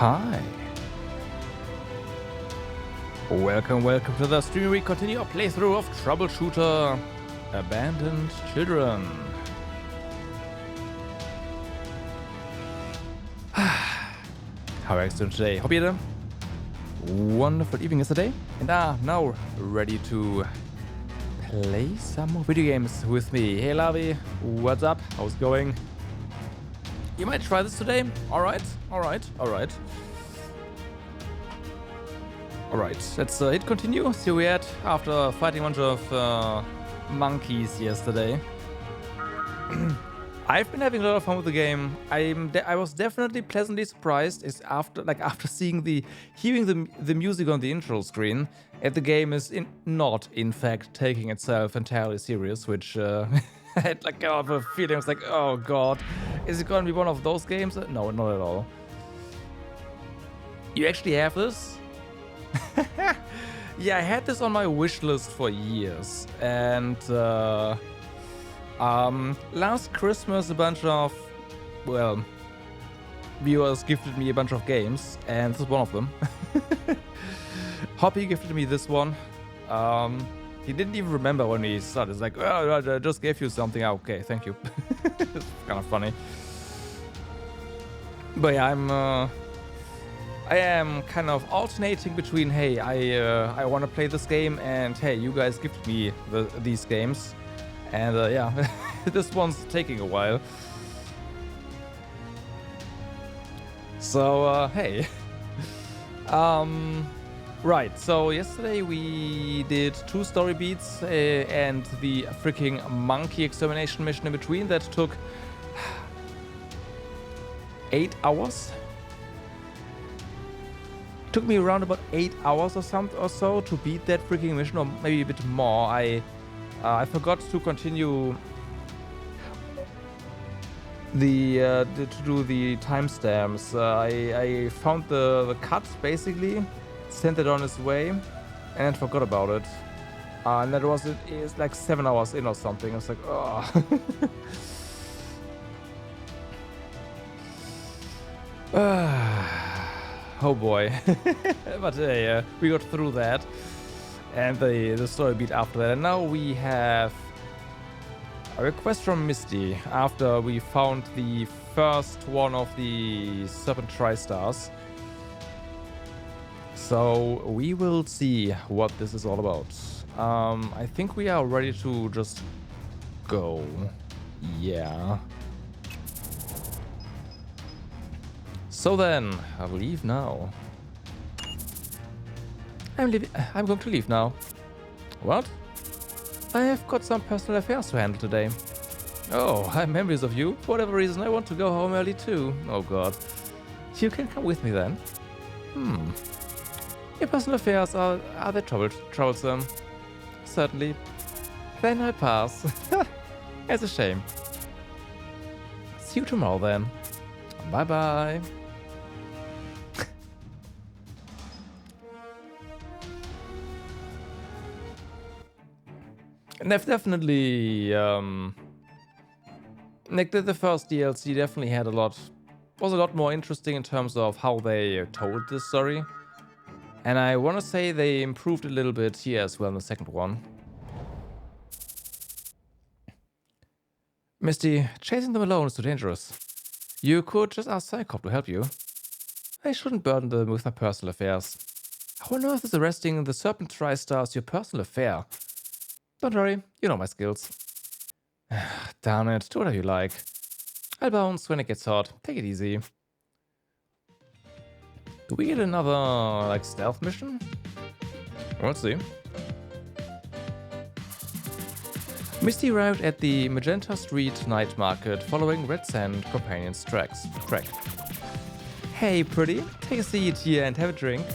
Hi. Welcome to the stream. We continue our playthrough of Troubleshooter Abandoned Children. How are you doing today? Hope you had a wonderful evening yesterday and are now ready to play some more video games with me. Hey Lavi, what's up? How's it going? You might try this today. Alright, let's hit continue. See where we're at after fighting a bunch of monkeys yesterday. I've been having a lot of fun with the game. I was definitely pleasantly surprised after hearing the music on the intro screen, that the game is not in fact taking itself entirely serious, which I had like kind of a feeling. I was like, oh god, is it going to be one of those games? No, not at all. You actually have this? Yeah, I had this on my wish list for years, and last Christmas a bunch of, well, viewers gifted me a bunch of games, and this is one of them. Hoppy gifted me this one. He didn't even remember when we started. It's like, oh, I just gave you something. Ah, okay, thank you. It's kind of funny. But yeah, I am kind of alternating between, hey, I want to play this game, and hey, you guys gifted me these games. And yeah, this one's taking a while. So, hey. Right, so yesterday we did 2 story beats and the freaking monkey extermination mission in between that took 8 hours. Took me around about 8 hours or so to beat that freaking mission, or maybe a bit more. I forgot to continue to do the timestamps. I found the cut basically, sent it on its way, and then forgot about it. And that it's like 7 hours in or something. I was like, oh. Oh boy. But yeah, we got through that. And the story beat after that. And now we have a request from Misty after we found the first one of the Serpent Tri-Stars. So we will see what this is all about. I think we are ready to just go. Yeah. So then, I'll leave now. I'm going to leave now. What? I have got some personal affairs to handle today. Oh, I have memories of you. For whatever reason, I want to go home early too. Oh god. You can come with me then. Your personal affairs are they troublesome? Certainly. Then I pass. It's a shame. See you tomorrow then. Bye bye. And they've definitely, like the first DLC definitely was a lot more interesting in terms of how they told this story. And I want to say they improved a little bit here as well in the second one. Misty, chasing them alone is too dangerous. You could just ask Psychop to help you. I shouldn't burden them with my personal affairs. How on earth is arresting the Serpent Tri-Stars your personal affair? Don't worry, you know my skills. Damn it, do whatever you like. I'll bounce when it gets hot. Take it easy. Do we get another, like, stealth mission? Let's see. Misty arrived at the Magenta Street night market following Red Sand Companion's track. Hey, pretty. Take a seat here and have a drink.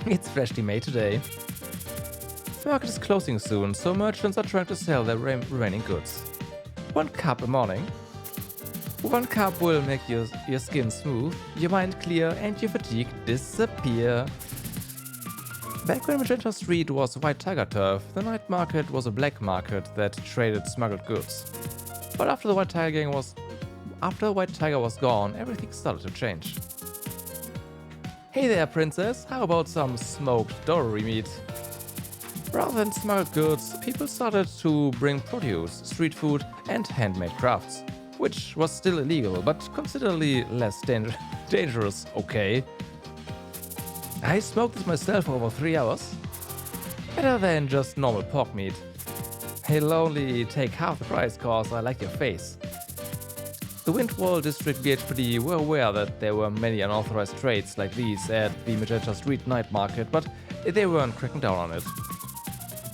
It's freshly made today. The market is closing soon, so merchants are trying to sell their remaining goods. 1 cup a morning. 1 cup will make your skin smooth, your mind clear, and your fatigue disappear. Back when Magenta Street was White Tiger turf, the night market was a black market that traded smuggled goods. But after White Tiger was gone, everything started to change. Hey there, princess, how about some smoked dory meat? Rather than smuggled goods, people started to bring produce, street food, and handmade crafts, which was still illegal, but considerably less dangerous, okay? I smoked this myself for over 3 hours. Better than just normal pork meat. It'll only take half the price cause I like your face. The Windwall District VHPD were aware that there were many unauthorized trades like these at the Magenta Street night market, but they weren't cracking down on it.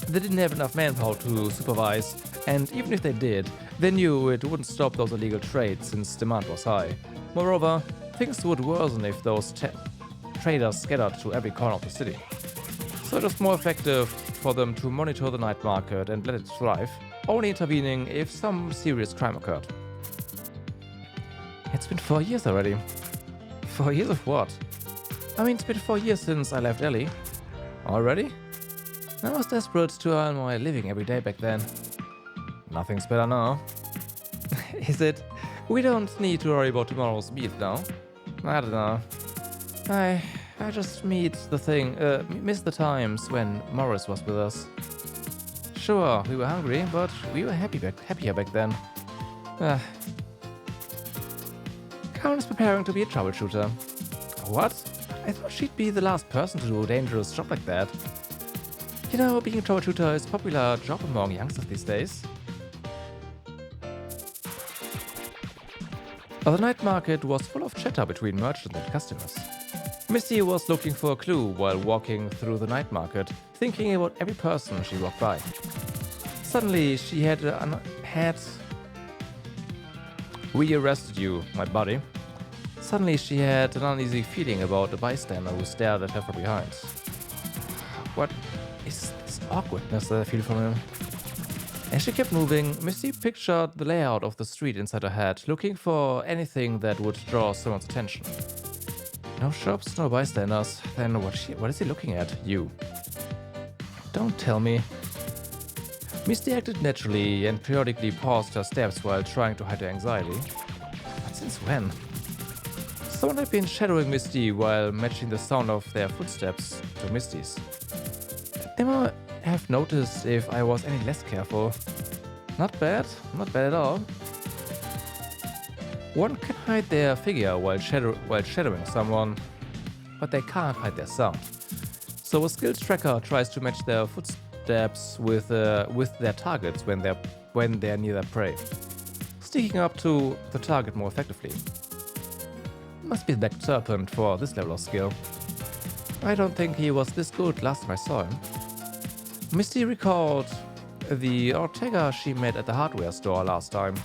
They didn't have enough manpower to supervise, and even if they did, they knew it wouldn't stop those illegal trades since demand was high. Moreover, things would worsen if those traders scattered to every corner of the city. So it was more effective for them to monitor the night market and let it thrive, only intervening if some serious crime occurred. It's been 4 years already. 4 years of what? I mean, it's been 4 years since I left Ellie. Already? I was desperate to earn my living every day back then. Nothing's better now. Is it? We don't need to worry about tomorrow's meal now. I don't know. I just miss the times when Morris was with us. Sure, we were hungry, but we were happier back then. Karen is preparing to be a troubleshooter. What? I thought she'd be the last person to do a dangerous job like that. You know, being a troubleshooter is a popular job among youngsters these days. The night market was full of chatter between merchants and customers. Misty was looking for a clue while walking through the night market, thinking about every person she walked by. Suddenly, she had We arrested you, my buddy. Suddenly, she had an uneasy feeling about a bystander who stared at her from behind. What is this awkwardness that I feel from him? As she kept moving, Misty pictured the layout of the street inside her head, looking for anything that would draw someone's attention. No shops, no bystanders. Then what is he looking at? You. Don't tell me. Misty acted naturally and periodically paused her steps while trying to hide her anxiety. But since when? Someone had been shadowing Misty while matching the sound of their footsteps to Misty's. They might have noticed if I was any less careful. Not bad at all. One can hide their figure while shadowing someone, but they can't hide their sound. So a skills tracker tries to match their footsteps with their targets when they're near their prey, sneaking up to the target more effectively. Must be the Black Serpent for this level of skill. I don't think he was this good last time I saw him. Misty recalled the Ortega she met at the hardware store last time.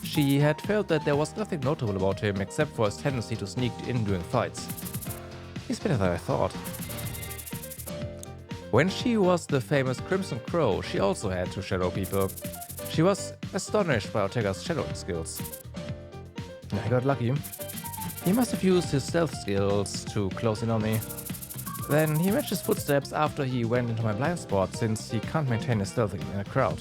She had felt that there was nothing notable about him except for his tendency to sneak in during fights. He's better than I thought. When she was the famous Crimson Crow, she also had to shadow people. She was astonished by Ortega's shadowing skills. I got lucky. He must have used his stealth skills to close in on me. Then he matched his footsteps after he went into my blind spot, since he can't maintain his stealth in a crowd.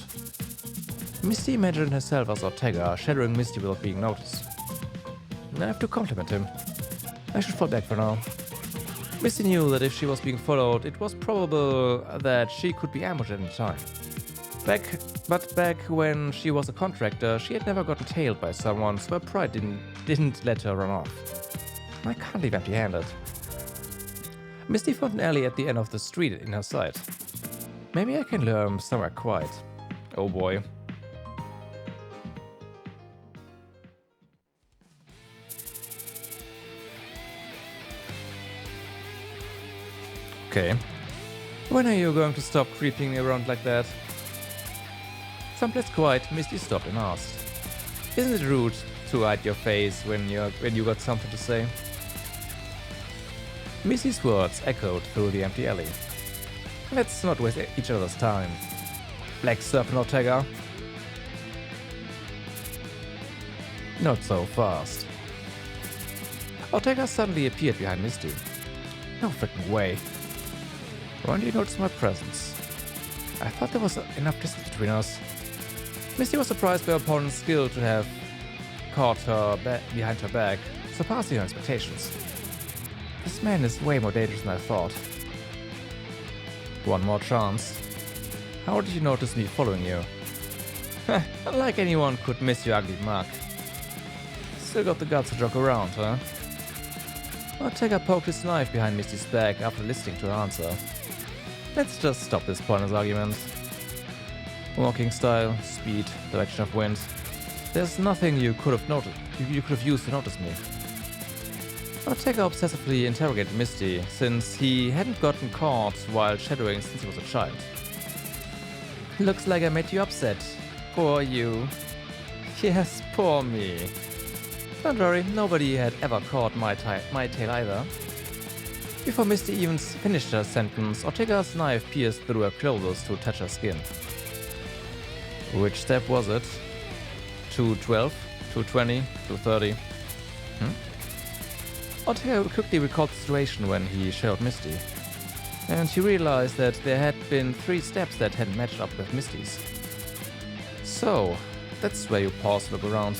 Misty imagined herself as Ortega, shadowing Misty without being noticed. I have to compliment him. I should fall back for now. Misty knew that if she was being followed, it was probable that she could be ambushed at any time. But back when she was a contractor, she had never gotten tailed by someone, so her pride didn't let her run off. I can't leave empty-handed. Misty found an alley at the end of the street in her sight. Maybe I can lure him somewhere quiet. Oh boy. Okay. When are you going to stop creeping around like that? Someplace quiet, Misty stopped and asked. Isn't it rude to hide your face when you got something to say? Misty's words echoed through the empty alley. Let's not waste each other's time. Black Serpent Ortega. Not so fast. Ortega suddenly appeared behind Misty. No freaking way. When did you notice my presence? I thought there was enough distance between us. Misty was surprised by her opponent's skill to have caught her behind her back, surpassing her expectations. This man is way more dangerous than I thought. One more chance. How did you notice me following you? Not like anyone could miss your ugly mug. Still got the guts to joke around, huh? Ortega poked his knife behind Misty's back after listening to her answer. Let's just stop this pointless argument. Walking style, speed, direction of wind. There's nothing you could have noticed. You could have used to notice me. Ortega obsessively interrogated Misty, since he hadn't gotten caught while shadowing since he was a child. Looks like I made you upset. Poor you. Yes, poor me. Don't worry, nobody had ever caught my tail either. Before Misty even finished her sentence, Ortega's knife pierced through her clothes to touch her skin. Which step was it? 212, 220, 230? Ortega quickly recalled the situation when he shadowed Misty, and he realized that there had been 3 steps that hadn't matched up with Misty's. So, that's where you pause to look around.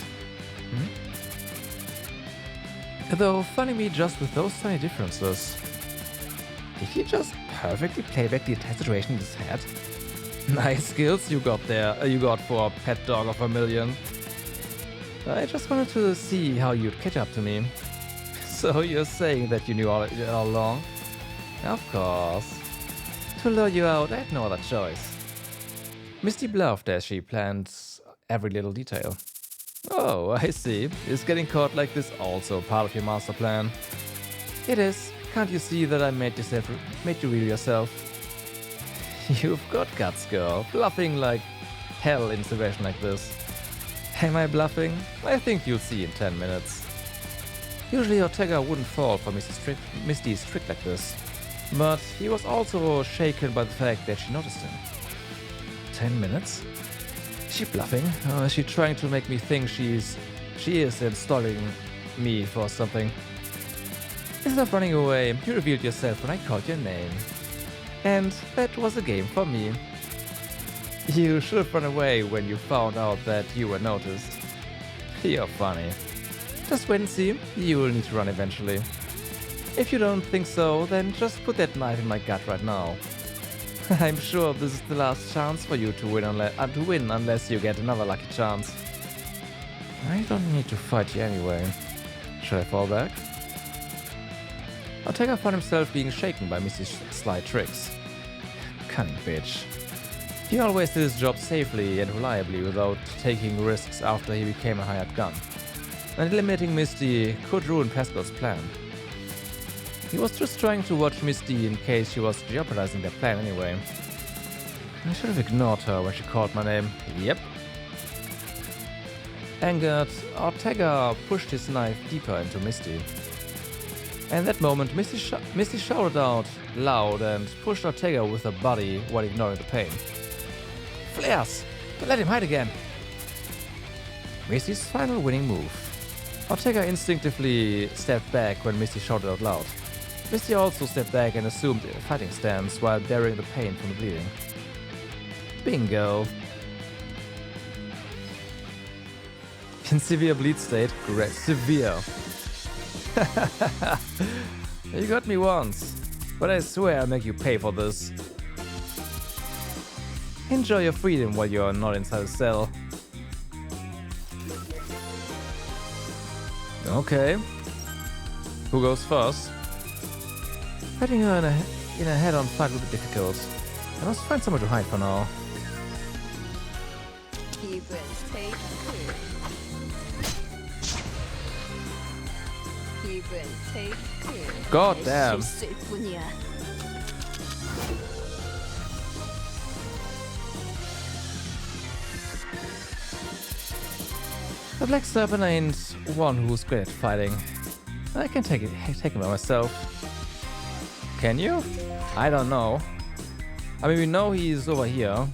Though, funny me just with those tiny differences. Did he just perfectly play back the entire situation in his head? Nice skills you got there, you got for a pet dog of a million. I just wanted to see how you'd catch up to me. So you're saying that you knew all along? Of course. To lure you out, I had no other choice. Misty bluffed as she planned every little detail. Oh, I see. Is getting caught like this also part of your master plan? It is. Can't you see that I made you real yourself? You've got guts, girl. Bluffing like hell in a situation like this. Am I bluffing? I think you'll see in 10 minutes. Usually Ortega wouldn't fall for Misty's trick like this, but he was also shaken by the fact that she noticed him. 10 minutes? Is she bluffing? Or is she trying to make me think she is installing me for something? Instead of running away, you revealed yourself when I called your name. And that was a game for me. You should have run away when you found out that you were noticed. You're funny. Just wait and see, you will need to run eventually. If you don't think so, then just put that knife in my gut right now. I'm sure this is the last chance for you to win unless you get another lucky chance. I don't need to fight you anyway. Should I fall back? Ortega found himself being shaken by Misty's sly tricks. Cunning bitch. He always did his job safely and reliably without taking risks after he became a hired gun. And eliminating Misty could ruin Pascal's plan. He was just trying to watch Misty in case she was jeopardizing their plan anyway. I should have ignored her when she called my name. Yep. Angered, Ortega pushed his knife deeper into Misty. And at that moment, Misty shouted out loud and pushed Ortega with her body while ignoring the pain. Flares! Don't let him hide again! Misty's final winning move. Ortega instinctively stepped back when Misty shouted out loud. Misty also stepped back and assumed a fighting stance while bearing the pain from the bleeding. Bingo! In severe bleed state, great. Severe. You got me once, but I swear I'll make you pay for this. Enjoy your freedom while you're not inside a cell. Okay. Who goes first? Fighting her in a head-on fight will be difficult. I must find somewhere to hide for now. God damn. The Black Serpent ain't one who's great at fighting. I can take him by myself. Can you? I don't know. I mean, we know he's over here.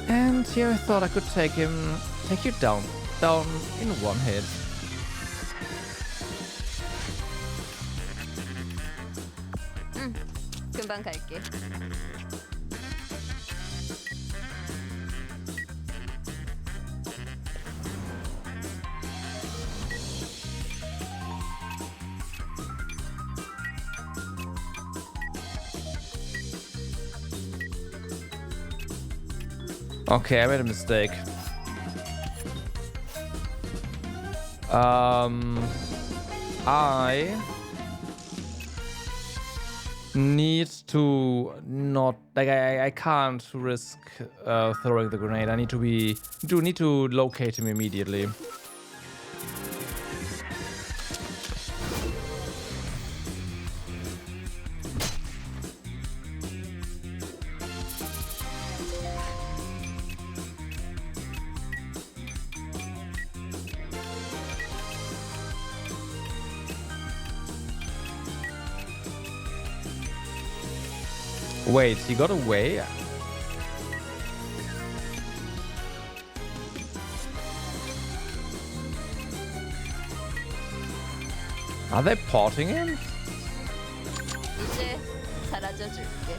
And And here I thought I could take you down in one hit. 금방 갈게. Okay, I made a mistake. I need to not like I can't risk throwing the grenade. I need to locate him immediately. Wait, he got away? Are they porting him? 이제 사라져 줄게.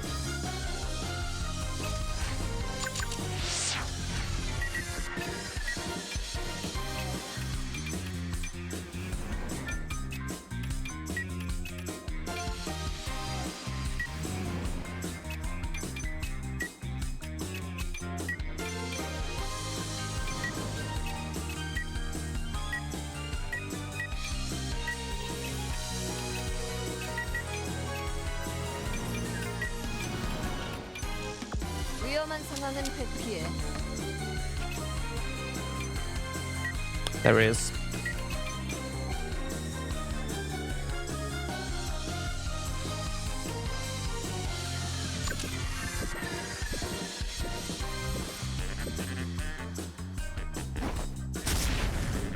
위험한 상황은 회피해. There is.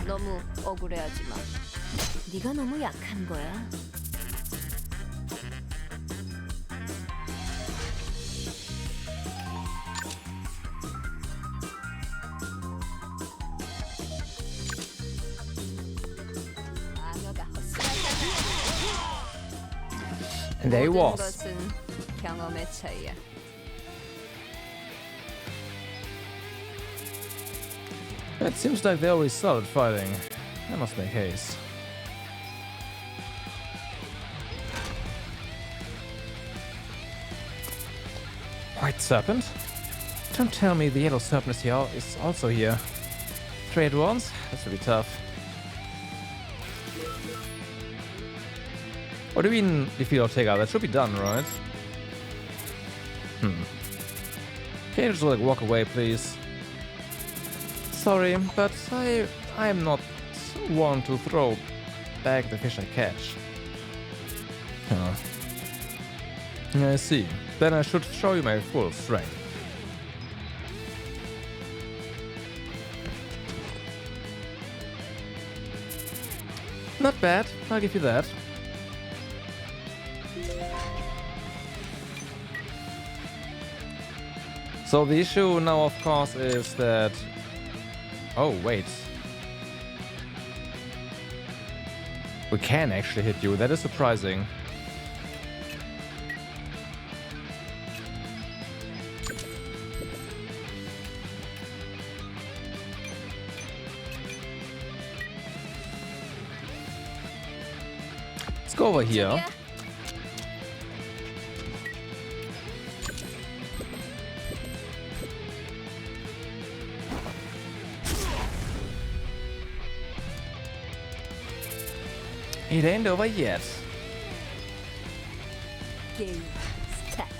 너무 억울해하지 마. 네가 너무 약한 거야. And there he was. 것은 경험의 차이야. It seems like they already started fighting. I must make haste. White Serpent? Don't tell me the Yellow Serpent is also here. Three at once? That's really tough. What do you mean if you don't take out? That should be done, right? Can you just like walk away, please? Sorry, but I am not one to throw back the fish I catch. Huh. I see. Then I should show you my full strength. Not bad, I'll give you that. So the issue now, of course, is that... Oh, wait. We can actually hit you. That is surprising. Let's go over here. It ain't over yet. 게임 스타트.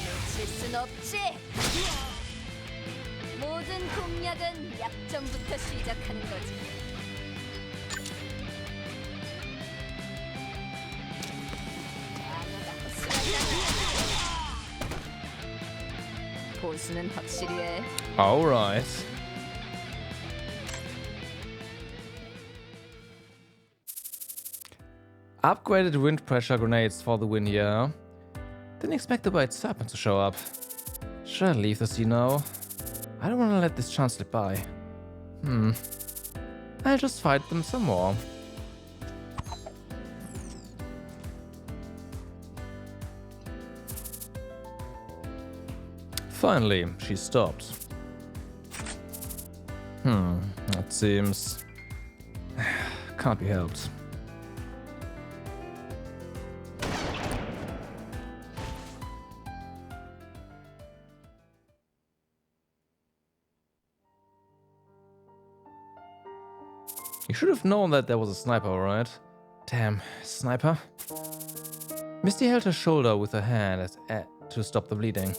놓칠 순 없지. 모든 공략은 약점부터 시작하는 거지. 보수는 확실히 해. All right. Upgraded wind pressure grenades for the win here. Didn't expect the white serpent to show up. Should I leave the scene now? I don't want to let this chance slip by. I'll just fight them some more. Finally, she stopped. That seems... can't be helped. You should have known that there was a sniper, right? Damn, sniper. Misty held her shoulder with her hand to stop the bleeding.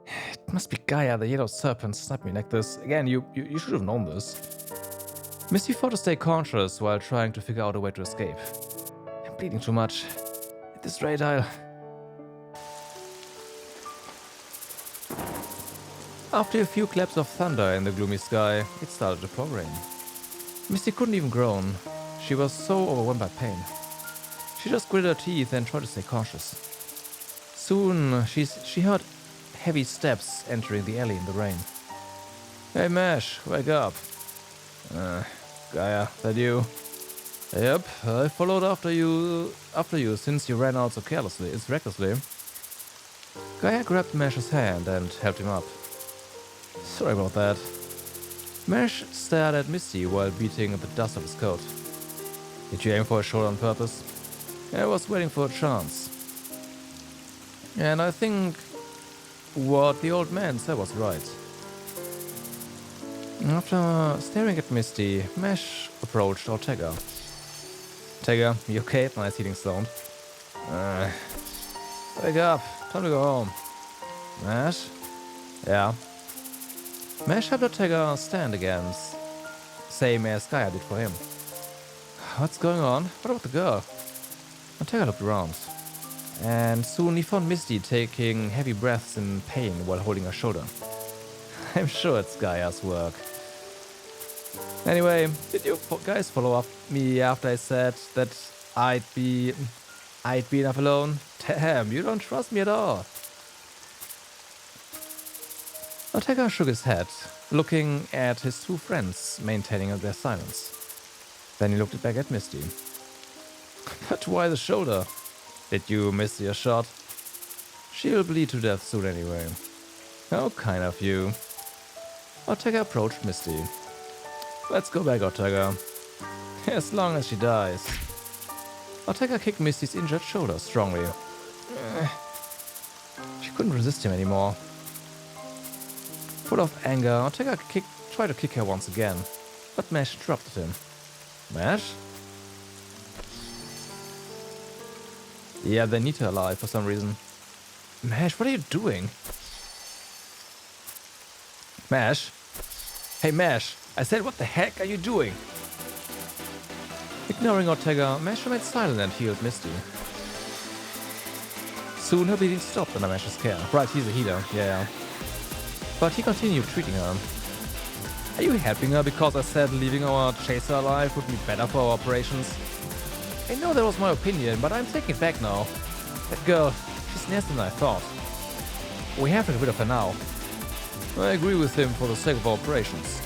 It must be Gaia, the yellow serpent, snapped me like this. Again, you should have known this. Misty fought to stay conscious while trying to figure out a way to escape. I'm bleeding too much. At this rate, I'll... After a few claps of thunder in the gloomy sky, it started to pour rain. Misty couldn't even groan. She was so overwhelmed by pain. She just gritted her teeth and tried to stay cautious. Soon, she heard heavy steps entering the alley in the rain. Hey Mesh, wake up. Gaia, that you? Yep, I followed after you since you ran out so recklessly. Gaia grabbed Mesh's hand and helped him up. Sorry about that. Mesh stared at Misty while beating the dust of his coat. Did you aim for a shoulder on purpose? I was waiting for a chance. And I think what the old man said was right. After staring at Misty, Mesh approached Ortega. Ortega, you okay? Nice heating sound. Wake up, time to go home. Mesh? Yeah. Mesh helped Ortega stand again, same as Gaia did for him. What's going on? What about the girl? Ortega looked around, and soon he found Misty taking heavy breaths in pain while holding her shoulder. I'm sure it's Gaia's work. Anyway, did you guys follow up me after I said that I'd be enough alone? Damn, you don't trust me at all. Ortega shook his head, looking at his two friends, maintaining their silence. Then he looked back at Misty. But why the shoulder? Did you miss your shot? She'll bleed to death soon anyway. How kind of you. Ortega approached Misty. Let's go back, Ortega. As long as she dies. Ortega kicked Misty's injured shoulder strongly. She couldn't resist him anymore. Full of anger, Ortega tried to kick her once again, but Mesh interrupted him. Mesh? Yeah, they need her alive for some reason. Mesh, what are you doing? Mesh? Hey Mesh, I said what the heck are you doing? Ignoring Ortega, Mesh remained silent and healed Misty. Soon her bleeding stopped under Mesh's care. Right, he's a healer, yeah. But he continued treating her. Are you helping her because I said leaving our chaser alive would be better for our operations? I know that was my opinion, but I'm taking it back now. That girl, she's nastier than I thought. We have to get rid of her now. I agree with him for the sake of our operations.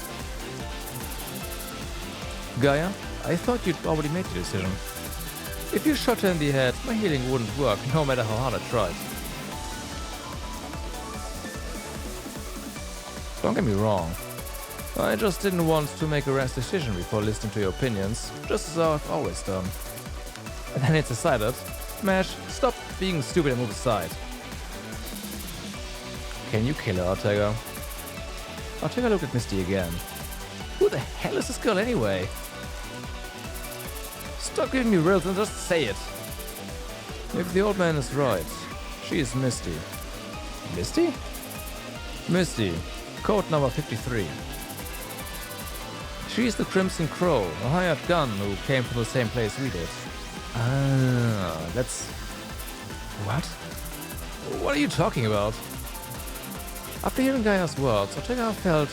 Gaia, I thought you'd already made your decision. If you shot her in the head, my healing wouldn't work, no matter how hard I tried. Don't get me wrong. I just didn't want to make a rash decision before listening to your opinions, just as I've always done. And then it's decided. Mesh, stop being stupid and move aside. Can you kill her, Ortega? Ortega looked at Misty again. Who the hell is this girl anyway? Stop giving me riddles and just say it. If the old man is right, she is Misty. Misty? Misty. Code number 53. She's the Crimson Crow, a hired gun who came from the same place we did. Ah, that's... What? What are you talking about? After hearing Gaia's words, Ortega felt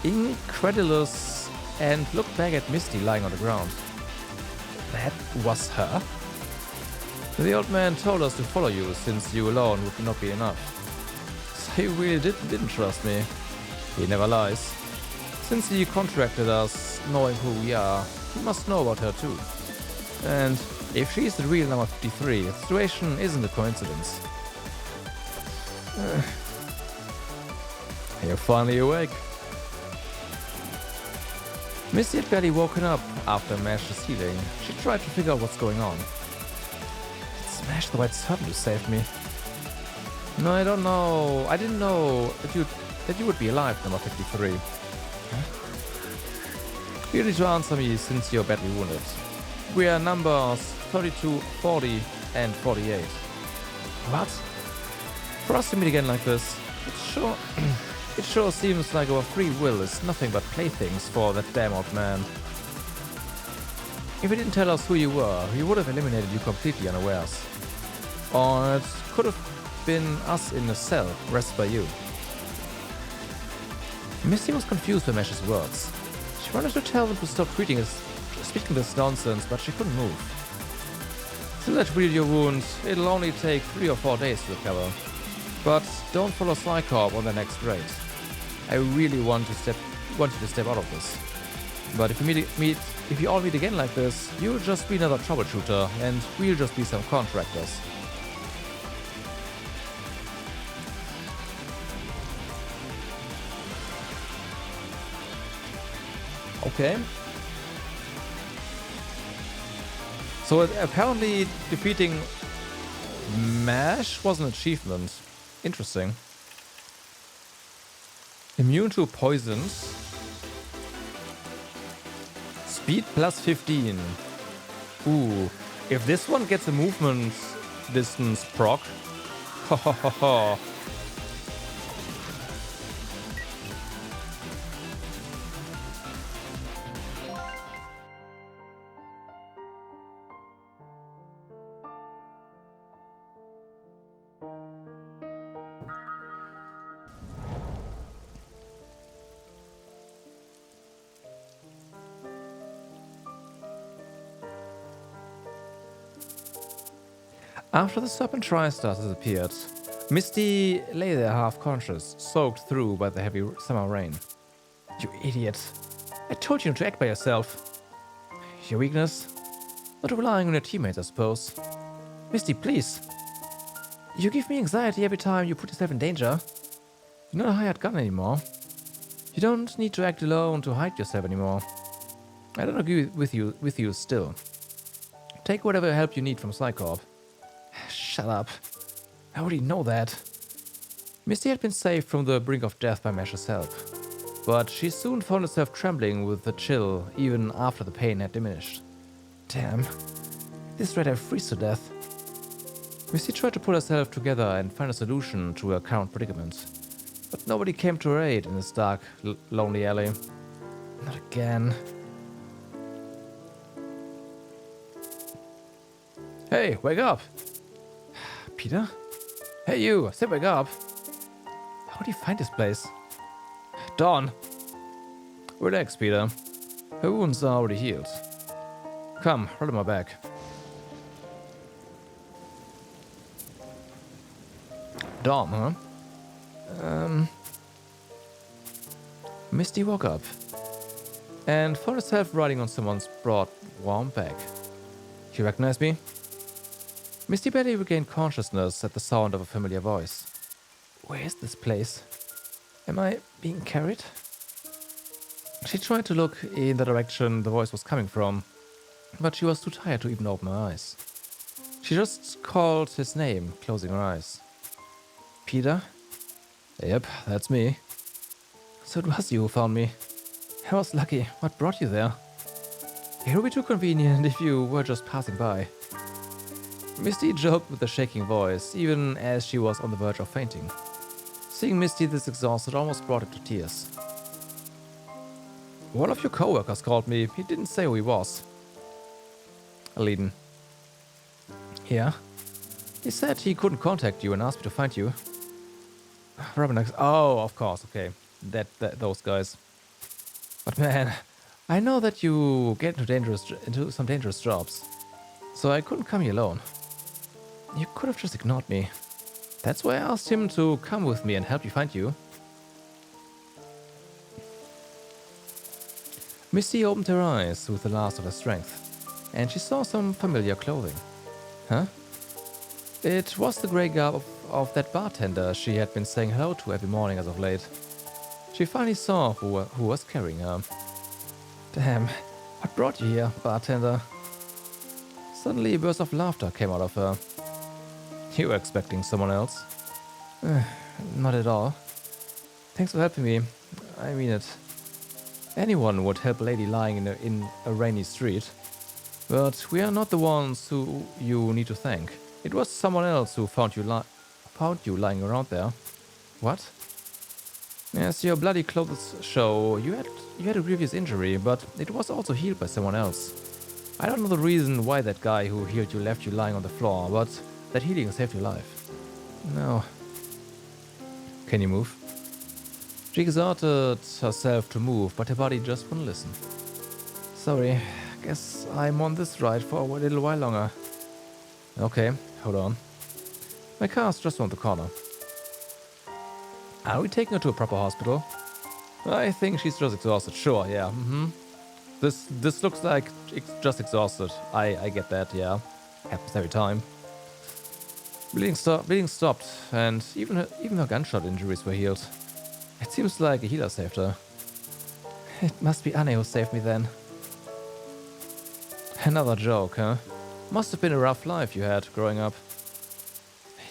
incredulous and looked back at Misty lying on the ground. That was her? The old man told us to follow you since you alone would not be enough. So he really didn't trust me. He never lies. Since he contracted us, knowing who we are, he must know about her too. And if she's the real number 53, the situation isn't a coincidence. You're finally awake. Misty had barely woken up after Mash's healing. She tried to figure out what's going on. It's Mash the White Serpent who saved me. No, I don't know. I didn't know that you would be alive, number 53. Huh? You need to answer me since you're badly wounded. We are numbers 32, 40, and 48. What? For us to meet again like this, it sure seems like our free will is nothing but playthings for that damn old man. If he didn't tell us who you were, he would have eliminated you completely unawares. Or it could have been us in a cell, rested by you. Misty was confused by Mash's words. She wanted to tell them to stop speaking this nonsense, but she couldn't move. Still, that treated your wounds. It'll only take 3 or 4 days to recover. But don't follow Psycorp on the next raid. I really want you to step out of this. But if you all meet again like this, you'll just be another troubleshooter, and we'll just be some contractors. Okay. So apparently defeating Mash was an achievement. Interesting. Immune to poisons. Speed plus 15. Ooh. If this one gets a movement distance proc. Ho ho ho ho. After the Serpent TriStar disappeared, Misty lay there half-conscious, soaked through by the heavy summer rain. You idiot. I told you not to act by yourself. Your weakness? Not relying on your teammates, I suppose. Misty, please. You give me anxiety every time you put yourself in danger. You're not a hired gun anymore. You don't need to act alone to hide yourself anymore. I don't agree with you still. Take whatever help you need from Psycorp. Shut up. I already know that. Misty had been saved from the brink of death by Mash's help. But she soon found herself trembling with the chill, even after the pain had diminished. Damn. This rat had freeze to death. Misty tried to pull herself together and find a solution to her current predicament. But nobody came to her aid in this dark, lonely alley. Not again. Hey, wake up! Peter? Hey you, I said wake up! How do you find this place? Dawn! Relax, Peter. Her wounds are already healed. Come, roll on my back. Dawn, huh? Misty woke up and found herself riding on someone's broad, warm back. You recognize me? Misty barely regained consciousness at the sound of a familiar voice. Where is this place? Am I being carried? She tried to look in the direction the voice was coming from, but she was too tired to even open her eyes. She just called his name, closing her eyes. Peter? Yep, that's me. So it was you who found me. I was lucky. What brought you there? It would be too convenient if you were just passing by. Misty joked with a shaking voice, even as she was on the verge of fainting. Seeing Misty this exhausted almost brought her to tears. One of your co-workers called me. He didn't say who he was. Aliden. Yeah? He said he couldn't contact you and asked me to find you. Robin. Oh, of course, okay. Those guys. But man, I know that you get into some dangerous jobs. So I couldn't come here alone. You could have just ignored me. That's why I asked him to come with me and help you find you. Misty opened her eyes with the last of her strength, and she saw some familiar clothing. Huh? It was the grey garb of that bartender she had been saying hello to every morning as of late. She finally saw who was carrying her. Damn, what brought you here, bartender? Suddenly a burst of laughter came out of her. You were expecting someone else? Not at all. Thanks for helping me. I mean it. Anyone would help a lady lying in a rainy street. But we are not the ones who you need to thank. It was someone else who found you lying around there. What? As your bloody clothes show, you had a grievous injury, but it was also healed by someone else. I don't know the reason why that guy who healed you left you lying on the floor, but that healing saved your life. No. Can you move? She exerted herself to move, but her body just wouldn't listen. Sorry, guess I'm on this ride for a little while longer. Okay, hold on. My car's just around the corner. Are we taking her to a proper hospital? I think she's just exhausted. Sure, yeah. This looks like just exhausted. I get that, yeah. Happens every time. Bleeding stopped, and even her gunshot injuries were healed. It seems like a healer saved her. It must be Anne who saved me then. Another joke, huh? Must have been a rough life you had growing up.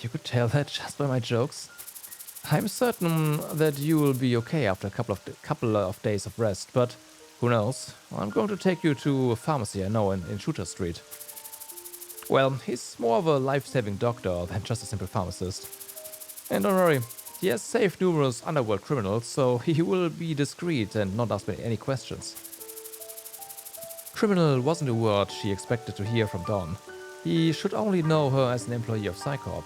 You could tell that just by my jokes. I'm certain that you will be okay after a couple of days of rest, but who knows? I'm going to take you to a pharmacy I know in Shooter Street. Well, he's more of a life-saving doctor than just a simple pharmacist. And don't worry, he has saved numerous underworld criminals, so he will be discreet and not ask me any questions. Criminal wasn't a word she expected to hear from Dawn. He should only know her as an employee of Psycorp.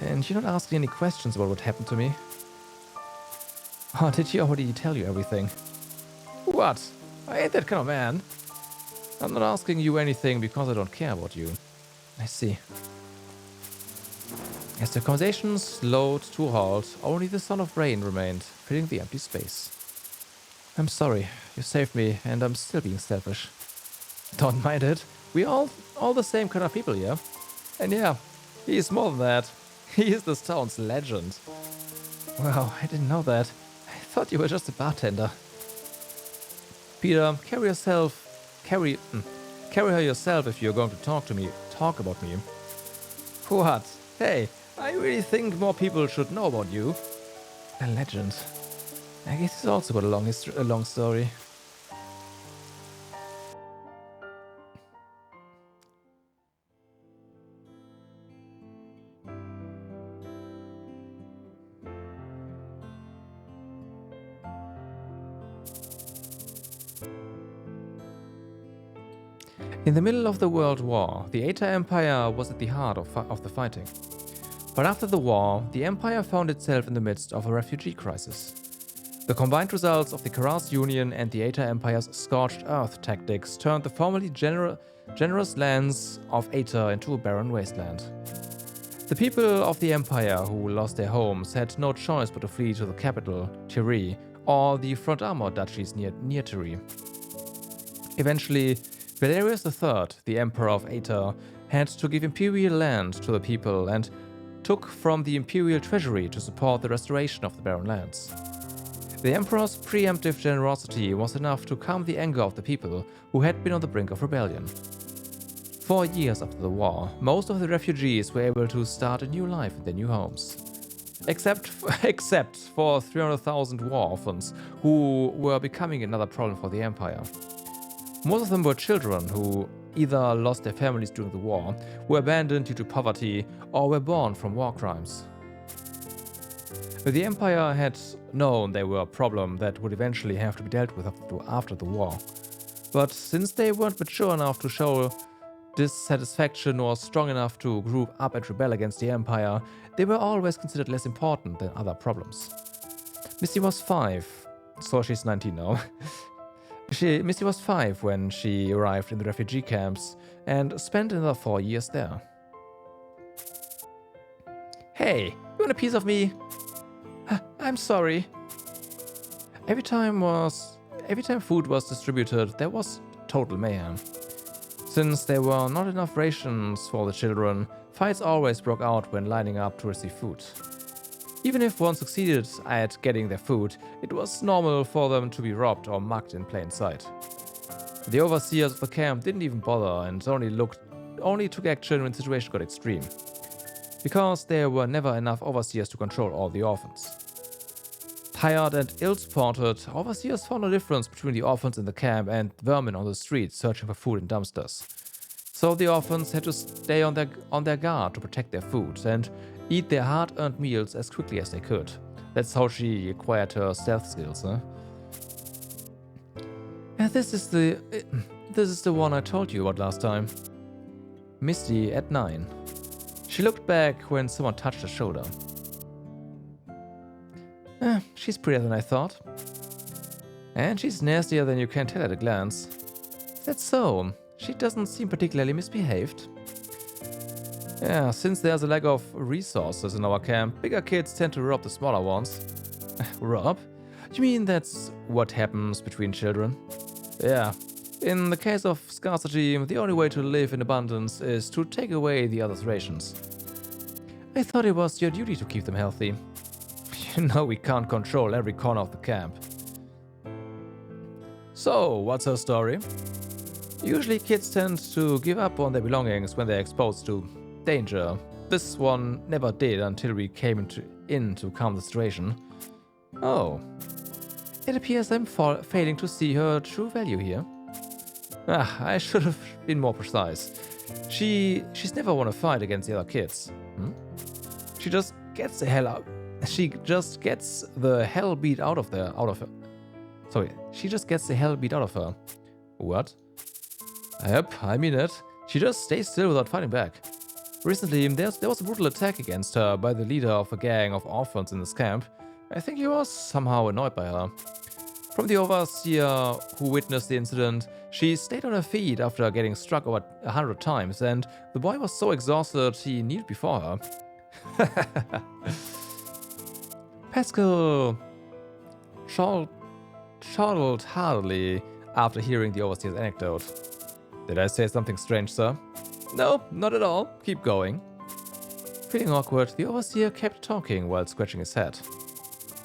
And you're not asking any questions about what happened to me? Oh, did he already tell you everything? What? I ain't that kind of man. I'm not asking you anything because I don't care about you. I see. As the conversation slowed to a halt, only the sound of rain remained, filling the empty space. I'm sorry, you saved me, and I'm still being selfish. Don't mind it. We're all the same kind of people here. And yeah, he is more than that. He is this town's legend. Wow, I didn't know that. I thought you were just a bartender. Peter, carry her yourself if you're going to talk about me. What? Hey, I really think more people should know about you. A legend. I guess he's also got a long story. In the middle of the World War, the Eta Empire was at the heart of the fighting. But after the war, the Empire found itself in the midst of a refugee crisis. The combined results of the Karas Union and the Eta Empire's scorched earth tactics turned the formerly generous lands of Eta into a barren wasteland. The people of the Empire who lost their homes had no choice but to flee to the capital, Tiri, or the front armor duchies near Tiri. Eventually, Valerius III, the Emperor of Eta, had to give imperial land to the people and took from the imperial treasury to support the restoration of the barren lands. The Emperor's preemptive generosity was enough to calm the anger of the people who had been on the brink of rebellion. 4 years after the war, most of the refugees were able to start a new life in their new homes. Except for 300,000 war orphans who were becoming another problem for the Empire. Most of them were children who either lost their families during the war, were abandoned due to poverty, or were born from war crimes. The Empire had known they were a problem that would eventually have to be dealt with after the war. But since they weren't mature enough to show dissatisfaction or strong enough to group up and rebel against the Empire, they were always considered less important than other problems. Misty was 5, so she's 19 now. Misty was 5 when she arrived in the refugee camps and spent another 4 years there. Hey, you want a piece of me? I'm sorry. Every time food was distributed, there was total mayhem. Since there were not enough rations for the children, fights always broke out when lining up to receive food. Even if one succeeded at getting their food, it was normal for them to be robbed or mugged in plain sight. The overseers of the camp didn't even bother and only took action when the situation got extreme, because there were never enough overseers to control all the orphans. Tired and ill-supported, overseers found no difference between the orphans in the camp and vermin on the streets searching for food in dumpsters. So the orphans had to stay on their guard to protect their food and eat their hard-earned meals as quickly as they could. That's how she acquired her stealth skills, huh? And this is the one I told you about last time. Misty at 9. She looked back when someone touched her shoulder. She's prettier than I thought. And she's nastier than you can tell at a glance. That's so. She doesn't seem particularly misbehaved. Yeah, since there's a lack of resources in our camp, bigger kids tend to rob the smaller ones. Rob? You mean that's what happens between children? Yeah. In the case of scarcity, the only way to live in abundance is to take away the other's rations. I thought it was your duty to keep them healthy. You know we can't control every corner of the camp. So, what's her story? Usually kids tend to give up on their belongings when they're exposed to danger. This one never did until we came in to calm the situation. Oh. It appears I'm failing to see her true value here. I should have been more precise. She's never won a fight against the other kids. She just gets the hell out. She just gets the hell beat out of her. She just gets the hell beat out of her. What? Yep, I mean it. She just stays still without fighting back. Recently, there was a brutal attack against her by the leader of a gang of orphans in this camp. I think he was somehow annoyed by her. From the overseer who witnessed the incident, she stayed on her feet after getting struck over 100 times, and the boy was so exhausted he kneeled before her. Pascal chortled heartily after hearing the overseer's anecdote. Did I say something strange, sir? No, not at all. Keep going. Feeling awkward, the overseer kept talking while scratching his head.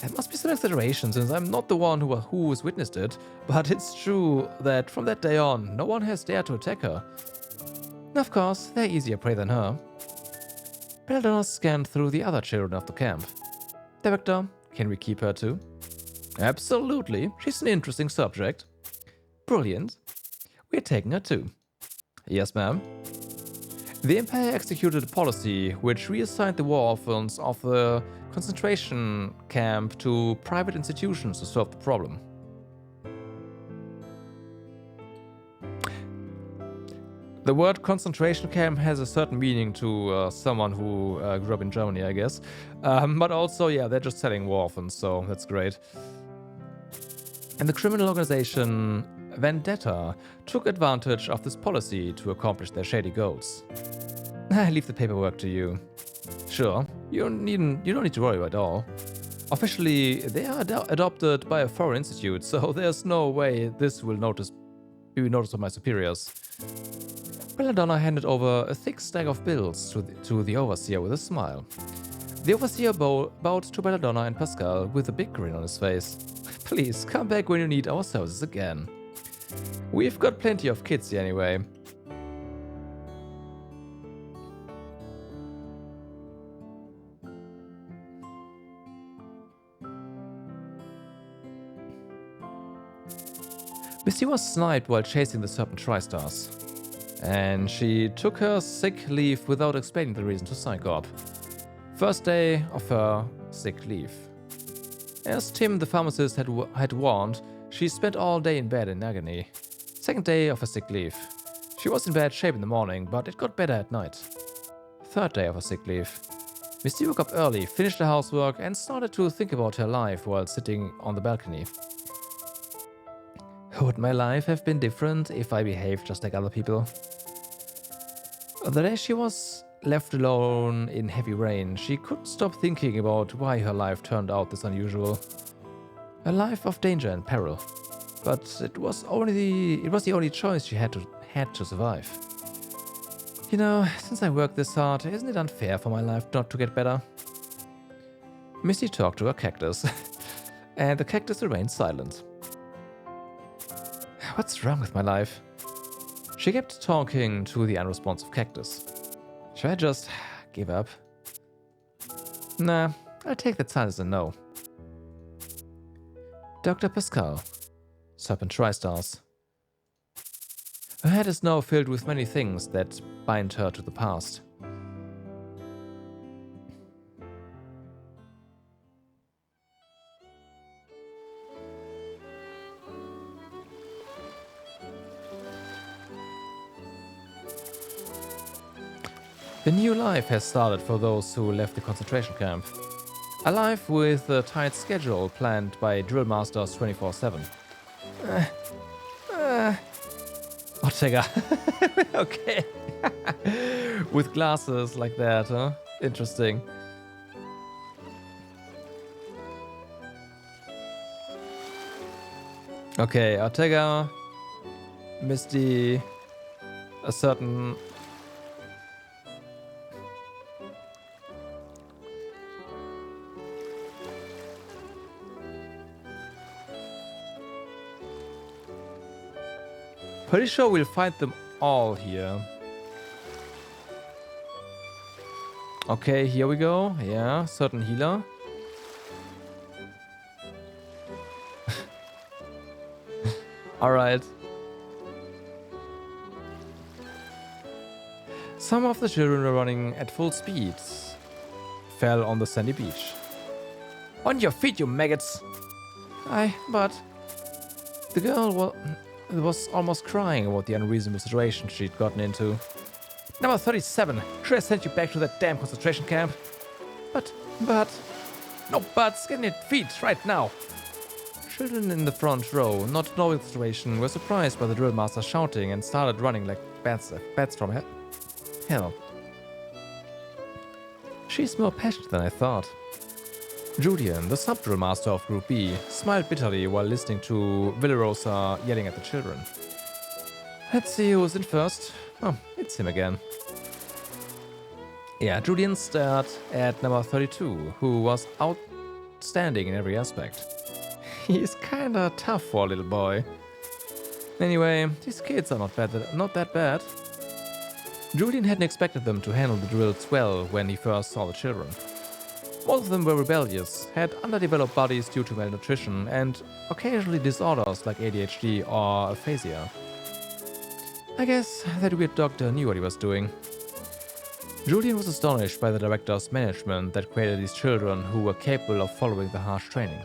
That must be some exaggeration since I'm not the one who's witnessed it, but it's true that from that day on, no one has dared to attack her. And of course, they're easier prey than her. Belladonna scanned through the other children of the camp. Director, can we keep her too? Absolutely, she's an interesting subject. Brilliant. We're taking her too. Yes, ma'am. The Empire executed a policy which reassigned the war orphans of the concentration camp to private institutions to solve the problem. The word concentration camp has a certain meaning to someone who grew up in Germany, I guess. But also, yeah, they're just selling war orphans, so that's great. And the criminal organization Vendetta took advantage of this policy to accomplish their shady goals. I leave the paperwork to you. Sure, you don't need to worry about it all. Officially, they are adopted by a foreign institute, so there's no way this will be noticed by my superiors. Belladonna handed over a thick stack of bills to the overseer with a smile. The overseer bowed to Belladonna and Pascal with a big grin on his face. Please, come back when you need our services again. We've got plenty of kids here anyway. Misty was sniped while chasing the serpent Tri-Stars, and she took her sick leave without explaining the reason to Psycorp. First day of her sick leave. As Tim the pharmacist had warned, she spent all day in bed in agony. Second day of her sick leave. She was in bad shape in the morning, but it got better at night. Third day of her sick leave. Misty woke up early, finished the housework, and started to think about her life while sitting on the balcony. Would my life have been different if I behaved just like other people? The day she was left alone in heavy rain, she couldn't stop thinking about why her life turned out this unusual. A life of danger and peril. But it was the only choice she had to survive. You know, since I worked this hard, isn't it unfair for my life not to get better? Misty talked to her cactus, and the cactus remained silent. What's wrong with my life? She kept talking to the unresponsive cactus. Should I just give up? Nah, I'll take that silence as a no. Dr. Pascal, Serpent Tri-Stars. Her head is now filled with many things that bind her to the past. The new life has started for those who left the concentration camp. A life with a tight schedule planned by drill masters 24/7. Ortega. Okay. With glasses like that, huh? Interesting. Okay, Ortega, Misty, a certain... Pretty sure we'll find them all here. Okay, here we go. Yeah, certain healer. Alright. Some of the children were running at full speed. Fell on the sandy beach. On your feet, you maggots! But... The girl was almost crying about the unreasonable situation she'd gotten into. Number 37, should I send you back to that damn concentration camp? No buts, get on your feet right now! Children in the front row, not knowing the situation, were surprised by the drill master shouting and started running like bats from hell. She's more passionate than I thought. Julian, the sub-drill master of Group B, smiled bitterly while listening to Villarosa yelling at the children. Let's see who's in first. Oh, it's him again. Yeah, Julian stared at number 32, who was outstanding in every aspect. He's kinda tough for a little boy. Anyway, these kids are not that bad. Julian hadn't expected them to handle the drills well when he first saw the children. Most of them were rebellious, had underdeveloped bodies due to malnutrition, and occasionally disorders like ADHD or aphasia. I guess that weird doctor knew what he was doing. Julian was astonished by the director's management that created these children who were capable of following the harsh training.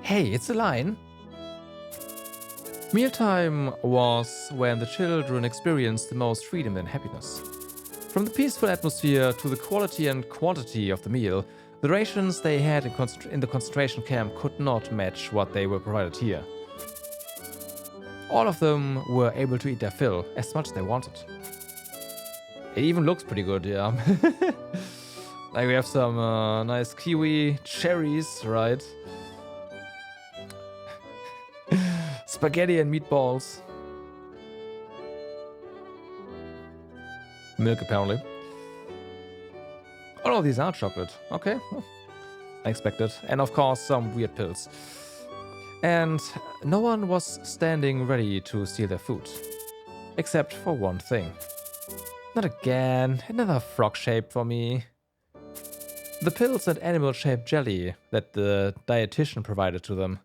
Hey, it's a line! Mealtime was when the children experienced the most freedom and happiness. From the peaceful atmosphere to the quality and quantity of the meal, the rations they had in the concentration camp could not match what they were provided here. All of them were able to eat their fill as much as they wanted. It even looks pretty good, yeah. Like we have some nice kiwi cherries, right? Spaghetti and meatballs. Milk, apparently. All of these are chocolate. Okay. Well, I expected. And of course, some weird pills. And no one was standing ready to steal their food. Except for one thing. Not again. Another frog shape for me. The pills and animal-shaped jelly that the dietitian provided to them.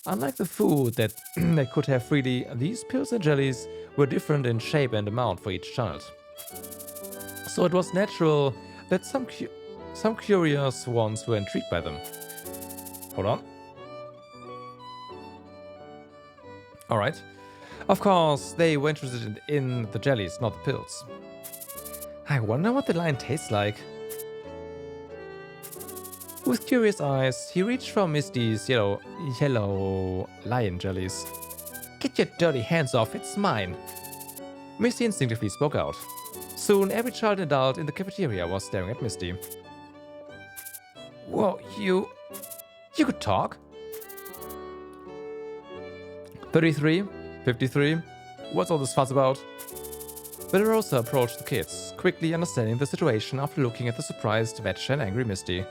Unlike the food that they could have freely, these pills and jellies were different in shape and amount for each child. So it was natural that some curious ones were intrigued by them. Hold on. Alright. Of course, they were interested in the jellies, not the pills. I wonder what the lion tastes like. With curious eyes, he reached for Misty's yellow lion jellies. Get your dirty hands off, it's mine. Misty instinctively spoke out. Soon, every child and adult in the cafeteria was staring at Misty. Whoa, you could talk? 33, 53, what's all this fuss about? Villarosa approached the kids, quickly understanding the situation after looking at the surprised, Vetch and angry Misty.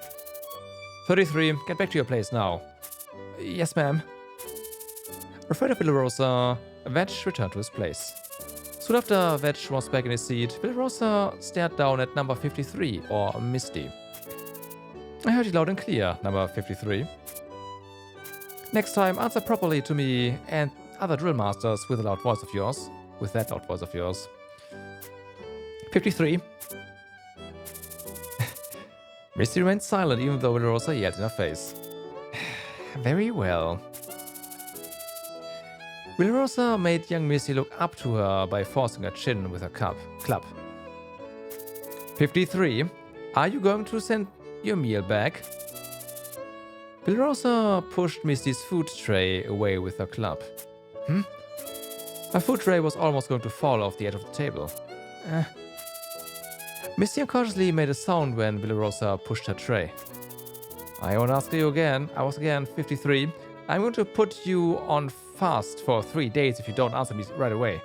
33, get back to your place now. Yes, ma'am. Afraid of Villarosa, Vetch returned to his place. Soon after Vetch was back in his seat, Villarosa stared down at number 53, or Misty. I heard you loud and clear, number 53. Next time, answer properly to me and other drill masters with a loud voice of yours. With that loud voice of yours. 53. Misty remained silent even though Villarosa yelled in her face. Very well. Villarosa made young Misty look up to her by forcing her chin with her club. 53. Are you going to send your meal back? Villarosa pushed Misty's food tray away with her club. Her food tray was almost going to fall off the edge of the table. Misty unconsciously made a sound when Villarosa pushed her tray. I won't ask you again. I was again 53. I'm going to put you on fast for 3 days if you don't answer me right away.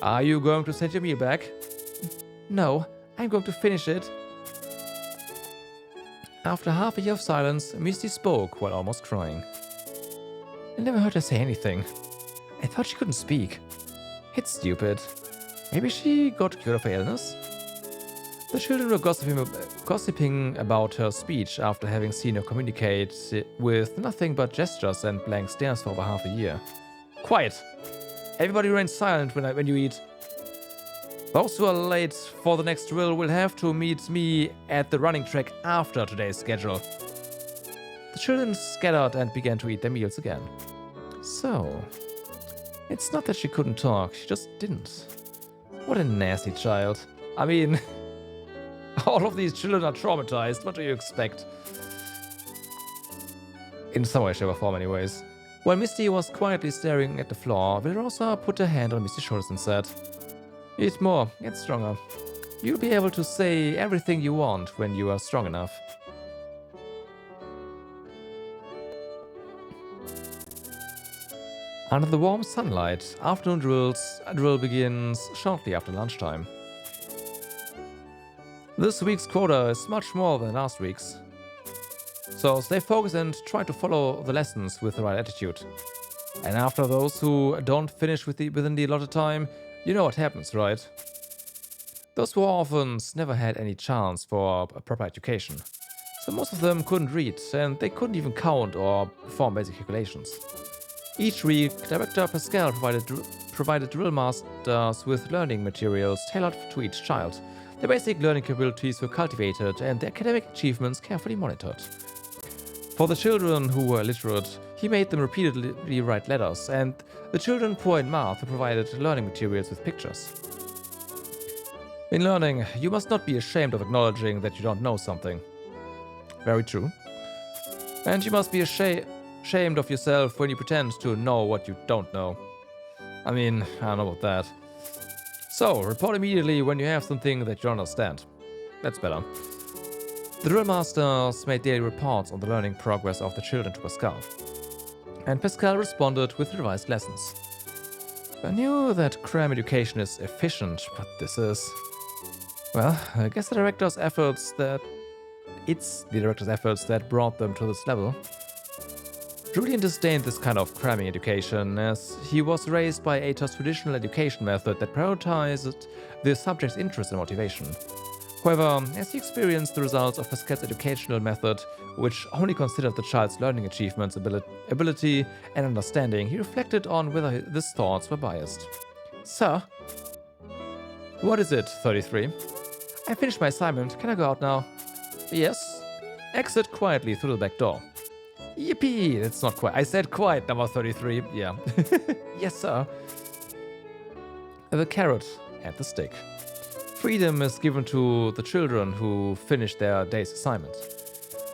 Are you going to send your meal back? No, I'm going to finish it. After half a year of silence, Misty spoke while almost crying. I never heard her say anything. I thought she couldn't speak. It's stupid. Maybe she got cured of her illness? The children were gossiping about her speech after having seen her communicate with nothing but gestures and blank stares for over half a year. Quiet! Everybody remain silent when you eat. Those who are late for the next drill will have to meet me at the running track after today's schedule. The children scattered and began to eat their meals again. So, it's not that she couldn't talk, she just didn't. What a nasty child. I mean, all of these children are traumatized, what do you expect? In some way, shape or form anyways. While Misty was quietly staring at the floor, Villarosa put her hand on Misty's shoulders and said, Eat more, get stronger. You'll be able to say everything you want when you are strong enough. Under the warm sunlight, afternoon drill begins shortly after lunchtime. This week's quota is much more than last week's. So stay focused and try to follow the lessons with the right attitude. And after those who don't finish within the allotted time, you know what happens, right? Those who are orphans never had any chance for a proper education. So most of them couldn't read, and they couldn't even count or perform basic calculations. Each week, Director Pascal provided drill masters with learning materials tailored to each child. Their basic learning capabilities were cultivated and their academic achievements carefully monitored. For the children who were illiterate, he made them repeatedly write letters, and the children poor in math were provided learning materials with pictures. In learning, you must not be ashamed of acknowledging that you don't know something. Very true. And you must be ashamed of yourself when you pretend to know what you don't know. I mean, I don't know about that. So, report immediately when you have something that you don't understand. That's better. The drill masters made daily reports on the learning progress of the children to Pascal. And Pascal responded with revised lessons. I knew that cram education is efficient, but this is... Well, I guess the director's efforts that brought them to this level. Julian disdained this kind of cramming education, as he was raised by Ata's traditional education method that prioritized the subject's interest and motivation. However, as he experienced the results of Pascal's educational method, which only considered the child's learning achievements, ability, and understanding, he reflected on whether his thoughts were biased. Sir? What is it, 33? I finished my assignment. Can I go out now? Yes. Exit quietly through the back door. Yippee! It's not quiet. I said quiet, number 33. Yeah. Yes, sir. The carrot and the stick. Freedom is given to the children who finish their day's assignment.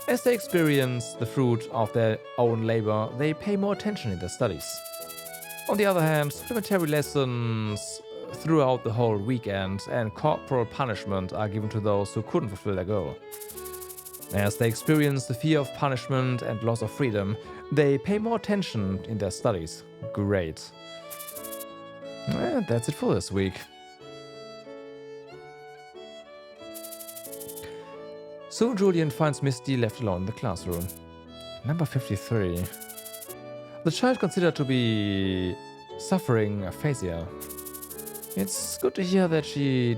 As they experience the fruit of their own labor, they pay more attention in their studies. On the other hand, supplementary lessons throughout the whole weekend and corporal punishment are given to those who couldn't fulfill their goal. As they experience the fear of punishment and loss of freedom, they pay more attention in their studies. Great. That's it for this week. Soon Julian finds Misty left alone in the classroom. Number 53. The child considered to be suffering aphasia. It's good to hear that she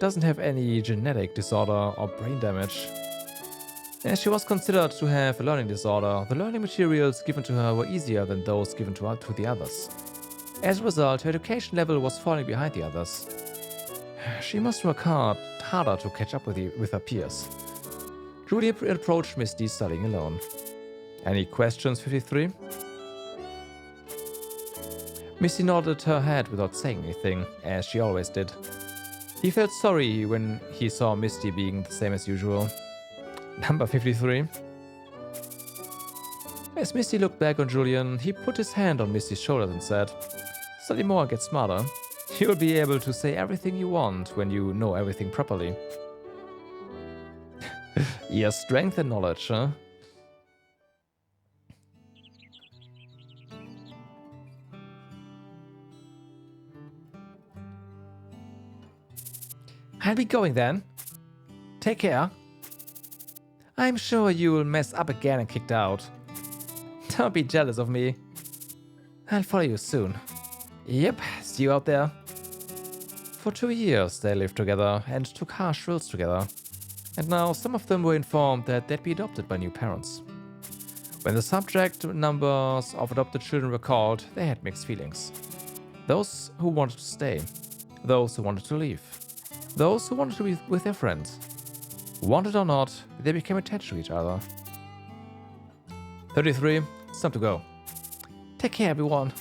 doesn't have any genetic disorder or brain damage. As she was considered to have a learning disorder, the learning materials given to her were easier than those given to the others. As a result, her education level was falling behind the others. She must work harder to catch up with her peers. Julia approached Misty studying alone. Any questions, 53? Misty nodded her head without saying anything, as she always did. He felt sorry when he saw Misty being the same as usual. Number 53. As Misty looked back on Julian, he put his hand on Misty's shoulder and said, "Study more and get smarter. You'll be able to say everything you want when you know everything properly." Yes, strength and knowledge, huh? I'll be going then. Take care. I'm sure you'll mess up again and kicked out. Don't be jealous of me. I'll follow you soon. Yep, see you out there. For 2 years they lived together and took harsh drills together. And now some of them were informed that they'd be adopted by new parents. When the subject numbers of adopted children were called, they had mixed feelings. Those who wanted to stay, those who wanted to leave, those who wanted to be with their friends. Wanted or not, they became attached to each other. 33, it's time to go. Take care, everyone.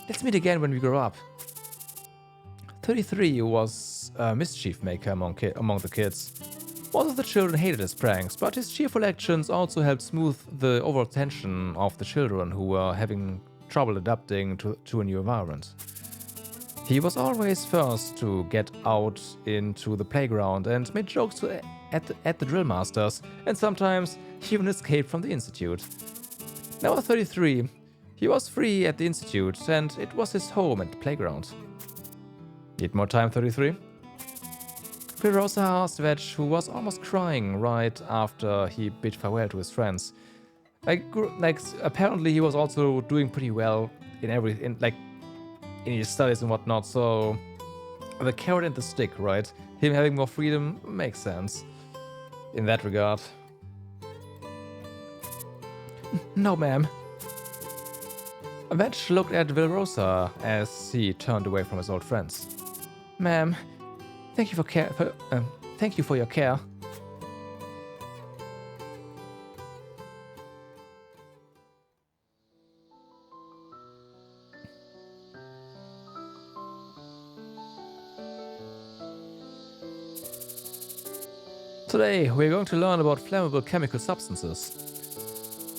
Let's meet again when we grow up. 33 was a mischief maker among the kids. Most of the children hated his pranks, but his cheerful actions also helped smooth the overall tension of the children who were having trouble adapting to a new environment. He was always first to get out into the playground and made jokes at the drill masters, and sometimes even escaped from the institute. Now at 33, he was free at the institute, and it was his home and playground. Need more time, 33? Rosa asked Vetch, who was almost crying right after he bid farewell to his friends. Apparently he was also doing pretty well in his studies and whatnot, so the carrot and the stick, right? Him having more freedom makes sense in that regard. No, ma'am. Vetch looked at Vilrosa as he turned away from his old friends. Ma'am, thank you for your care. Today, we're going to learn about flammable chemical substances,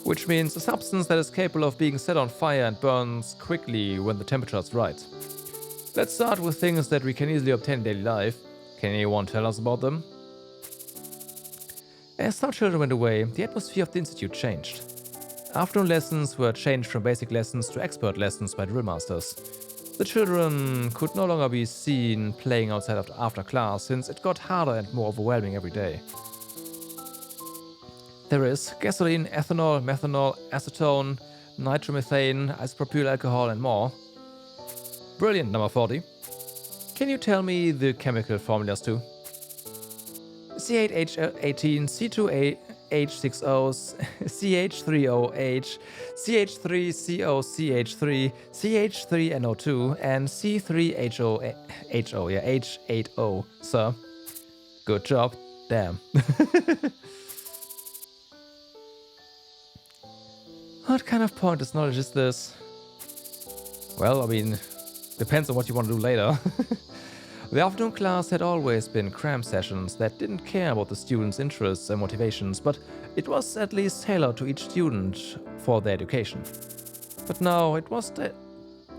which means a substance that is capable of being set on fire and burns quickly when the temperature is right. Let's start with things that we can easily obtain in daily life. Can anyone tell us about them? As some children went away, the atmosphere of the institute changed. Afternoon lessons were changed from basic lessons to expert lessons by drill masters. The children could no longer be seen playing outside after class, since it got harder and more overwhelming every day. There is gasoline, ethanol, methanol, acetone, nitromethane, isopropyl alcohol, and more. Brilliant, number 40. Can you tell me the chemical formulas too? C8H18, C2H60, CH3OH, CH3COCH3, CH3NO2, and C3HO, sir. Good job. Damn. What kind of pointless knowledge is this? Well, I mean, depends on what you want to do later. The afternoon class had always been cram sessions that didn't care about the students' interests and motivations, but it was at least tailored to each student for their education. But now it was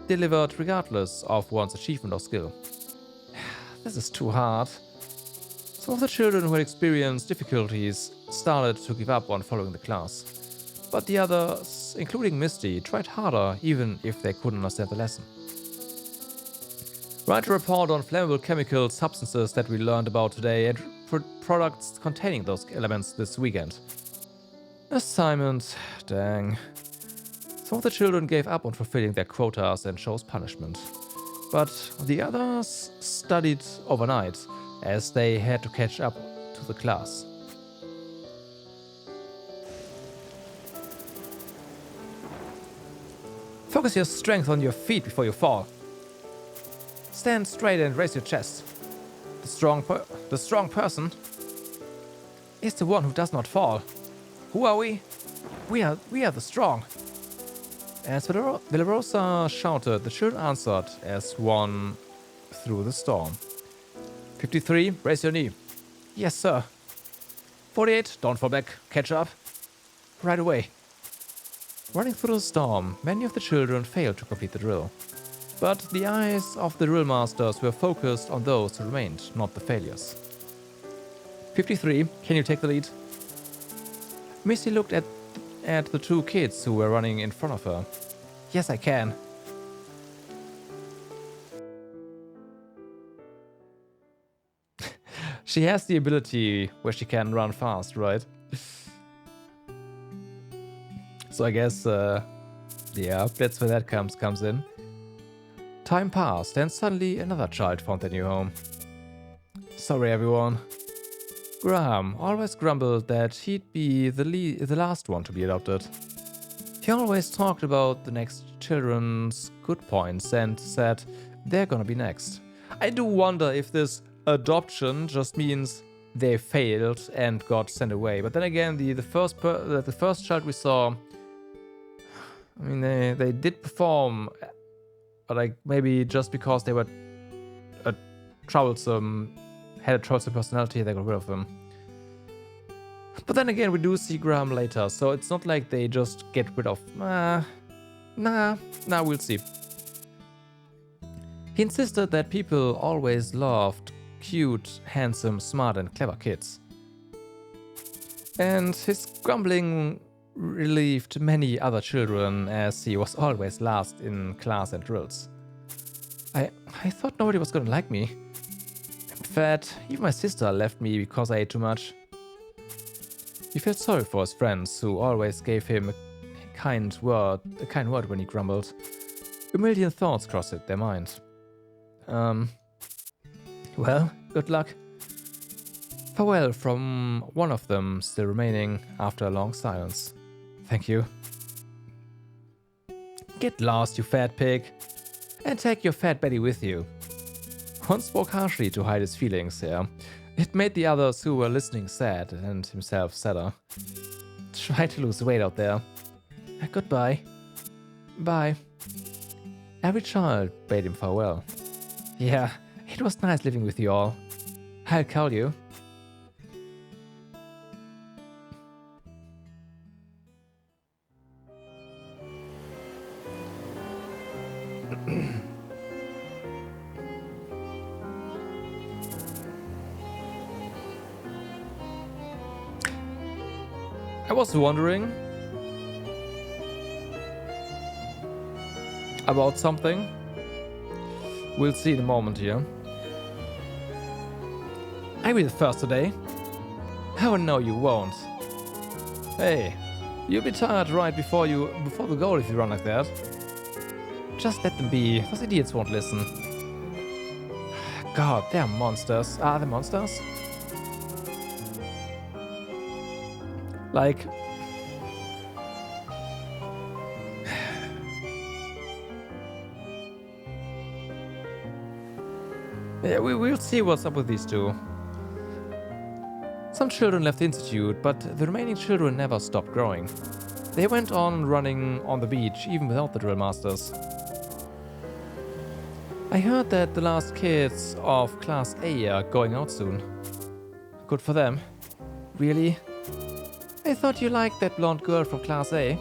delivered regardless of one's achievement or skill. This is too hard. Some of the children who had experienced difficulties started to give up on following the class, but the others, including Misty, tried harder even if they couldn't understand the lesson. Write a report on flammable chemical substances that we learned about today and products containing those elements this weekend. Assignment. Dang. Some of the children gave up on fulfilling their quotas and chose punishment, but the others studied overnight as they had to catch up to the class. Focus your strength on your feet before you fall. Stand straight and raise your chest. The strong person is the one who does not fall. Who are we? We are the strong. As Villarosa shouted, the children answered as one through the storm. 53, raise your knee. Yes, sir. 48, don't fall back. Catch up. Right away. Running through the storm, many of the children failed to complete the drill. But the eyes of the drill masters were focused on those who remained, not the failures. 53, can you take the lead? Misty looked at the two kids who were running in front of her. Yes, I can. She has the ability where she can run fast, right? So I guess, yeah, that's where that comes in. Time passed, and suddenly another child found their new home. Sorry, everyone. Graham always grumbled that he'd be the last one to be adopted. He always talked about the next children's good points and said they're gonna be next. I do wonder if this adoption just means they failed and got sent away. But then again, the first child we saw, I mean, they did perform, but like maybe just because they were had a troublesome personality, they got rid of them. But then again, we do see Graham later, so it's not like they just get rid of. Nah, we'll see. He insisted that people always loved cute, handsome, smart, and clever kids. And his grumbling relieved many other children, as he was always last in class and drills. I thought nobody was gonna like me. In fact, even my sister left me because I ate too much. He felt sorry for his friends, who always gave him a kind word when he grumbled. A million thoughts crossed their mind. Well, good luck. Farewell from one of them, still remaining after a long silence. Thank you. Get lost, you fat pig. And take your fat belly with you. One spoke harshly to hide his feelings, yeah. It made the others who were listening sad, and himself sadder. Try to lose weight out there. Goodbye. Bye. Every child bade him farewell. Yeah, it was nice living with you all. I'll call you. I was wondering about something. We'll see in a moment here. I'll be the first today. Oh no, you won't. Hey, you'll be tired right before the goal if you run like that. Just let them be. Those idiots won't listen. God, they're monsters. Are they monsters? Like... yeah, we'll see what's up with these two. Some children left the institute, but the remaining children never stopped growing. They went on running on the beach, even without the drill masters. I heard that the last kids of Class A are going out soon. Good for them. Really? I thought you liked that blonde girl from Class A.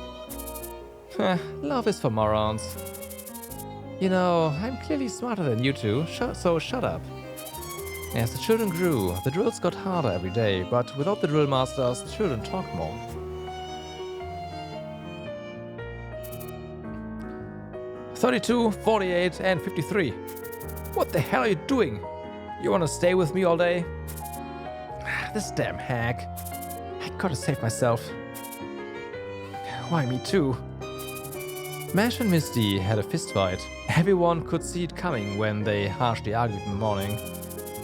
Love is for morons. You know, I'm clearly smarter than you two, so shut up. As the children grew, the drills got harder every day, but without the drill masters, the children talked more. 32, 48, and 53. What the hell are you doing? You wanna stay with me all day? This damn hack. I gotta save myself. Why me too? Mash and Misty had a fistfight. Everyone could see it coming when they harshly argued in the morning.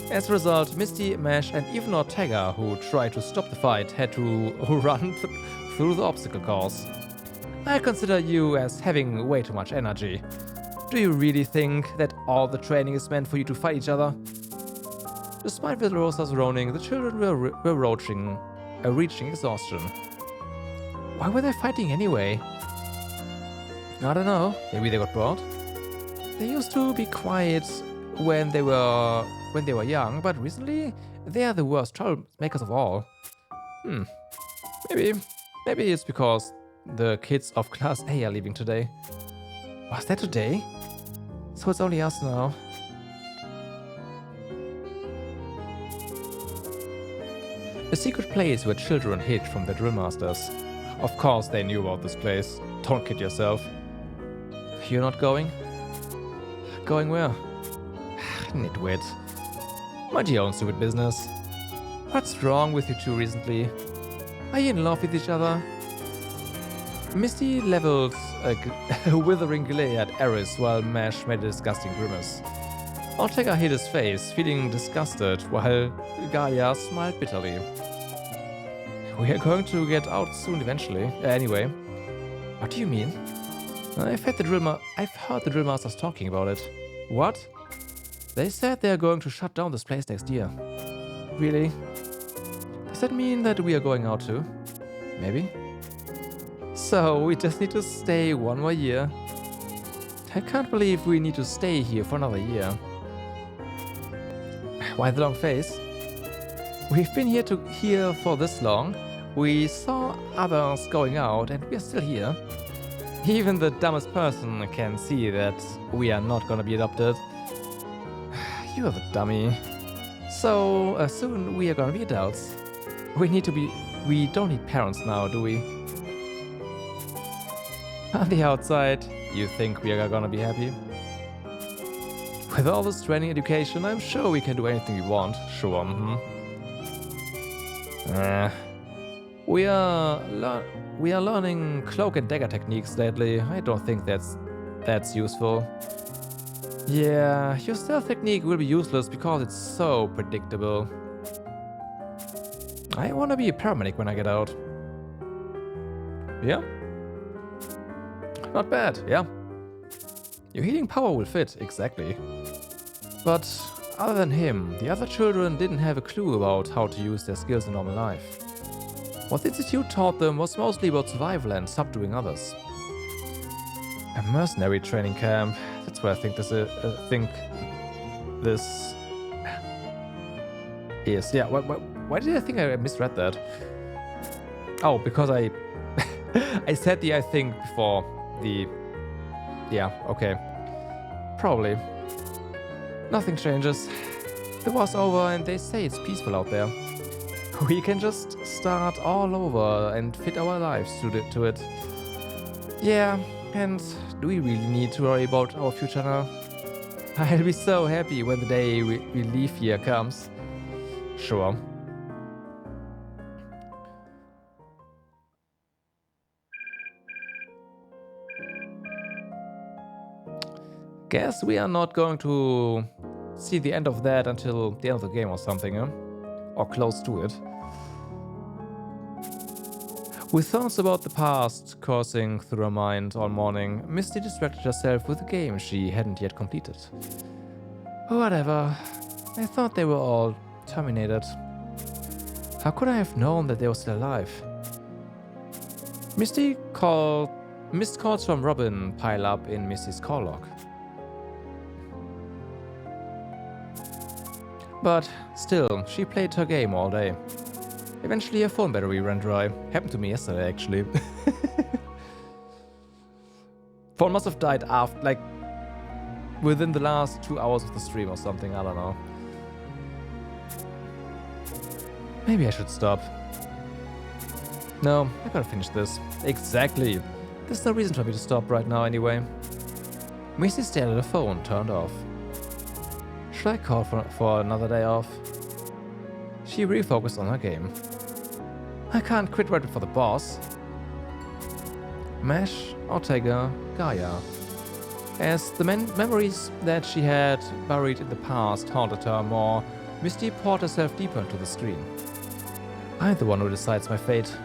As a result, Misty, Mash, and even Ortega, who tried to stop the fight, had to run through the obstacle course. I consider you as having way too much energy. Do you really think that all the training is meant for you to fight each other? Despite Villorosa's groaning, the children were reaching exhaustion. Why were they fighting anyway? I don't know, maybe they got bored? They used to be quiet when they were young, but recently they are the worst troublemakers of all. Maybe it's because the kids of Class A are leaving today. Was that today? So it's only us now. A secret place where children hid from their drill masters. Of course they knew about this place. Don't kid yourself. You're not going? Going where? Nitwit. Mind your own stupid business. What's wrong with you two recently? Are you in love with each other? Misty leveled a withering glare at Eris while Mash made a disgusting grimace. Ortega hid his face, feeling disgusted, while Gaia smiled bitterly. We are going to get out soon eventually. Anyway. What do you mean? I've heard the drill masters talking about it. What? They said they are going to shut down this place next year. Really? Does that mean that we are going out too? Maybe? So, we just need to stay one more year. I can't believe we need to stay here for another year. Why the long face? We've been here for this long. We saw others going out and we're still here. Even the dumbest person can see that we are not gonna be adopted. You're the dummy. So, soon we are gonna be adults. We don't need parents now, do we? On the outside, you think we are gonna be happy? With all this training education, I'm sure we can do anything we want. Sure, We are learning cloak and dagger techniques lately. I don't think that's useful. Yeah, your stealth technique will be useless because it's so predictable. I wanna be a paramedic when I get out. Yeah? Not bad, yeah. Your healing power will fit, exactly. But other than him, the other children didn't have a clue about how to use their skills in normal life. What the Institute taught them was mostly about survival and subduing others. A mercenary training camp. That's what I think this is. Yeah, why did I think I misread that? Oh, because I said the I think before the... Yeah, okay. Probably. Nothing changes. The war's over and they say it's peaceful out there. We can just start all over and fit our lives to it. Yeah, and do we really need to worry about our future now? I'll be so happy when the day we leave here comes. Sure. Guess we are not going to see the end of that until the end of the game or something, huh? Or close to it. With thoughts about the past coursing through her mind all morning, Misty distracted herself with a game she hadn't yet completed. Whatever. I thought they were all terminated. How could I have known that they were still alive? Missed calls from Robin pile up in Misty's call log. But still, she played her game all day. Eventually her phone battery ran dry. Happened to me yesterday, actually. Phone must have died after, like, within the last 2 hours of the stream or something. I don't know. Maybe I should stop. No, I gotta finish this. Exactly. There's no reason for me to stop right now anyway. Misty stared at her phone, turned off. Should I call for another day off? She refocused on her game. I can't quit right before the boss. Mesh, Ortega, Gaia. As the memories that she had buried in the past haunted her more, Misty poured herself deeper into the screen. I'm the one who decides my fate.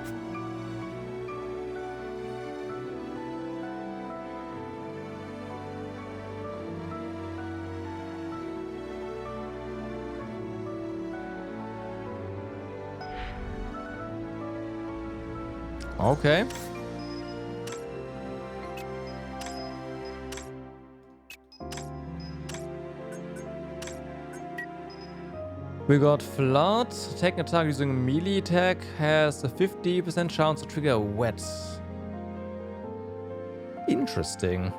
Okay. We got Flood. Taking a target using a melee attack has a 50% chance to trigger Wet. Interesting.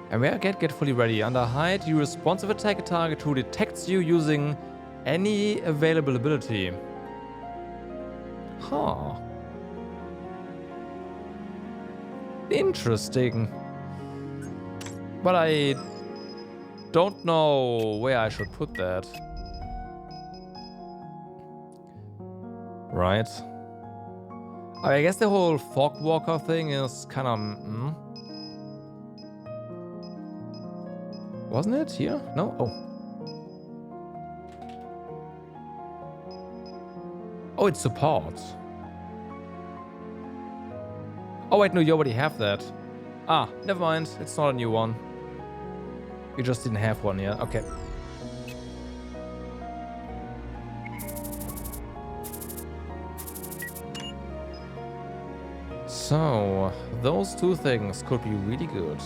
And we get fully ready. Under Hide, you responsive attack a target who detects you using any available ability. Huh. Interesting. But I don't know where I should put that. Right. I guess the whole Fogwalker thing is kind of... Wasn't it here? No? Oh. Oh, it's support. Oh wait, no, you already have that. Ah, never mind. It's not a new one. You just didn't have one yet. Okay. So, those two things could be really good.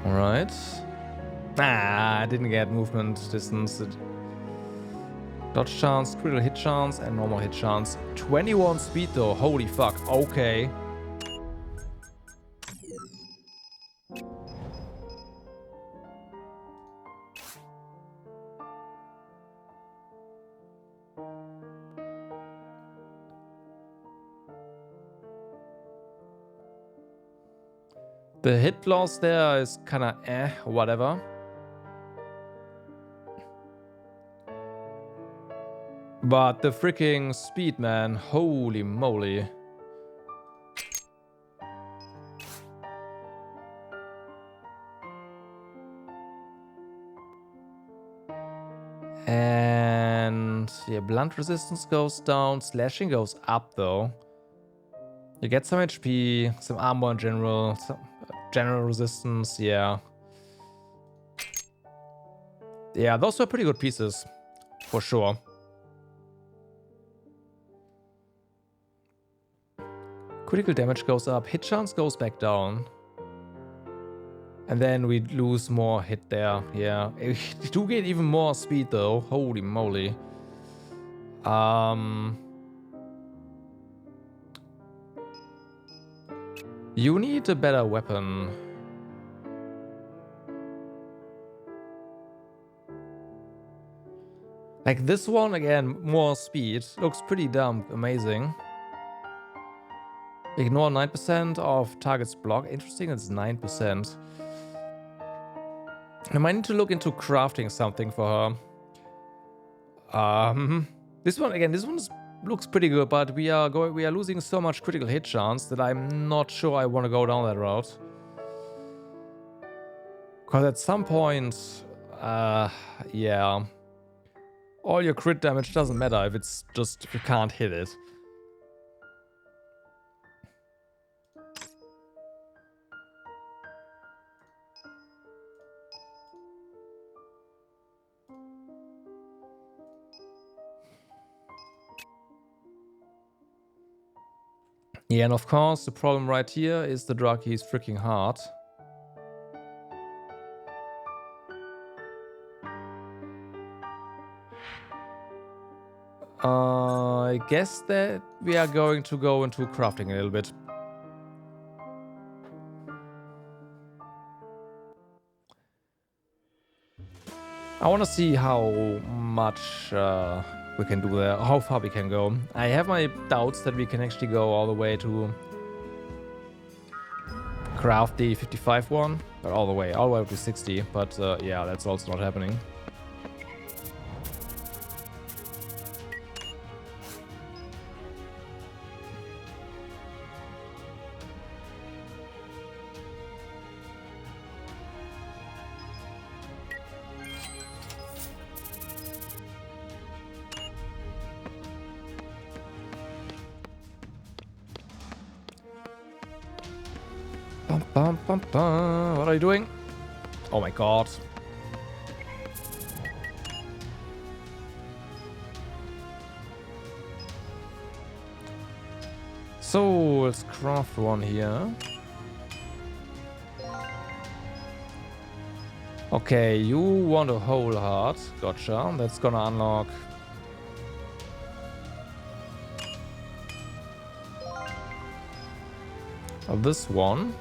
Alright. Ah, I didn't get movement distance. Dodge chance, critical hit chance, and normal hit chance. 21 speed though, holy fuck, okay. The hit loss there is kinda whatever. But the freaking speed, man, holy moly. And yeah, blunt resistance goes down, slashing goes up though. You get some HP, some armor in general, some general resistance, yeah. Yeah, those were pretty good pieces, for sure. Critical damage goes up, hit chance goes back down. And then we lose more hit there, yeah. We do get even more speed though, holy moly. You need a better weapon. Like this one, again, more speed. Looks pretty damn amazing. Ignore 9% of target's block. Interesting, it's 9%. I might need to look into crafting something for her. This one, again, looks pretty good, but we are losing so much critical hit chance that I'm not sure I want to go down that route. Because at some point, yeah, all your crit damage doesn't matter if it's just if you can't hit it. Yeah, and of course, the problem right here is the Draki is freaking hard. I guess that we are going to go into crafting a little bit. I want to see how much we can do there, how far we can go. I have my doubts that we can actually go all the way to craft the 55 one, or all the way up to 60, but yeah, that's also not happening. Bum, bum, bum. What are you doing? Oh my god. So let's craft one here. Okay, you want a whole heart. Gotcha. That's gonna unlock this one.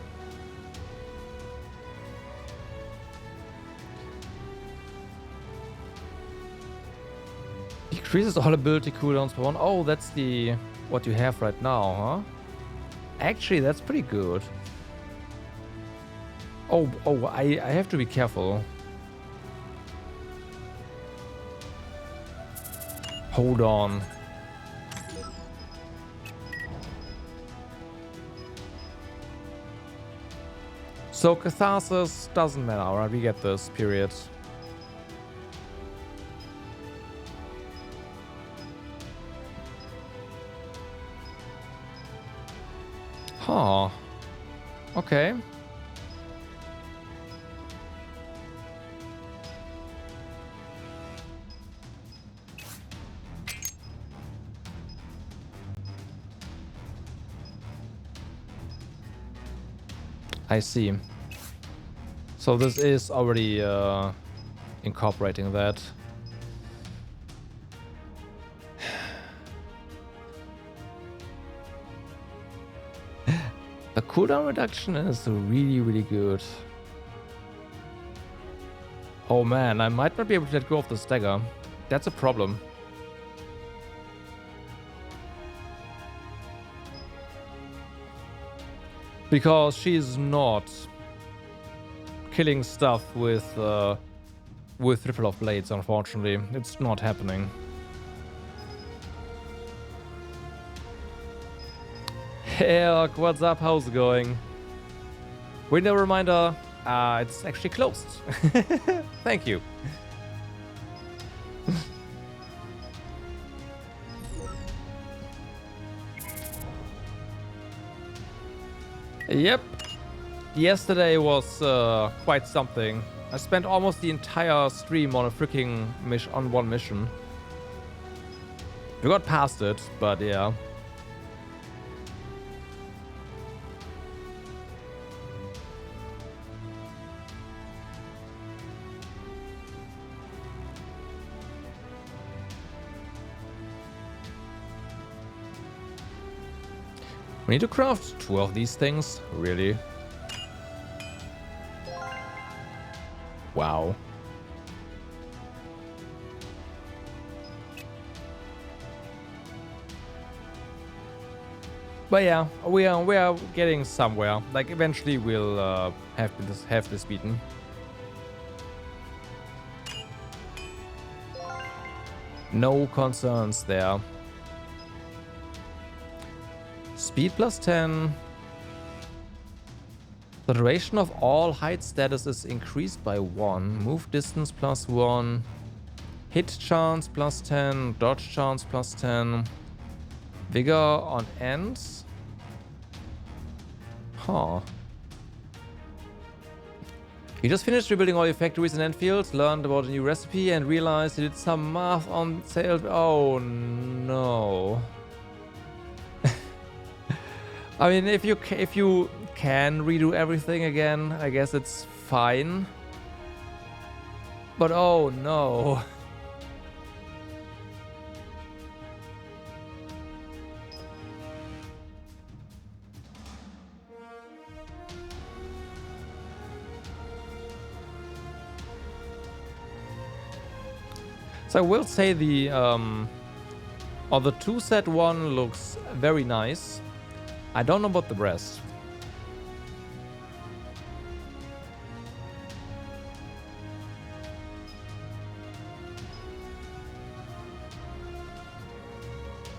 Increases all ability cooldowns per one. Oh, that's the what you have right now, huh? Actually, that's pretty good. Oh, I have to be careful. Hold on. So Catharsis doesn't matter, alright? We get this, period. Huh. Okay. I see. So this is already incorporating that. The cooldown reduction is really, really good. Oh man, I might not be able to let go of the stagger. That's a problem. Because she's not killing stuff with ripple of blades, unfortunately. It's not happening. Hey, what's up? How's it going? Window reminder, it's actually closed. Thank you. Yep. Yesterday was quite something. I spent almost the entire stream on a freaking one mission. We got past it, but yeah. We need to craft 2 of these things? Really? Wow. But yeah, we are getting somewhere. Like eventually we'll have this beaten. No concerns there. Speed plus 10. The duration of all height status is increased by 1. Move distance plus 1. Hit chance plus 10. Dodge chance plus 10. Vigor on ends. Huh. You just finished rebuilding all your factories in Enfield, learned about a new recipe, and realized you did some math on sales. Oh no. I mean, if you can redo everything again, I guess it's fine. But oh no. So I will say the two set one looks very nice. I don't know about the rest.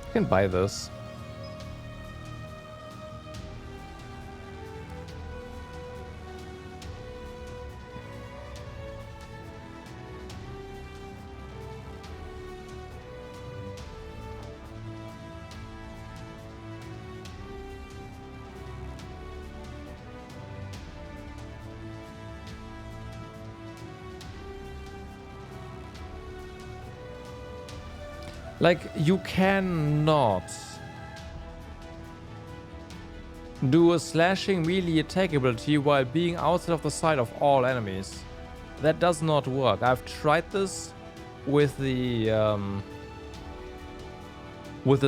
I can buy this. Like, you cannot do a slashing melee attack ability while being outside of the sight of all enemies. That does not work. I've tried this with the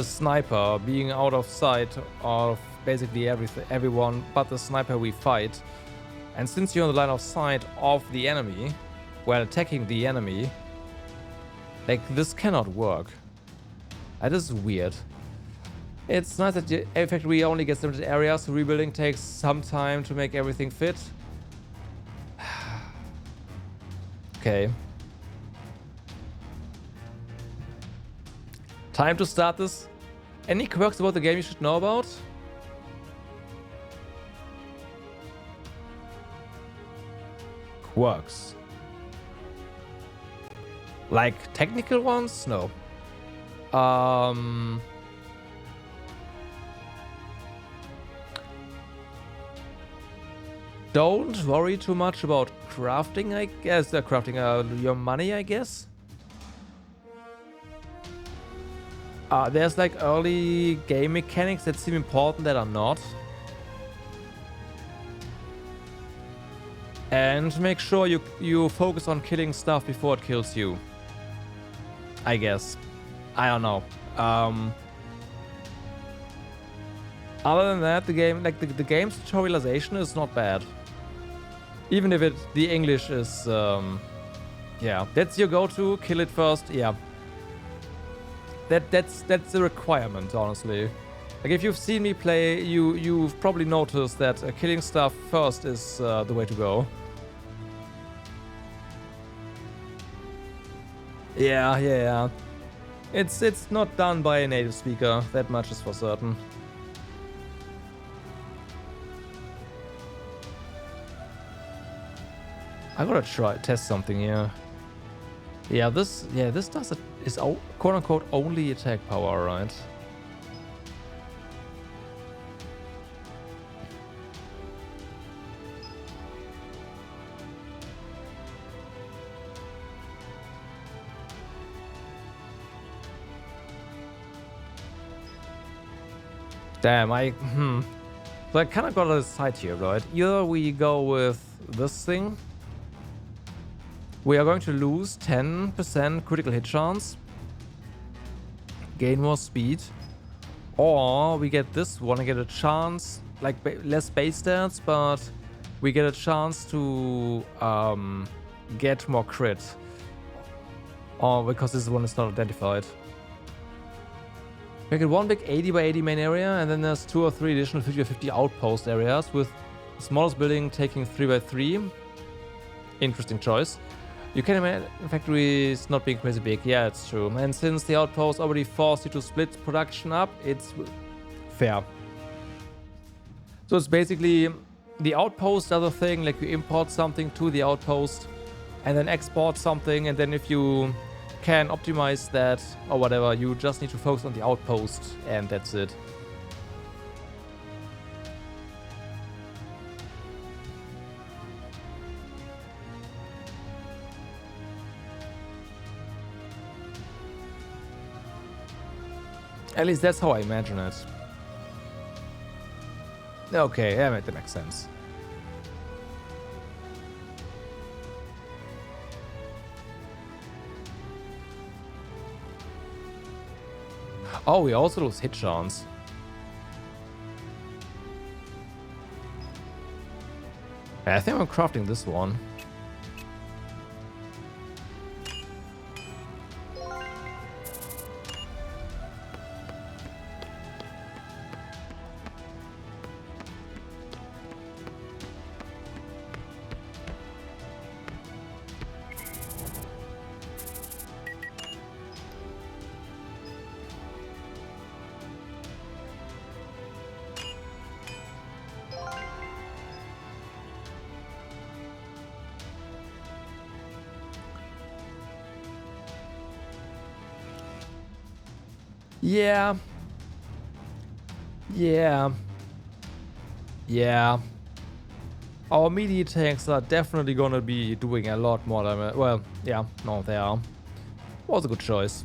sniper being out of sight of basically everyone but the sniper we fight. And since you're in the line of sight of the enemy while attacking the enemy, like, this cannot work. That is weird. It's nice that the factory only gets limited areas, so rebuilding takes some time to make everything fit. Okay. Time to start this. Any quirks about the game you should know about? Quirks. Like technical ones? No. Don't worry too much about crafting, I guess. Crafting your money, I guess. There's like early game mechanics that seem important that are not. And make sure you focus on killing stuff before it kills you. I guess. I don't know. Other than that, the game, like the game's tutorialization is not bad. Even if the English is, yeah, that's your go-to. Kill it first. Yeah, that's a requirement, honestly. Like, if you've seen me play, you've probably noticed that killing stuff first is the way to go. Yeah. It's not done by a native speaker. That much is for certain. I gotta test something here. Yeah, this does it. Is quote unquote only attack power, right? Damn, So I kind of got to decide here, right? Either we go with this thing. We are going to lose 10% critical hit chance. Gain more speed. Or we get this one and get a chance, like less base stats, but we get a chance to get more crit. Or because this one is not identified. We get one big 80 by 80 main area, and then there's 2 or 3 additional 50 by 50 outpost areas, with the smallest building taking 3 by 3. Interesting choice. You can imagine factories not being crazy big. Yeah, it's true. And since the outpost already forced you to split production up, it's fair. So it's basically the outpost other thing, like you import something to the outpost and then export something, and then if you can optimize that or whatever, you just need to focus on the outpost and that's it. At least that's how I imagine it. Okay, yeah, that makes sense. Oh, we also lose hit chance. I think I'm crafting this one. Yeah. Yeah. Yeah. Our melee tanks are definitely gonna be doing a lot more damage. Well, yeah, no, they are. Was a good choice.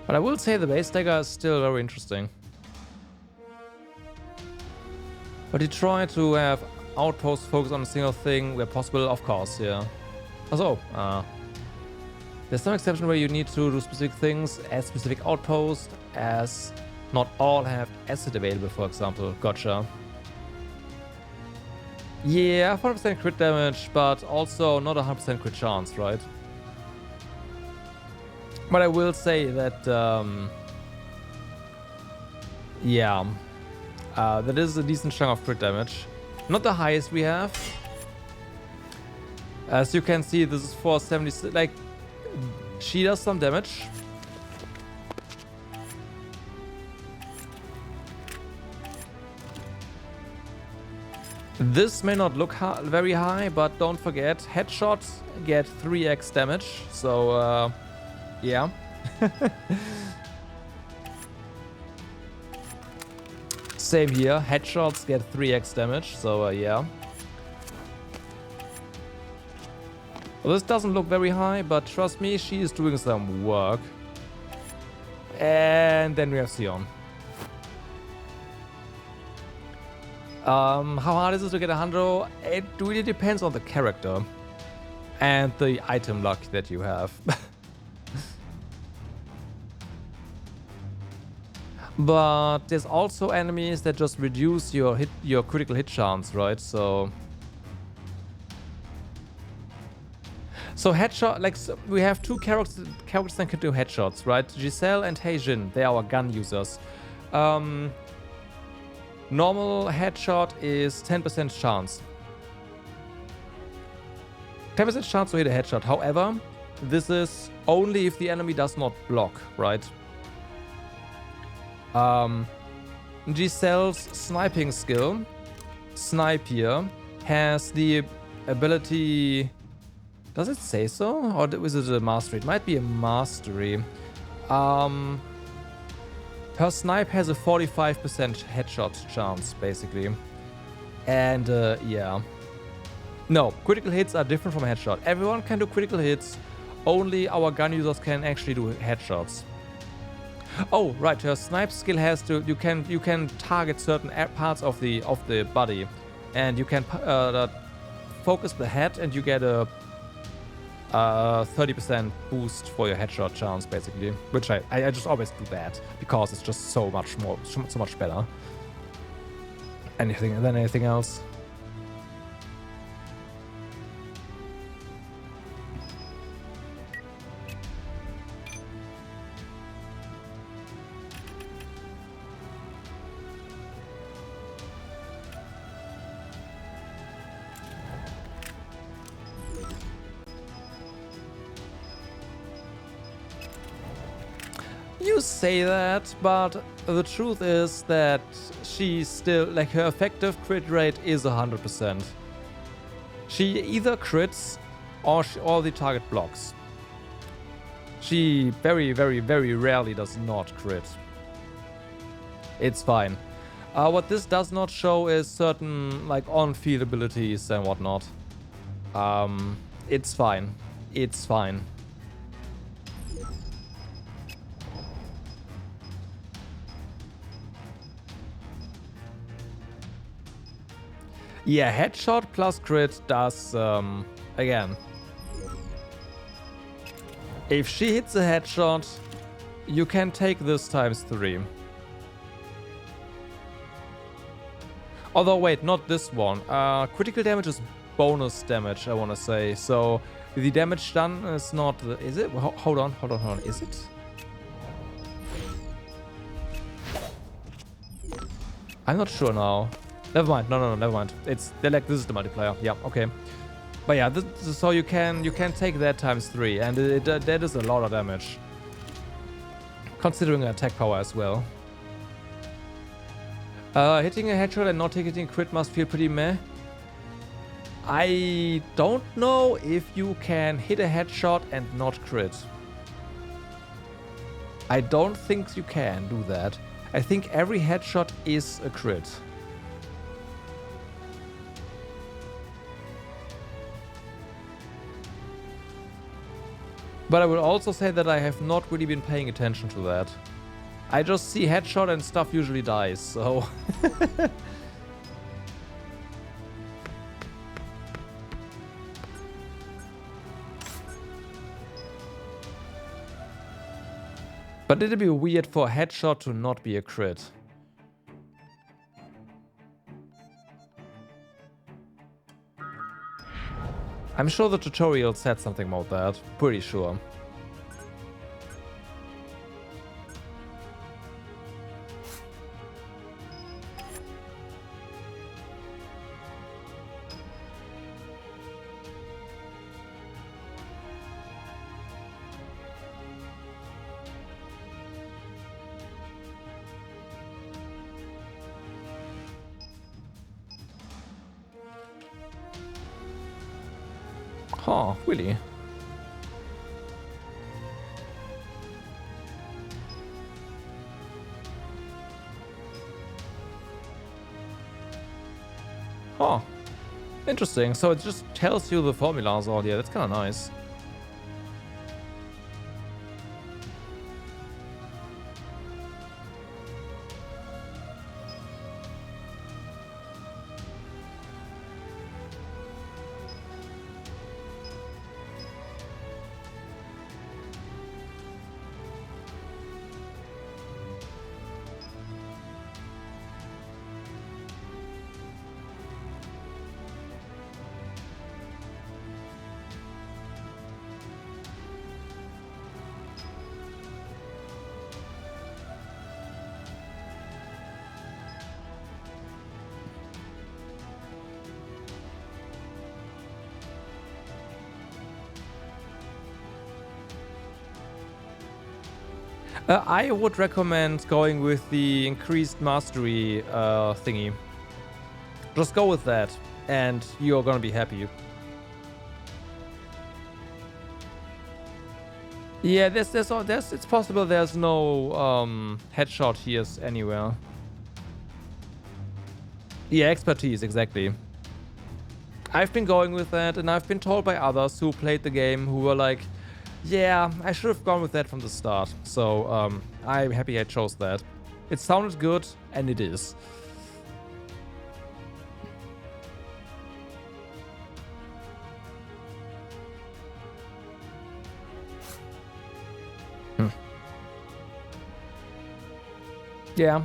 But I will say the base dagger is still very interesting. But you try to have outposts focus on a single thing where possible, of course, yeah. Also, there's some exception where you need to do specific things as specific outposts, as not all have acid available, for example. Gotcha. Yeah, 100% crit damage, but also not 100% crit chance, right? But I will say that, yeah, that is a decent chunk of crit damage. Not the highest we have. As you can see, this is 470, like, she does some damage. This may not look very high, but don't forget, headshots get 3x damage, so, yeah. Same here, headshots get 3x damage, so yeah. Well, this doesn't look very high, but trust me, she is doing some work. And then we have Sion. How hard is it to get a 100? It really depends on the character and the item luck that you have. But there's also enemies that just reduce your critical hit chance, right? So headshot, like, so we have two characters that can do headshots, right? Giselle and Heijin, they are our gun users. Normal headshot is 10% chance. 10% chance to hit a headshot. However, this is only if the enemy does not block, right? Giselle's sniping skill, Snipe here, has the ability... Does it say so? Or is it a mastery? It might be a mastery. Her snipe has a 45% headshot chance, basically. And, yeah. No, critical hits are different from a headshot. Everyone can do critical hits. Only our gun users can actually do headshots. Oh, right. Her snipe skill has to... You can target certain parts of the body. And you can focus the head and you get a 30% boost for your headshot chance, basically. Which I just always do that because it's just so much better. Anything than anything else. You say that, but the truth is that she's still, like, her effective crit rate is 100%. She either crits or the target blocks. She very, very, very rarely does not crit. It's fine. What this does not show is certain, like, on-field abilities and whatnot. It's fine. It's fine. Yeah, headshot plus crit does, again. If she hits a headshot, you can take this ×3. Although, wait, not this one. Critical damage is bonus damage, I want to say. So, the damage done is not... Is it? Hold on. Is it? I'm not sure now. Never mind. No, never mind. They're like, this is the multiplayer. Yeah, okay. But yeah, so you can take that times 3, and that is a lot of damage. Considering attack power as well. Hitting a headshot and not hitting a crit must feel pretty meh. I don't know if you can hit a headshot and not crit. I don't think you can do that. I think every headshot is a crit. But I would also say that I have not really been paying attention to that. I just see headshot and stuff usually dies, so... But it'd be weird for a headshot to not be a crit. I'm sure the tutorial said something about that. Pretty sure. Huh, really? Huh. Interesting. So it just tells you the formulas all here. That's kind of nice. I would recommend going with the increased mastery thingy. Just go with that, and you're gonna be happy. Yeah, it's possible there's no headshot here anywhere. Yeah, expertise, exactly. I've been going with that, and I've been told by others who played the game who were like, yeah, I should have gone with that from the start. So I'm happy I chose that. It sounded good, and it is. Yeah.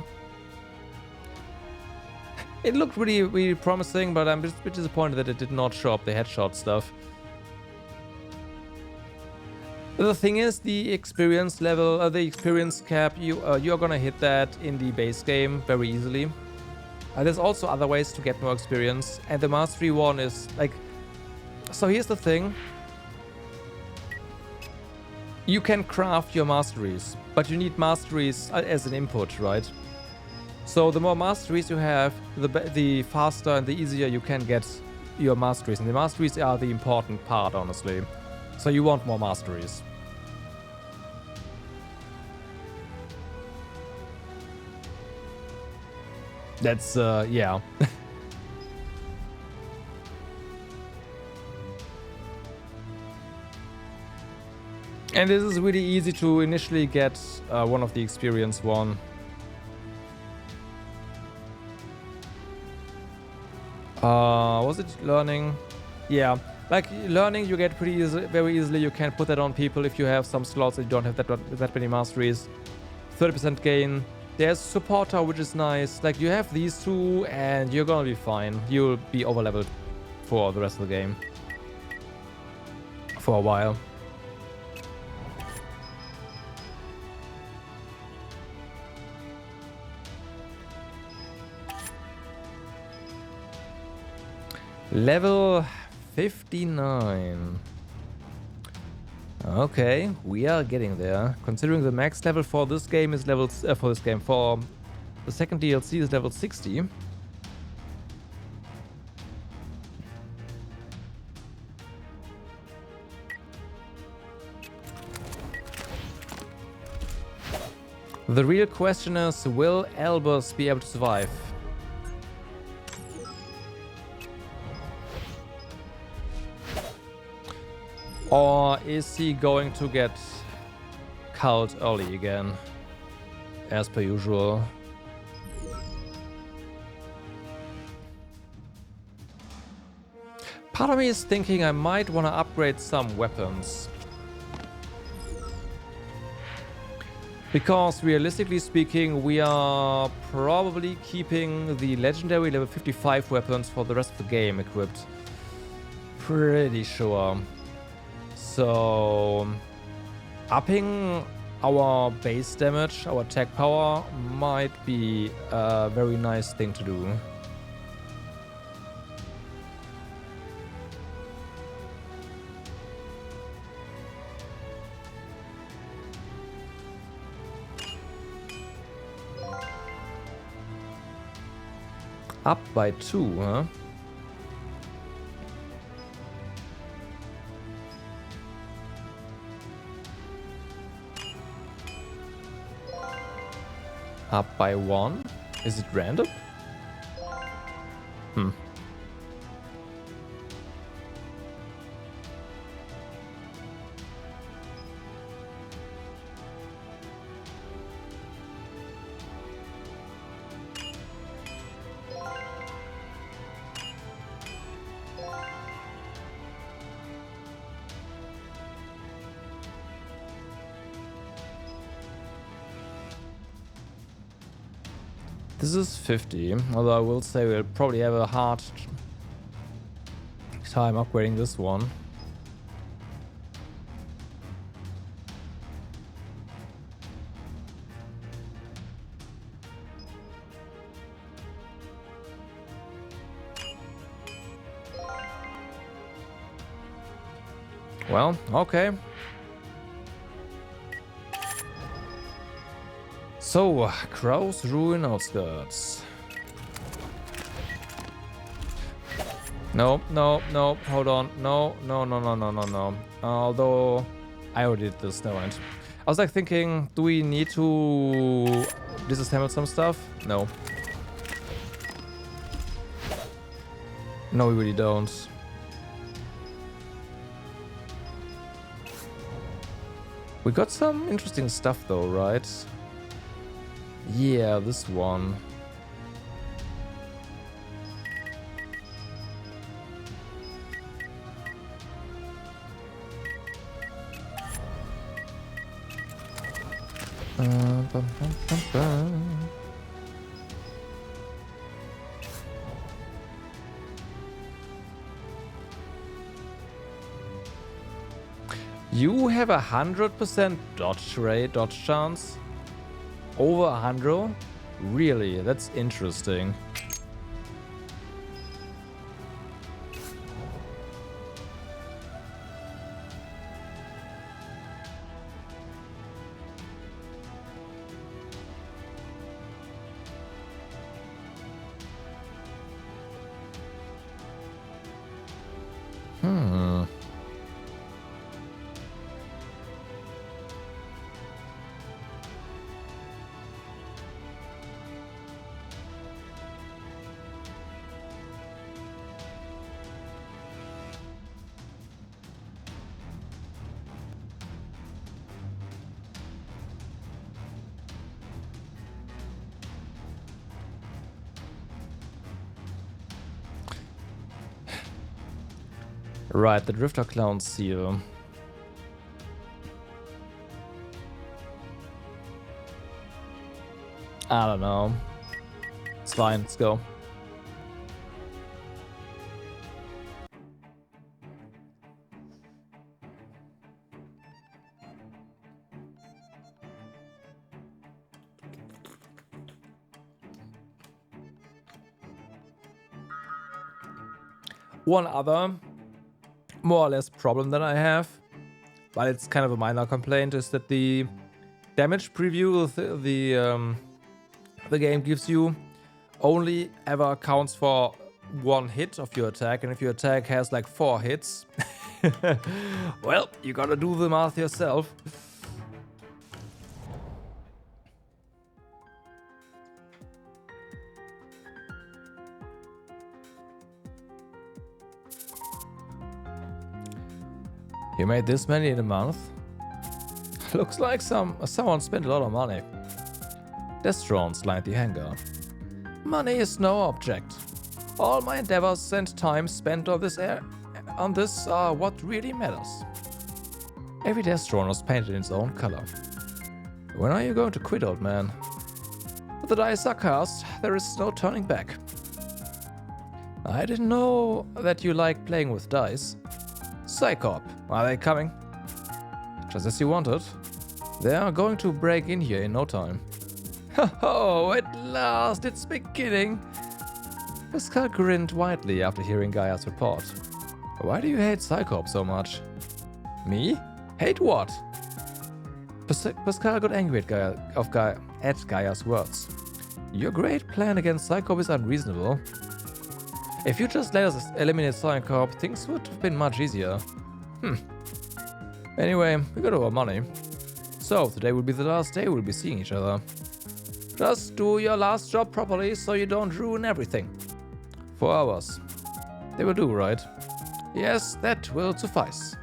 It looked really, really promising, but I'm just a bit disappointed that it did not show up the headshot stuff. The thing is, the experience level, the experience cap, you're gonna hit that in the base game very easily. There's also other ways to get more experience, and the mastery one is like... So here's the thing. You can craft your masteries, but you need masteries as an input, right? So the more masteries you have, the faster and the easier you can get your masteries. And the masteries are the important part, honestly. So you want more masteries. That's, yeah. And this is really easy to initially get one of the experience one. Was it learning? Yeah, like learning you get pretty easy, very easily. You can put that on people if you have some slots that you don't have that many masteries. 30% gain. There's supporter, which is nice. Like you have these two and you're gonna be fine. You'll be overleveled for the rest of the game. For a while. Level 59. Okay, we are getting there. Considering the max level for this game is level for the second DLC is level 60. The real question is, will Albus be able to survive? Or is he going to get culled early again? As per usual. Part of me is thinking I might want to upgrade some weapons. Because realistically speaking, we are probably keeping the legendary level 55 weapons for the rest of the game equipped. Pretty sure. So, upping our base damage, our attack power, might be a very nice thing to do. Up by 2, huh? Up by 1? Is it random? Hmm. This is 50, although I will say we'll probably have a hard time upgrading this one. Well, okay. So, Crow's Ruin Outskirts. No, no, no, hold on. No, no, no, no, no, no, no. Although, I already did this, never mind. I was like thinking, do we need to disassemble some stuff? No. No, we really don't. We got some interesting stuff though, right? Yeah, this one. Bum, bum, bum, bum. You have 100% dodge chance? Over 100? Really? That's interesting. Right, the Drifter Clown's here. I don't know. It's fine, let's go. One other, more or less, problem that I have, but it's kind of a minor complaint, is that the damage preview the game gives you only ever counts for one hit of your attack, and if your attack has like 4 hits, well, you gotta do the math yourself. You made this many in a month? Looks like someone spent a lot of money. Destrons lined the hangar. Money is no object. All my endeavors and time spent on this are what really matters. Every Destron was painted in its own color. When are you going to quit, old man? With the dice are cast, there is no turning back. I didn't know that you like playing with dice. Psycorp, are they coming? Just as you wanted. They are going to break in here in no time. Oh, at last, it's beginning. Pascal grinned widely after hearing Gaia's report. Why do you hate Psycorp so much? Me? Hate what? Pascal got angry at Gaia's words. Your great plan against Psycorp is unreasonable. If you just let us eliminate Psycorp, things would have been much easier. Anyway, we got our money. So, today will be the last day we'll be seeing each other. Just do your last job properly so you don't ruin everything. 4 hours. They will do, right? Yes, that will suffice.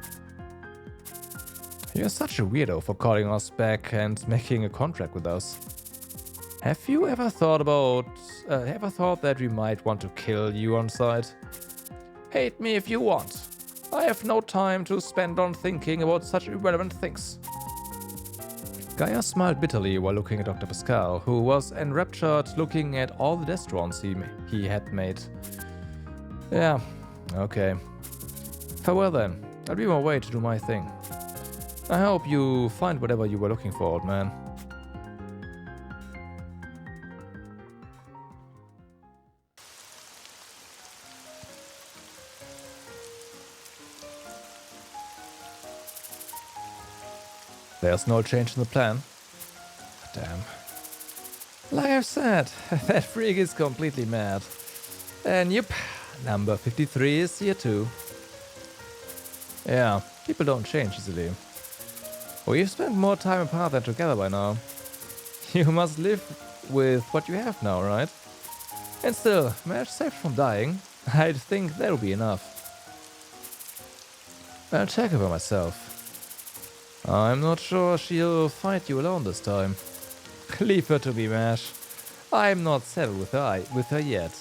You're such a weirdo for calling us back and making a contract with us. Have you ever thought that we might want to kill you on sight? Hate me if you want. I have no time to spend on thinking about such irrelevant things. Gaia smiled bitterly while looking at Dr. Pascal, who was enraptured looking at all the Destrons he had made. Yeah, okay. Farewell then. I'll be on my way to do my thing. I hope you find whatever you were looking for, old man. There's no change in the plan. Damn. Like I've said, that freak is completely mad. And yep, number 53 is here too. Yeah, people don't change easily. We've spent more time apart than together by now. You must live with what you have now, right? And still, managed saved from dying. I'd think that'll be enough. I'll check her by myself. I'm not sure she'll fight you alone this time. Leave her to me, Mash. I'm not settled with her yet.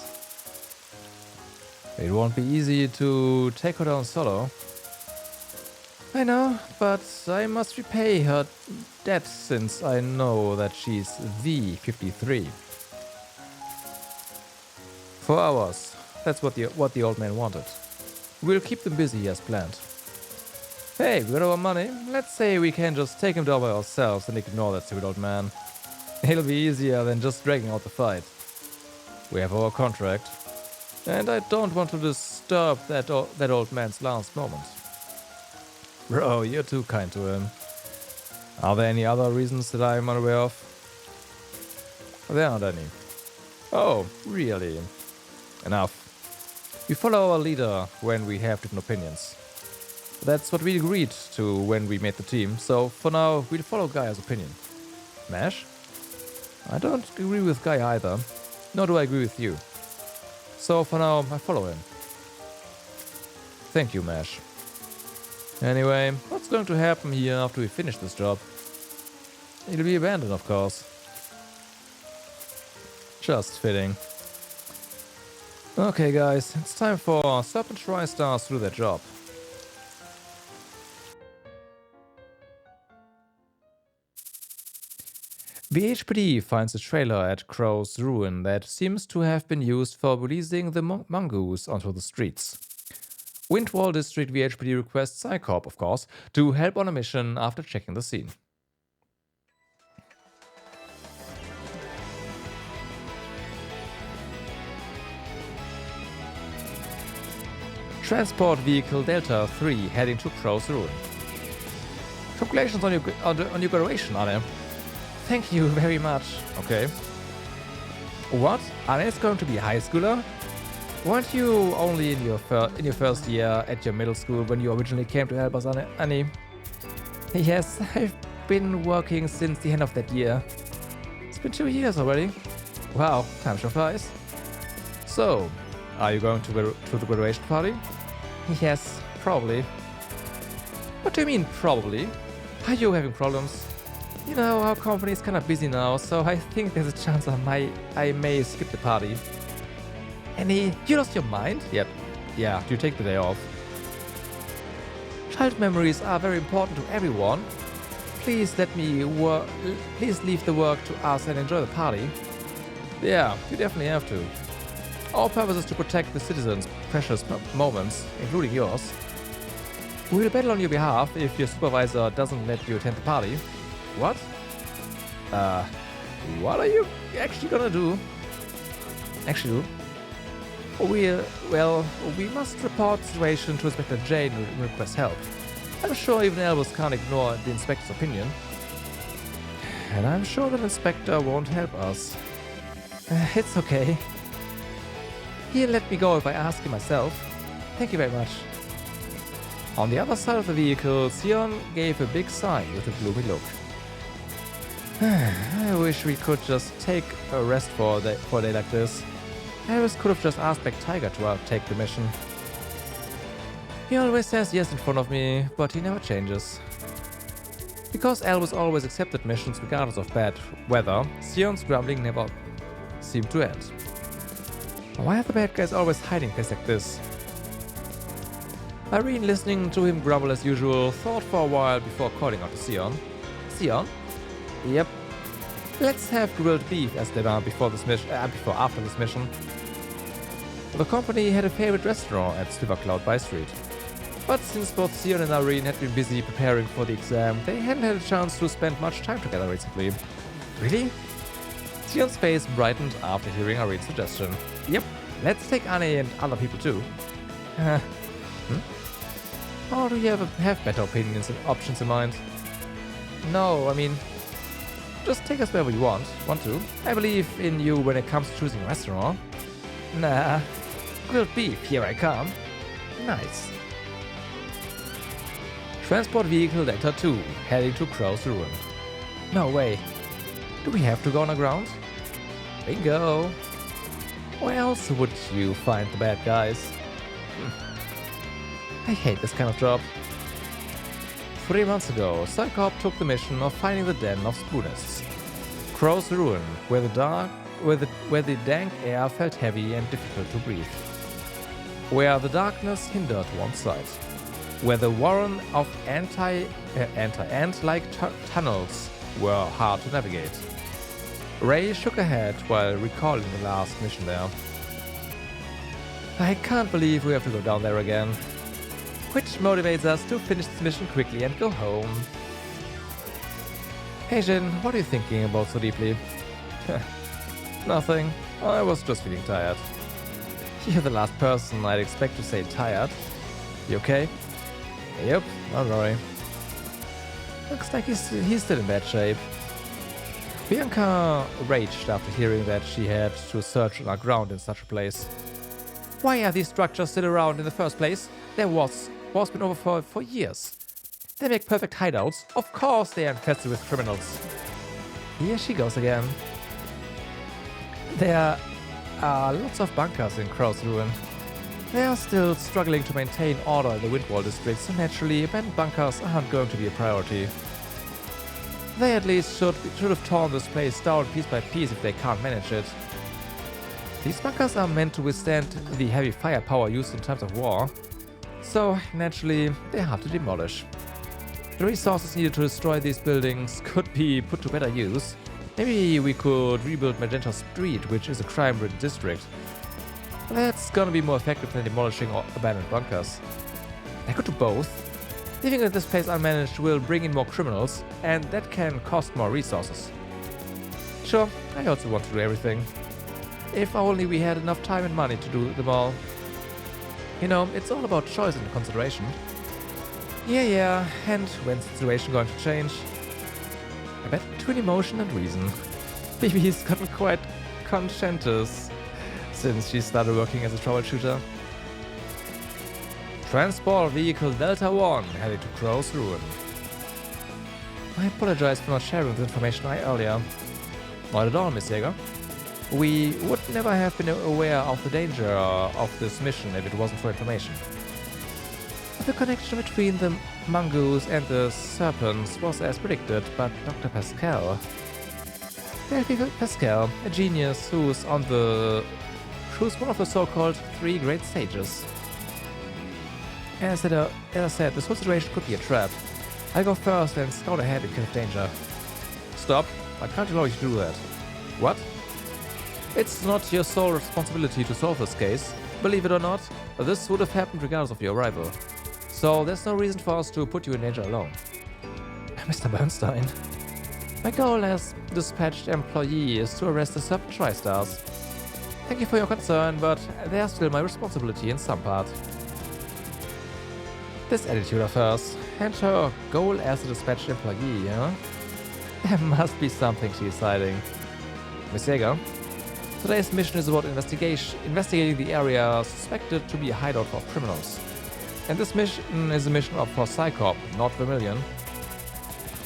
It won't be easy to take her down solo. I know, but I must repay her debt since I know that she's the 53. 4 hours. That's what the old man wanted. We'll keep them busy as planned. Hey, we got our money. Let's say we can just take him down by ourselves and ignore that stupid old man. It'll be easier than just dragging out the fight. We have our contract. And I don't want to disturb that old man's last moment. Bro, you're too kind to him. Are there any other reasons that I'm unaware of? There aren't any. Oh, really? Enough. We follow our leader when we have different opinions. That's what we agreed to when we made the team, so for now we'll follow Gaia's opinion. Mash? I don't agree with Gaia either, nor do I agree with you. So for now I follow him. Thank you, Mash. Anyway, what's going to happen here after we finish this job? It'll be abandoned, of course. Just fitting. Okay guys, it's time for Serpent TriStars to do their job. VHPD finds a trailer at Crow's Ruin that seems to have been used for releasing the mongoose onto the streets. Windwall District VHPD requests Psycorp, of course, to help on a mission after checking the scene. Transport Vehicle Delta 3 heading to Crow's Ruin. Congratulations on your graduation, Anne. Thank you very much. Okay. What? Anne is going to be a high schooler? Weren't you only in your first year at your middle school when you originally came to help us, Annie? Yes, I've been working since the end of that year. It's been 2 years already. Wow, time sure flies. So, are you going to the graduation party? Yes, probably. What do you mean, probably? Are you having problems? You know, our company is kind of busy now, so I think there's a chance I may skip the party. Annie, you lost your mind? Yep. Yeah, you take the day off. Child memories are very important to everyone. Please please leave the work to us and enjoy the party. Yeah, you definitely have to. Our purpose is to protect the citizens' precious moments, including yours. We'll battle on your behalf if your supervisor doesn't let you attend the party. What? What are you actually gonna do? We must report the situation to Inspector Jane and request help. I'm sure even Albus can't ignore the inspector's opinion. And I'm sure that inspector won't help us. It's okay. He'll let me go if I ask him myself. Thank you very much. On the other side of the vehicle, Sion gave a big sigh with a gloomy look. I wish we could just take a rest for a day like this. Harris could have just asked Black Tiger to take the mission. He always says yes in front of me, but he never changes. Because Albus always accepted missions regardless of bad weather, Sion's grumbling never seemed to end. Why are the bad guys always hiding places like this? Irene, listening to him grumble as usual, thought for a while before calling out to Sion. Sion? Yep. Let's have grilled beef as dinner after this mission. The company had a favorite restaurant at Silver Cloud by Street. But since both Sion and Irene had been busy preparing for the exam, they hadn't had a chance to spend much time together recently. Really? Sion's face brightened after hearing Irene's suggestion. Yep, let's take Annie and other people too. Or do you have better opinions and options in mind? No, I mean, just take us wherever you want to. I believe in you when it comes to choosing a restaurant. Nah, grilled beef, here I come. Nice. Transport Vehicle Delta 2, heading to Crow's Ruin. No way. Do we have to go underground? Bingo! Where else would you find the bad guys? I hate this kind of job. 3 months ago, Psychop took the mission of finding the den of Spoonists. Crow's Ruin, where the dank air felt heavy and difficult to breathe. Where the darkness hindered one's sight. Where the warren of anti-ant-like tunnels were hard to navigate. Ray shook her head while recalling the last mission there. I can't believe we have to go down there again. Which motivates us to finish this mission quickly and go home. Hey Jin, what are you thinking about so deeply? Nothing. I was just feeling tired. You're the last person I'd expect to say tired. You okay? Yep, don't worry. Looks like he's still in bad shape. Bianca raged after hearing that she had to search underground in such a place. Why are these structures still around in the first place? There was been over for years. They make perfect hideouts. Of course they are infested with criminals. Here she goes again. There are lots of bunkers in Crow's Ruin. They are still struggling to maintain order in the Windwall district, so naturally abandoned bunkers aren't going to be a priority. They at least should have torn this place down piece by piece if they can't manage it. These bunkers are meant to withstand the heavy firepower used in times of war, so naturally they're hard to demolish. The resources needed to destroy these buildings could be put to better use. Maybe we could rebuild Magenta Street, which is a crime-ridden district. That's gonna be more effective than demolishing abandoned bunkers. I could do both. Leaving this place unmanaged will bring in more criminals, and that can cost more resources. Sure, I also want to do everything. If only we had enough time and money to do them all. You know, it's all about choice and consideration. Yeah, and when situation going to change? I bet between emotion and reason. Phoebe's gotten quite conscientious since she started working as a troubleshooter. Transport vehicle Delta 1 headed to Crow's Ruin. I apologize for not sharing the information earlier. Not at all, Miss Jäger. We would never have been aware of the danger of this mission if it wasn't for information. The connection between the mongoose and the serpents was as predicted, but Dr. Pascal. Delphi Pascal, a genius who's one of the so-called 3 great sages. As I said, this whole situation could be a trap. I'll go first and scout ahead in case of danger. Stop. I can't allow you to do that. What? It's not your sole responsibility to solve this case. Believe it or not, this would have happened regardless of your arrival. So there's no reason for us to put you in danger alone. Mr. Bernstein. My goal as dispatched employee is to arrest the Serpent Tri-Stars. Thank you for your concern, but they are still my responsibility in some part. This attitude of hers, and her goal as a dispatched employee, huh? There must be something she's hiding. Miss Jäger, today's mission is about investigating the area suspected to be a hideout for criminals. And this mission is a mission for Psycorp, not Vermilion.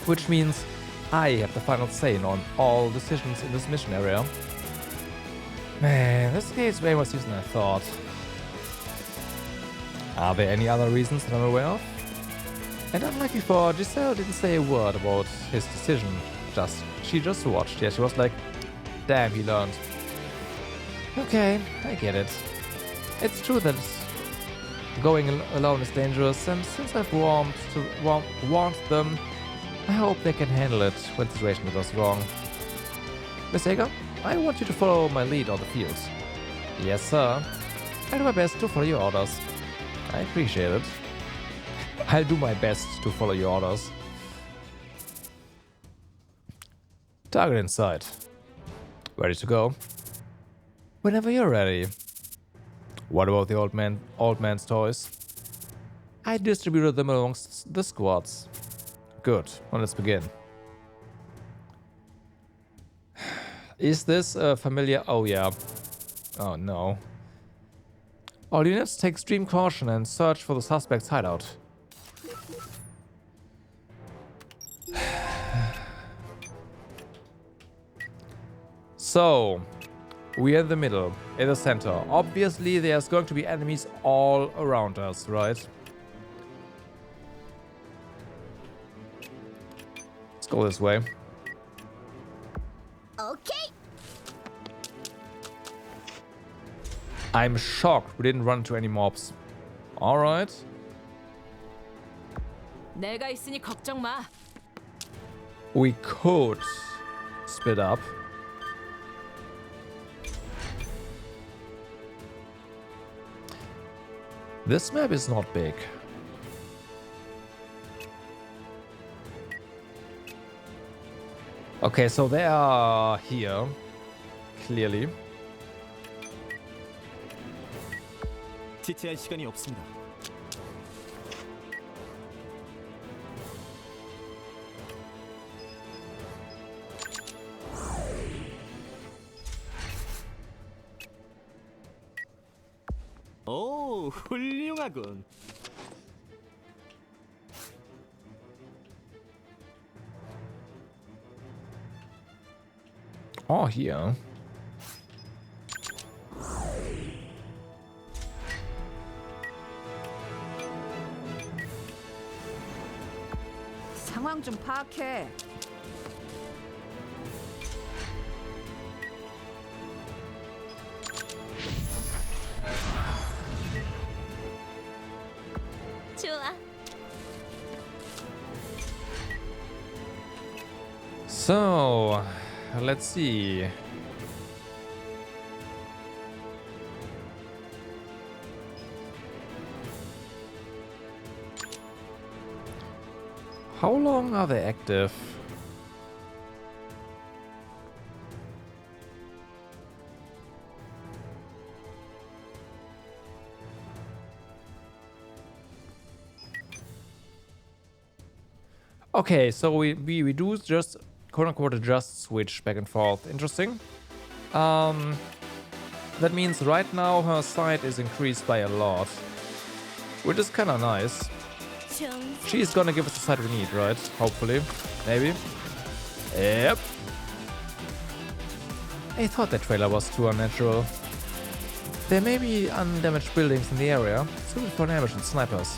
Which means I have the final say on all decisions in this mission area. Man, this case is way more serious than I thought. Are there any other reasons that I'm aware of? And unlike before, Giselle didn't say a word about his decision. She just watched. Yeah, she was like, damn, he learned. Okay, I get it. It's true that going alone is dangerous, and since I've warned them, I hope they can handle it when the situation goes wrong. Miss Jäger, I want you to follow my lead on the field. Yes, sir. I'll do my best to follow your orders. I appreciate it. I'll do my best to follow your orders. Target in sight. Ready to go? Whenever you're ready. What about the old man's toys? I distributed them amongst the squads. Good. Well, let's begin. Is this a familiar? Oh yeah. Oh no. All units take extreme caution and search for the suspect's hideout. So, we're in the middle, in the center. Obviously, there's going to be enemies all around us, right? Let's go this way. Okay. I'm shocked we didn't run into any mobs. Alright. 내가 있으니 걱정 마. We could split up. This map is not big. Okay, so they are here, clearly. 지체할 시간이 없습니다. 오, 훌륭하군. Oh, here. 상황 좀 파악해. 좋아. So, let's see. How long are they active? Okay, so we do just quote-unquote adjust switch back and forth. Interesting. That means right now her sight is increased by a lot, which is kind of nice. She's gonna give us the sight we need, right? Hopefully. Maybe. Yep. I thought that trailer was too unnatural. There may be undamaged buildings in the area, suited for ambush and snipers.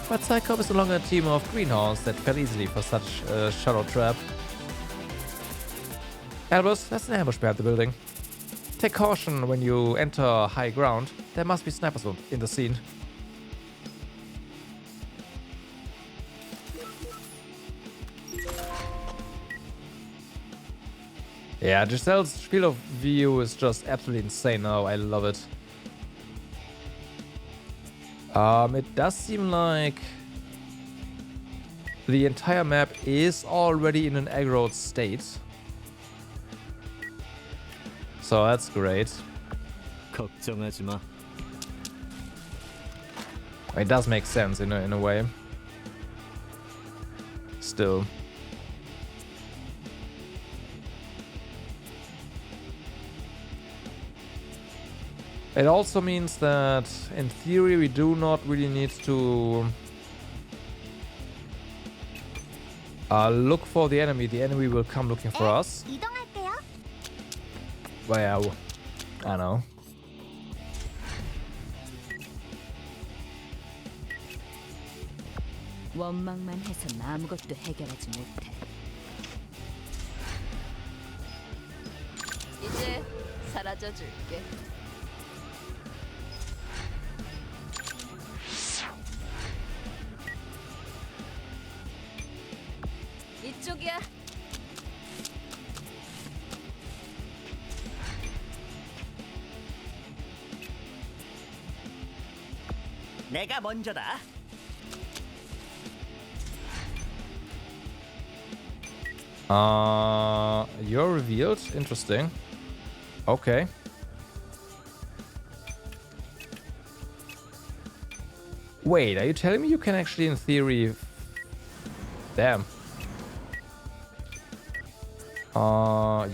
But Cyclops is no longer a team of greenhorns that fell easily for such a shallow trap. Albus, that's an ambush behind the building. Take caution when you enter high ground. There must be snipers in the scene. Yeah, Giselle's field of view is just absolutely insane now. I love it. It does seem like the entire map is already in an aggroed state. So that's great. 걱정하지 마. It does make sense in a way. Still. It also means that, in theory, we do not really need to look for the enemy. The enemy will come looking for us. Well, I don't know. 원망만 해선 아무것도 해결하지 못해. 이제 사라져 줄게. 이쪽이야. 내가 먼저다. You're revealed. Interesting. Okay. Wait, are you telling me you can actually, in theory... Damn.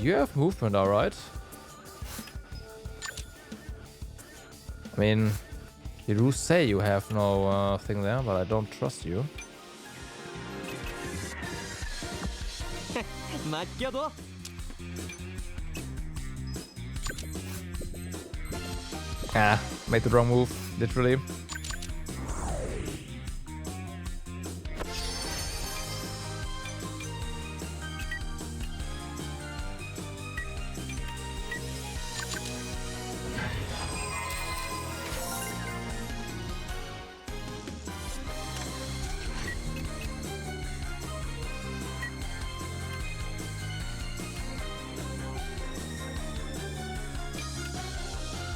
You have movement, alright. I mean, you do say you have no thing there, but I don't trust you. 맡겨둬. Ah, made the wrong move, literally.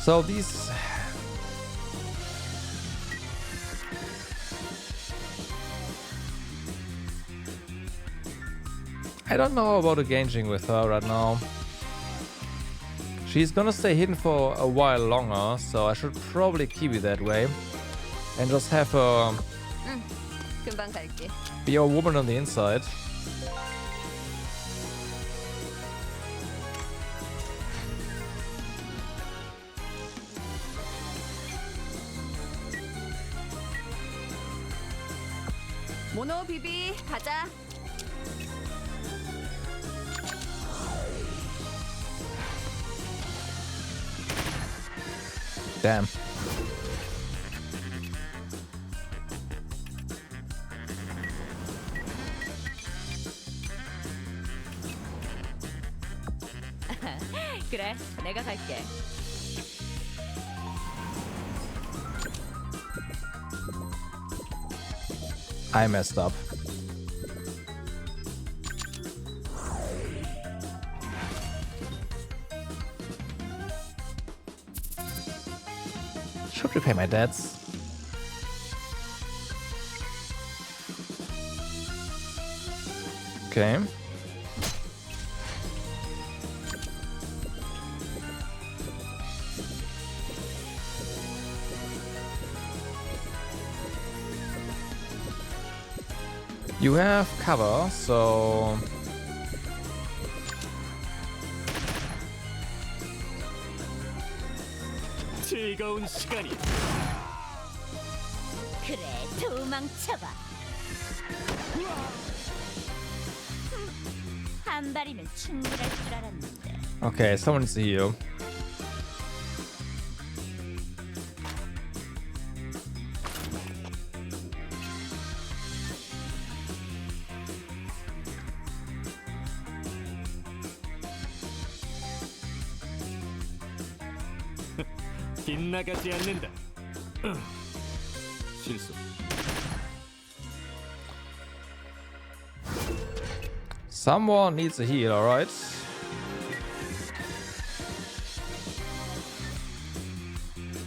So these... I don't know about engaging with her right now. She's gonna stay hidden for a while longer, so I should probably keep it that way. And just have her 금방 갈게. be a woman on the inside. 모노 비비 가자. Damn. 그래, 내가 갈게. I messed up. Should repay my debts. Okay. You have cover, so 즐거운 시간이. 그래, 도망쳐봐. 한 발이면 충분할 줄 알았는데. okay, someone needs to heal. 빗나가지 않는다. 실수. Someone needs a heal, alright?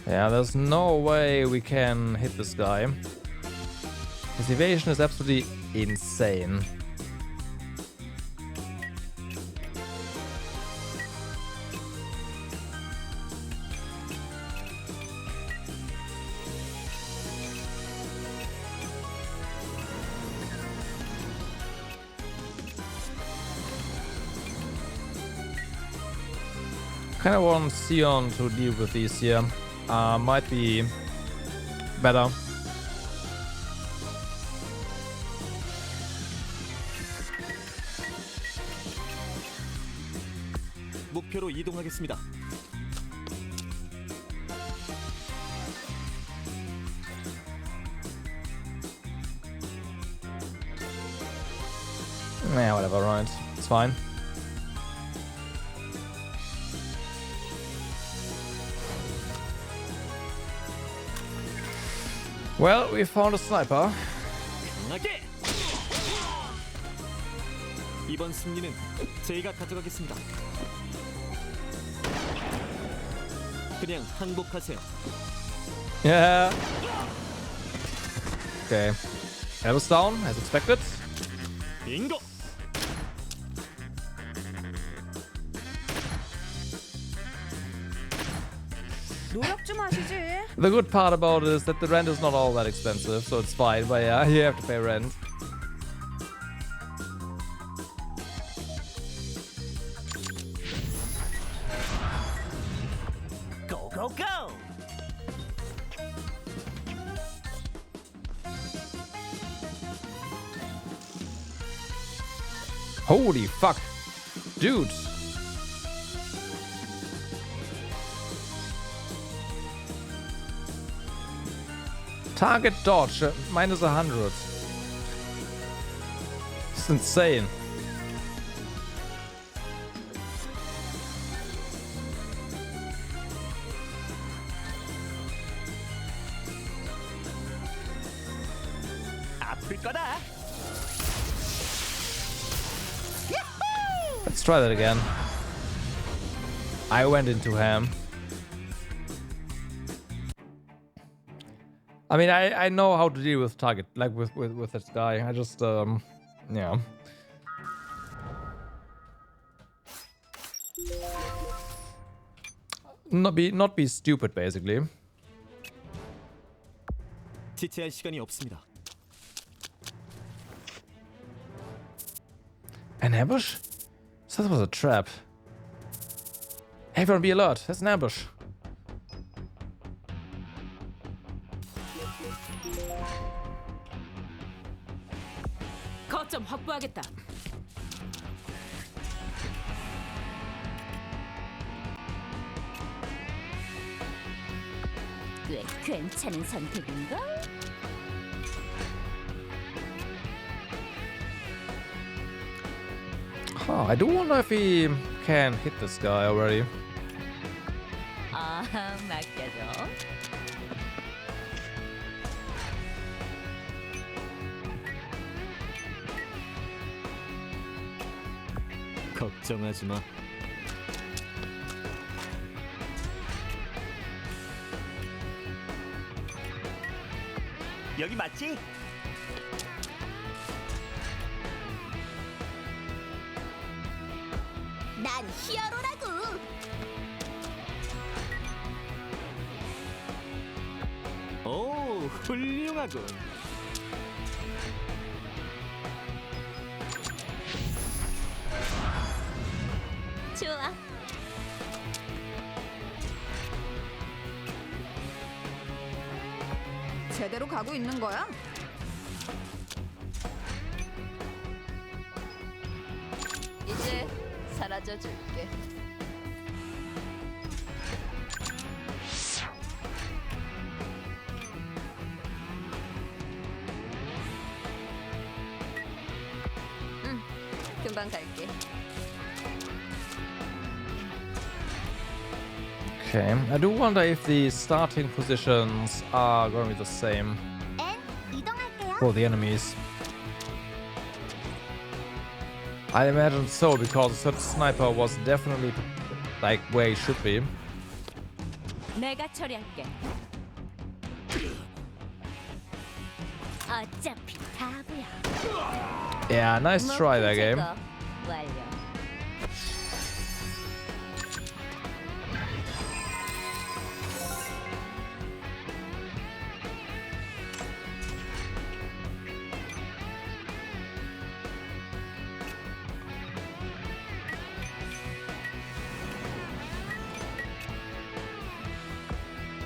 Yeah, there's no way we can hit this guy. His evasion is absolutely insane. Kind of want Sion to deal with these here. Might be better. 목표로 이동하겠습니다. Yeah, whatever, right? It's fine. Well, we found a sniper. 강하게. 이번 승리는 제가 가져가겠습니다. 그냥 항복하세요. Yeah. Okay. Elbows down, as expected. 빙고. 노력 좀 하시지. The good part about it is that the rent is not all that expensive, so it's fine. But yeah, you have to pay rent. Go go go. Holy fuck. Dude. Target dodge, minus 100. It's insane. 아플 거다. Let's try that again. I went into ham. I mean, I know how to deal with target, like with this guy. I just, yeah. Not be stupid, basically. 지체할 시간이 없습니다. An ambush? So that was a trap. Everyone be alert. That's an ambush. 거점 확보하겠다. 꽤 괜찮은 선택인가? Oh, I do wonder if he can hit this guy already. 아, 맡겨줘. 걱정하지 마. 여기 맞지? 난 히어로라고. 오, 훌륭하군. 좋아. 제대로 가고 있는 거야? 이제 사라져 줄게. 응, 금방 갈게. Okay, I do wonder if the starting positions are going to be the same for the enemies. I imagine so, because the third sniper was definitely like where he should be. 내가 처리할게. 어차피 바보야. Yeah, nice try that game. 완료.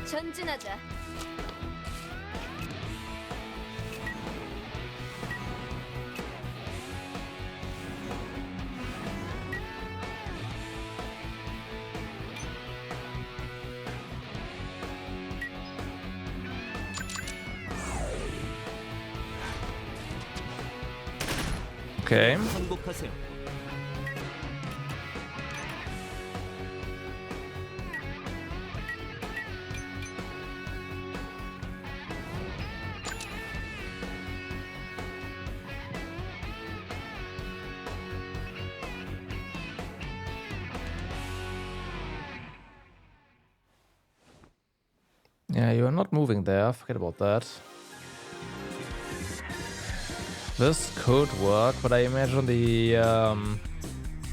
전진하자. Okay. 항복하세요. Yeah, you are not moving there. Forget about that. This could work, but I imagine the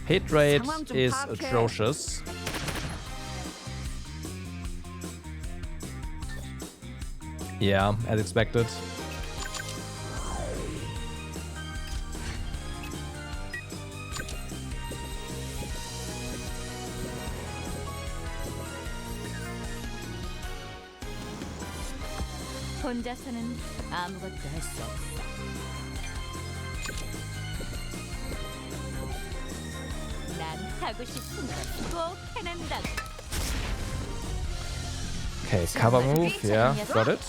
hit rate is atrocious. Yeah, as expected. 혼자서는 아무것도 할 수 없어. 난 하고 싶은 걸 꼭 해낸다고. Okay, cover move. Yeah, got it.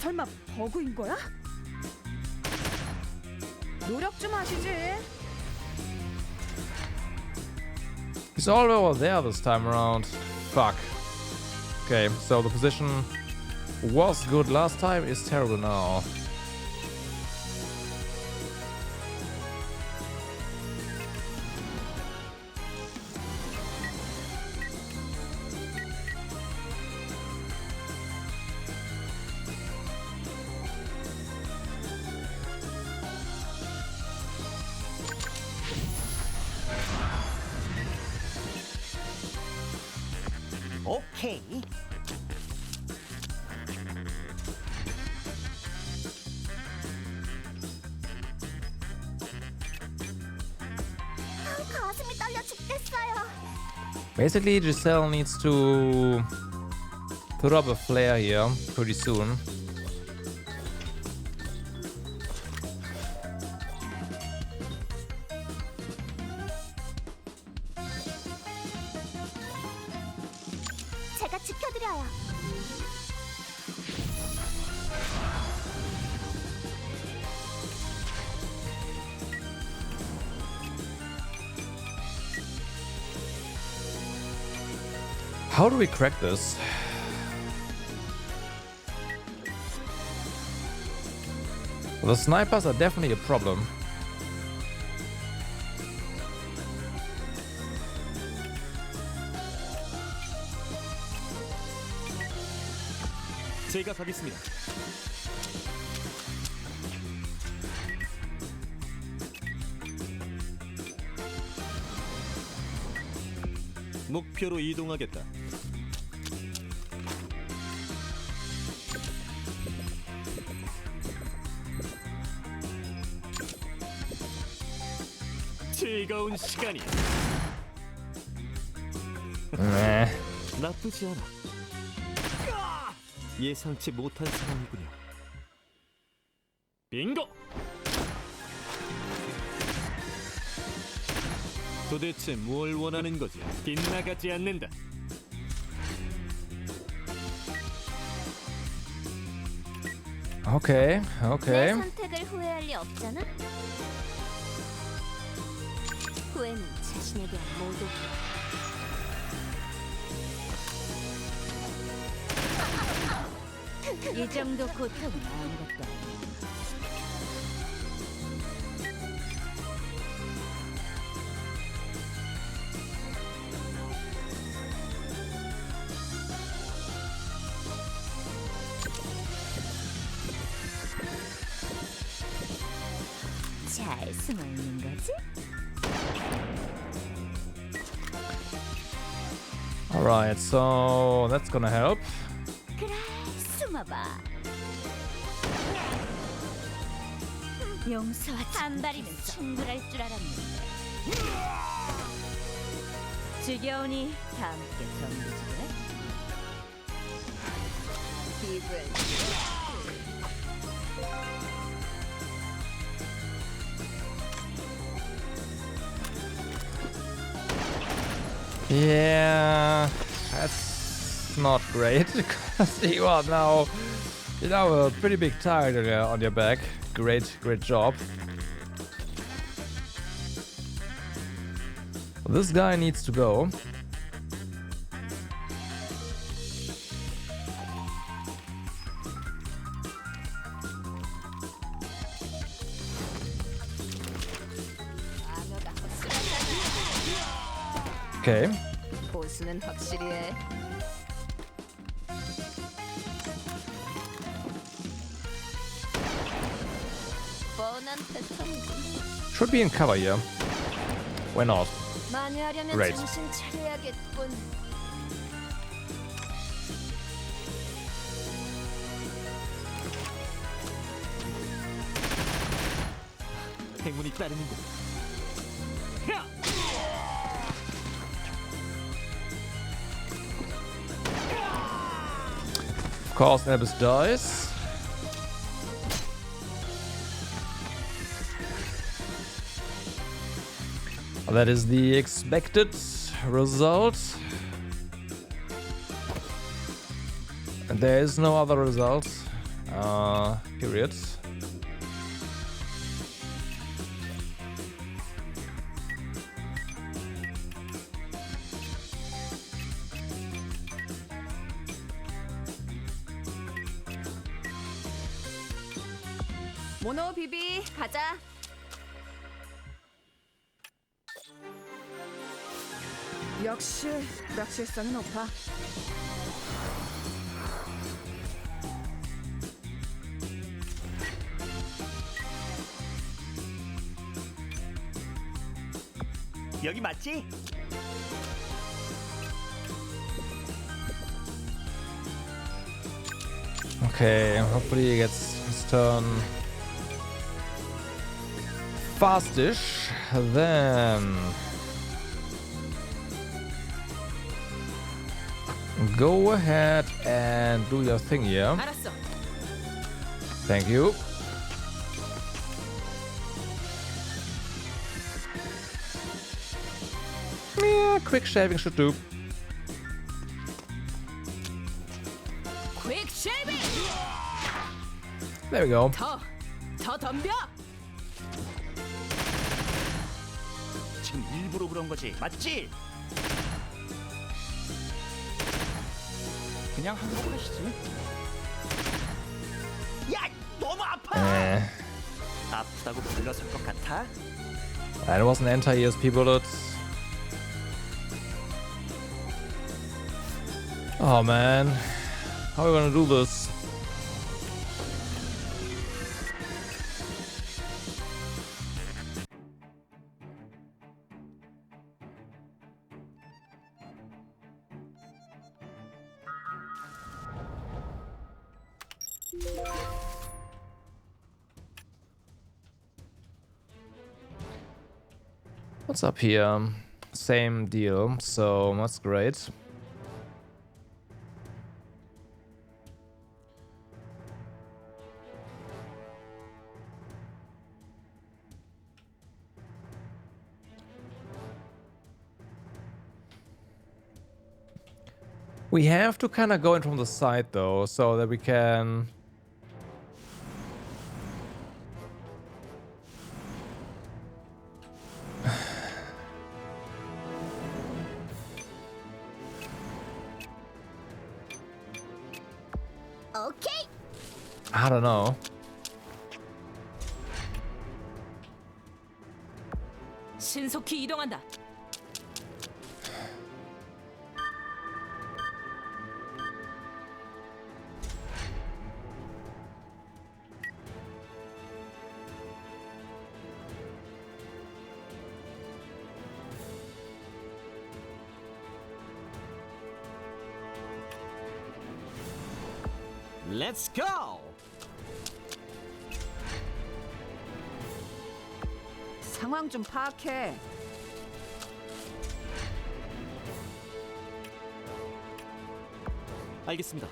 설마 버그인 거야? 노력 좀 하시지. He's all over there this time around. Fuck. Okay, so the position was good last time, is terrible now. 오케이. 가슴이 떨려 죽겠어요. Basically, Giselle needs to put up a flare here pretty soon. 제가 지켜드려요. How do we crack this? The snipers are definitely a problem. 제가 가겠습니다. 목표로 이동하겠다. 즐거운 시간이야. Meh. 나쁘지 않아. 예상치 못한 상황이군요. 빙고. 도대체 뭘 원하는 거지? 빗나가지 않는다. Okay, 내 okay. 선택을 후회할 리 없잖아. 후회는 자신에 대한 모독. 이 정도 고통은 아무것도 아니야. 잘 숨어 있는 거지? Alright, so that's gonna help. 그래, 숨어봐. 용서와 한 발이면 충분할 줄 알았는데. 지겨우니 다 함께 덤비지래. 기분. Yeah, that's not great because you are now, a pretty big target on your back. Great job. This guy needs to go. Okay. 보수는 확실히 해. 뻔한 패턴이지. Should be in cover here. Why not? 만회하려면 Great. 정신 차려야겠군. 행운이 따르는군. Of course, Nebus dies. That is the expected result. And there is no other result. Period. 모노 비비 가자. 역시 불확실성이 높아. 여기 맞지? Okay, hopefully he gets his turn fastish. Then go ahead and do your thing here. 알았어. Thank you. Yeah, quick shaving should do. 퀵 쉐이빙. There we go. 더 덤벼. 지금 일부러 그런 거지, 맞지? 그냥 항복하시지. 야, 너무 아파. 아프다고 불러설 것 같아? That was an anti-ESP bullet. Oh man, how are we gonna do this? What's up here? Same deal, so that's great. We have to kind of go in from the side though, so that we can... Okay. I don't know. 신속히 이동한다. Let's go. 상황 좀 파악해. 알겠습니다.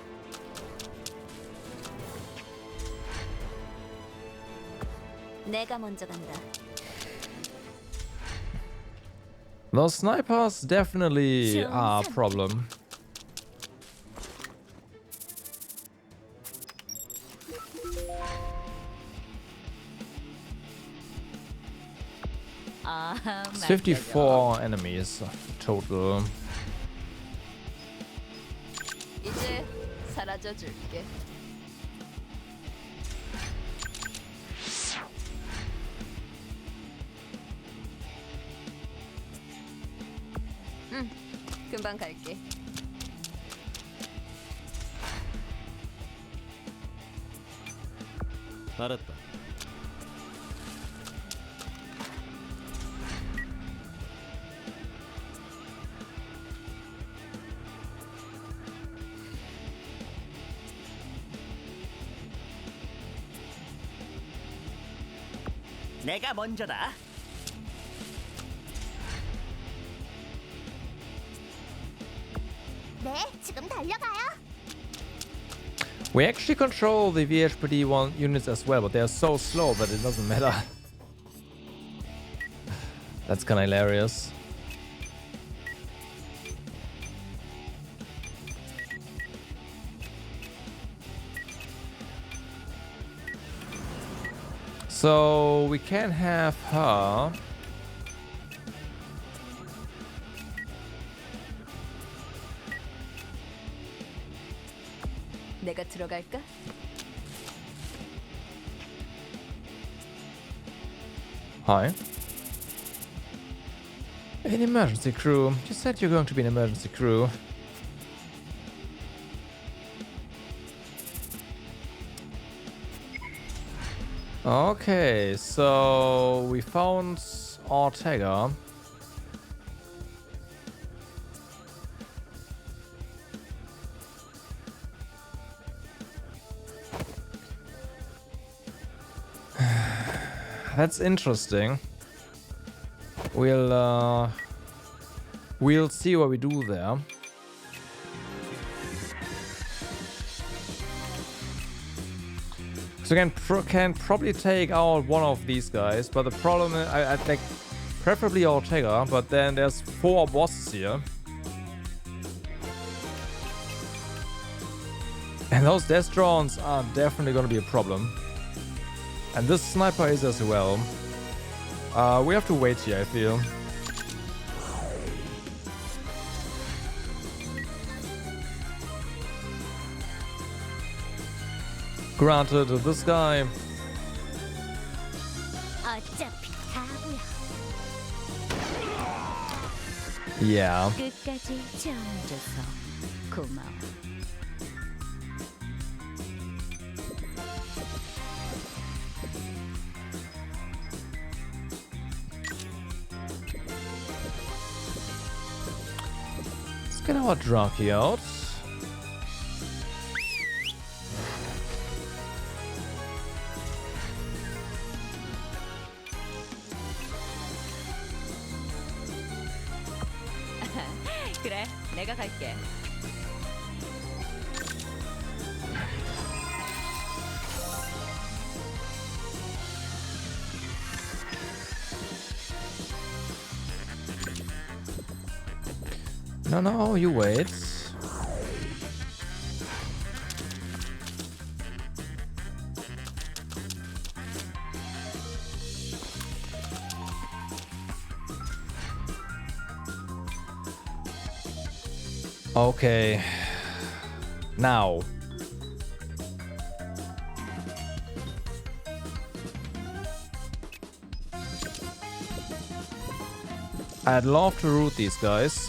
내가 먼저 간다. Those snipers definitely are a problem. It's 54 enemies total. 이제 사라져 줄게. 금방 갈게. 알았다. 내가 먼저다. 네, 지금 달려가요. We actually control the VHPD units as well, but they're so slow that it doesn't matter. That's kind of hilarious. So we can have her. 내가 들어갈까? Hi. An emergency crew. You said you're going to be an emergency crew. Okay, so we found Ortega. That's interesting. We'll see what we do there. So can probably take out one of these guys, but the problem is I think preferably Ortega, but then there's 4 bosses here. And those death drones are definitely going to be a problem. And this sniper is as well. We have to wait here, I feel. Granted, this guy... 어차피 가고요. Yeah. 끝까지 지원해줘서 고마워. Let's get our Draki out. 그래, 내가 갈게. No, you wait. Okay. Now. I'd love to root these guys.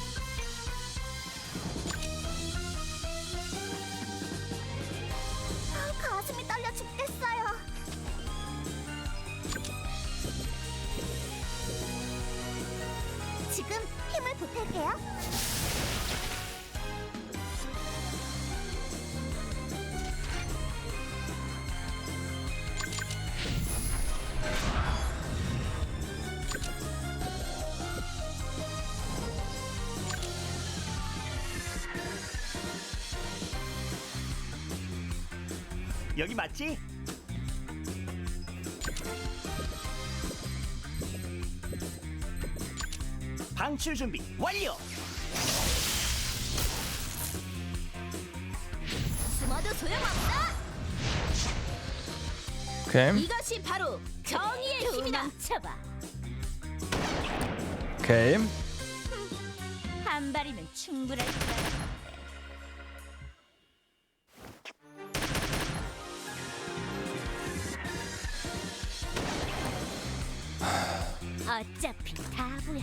가슴이 떨려 죽겠어요. 지금 힘을 보탤게요. 여기 맞지? 방출 준비 완료. 숨어도 소용없다. Okay. 이것이 바로 정의의 힘이다. 쳐봐. Okay. 한 발이면 충분할 거야. 어차피 다 보여.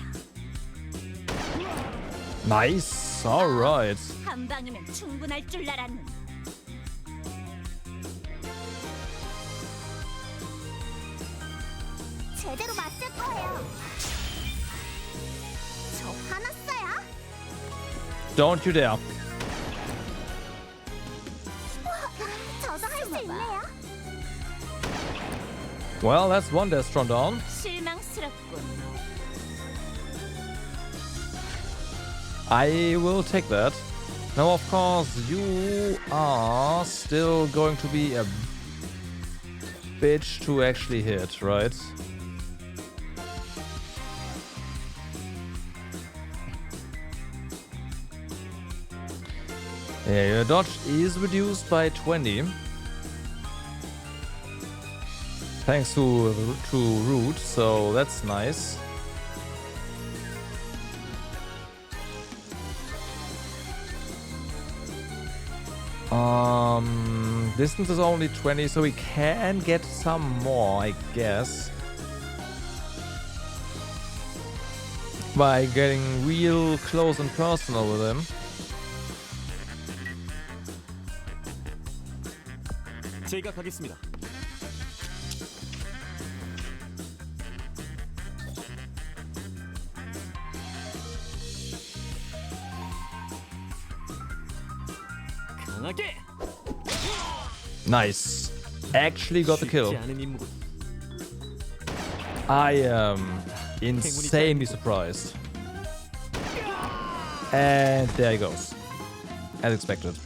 Nice. All right. 한 방이면 충분할 줄 알았는데. 제대로 맞을 거예요. 저 화났어요? Don't you dare. 저도 할 수 있네요. Well, that's one Destron down. 실망스럽군. I will take that. Now, of course, you are still going to be a bitch to actually hit, right? Yeah, your dodge is reduced by 20. Thanks to root, so that's nice. Distance is only 20, so we can get some more, I guess. By getting real close and personal with him. 제가 가겠습니다. 강하게. Nice. Actually got the kill. 쉽지 않은 임무군. I am insanely surprised. And there he goes. As expected.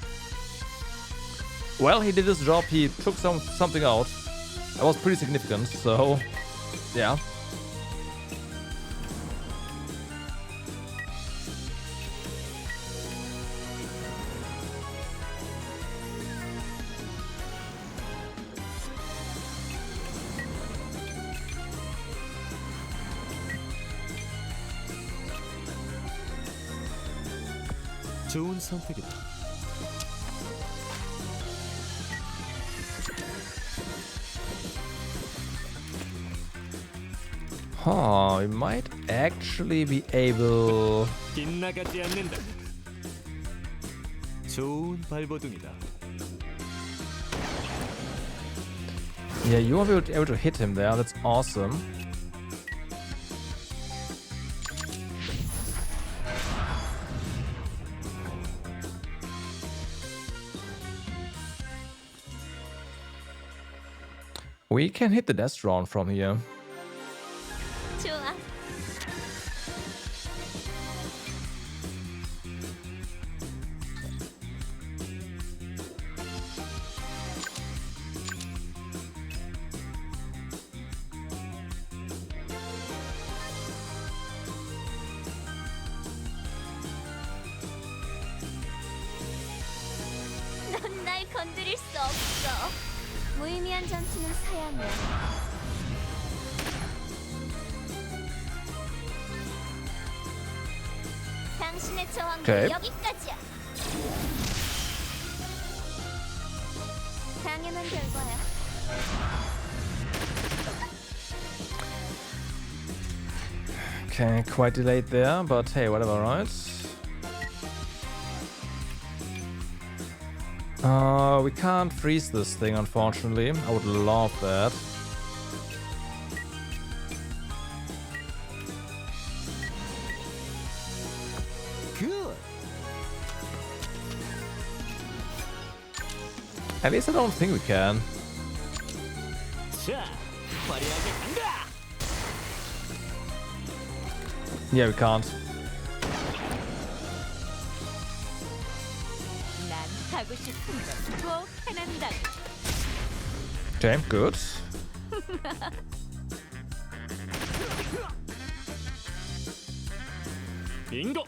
Well, he did his job. He took something out. That was pretty significant, so yeah. 좋은 선택이다. Huh, we might actually be able... 빗나가지 않는다. 좋은 발버둥이다. Yeah, you will be able to hit him there. That's awesome. We can hit the Destron from here. 좋아. 건드릴 수 없어. 무의미한 전투는 사양이야. 당신의 저항은 오케이. 여기까지야. 당연한 결과야. Okay, quite delayed there, but hey, whatever, right? We can't freeze this thing, unfortunately. I would love that. Good. At least I don't think we can. 자, 화려하게 간다. Yeah, we can't. 난 하고 싶은 건꼭 해낸다. Okay, good. 빙고.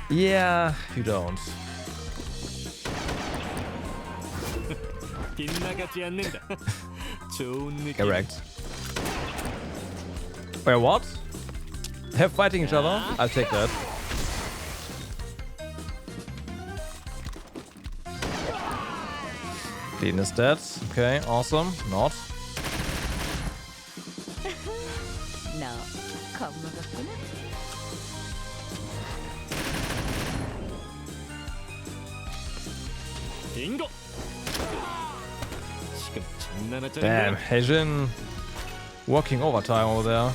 Yeah, you don't. 빗나가지 않는다. 좋은 느낌. Correct. Wait, what? They're fighting each other? I'll take that. Clean is dead. Okay, awesome. Not. 너 겁먹었구나. 빙고. 지금 장난하자는 Damn, 거야? Heijin working overtime over there.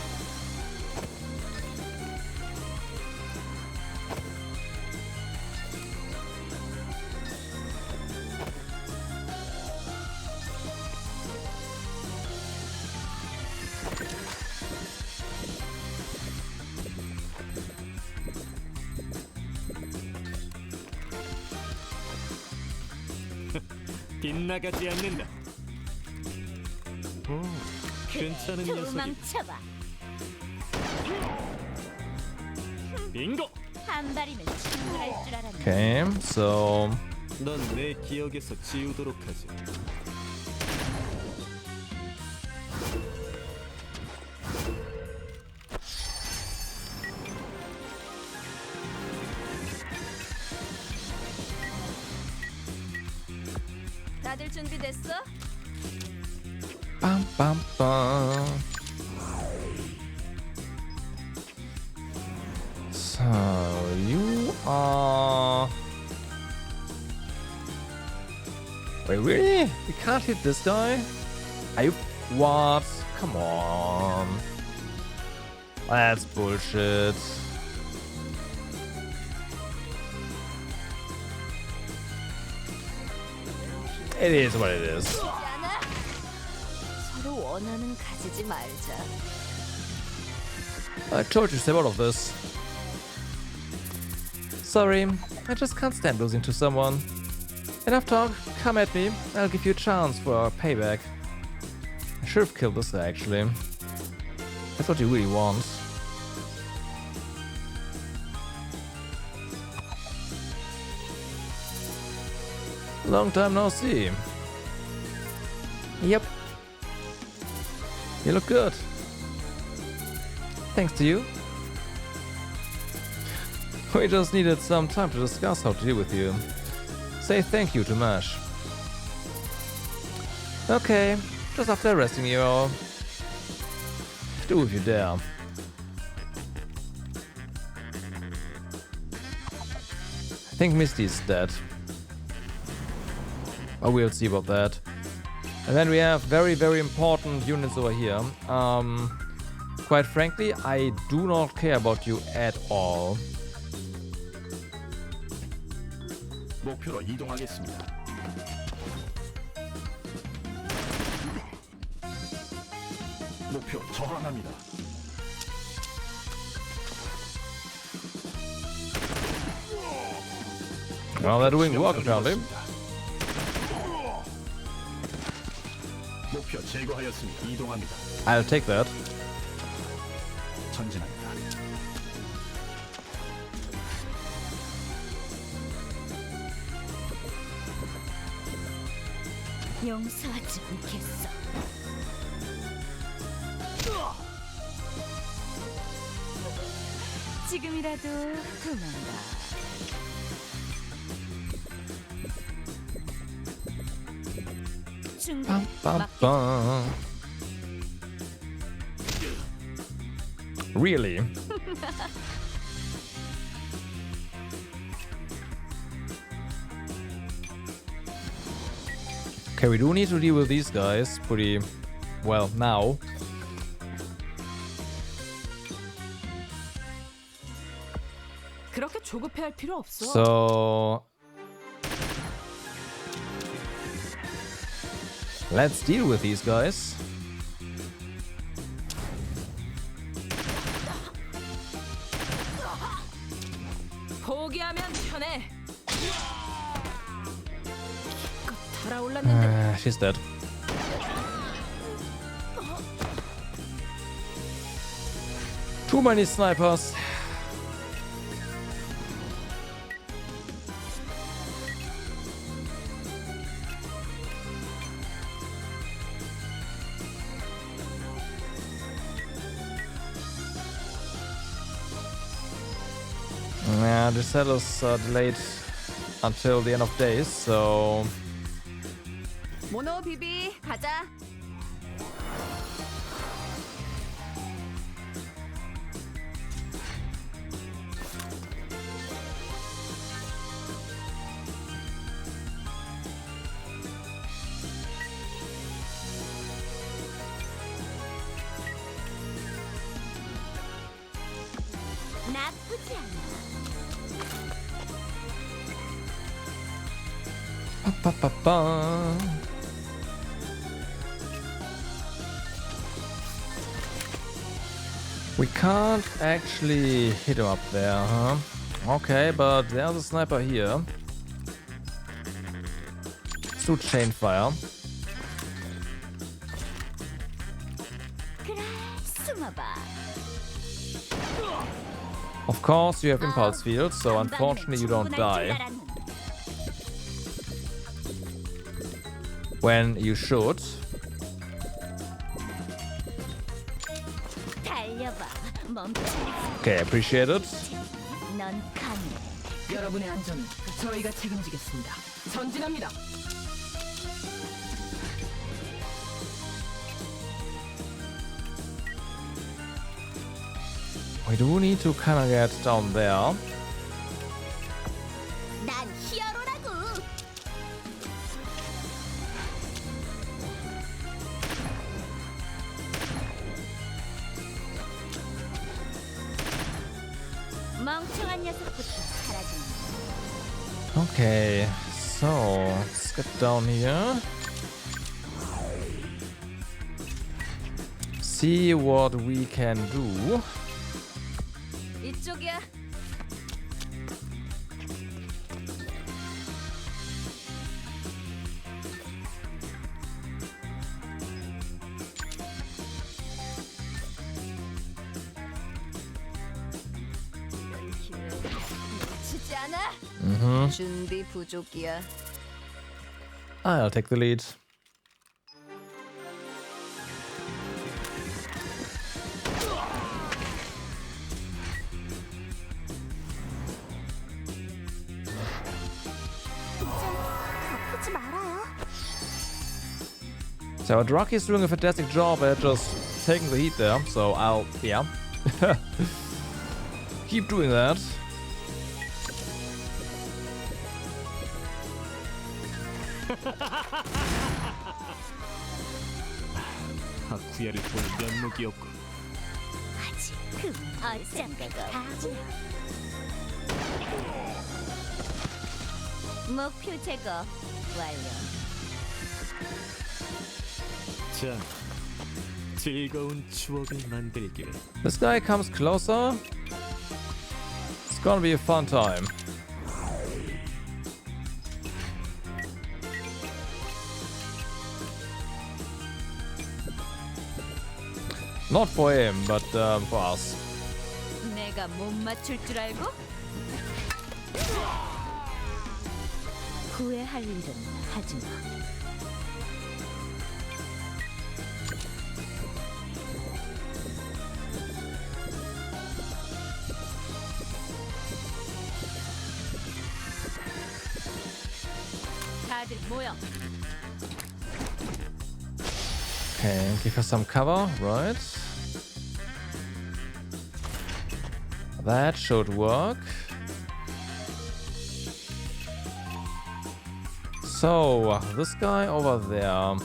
빗나가지 않는다. 괜찮은 녀석이. 도망쳐봐. 빙고. 한 발이면 충분할 줄 알았네. Okay, so 넌 내 기억에서 지우도록 하지. 다들 준비됐어? bum bum bum. So you are. Wait, really? We can't hit this guy? Are you what? Come on. That's bullshit. It is what it is. 않아? 서로 원하는 가지지 말자. I told you to stay out of this. Sorry, I just can't stand losing to someone. Enough talk, come at me, I'll give you a chance for a payback. I should have killed this guy actually. That's what you really want. Long time no see. Yep. You look good. Thanks to you. We just needed some time to discuss how to deal with you. Say thank you to Mash. Okay, just after arresting you all. Do if you dare. I think Misty is dead. But we'll see about that. And then we have very, very important units over here. Quite frankly, I do not care about you at all. 목표로 이동하겠습니다. 목표 저항합니다. Well, they're doing work apparently. 목표 제거하였습니다. 이동합니다. I'll take that. 전진합니다. 용서하지 않겠어. 지금이라도 도망가. 중간 빰빰빰. Really? Okay, we do need to deal with these guys pretty well now. 그렇게 조급해할 필요 없어. So let's deal with these guys. 포기하면 편해. 기껏 달아올랐는데 She's dead. Too many snipers. Yeah, the settle's delayed until the end of days, so 모노 비비 가자. 나쁘지 않아. pa-pa-pa-pa. We can't actually hit him up there, huh? Okay, but there's a sniper here. Let's do chain fire. 그래, 숨어봐. Of course, you have impulse fields, so unfortunately you don't die when you should. 달려봐. 멈춰. Okay, appreciate it. 넌 강해. 여러분의 안전은 저희가 책임지겠습니다. 전진합니다. We do need to kind of get down there. 난 히어로라고. 멍청한 녀석부터 사라진다. Okay, so let's get down here. See what we can do. 이쪽이야. 놓치지 않아? 준비 부족이야. I'll take the lead. 아프지 말아요. So Draki is doing a fantastic job at just taking the heat there, so I'll, yeah, keep doing that. 하쿠야를 볼 면목이 없고 아직 그 어쩐가가 없지. 목표 제거 완료. 자, 즐거운 추억을 만들기를. This guy comes closer. It's gonna be a fun time. Not for him, but for us. 내가 못 맞출 줄 알고? 후회할 일은 하지 마. 다들 모여. Okay, give her some cover, right? That should work. So, this guy over there.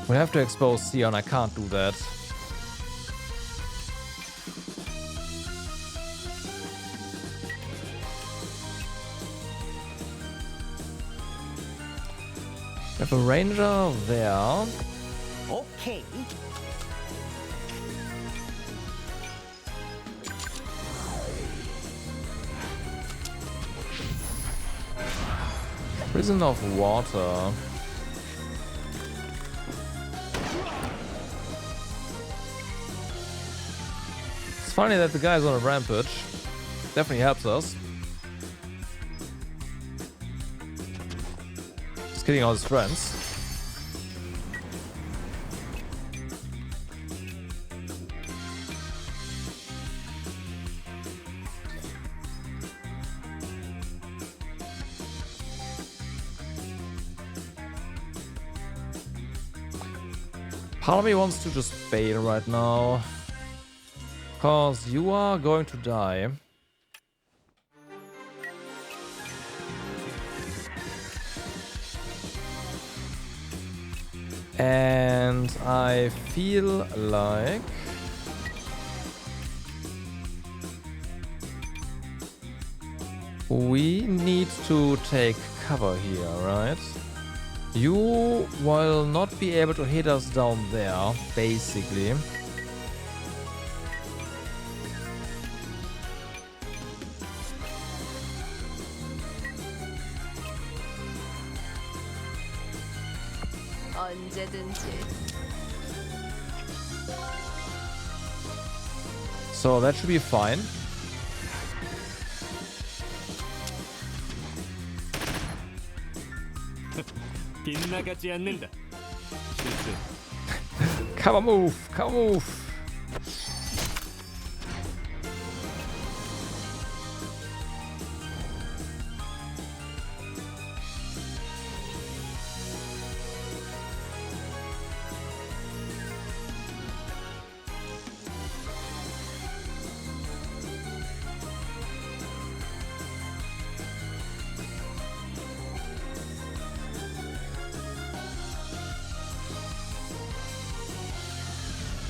We have to expose Sion, I can't do that. We have a ranger there. 오케이. Prison of Water. It's funny that the guy's on a rampage. Definitely helps us. He's killing all his friends. Part of me wants to just fail right now. Cause you are going to die. And I feel like we need to take cover here, right? You will not be able to hit us down there, basically. 언제든지. So that should be fine. 빗나가지 않는다. 실수. Cover move, cover move.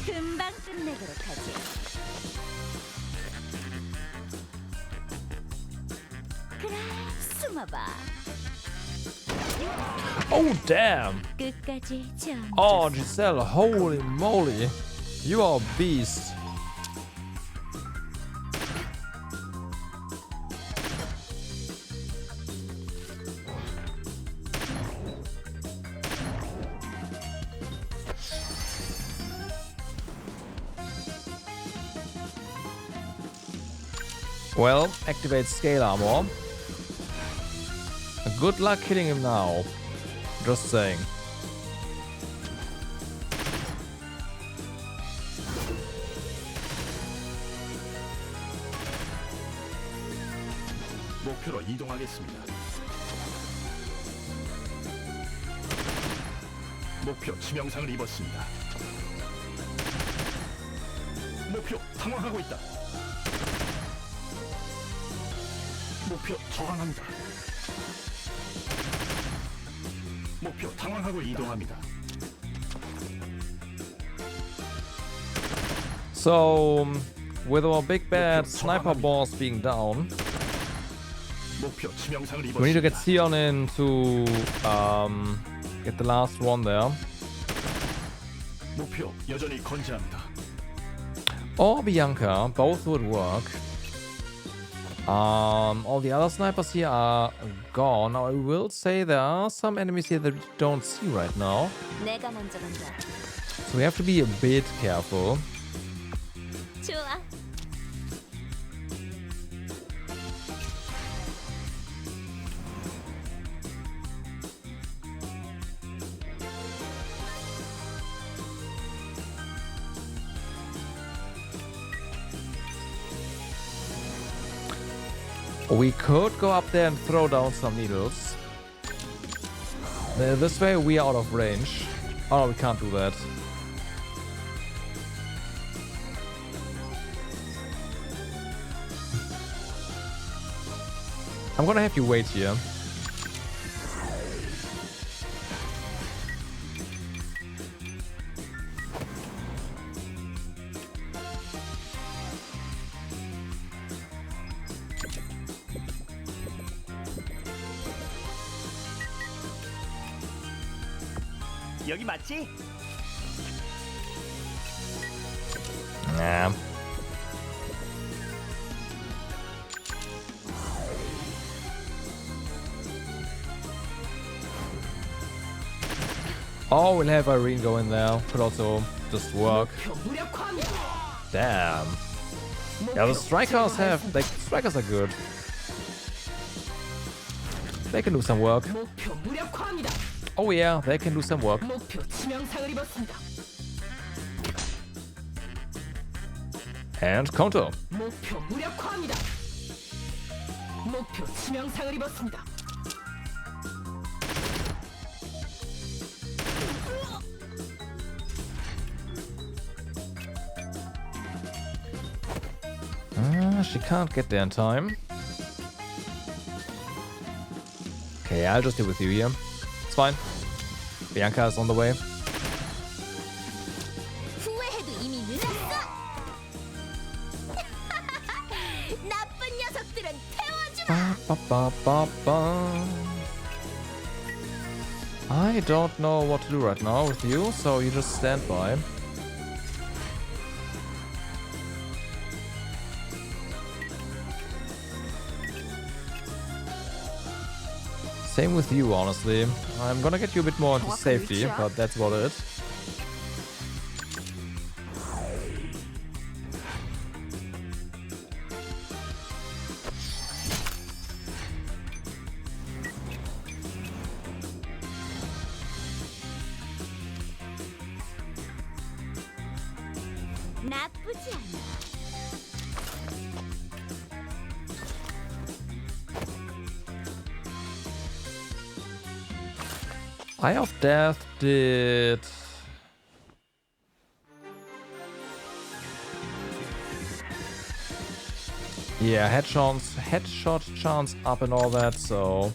금방 끝내도록 하지. 그래, 숨어봐. Oh damn! 끝까지 전. Oh Giselle, holy moly! You are a beast. Well, activate scale armor. Good luck hitting him now. Just saying. 목표로 이동하겠습니다. 목표 치명상을 입었습니다. 목표 상황하고 있다. 목표 저항합니다. 목표 당황하고 이동합니다. So, with our big bad sniper boss being down, 목표 치명상을 we need to get 입었습니다. Sion in to get the last one there. 목표 여전히 건재합니다. Or Bianca, both would work. All the other snipers here are gone. Now I will say there are some enemies here that we don't see right now. 내가 먼저 간다. So we have to be a bit careful. 좋아. We could go up there and throw down some needles. This way we are out of range. Oh, we can't do that. I'm gonna have you wait here. 여기 맞지? Nah. Oh, we'll have Irene go in there. Could also just work. Damn. Yeah, the strikers have... Like, strikers are good. They can do some work. Oh yeah, they can do some work. And counter. She can't get there in time. Okay, I'll just deal with you here. It's fine. Bianca is on the way. 후회해도 이미 늦었어. 나쁜 녀석들은 태워주마. Ba, ba, ba, ba. I don't know what to do right now with you, so you just stand by. Same with you, honestly. I'm gonna get you a bit more into safety, but that's about it. 나쁘지 않아. Eye of Death did... Yeah, headshot chance up and all that, so...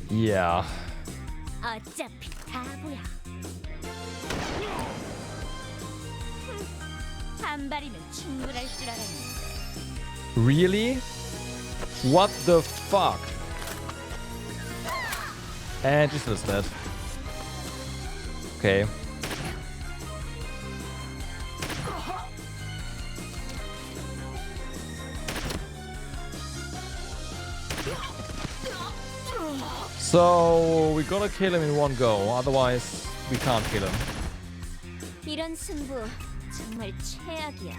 Yeah. 어차피 바보야. 한 발이면 충분할 줄 알았는데. Really? What the fuck? And just list that. Okay. So we gotta kill him in one go, otherwise we can't kill him. 이런 승부 정말 최악이야.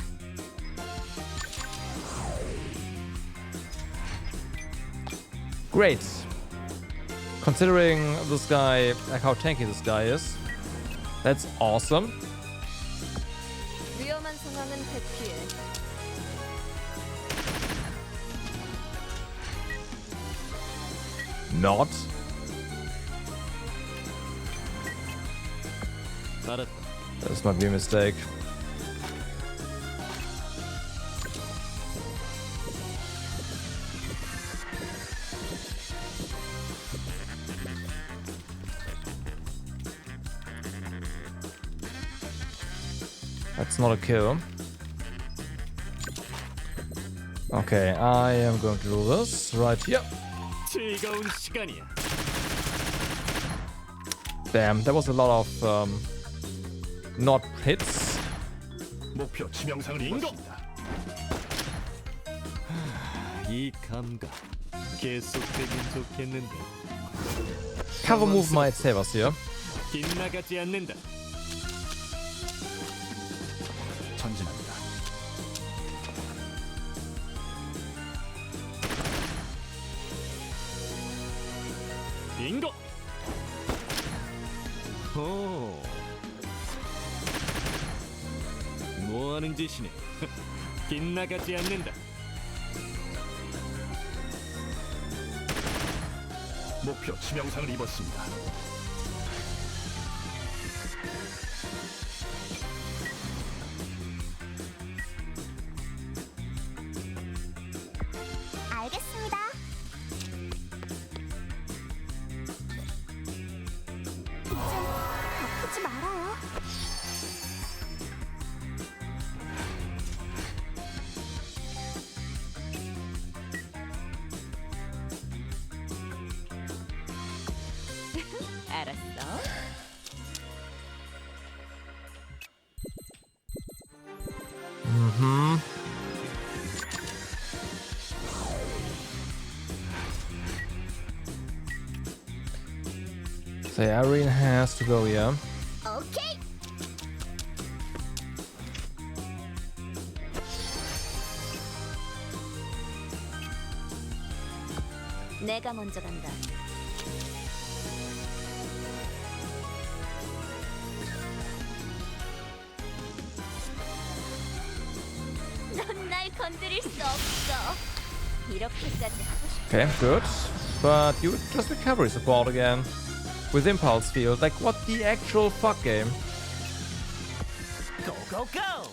Great. Considering this guy, like how tanky this guy is, that's awesome. 위험한 상황은 회피해. Not. This might be a mistake. That's not a kill. Okay, I am going to do this right here. 즐거운 시간이야. Damn, that was a lot of not hits. 목표 치명상을 입었습니다. 이 감각 계속되긴 좋겠는데. Cover move might save us here. 빗나가지 않는다. 전진합니다. 빙고. 오. 뭐 하는 짓이네. 빗나가지 않는다. 목표 치명상을 입었습니다. 알겠습니다. 좀 아프지 말아요. 알았어. So Irene has to go, yeah. 오케이. 내가 먼저 간다. 넌 날 건드릴 수 없어. 이렇게까지 하고 싶어. Okay, good. But you just recovery support again. With impulse field, like what the actual fuck game? Go go go.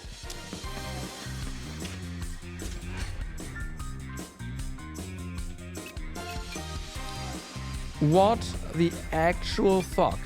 What the actual fuck?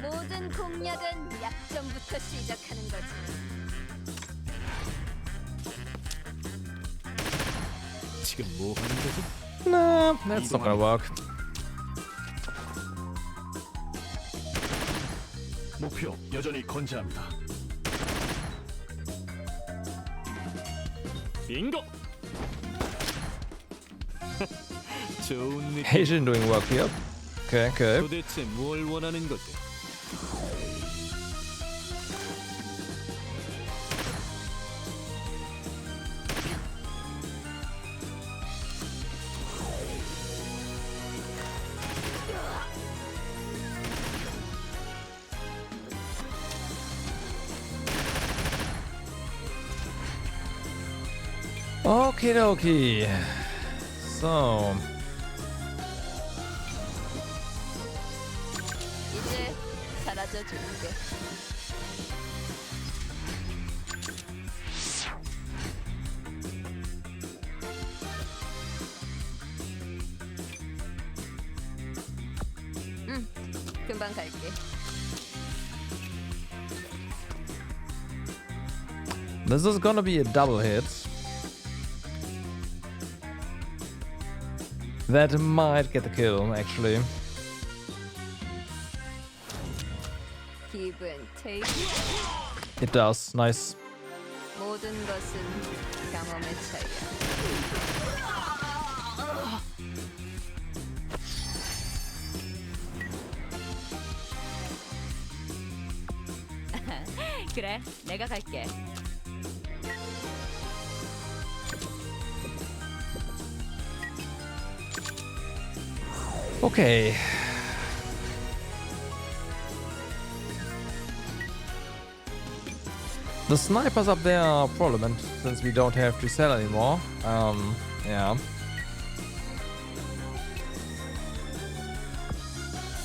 모든 공략은 약점부터 시작하는 거지. 지금 뭐 하는 거지? Nah, that's not gonna work. 목표 여전히 건재합니다. 빙고. 좋은 느낌. Asian doing work here. Okay, okay. 도대체 뭘 원하는 거지? Okie dokie. So, 이제 사라져 줄게. 금방 갈게. this is gonna be a double hit. That might get the kill, actually. 기분 테이크. It does. Nice. 모든 것은 경험의 차이야. 그래, 내가 갈게. Okay. The snipers up there are a problem, and since we don't have to sell anymore, yeah.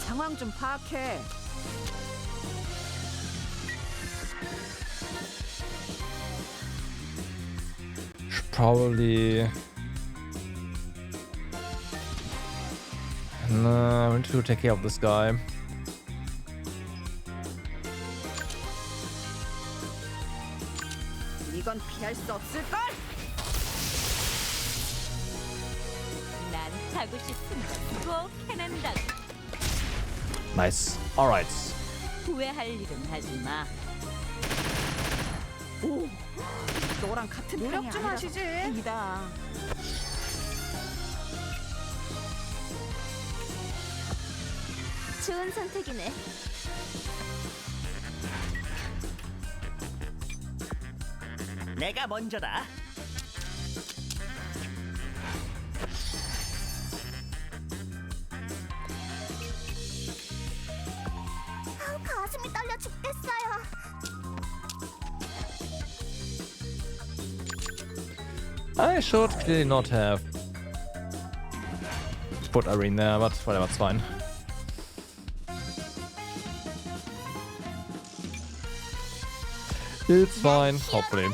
상황 좀 파악해. Should probably... No, I need to take care of this guy. 이건 피할 수 없을걸? 난 하고 싶은 거 꼭 해낸다. Nice. Alright. 후회할 일은 하지 마. 너랑 같은 노력 좀 하시지. 이다. 좋은 선택이네. 내가 먼저다. 가슴이 떨려 죽겠어요. I should clearly not have put Irene there, but whatever, it's fine. It's fine, hopefully.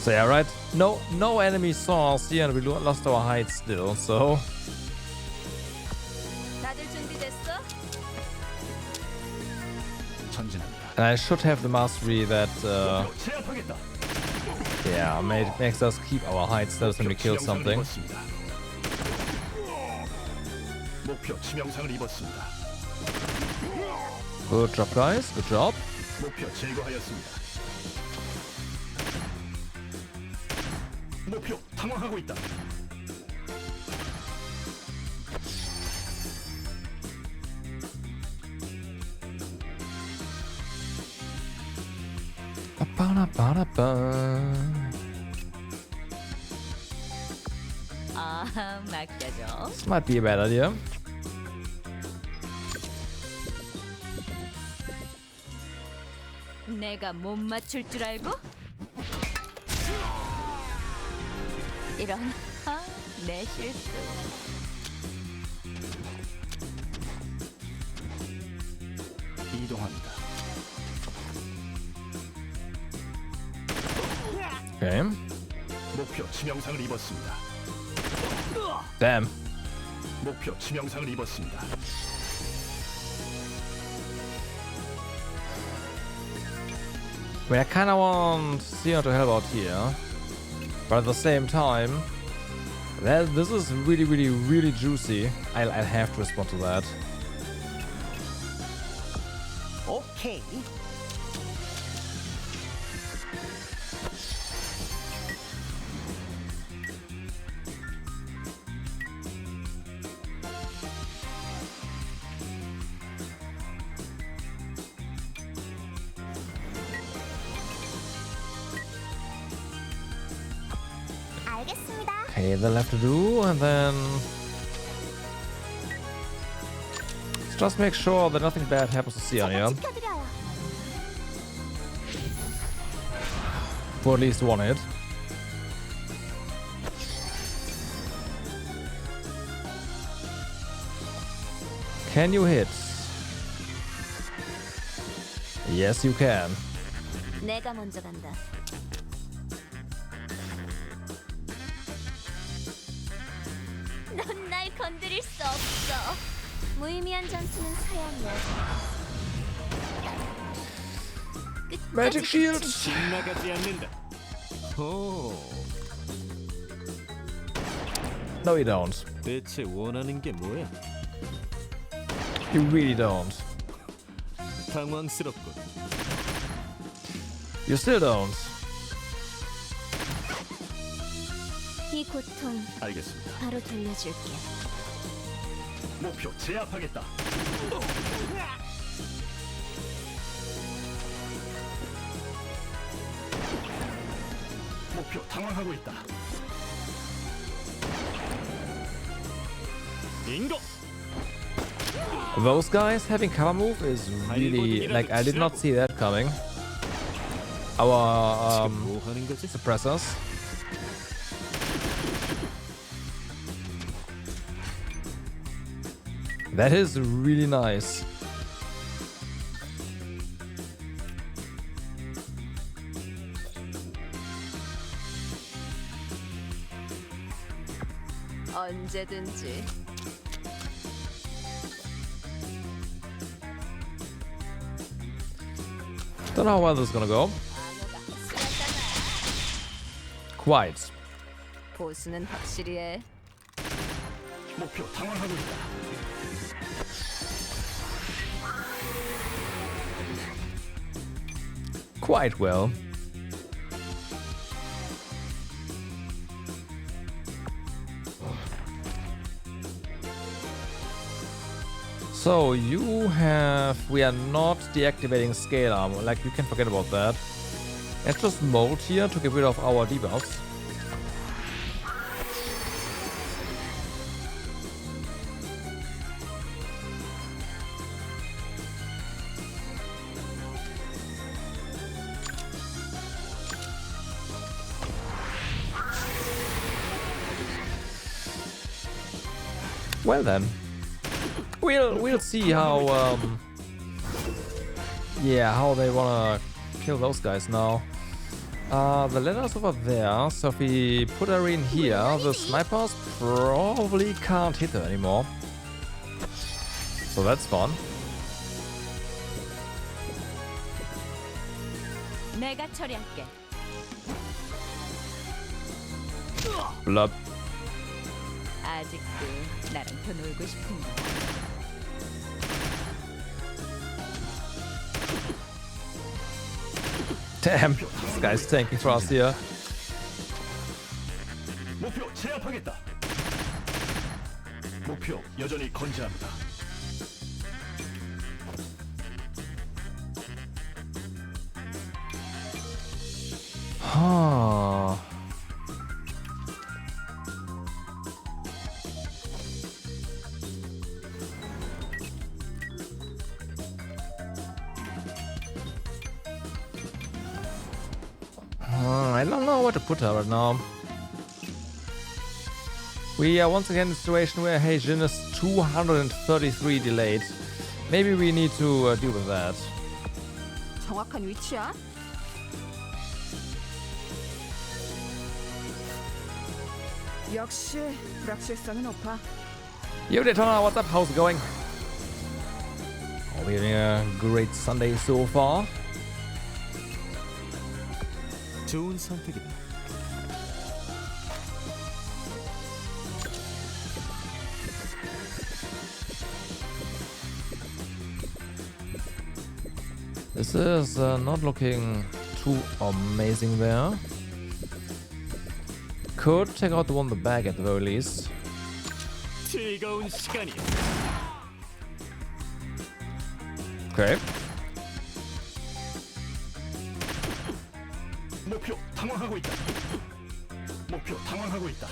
So yeah, right? No enemy saw us here and we lost our height still, so... 다들 준비됐어? 전진합니다. And I should have the mastery that, 목표 제압하겠다. yeah, makes us keep our height still when we kill something. 입었습니다. 목표 치명상을 입었습니다. Good job, guys. Good job. 목표 제거하였습니다. 목표 당황하고 있다. 아, 맡겨줘. This might be a bad idea. 내가 못 맞출 줄 알고? 이런, 내 실수. 이동합니다. Okay. 목표 치명상을 입었습니다. Damn. 목표 치명상을 입었습니다. I mean, I kinda want Sion to help out here, but at the same time, this is really juicy. I'll have to respond to that. 오케이. 알겠습니다. Okay, they'll have to do, and then let's just make sure that nothing bad happens to Sion here. 지켜드려요. For at least one hit. Can you hit? Yes, you can. 내가 먼저 간다. 넌 날 건드릴 수 없어. 무의미한 전투는 사양이야. Magic shield. 빗나가지 않는다. 오, No, you don't. 대체 원하는 게 뭐야? You really don't. 당황스럽군. You still don't. 이 고통 알겠습니다. 바로 돌려줄게. 목표 제압하겠다. 목표 당황하고 있다. 인고. Those guys having cover move is really like I did not see that coming. Our 지금 뭐 하는 거지? suppressors. That is really nice. 언제든지. Don't know how well this is gonna go. Quite. 보수는 확실히 해. 목표 당황하고 있다. quite well. So we are not deactivating scale armor, like you can forget about that. Let's just mold here to get rid of our debuffs. Well then, we'll see how how they wanna kill those guys now. The ladder's over there, so if we put her in here, the snipers probably can't hit her anymore. So that's fun. 내가 처리할게. Blood. 아직도 나랑 더 놀고 싶은가? Damn, this guy's tanking for us here. 목표 제압하겠다. 목표 여전히 건재합니다. Huh. I don't know where to put her right now. We are once again in a situation where Heijin is 233 delayed. Maybe we need to deal with that. 정확한 위치야? 역시 불확실성이 높아. Yo Daytona, what's up? How's it going? Are we having a great Sunday so far? 좋은 선택이다. This is not looking too amazing there. Could take out the one in the back at the very least. 즐거운 시간이야. Okay. 목표 당황하고 있다. 목표 당황하고 있다.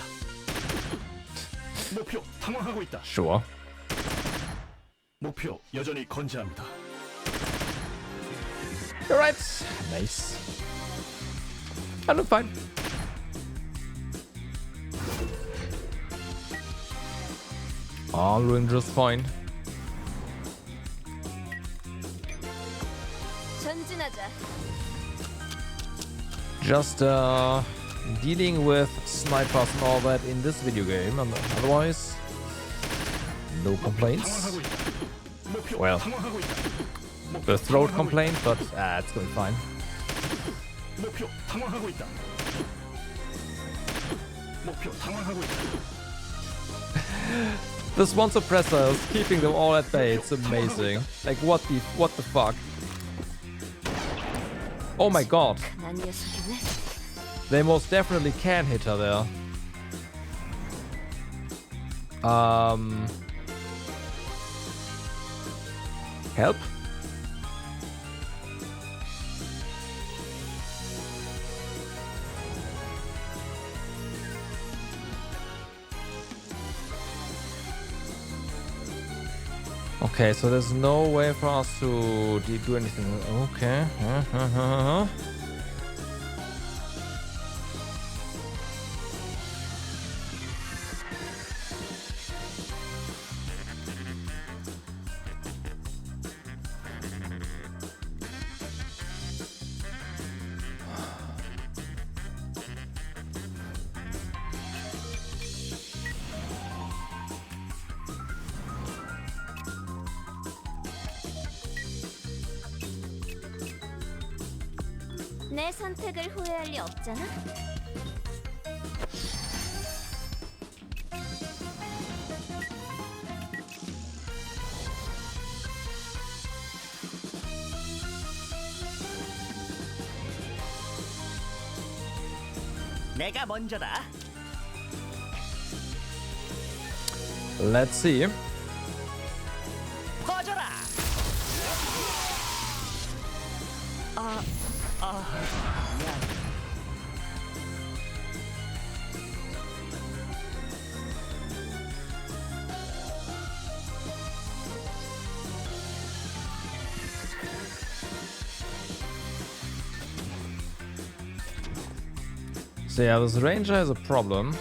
목표 당황하고 있다. Sure. 목표 여전히 건재합니다. Alright. Nice. I look fine. I'm doing just fine. 전진하자. Just dealing with snipers and all that in this video game, and otherwise no complaints. 당황하고 있다. 목표 Well, 당황하고 있다. 목표 the throat 당황하고 complaint, but it's going fine. 있다. 목표 당황하고 있다. 목표 당황하고 있다. This one suppressor is keeping them all at bay. It's amazing. Like what the fuck? Oh my god. 난 녀석이네. They most definitely can hit her there. Help? Okay, so there's no way for us to do anything. Okay. 내 선택을 후회할 리 없잖아. 내가 먼저다. Let's see. 꺼져라. So yeah, this ranger has a problem.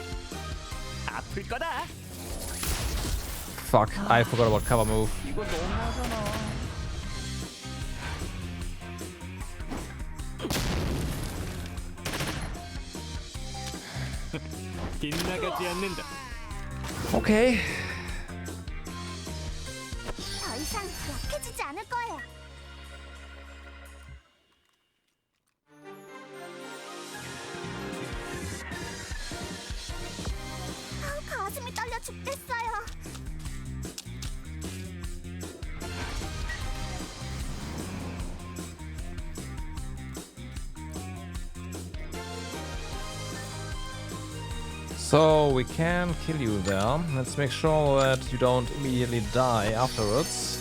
아플 거다. Fuck, I forgot about cover move. 이거 너무하잖아. 빗나가지 않는다. Okay. 더 이상 약해지지 않을 거예요. 가슴이 떨려 죽겠어요. So we can kill you there. Let's make sure that you don't immediately die afterwards.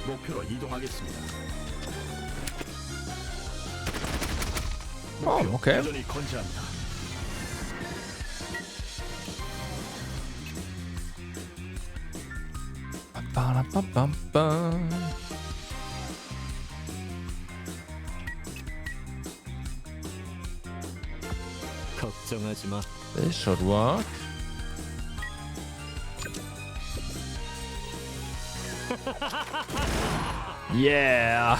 목표로 이동하겠습니다. Oh, okay. 여전히 건재합니다. Ba-da-ba-bum-bum. 걱정하지 마. This should work. Yeah.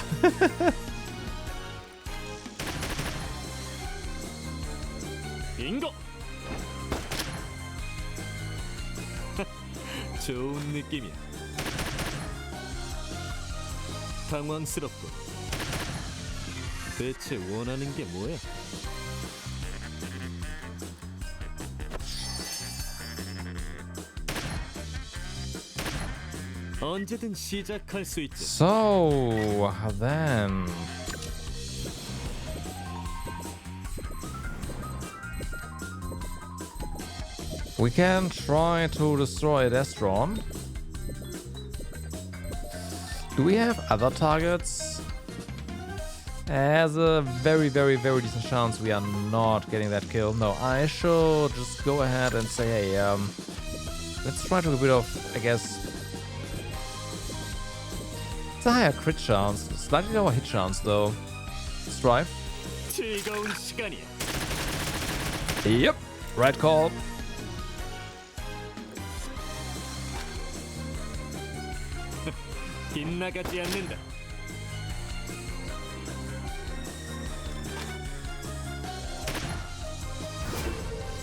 빙고. 좋은 느낌이야. 당황스럽고. 대체 원하는 게 뭐야? 언제든 시작할 수 있지. So then, we can try to destroy Destron. Do we have other targets? There's a very decent chance we are not getting that kill. No, I should just go ahead and say, hey, let's try to get rid of, I guess, it's a higher crit chance, slightly lower hit chance though. Let's try. 즐거운 시간이야. Yep, right call. 빗나가지 않는다.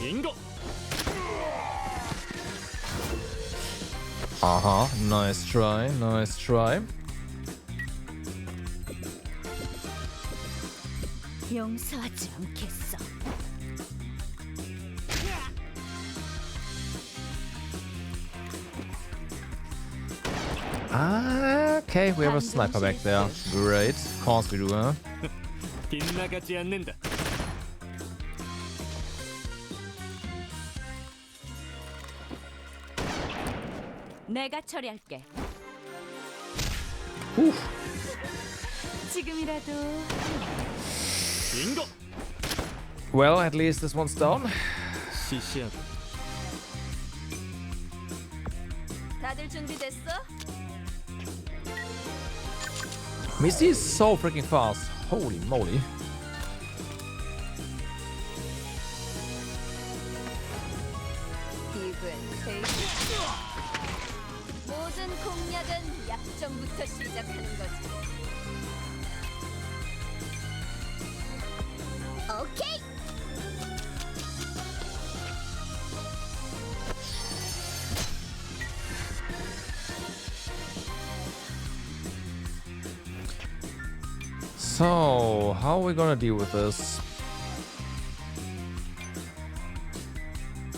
빙고. Uh-huh, nice try, nice try. 용서하지 않겠어. Okay, we have a sniper back there. Great, of course we do, huh? 빗나가지 않는다. 내가 처리할게. 지금이라도 빙고. Well, at least this one's down. 시시하고. 다들 준비됐어? Misty is so freaking fast. Holy moly. 기분 제일 모든 공략은 약점부터 시작하는 거지. 오케이. So, how are we gonna deal with this?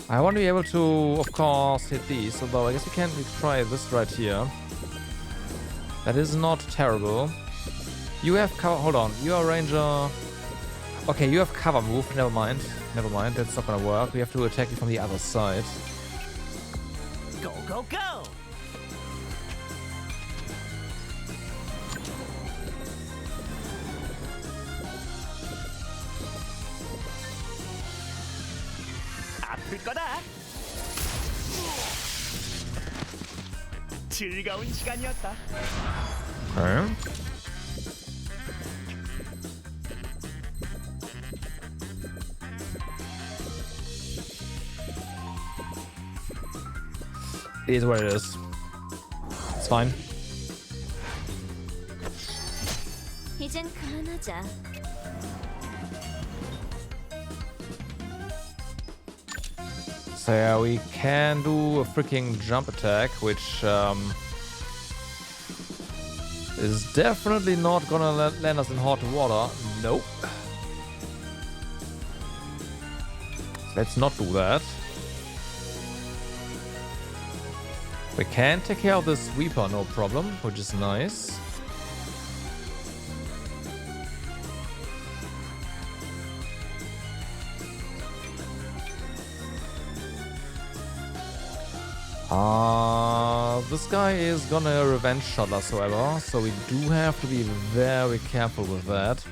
I want to be able to, of course, hit these, although I guess we try this right here. That is not terrible. You have cover. Hold on. You are ranger. Okay, you have cover move. Never mind. Never mind. That's not gonna work. We have to attack you from the other side. Go, go, go! 아플 거다. 즐거운 시간이었다. Okay. It is what it is. It's fine. 이젠 그만하자. So yeah, we can do a freaking jump attack, which is definitely not gonna land us in hot water. Nope. Let's not do that. We can take care of the sweeper, no problem, which is nice. This guy is gonna revenge shot us, however, so we do have to be very careful with that.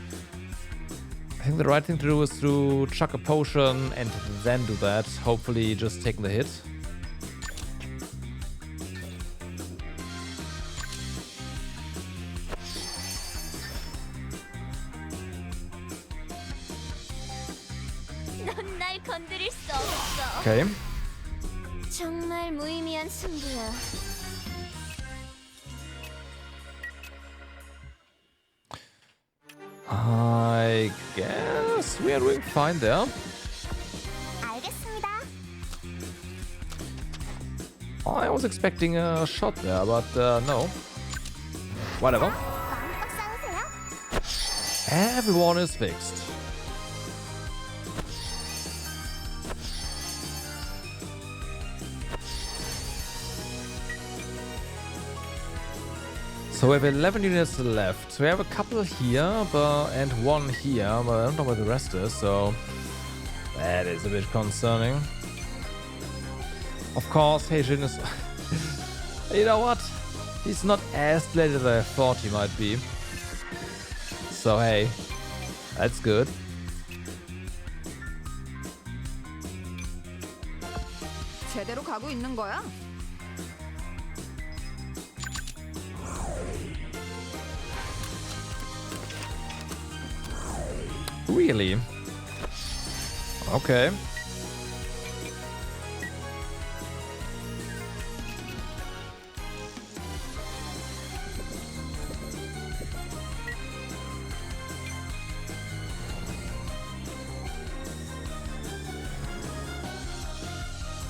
I think the right thing to do is to chuck a potion and then do that, hopefully just taking the hit. 넌 날 건드릴 수 없어. Okay. 정말 무의미한 승부야. I guess we are doing fine there. 알겠습니다. I was expecting a shot there, but no. Whatever. 마음껏 싸우세요. Everyone is fixed. So we have 11 units left. We have a couple here, and one here, but I don't know where the rest is, so that is a bit concerning. Of course, Heijin is... You know what? He's not as delayed as I thought he might be. So hey, that's good. 제대로 가고 있는 거야? Really? Okay.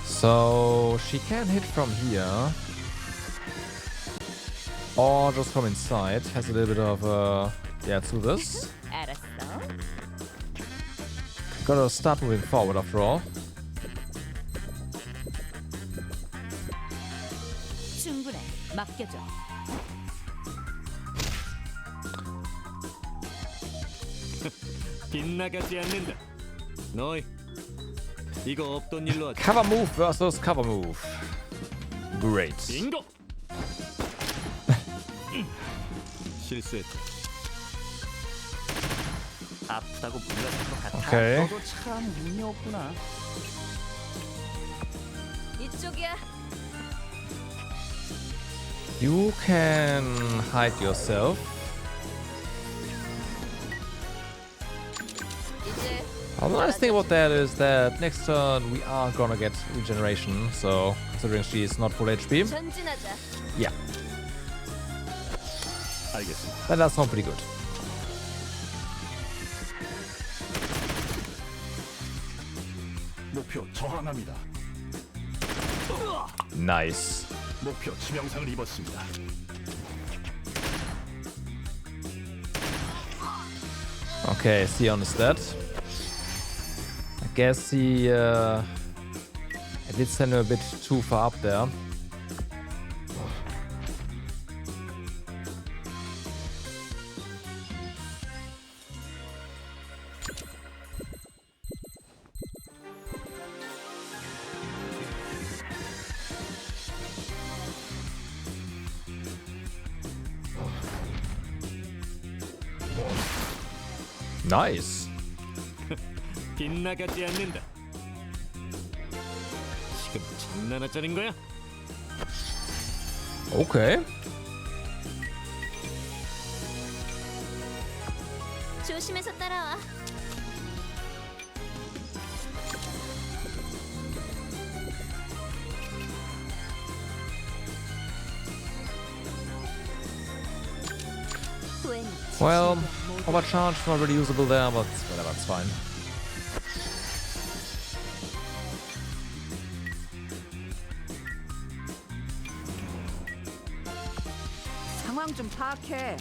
So she can hit from here, or just from inside. Has a little bit of yeah, to this. 알았어. Gotta start moving forward after all. 충분해. 맡겨줘. 빗나가지 않는다. 너희 이거 없던 일로 하자. Cover move versus cover move. Great. 빙고. 실수했다. 아프다고 물렸을 것 같아. Okay. 너도 참 운이 없구나. 이쪽이야. You can hide yourself. 이제 The nice thing about that is that next turn we are gonna get regeneration, so considering she is not full HP, 전진하자. yeah, 알겠습니다. that does sound pretty good. 목표 저항합니다. Nice. 목표 치명상을 입었습니다. Okay, Sion is dead. I guess he I did send him a bit too far up there. Nice. 빗나가지 않는다. 지금 장난하자는 거야? Okay. 조심해서 따라와. Well, overcharge, not really usable there, but whatever, it's fine. 상황 좀 파악해.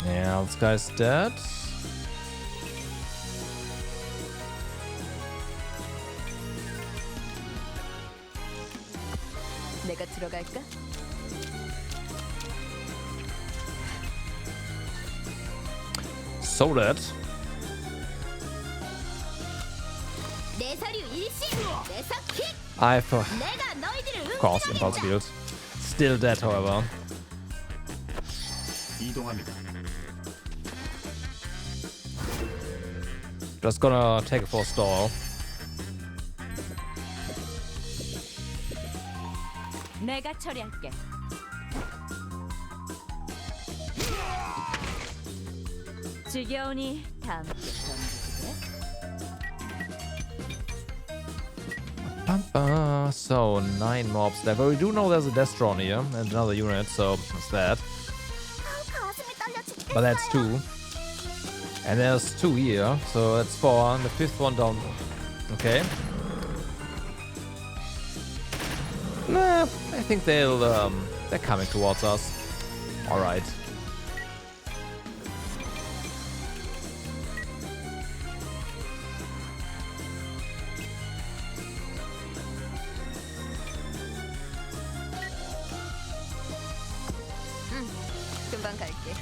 Yeah, this guy's dead. 내가 들어갈까? So dead. 내 서류 일시. 내 서킥. I've, 내가 너희들을 of course, impulse field. Still dead, however. 이동합니다. Just gonna take it for a stall. 내가 처리할게. 지겨우니 다 함께 덤비게. So, 9 mobs there. But we do know there's a Destron here and another unit, so that's that. But that's 2. And there's 2 here, so that's 4. And the 5th one down. Okay. Nah, I think they're coming towards us. Alright. 금방 갈게.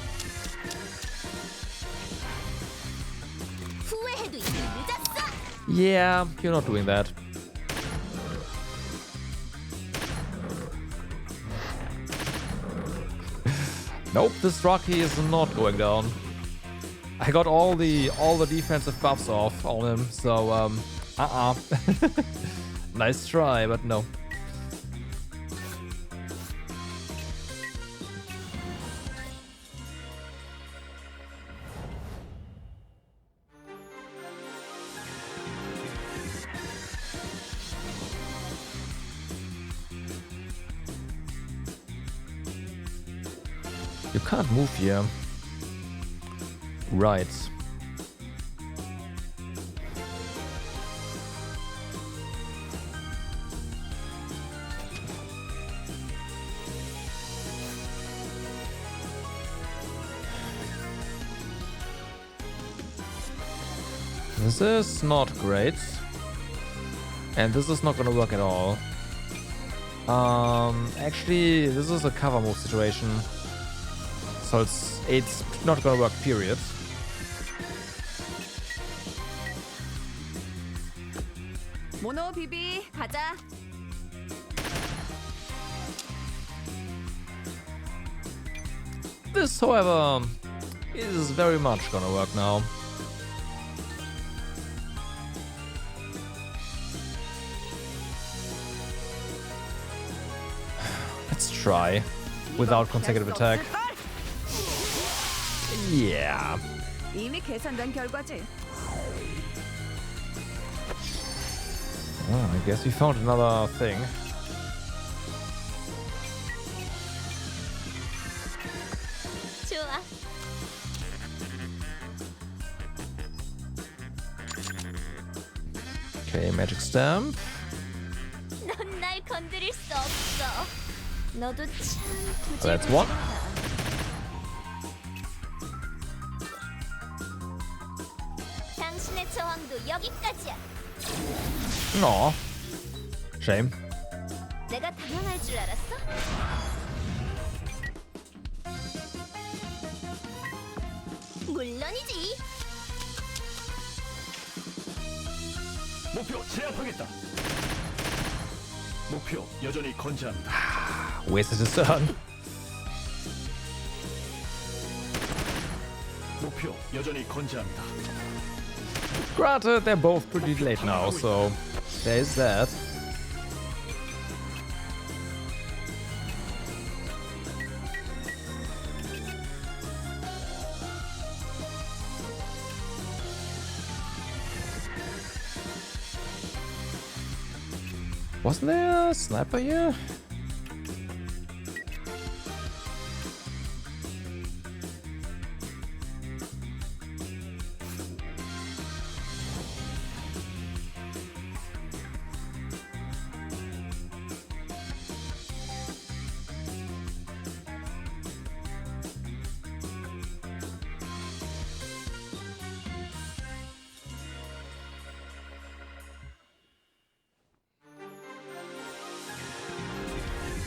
후회해도 이미 늦었어. Yeah, you're not doing that. Nope, this Draki is not going down. I got all the defensive buffs off on him, so nice try, but no. You can't move here. Right. This is not great. And this is not gonna work at all. Actually, this is a cover move situation. So it's not gonna work, period. 모노 비비 가자. This, however, is very much gonna work now. Let's try without consecutive attack. Yeah. 이미 계산된 결과지. I guess we found another thing. 좋아. Okay, magic stamp. 넌 날 건드릴 수 없어. 너도 참 That's one. 여기까지야. No. Shame. 내가 당연할 줄 알았어? 물론이지. 목표 제압하겠다. 목표 여전히 건재합니다. Wasted his turn. 목표 여전히 건재합니다. Granted, they're both pretty late now, so there's that. Wasn't there a sniper here?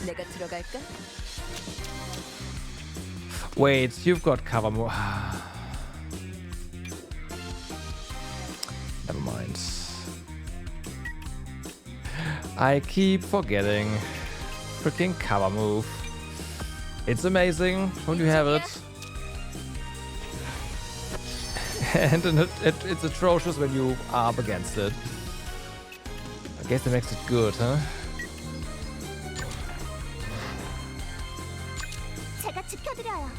내가 들어갈까? Wait, you've got cover more. Never mind. I keep forgetting. Freaking cover move. It's amazing when you have it. And it's atrocious when you are up against it. I guess that makes it good, huh? 제가 지켜드려요.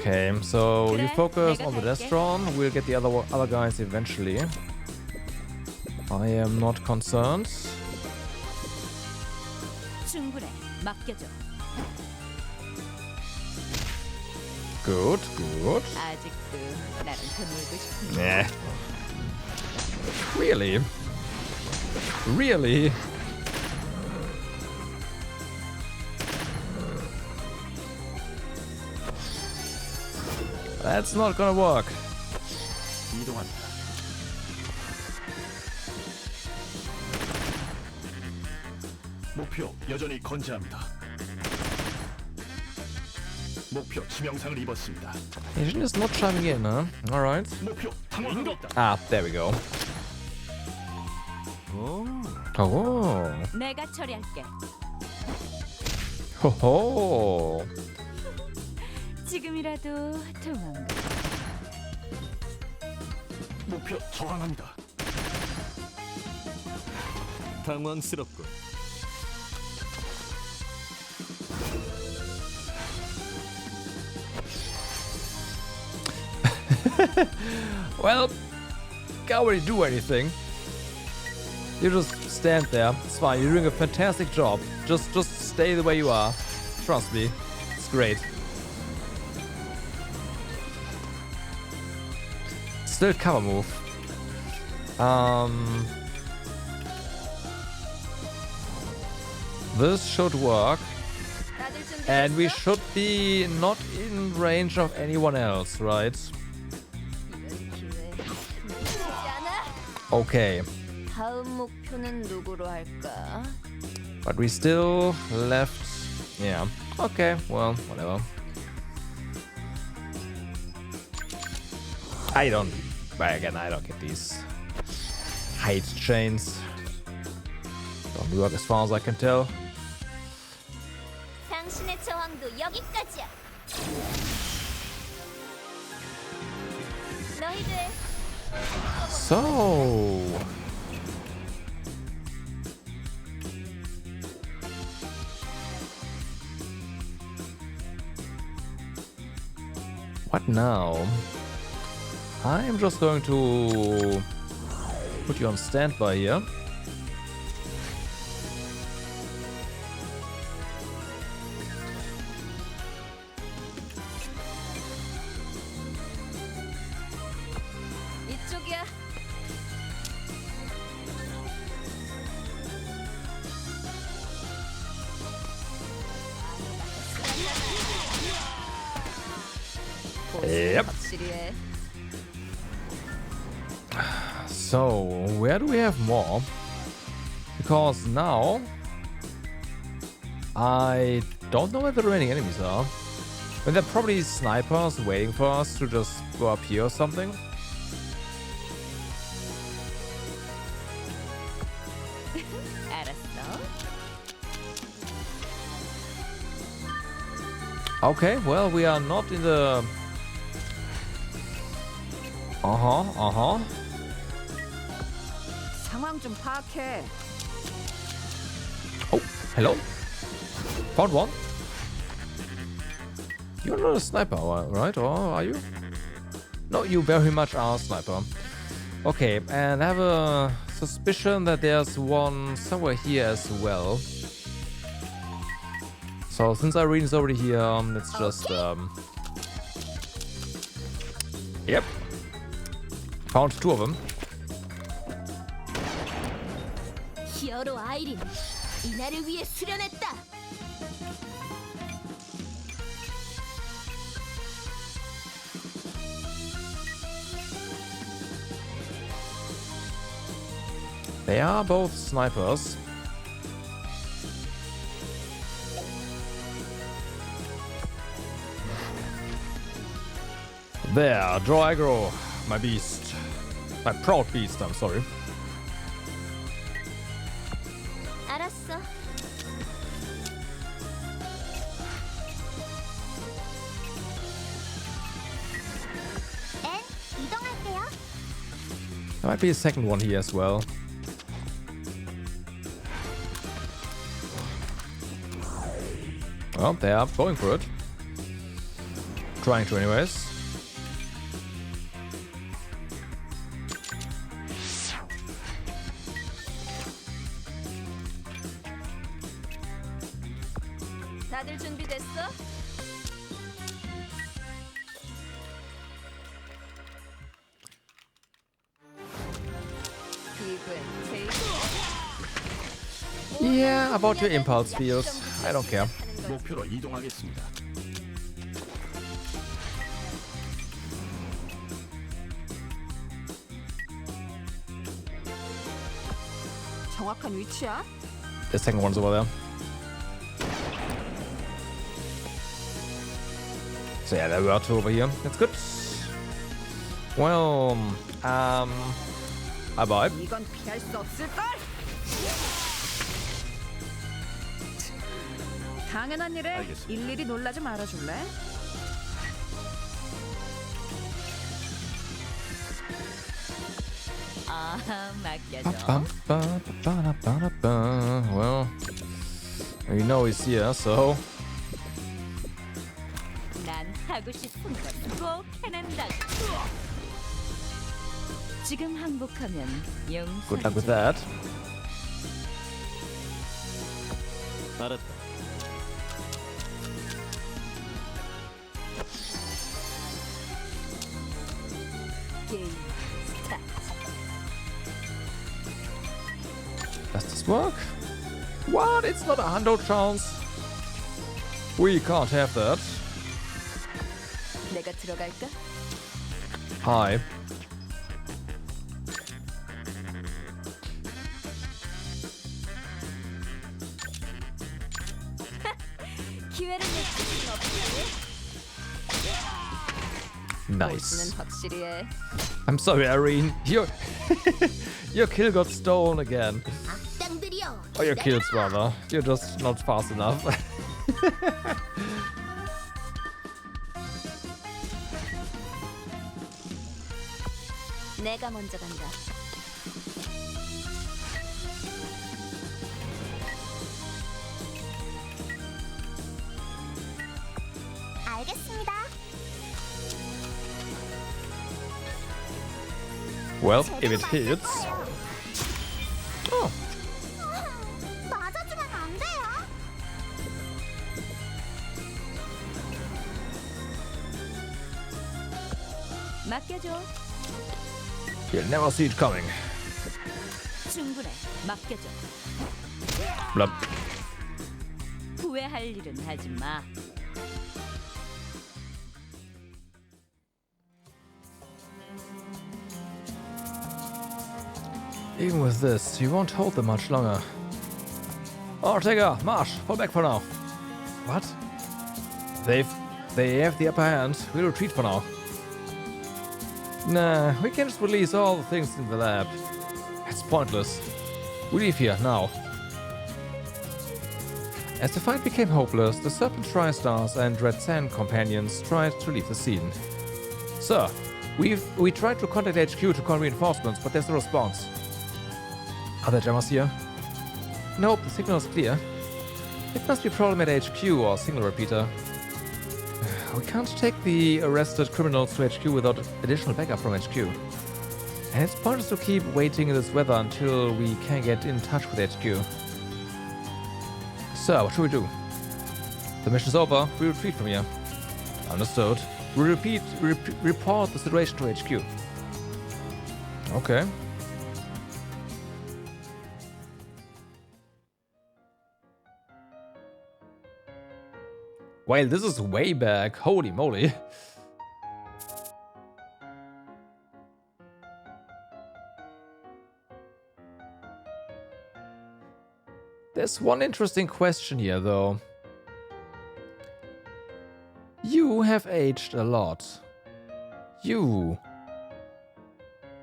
Okay, so you 그래, focus 내가 on the 갈게. Destron. We'll get the other guys eventually. I am not concerned. 충분해. 맡겨줘. Good, good. 아직도 나랑 더 놀고 싶은데. Yeah. Really? Really? That's not gonna work. 이동한다. 목표 여전히 건재합니다. 목표 치명상을 입었습니다. Agent is not chiming in, huh? Alright. 목표 당황하고 있다. Ah, there we go. Oh. 내가 처리할게. Ho 지금이라도 도망가. 목표 저항합니다. 당황스럽군. Well, can't really do anything. You just stand there. It's fine. You're doing a fantastic job. Just stay the way you are. Trust me. It's great. Still cover move. This should work. 다들 준비됐어? And we should be not in range of anyone else, right? 이런 기회 놓치지 않아. Okay. 다음 목표는 누구로 할까? But we still left... Yeah. Okay, well, whatever. I don't... But again, I don't get these height chains. Don't work as far as I can tell. 당신의 저항도 여기까지야. 너희들 So... What now? I'm just going to put you on standby here. 이쪽이야. Yep. 확실히 해. So, where do we have more? Because now I don't know where the remaining enemies are. And they're probably snipers waiting for us to just go up here or something. 알았어. Okay, well, we are not in the... 상황 좀 파악해. Oh, hello. Found one. You're not a sniper, right? Or are you? No, you very much are a sniper. Okay, and I have a suspicion that there's one somewhere here as well. So since Irene's already here, let's just Yep. Found two of them. 히어로 아이린, 이날을 위해 수련했다. They are both snipers. There, draw aggro, my beast. My proud beast, I'm sorry. 알았어. 이동할게요. There might be a second one here as well. Well, they are going for it. Trying to anyways. 다들 준비됐어? Yeah, about your impulse feels. I don't care. 목표로 이동하겠습니다. 정확한 위치야? The second one's over there. So yeah, there were two over here. That's good. Well, bye. 이건 피할 수 없을걸? 당연한 일에 알겠습니다. 일일이 놀라지 말아줄래? 아, 맡겨줘. Well, you know he's here, so 난 하고 싶은 건꼭 해낸다. 지금 항복하면 영상. good luck with that. 알았다. 게임 스타트. Does this work? What? It's not 100 chance. We can't have that. 내가 들어갈까? Hi. 기회를 놓칠 순 없지. Nice. 보스는 확실히 해. I'm sorry, Irene. Your kill got stolen again. 악당들이여. Or your kills, rather. You're just not fast enough. 내가 먼저 간다. 알겠습니다. Well, if it hits. Oh, 맞아주면 안 돼요. 맡겨줘. you'll never see it coming. 충분해. 맡겨줘. Blup. 후회할 일은 하지 마. Even with this, you won't hold them much longer. Ortega, march! Fall back for now. What? They have the upper hand. We'll retreat for now. Nah, we can just release all the things in the lab. It's pointless. We leave here, now. As the fight became hopeless, the Serpent Tri-Stars and Red Sand companions tried to leave the scene. Sir, we tried to contact HQ to call reinforcements, but there's no response. Are there jammers here? Nope, the signal is clear. It must be a problem at HQ or signal repeater. We can't take the arrested criminals to HQ without additional backup from HQ. And it's pointless to keep waiting in this weather until we can get in touch with HQ. So, what should we do? The mission's over, we retreat from here. Understood. We report the situation to HQ. Okay. Well, this is way back. Holy moly. There's one interesting question here, though. You have aged a lot. You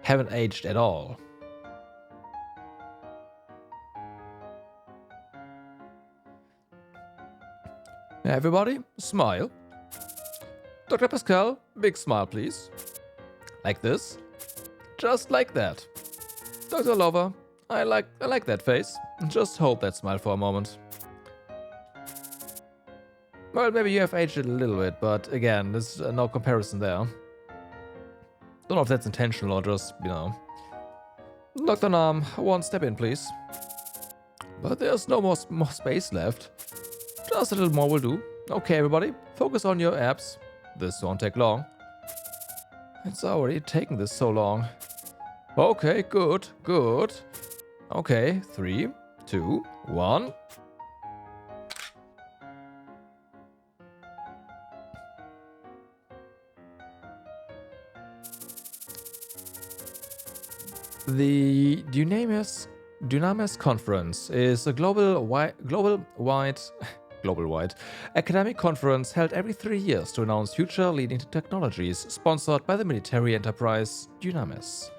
haven't aged at all. Everybody, smile. Dr. Pascal, big smile, please. Like this. Just like that. Dr. Lover, I like that face. Just hold that smile for a moment. Well, maybe you have aged it a little bit, but again, there's no comparison there. Don't know if that's intentional or just, you know. Dr. Nam, one step in, please. But there's no more space left. Just a little more will do. Okay, everybody, focus on your abs. This won't take long. It's already taken this so long. Okay, good, good. Okay, 3, 2, 1. The Dunamis Conference is a global-wide academic conference held every 3 years to announce future leading technologies, sponsored by the military enterprise Dunamis.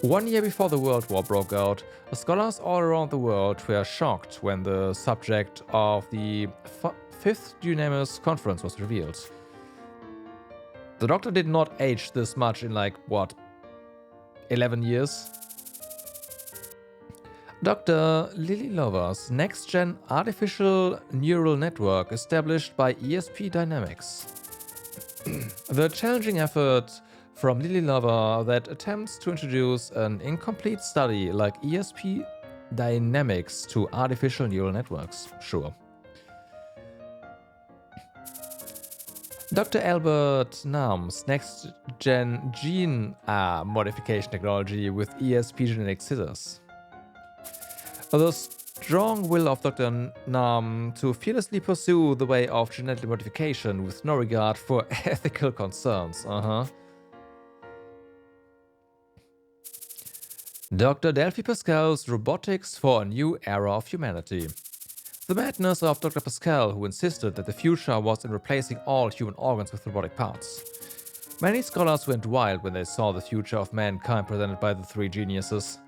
1 year before the World War broke out, scholars all around the world were shocked when the subject of the 5th Dunamis Conference was revealed. The Doctor did not age this much in, like, what, 11 years? Dr. Lily Lover's next-gen artificial neural network established by ESP Dynamics. The challenging effort from Lily Lover that attempts to introduce an incomplete study like ESP Dynamics to artificial neural networks. Sure. Dr. Albert Nam's next-gen gene modification technology with ESP genetic scissors. The strong will of Dr. Nam to fearlessly pursue the way of genetic modification with no regard for ethical concerns. Dr. Delphi Pascal's robotics for a new era of humanity. The madness of Dr. Pascal, who insisted that the future was in replacing all human organs with robotic parts. Many scholars went wild when they saw the future of mankind presented by the three geniuses.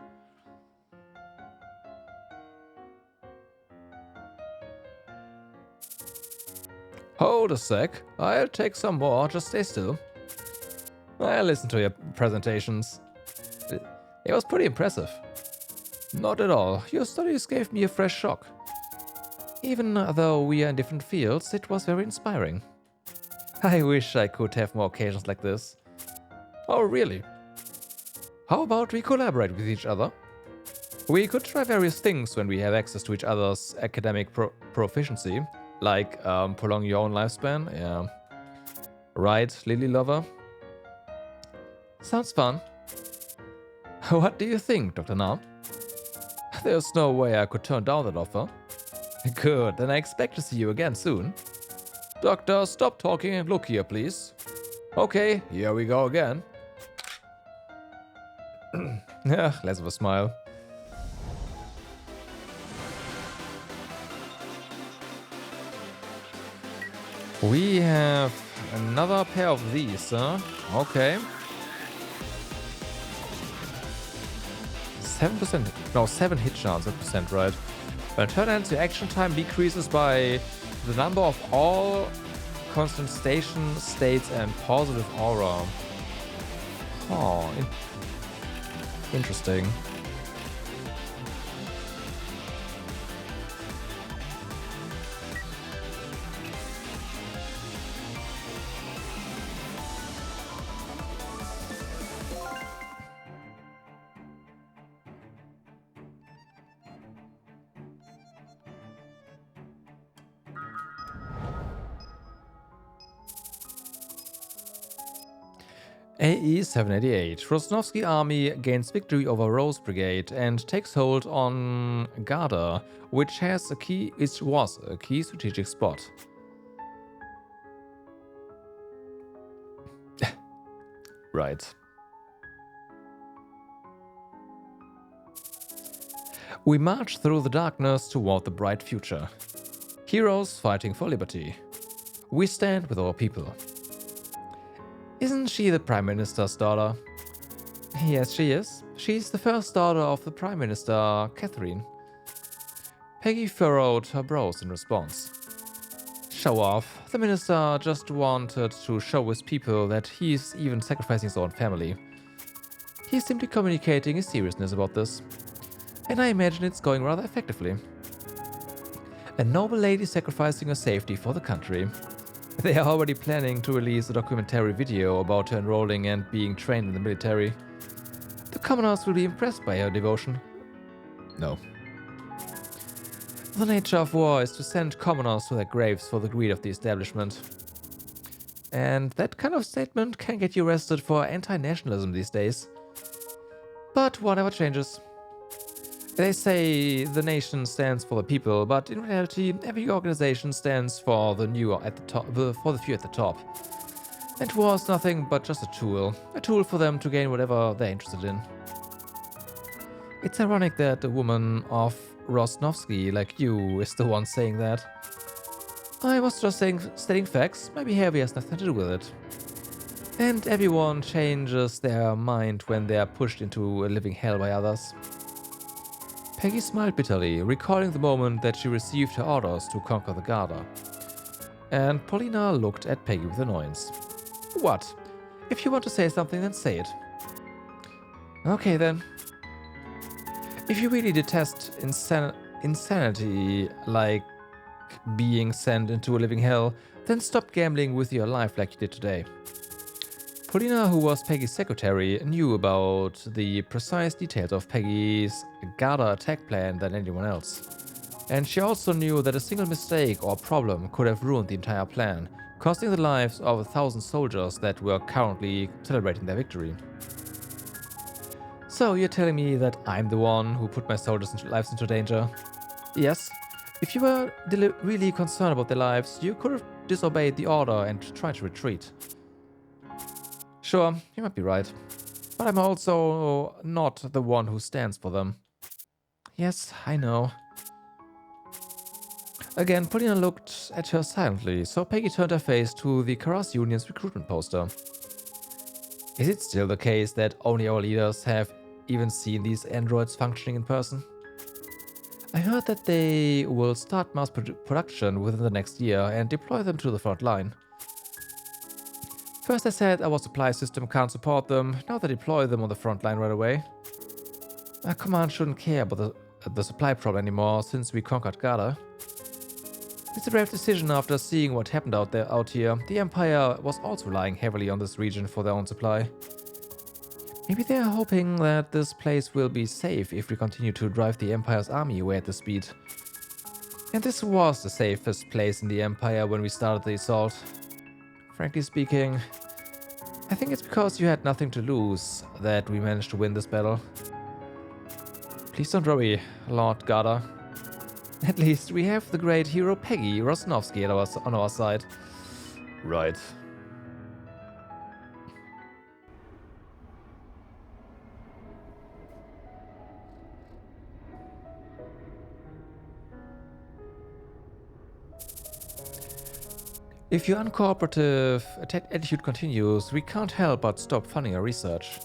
Hold a sec, I'll take some more, just stay still. I listened to your presentations. It was pretty impressive. Not at all, your studies gave me a fresh shock. Even though we are in different fields, it was very inspiring. I wish I could have more occasions like this. Oh, really? How about we collaborate with each other? We could try various things when we have access to each other's academic proficiency. Like, prolong your own lifespan? Yeah. Right, Lily Lover? Sounds fun. What do you think, Dr. Nam? There's no way I could turn down that offer. Good, then I expect to see you again soon. Doctor, stop talking and look here, please. Okay, here we go again. Yeah, less of a smile. We have another pair of these, huh? Okay. 7%, no, 7 hit chance, that percent, right? When turn ends, your action time decreases by the number of all constant station states and positive aura. Oh, interesting. AE 788. Rosnovsky army gains victory over Rose Brigade and takes hold on Garda, which was a key strategic spot. Right. We march through the darkness toward the bright future. Heroes fighting for liberty. We stand with our people. Isn't she the Prime Minister's daughter? Yes, she is. She's the first daughter of the Prime Minister, Catherine. Peggy furrowed her brows in response. Show off. The minister just wanted to show his people that he's even sacrificing his own family. He's simply communicating his seriousness about this. And I imagine it's going rather effectively. A noble lady sacrificing her safety for the country. They are already planning to release a documentary video about her enrolling and being trained in the military. The commoners will be impressed by her devotion. No. The nature of war is to send commoners to their graves for the greed of the establishment. And that kind of statement can get you arrested for anti-nationalism these days. But whatever changes. They say the nation stands for the people, but in reality, every organization stands for the new at the top, for the few at the top. And war is nothing but just a tool for them to gain whatever they're interested in. It's ironic that a woman of Rosnovsky like you is the one saying that. I was just stating facts. My behavior has nothing to do with it. And everyone changes their mind when they are pushed into a living hell by others. Peggy smiled bitterly, recalling the moment that she received her orders to conquer the Garda. And Paulina looked at Peggy with annoyance. What? If you want to say something, then say it. Okay then. If you really detest insanity like being sent into a living hell, then stop gambling with your life like you did today. Paulina, who was Peggy's secretary, knew about the precise details of Peggy's Garda attack plan than anyone else. And she also knew that a single mistake or problem could have ruined the entire plan, costing the lives of 1,000 soldiers that were currently celebrating their victory. So you're telling me that I'm the one who put my soldiers' lives into danger? Yes. If you were really concerned about their lives, you could have disobeyed the order and tried to retreat. Sure, you might be right. But I'm also not the one who stands for them. Yes, I know. Again, Paulina looked at her silently, so Peggy turned her face to the Karas Union's recruitment poster. Is it still the case that only our leaders have even seen these androids functioning in person? I heard that they will start mass production within the next year and deploy them to the front line. First I said our supply system can't support them, now they deploy them on the front line right away. Our command shouldn't care about the supply problem anymore since we conquered Garda. It's a brave decision after seeing what happened out here. The Empire was also relying heavily on this region for their own supply. Maybe they are hoping that this place will be safe if we continue to drive the Empire's army away at this speed. And this was the safest place in the Empire when we started the assault. Frankly speaking, I think it's because you had nothing to lose that we managed to win this battle. Please don't worry, Lord Garda. At least we have the great hero Peggy Rosnovsky on our side. Right. If your uncooperative attitude continues, we can't help but stop funding our research.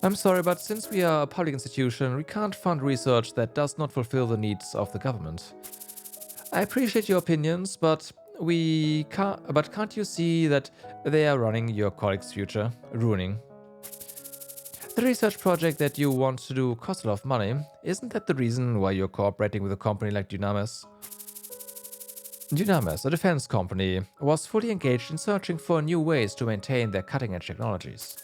I'm sorry, but since we are a public institution, we can't fund research that does not fulfill the needs of the government. I appreciate your opinions, but can't you see that they are running your colleagues' future, ruining? The research project that you want to do costs a lot of money. Isn't that the reason why you're cooperating with a company like Dynamis? Dynamis, a defense company, was fully engaged in searching for new ways to maintain their cutting-edge technologies.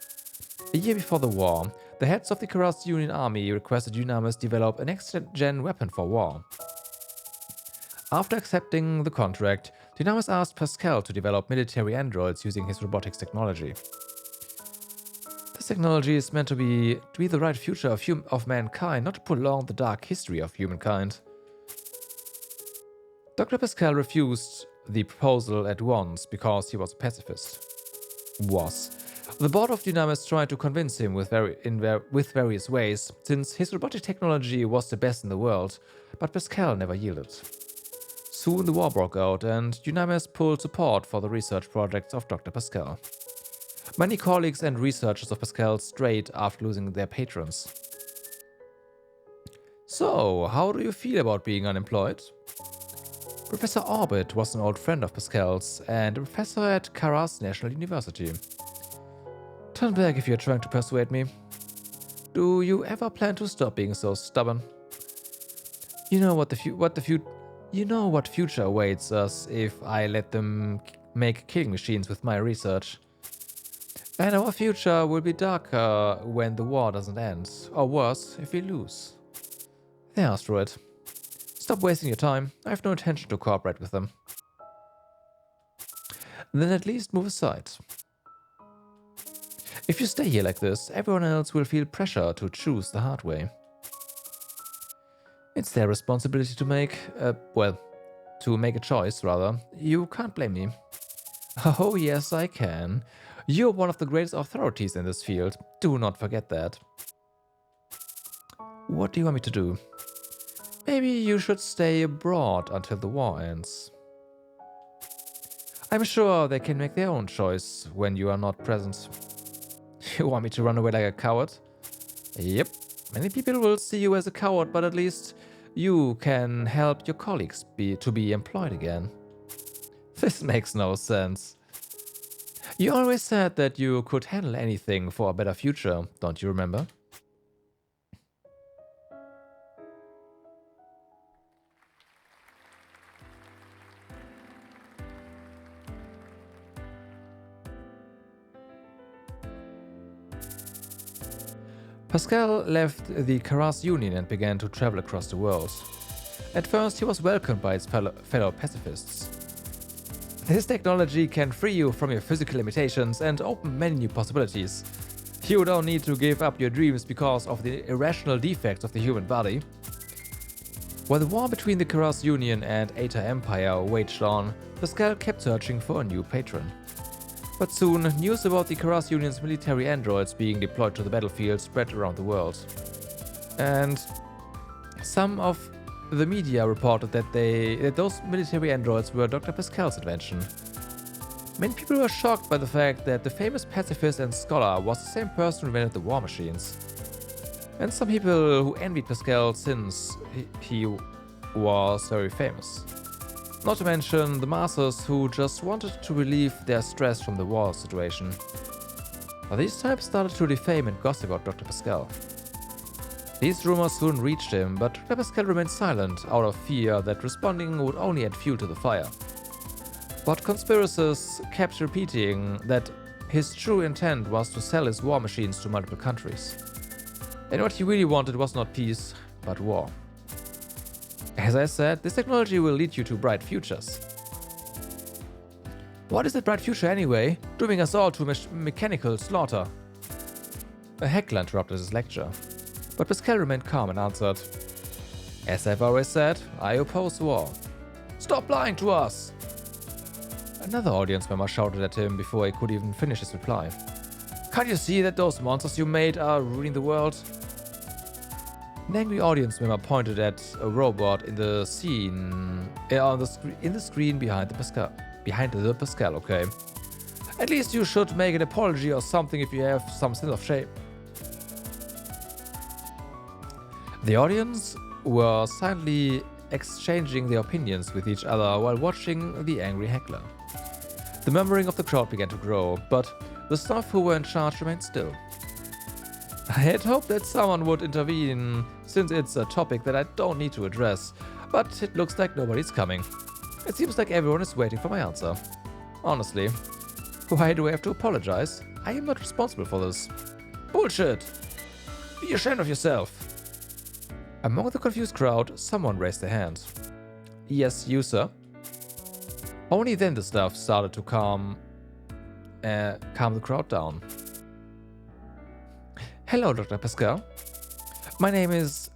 A year before the war, the heads of the Karas Union Army requested Dynamis develop a next-gen weapon for war. After accepting the contract, Dynamis asked Pascal to develop military androids using his robotics technology. This technology is meant to be the right future of mankind, not to prolong the dark history of humankind. Dr. Pascal refused the proposal at once because he was a pacifist. The board of Dynamis tried to convince him with various ways, since his robotic technology was the best in the world, but Pascal never yielded. Soon the war broke out, and Dynamis pulled support for the research projects of Dr. Pascal. Many colleagues and researchers of Pascal strayed after losing their patrons. So, how do you feel about being unemployed? Professor Orbit was an old friend of Pascal's and a professor at Karas National University. Turn back if you're trying to persuade me. Do you ever plan to stop being so stubborn? You know what future awaits us if I let them make killing machines with my research. And our future will be darker when the war doesn't end, or worse, if we lose. They asked for it. Stop wasting your time. I have no intention to cooperate with them. Then at least move aside. If you stay here like this, everyone else will feel pressure to choose the hard way. It's their responsibility to make a choice, rather. You can't blame me. Oh yes, I can. You're one of the greatest authorities in this field. Do not forget that. What do you want me to do? Maybe you should stay abroad until the war ends. I'm sure they can make their own choice when you are not present. You want me to run away like a coward? Yep. Many people will see you as a coward, but at least you can help your colleagues to be employed again. This makes no sense. You always said that you could handle anything for a better future, don't you remember? Pascal left the Karas Union and began to travel across the world. At first, he was welcomed by his fellow pacifists. This technology can free you from your physical limitations and open many new possibilities. You don't need to give up your dreams because of the irrational defects of the human body. While the war between the Karas Union and Eta Empire waged on, Pascal kept searching for a new patron. But soon, news about the Karas Union's military androids being deployed to the battlefield spread around the world. And some of the media reported that those military androids were Dr. Pascal's invention. Many people were shocked by the fact that the famous pacifist and scholar was the same person who invented the war machines. And some people who envied Pascal since he was very famous. Not to mention the masses who just wanted to relieve their stress from the war situation. But these types started to defame and gossip about Dr. Pascal. These rumors soon reached him, but Dr. Pascal remained silent out of fear that responding would only add fuel to the fire. But conspirators kept repeating that his true intent was to sell his war machines to multiple countries. And what he really wanted was not peace, but war. As I said, this technology will lead you to bright futures. What is that bright future anyway? Dooming us all to mechanical slaughter. A heckler interrupted his lecture, but Pascal remained calm and answered, As I've always said, I oppose war. Stop lying to us! Another audience member shouted at him before he could even finish his reply. Can't you see that those monsters you made are ruining the world? An angry audience member pointed at a robot in the screen behind behind the Pascal, okay? At least you should make an apology or something if you have some sense of shame. The audience were silently exchanging their opinions with each other while watching the angry heckler. The murmuring of the crowd began to grow, but the staff who were in charge remained still. I had hoped that someone would intervene, since it's a topic that I don't need to address, but it looks like nobody's coming. It seems like everyone is waiting for my answer. Honestly, why do I have to apologize? I am not responsible for this. Bullshit! Be ashamed of yourself! Among the confused crowd, someone raised their hand. Yes, you, sir. Only then the staff started to calm the crowd down. Hello, Dr. Pascal. My name is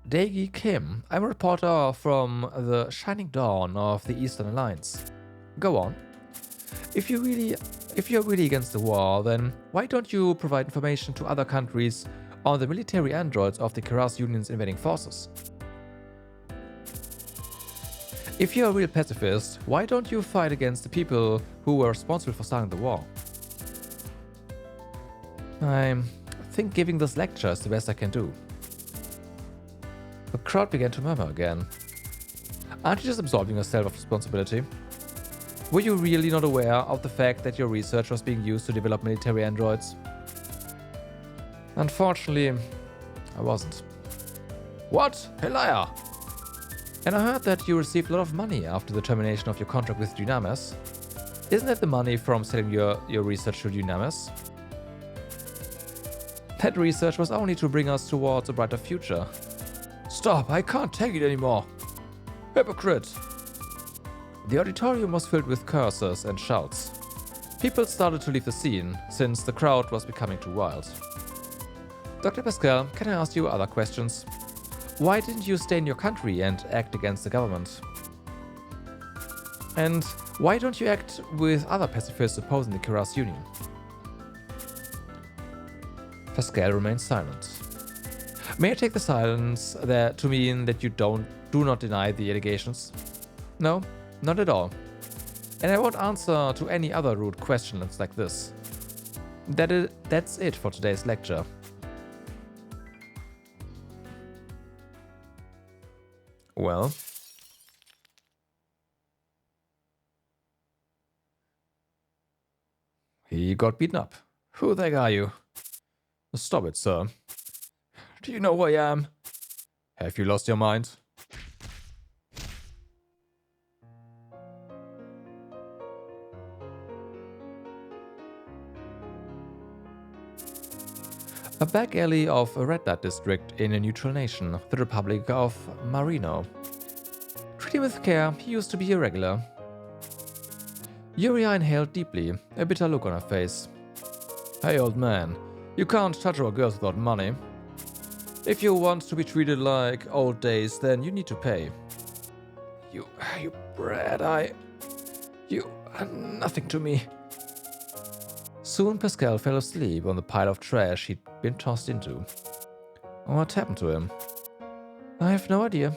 Daegi Kim. I'm a reporter from the Shining Dawn of the Eastern Alliance. Go on. If you're really against the war, then why don't you provide information to other countries on the military androids of the Keras Union's invading forces? If you're a real pacifist, why don't you fight against the people who were responsible for starting the war? I think giving this lecture is the best I can do. The crowd began to murmur again. Aren't you just absolving yourself of responsibility? Were you really not aware of the fact that your research was being used to develop military androids? Unfortunately, I wasn't. What? A liar! And I heard that you received a lot of money after the termination of your contract with Dynamis. Isn't that the money from selling your research to Dynamis? That research was only to bring us towards a brighter future. Stop, I can't take it anymore. Hypocrite! The auditorium was filled with curses and shouts. People started to leave the scene, since the crowd was becoming too wild. Dr. Pascal, can I ask you other questions? Why didn't you stay in your country and act against the government? And why don't you act with other pacifists opposing the Keras Union? Pascal remained silent. May I take the silence to mean that you do not deny the allegations? No, not at all. And I won't answer to any other rude questions like this. That's it for today's lecture. Well. He got beaten up. Who the heck are you? Stop it, sir. Do you know who I am? Have you lost your mind? A back alley of a red light district in a neutral nation, the Republic of Marino. Treat him with care, he used to be irregular. Yuria inhaled deeply, a bitter look on her face. Hey old man, you can't touch our girls without money. If you want to be treated like old days, then you need to pay. You brat, you are nothing to me. Soon Pascal fell asleep on the pile of trash he'd been tossed into. What happened to him? I have no idea.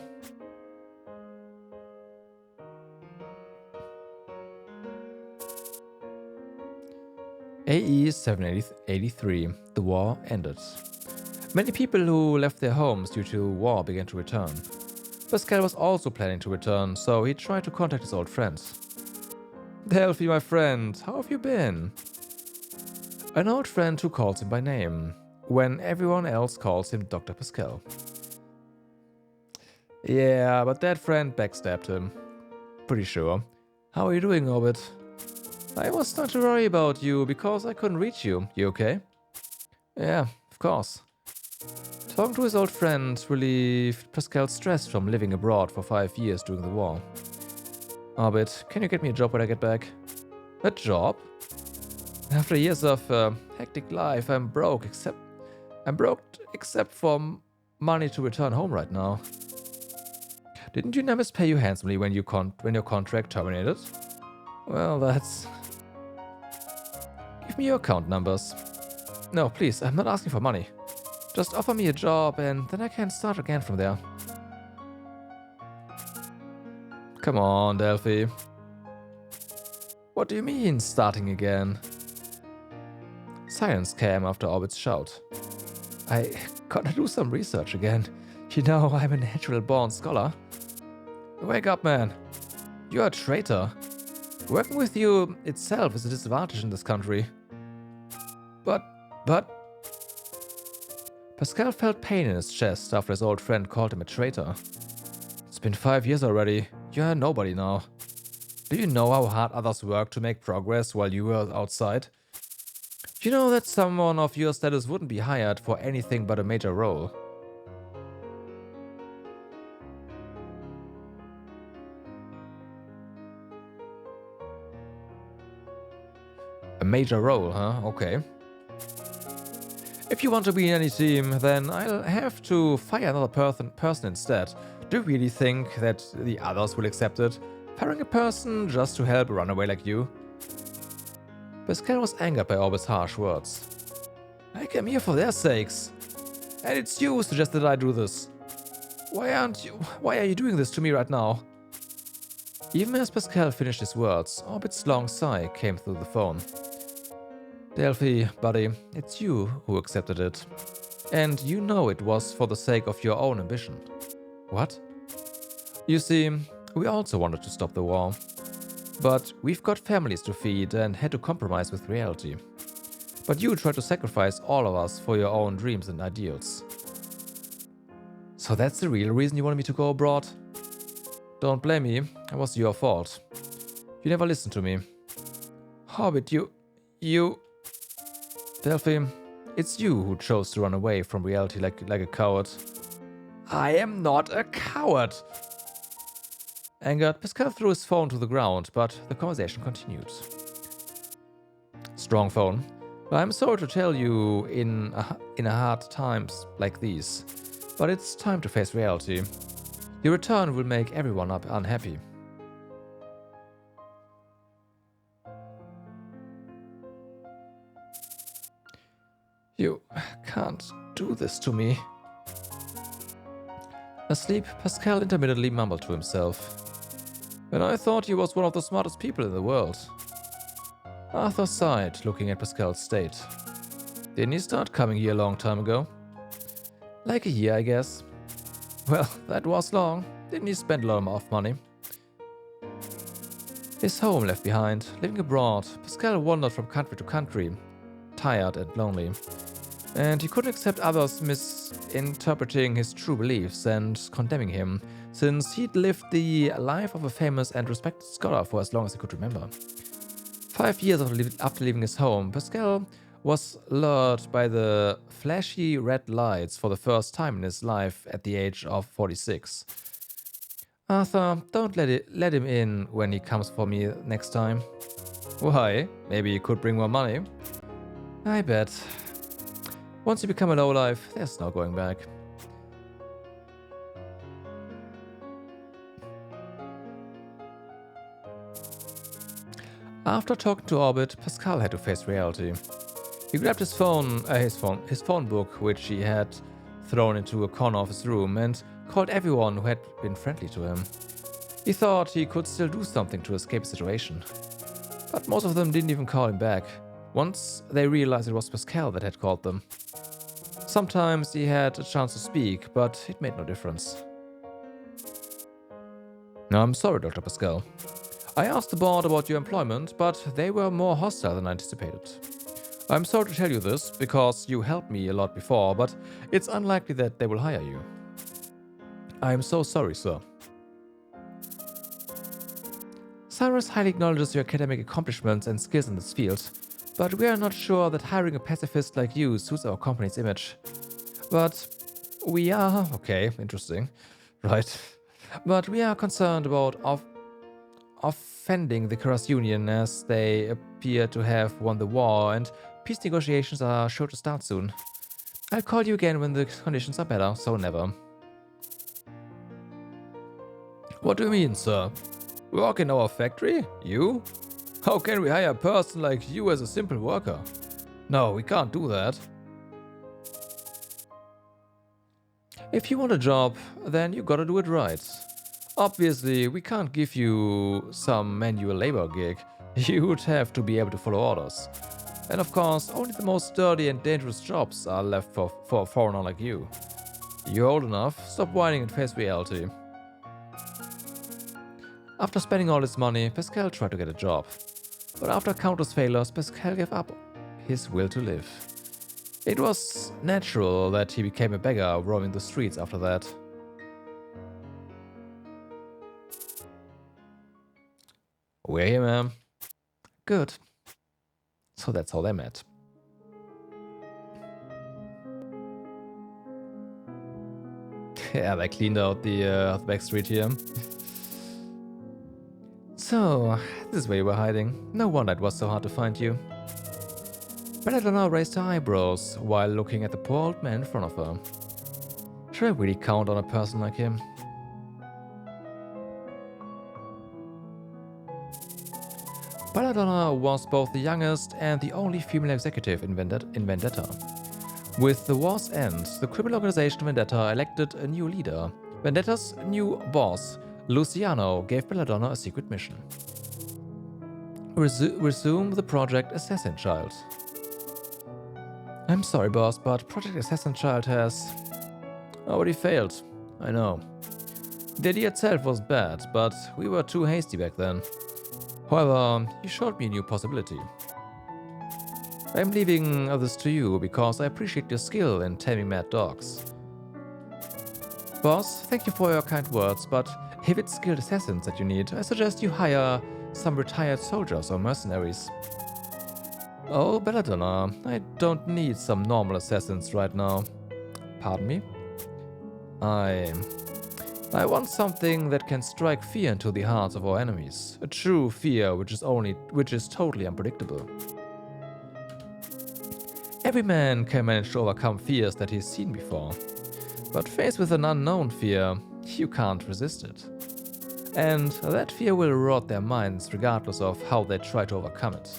AE 783. The war ended. Many people who left their homes due to war began to return. Pascal was also planning to return, so he tried to contact his old friends. Delphi, my friend, how have you been? An old friend who calls him by name, when everyone else calls him Dr. Pascal. Yeah, but that friend backstabbed him. Pretty sure. How are you doing, Orbit? I was starting to worry about you because I couldn't reach you. You okay? Yeah, of course. Talking to his old friend relieved Pascal's stress from living abroad for 5 years during the war. Orbit, can you get me a job when I get back? A job? After years of hectic life, I'm broke except for money to return home right now. Didn't Dynamis pay you handsomely when your contract terminated? Well, that's... Give me your account numbers. No, please, I'm not asking for money. Just offer me a job and then I can start again from there. Come on, Delphi. What do you mean, starting again? Silence came after Orbit's shout. I gotta do some research again. You know, I'm a natural-born scholar. Wake up, man. You're a traitor. Working with you itself is a disadvantage in this country. But... Pascal felt pain in his chest after his old friend called him a traitor. It's been 5 years already. You're a nobody now. Do you know how hard others work to make progress while you were outside? You know that someone of your status wouldn't be hired for anything but a major role. A major role, huh? Okay. If you want to be in any team, then I'll have to fire another person instead. Do you really think that the others will accept it? Firing a person just to help a runaway like you? Pascal was angered by Orbit's harsh words. I came here for their sakes. And it's you who suggested I do this. Why are you doing this to me right now? Even as Pascal finished his words, Orbit's long sigh came through the phone. Delphi, buddy, it's you who accepted it. And you know it was for the sake of your own ambition. What? You see, we also wanted to stop the war. But we've got families to feed and had to compromise with reality. But you tried to sacrifice all of us for your own dreams and ideals. So that's the real reason you wanted me to go abroad? Don't blame me, it was your fault. You never listened to me. Hobbit, you... Delphi, it's you who chose to run away from reality like a coward. I am not a coward! Angered, Pascal threw his phone to the ground, but the conversation continued. Strong phone. I'm sorry to tell you in hard times like these, but it's time to face reality. Your return will make everyone unhappy. You can't do this to me. Asleep, Pascal intermittently mumbled to himself. And I thought he was one of the smartest people in the world. Arthur sighed, looking at Pascal's state. Didn't he start coming here a long time ago? Like a year, I guess. Well, that was long. Didn't he spend a lot of money? His home left behind, living abroad, Pascal wandered from country to country, tired and lonely. And he couldn't accept others misinterpreting his true beliefs and condemning him, since he'd lived the life of a famous and respected scholar for as long as he could remember. 5 years after leaving his home, Pascal was lured by the flashy red lights for the first time in his life at the age of 46. Arthur, don't let him in when he comes for me next time. Why? Maybe he could bring more money? I bet. Once you become a lowlife, there's no going back. After talking to Orbit, Pascal had to face reality. He grabbed his phone book, which he had thrown into a corner of his room, and called everyone who had been friendly to him. He thought he could still do something to escape the situation. But most of them didn't even call him back. Once they realized it was Pascal that had called them. Sometimes he had a chance to speak, but it made no difference. I'm sorry, Dr. Pascal. I asked the board about your employment, but they were more hostile than I anticipated. I'm sorry to tell you this, because you helped me a lot before, but it's unlikely that they will hire you. I'm so sorry, sir. Cyrus highly acknowledges your academic accomplishments and skills in this field, but we are not sure that hiring a pacifist like you suits our company's image. But we are... Okay, interesting. Right. But we are concerned about offending the Keras Union, as they appear to have won the war, and peace negotiations are sure to start soon. I'll call you again when the conditions are better, so never. What do you mean, sir? Work in our factory? You? How can we hire a person like you as a simple worker? No, we can't do that. If you want a job, then you gotta do it right. Obviously, we can't give you some manual labor gig. You would have to be able to follow orders. And of course, only the most dirty and dangerous jobs are left for a foreigner like you. You're old enough, stop whining and face reality. After spending all his money, Pascal tried to get a job. But after countless failures, Pascal gave up his will to live. It was natural that he became a beggar roaming the streets after that. We're here, ma'am. Good. So that's how they met. Yeah, they cleaned out the back street here. So, this is where you were hiding. No wonder it was so hard to find you. Belladonna raised her eyebrows while looking at the poor old man in front of her. Should I really count on a person like him? Belladonna was both the youngest and the only female executive in Vendetta. With the war's end, the criminal organization Vendetta elected a new leader. Vendetta's new boss, Luciano, gave Belladonna a secret mission. Resume the Project Assassin Child. I'm sorry, boss, but Project Assassin Child has already failed. I know. The idea itself was bad, but we were too hasty back then. However, you showed me a new possibility. I'm leaving this to you because I appreciate your skill in taming mad dogs. Boss, thank you for your kind words, but if it's skilled assassins that you need, I suggest you hire some retired soldiers or mercenaries. Oh, Belladonna, I don't need some normal assassins right now. Pardon me? I want something that can strike fear into the hearts of our enemies. A true fear which is totally unpredictable. Every man can manage to overcome fears that he's seen before. But faced with an unknown fear, you can't resist it. And that fear will rot their minds regardless of how they try to overcome it.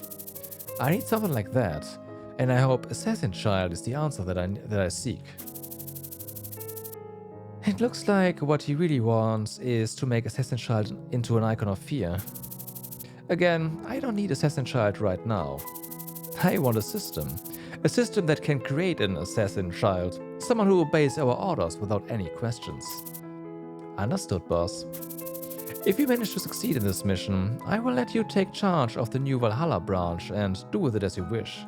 I need someone like that, and I hope Assassin Child is the answer that I seek. It looks like what he really wants is to make Assassin Child into an icon of fear. Again, I don't need Assassin Child right now. I want a system that can create an Assassin Child, someone who obeys our orders without any questions. Understood, boss. If you manage to succeed in this mission, I will let you take charge of the new Valhalla branch and do with it as you wish.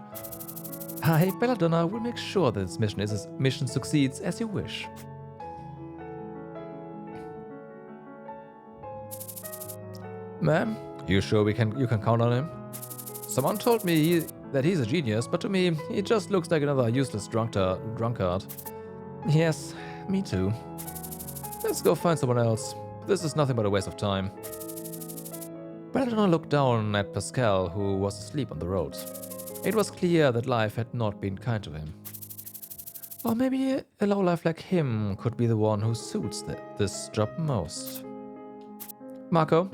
I, Belladonna, will make sure that this mission succeeds as you wish. Ma'am, you sure you can count on him? Someone told me that he's a genius, but to me, he just looks like another useless drunkard. Yes, me too. Let's go find someone else. This is nothing but a waste of time. Belladonna looked down at Pascal, who was asleep on the road. It was clear that life had not been kind to him. Or maybe a lowlife like him could be the one who suits this job most. Marco?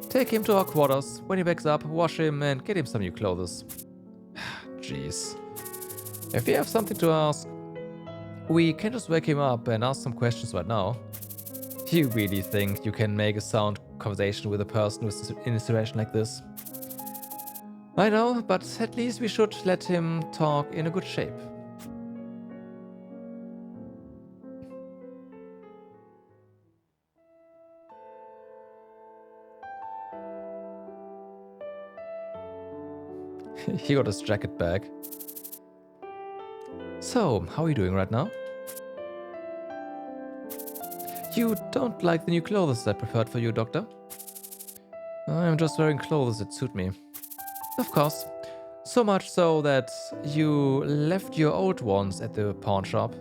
Take him to our quarters. When he wakes up, wash him and get him some new clothes. Jeez. If you have something to ask, we can just wake him up and ask some questions right now. You really think you can make a sound conversation with a person in a situation like this? I know, but at least we should let him talk in a good shape. He got his jacket back. So, how are you doing right now? You don't like the new clothes I prepared for you, Doctor? I'm just wearing clothes that suit me. Of course. So much so that you left your old ones at the pawn shop.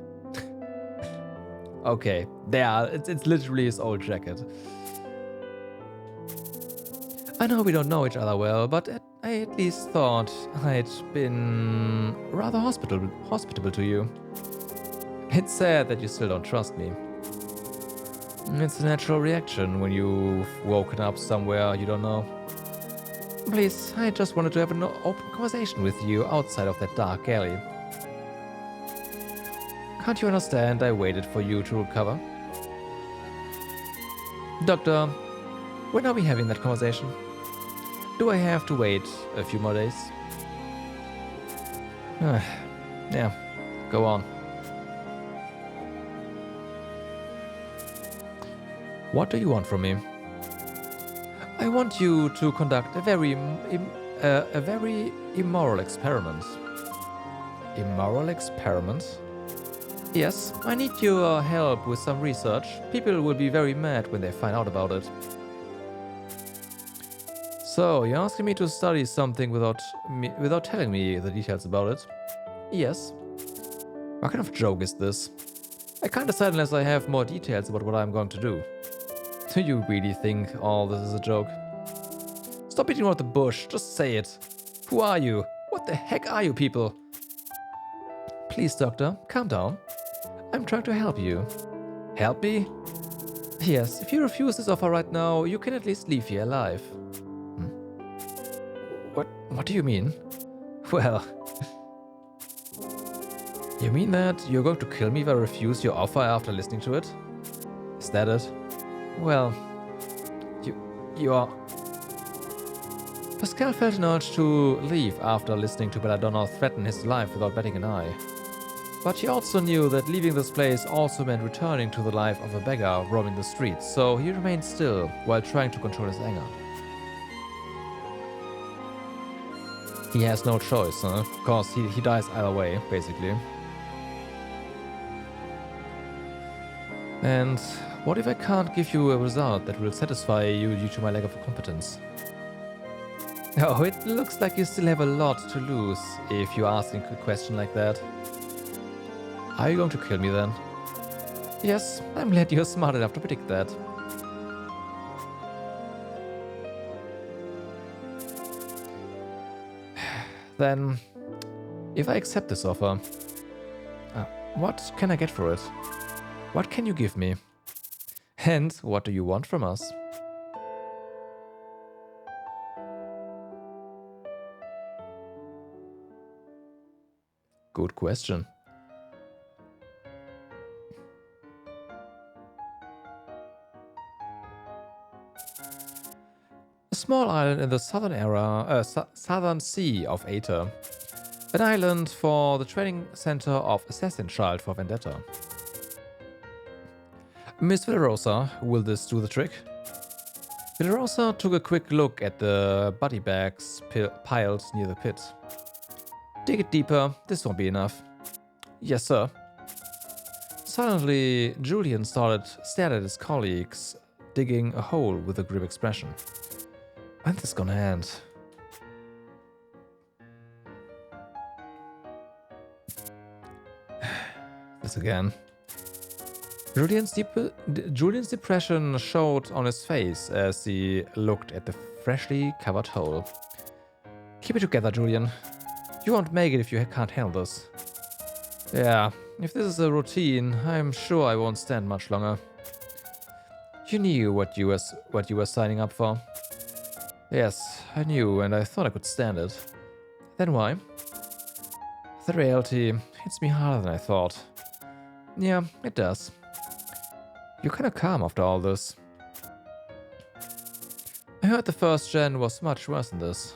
Okay, there, it's literally his old jacket. I know we don't know each other well, but I at least thought I'd been rather hospitable to you. It's sad that you still don't trust me. It's a natural reaction when you've woken up somewhere you don't know. Please, I just wanted to have an open conversation with you outside of that dark alley. Can't you understand I waited for you to recover? Doctor, when are we having that conversation? Do I have to wait a few more days? Yeah, go on. What do you want from me? I want you to conduct a very immoral experiment. Immoral experiment? Yes, I need your help with some research. People will be very mad when they find out about it. So, you're asking me to study something without telling me the details about it? Yes. What kind of joke is this? I can't decide unless I have more details about what I'm going to do. Do you really think all this is a joke? Stop beating around the bush, just say it. Who are you? What the heck are you people? Please, Doctor, calm down. I'm trying to help you. Help me? Yes, if you refuse this offer right now, you can at least leave here alive. What do you mean? Well... You mean that you're going to kill me if I refuse your offer after listening to it? Is that it? Well... You are... Pascal felt an urge to leave after listening to Belladonna threaten his life without batting an eye. But he also knew that leaving this place also meant returning to the life of a beggar roaming the streets, so he remained still while trying to control his anger. He has no choice, huh? Because he dies either way, basically. And what if I can't give you a result that will satisfy you due to my lack of competence? Oh, it looks like you still have a lot to lose if you're asking a question like that. Are you going to kill me then? Yes, I'm glad you're smart enough to predict that. Then, if I accept this offer, what can I get for it? What can you give me? And what do you want from us? Good question. A small island in the southern sea of Aether. An island for the training center of Assassin Child for Vendetta. Miss Villarosa, will this do the trick? Villarosa took a quick look at the body bags piled near the pit. Dig it deeper, this won't be enough. Yes, sir. Silently, Julian stared at his colleagues, digging a hole with a grim expression. When's this gonna end? This again. Julian's depression showed on his face as he looked at the freshly covered hole. Keep it together, Julian. You won't make it if you can't handle this. Yeah, if this is a routine, I'm sure I won't stand much longer. You knew what you were signing up for. Yes, I knew, and I thought I could stand it. Then why? The reality hits me harder than I thought. Yeah, it does. You're kinda calm after all this. I heard the first gen was much worse than this.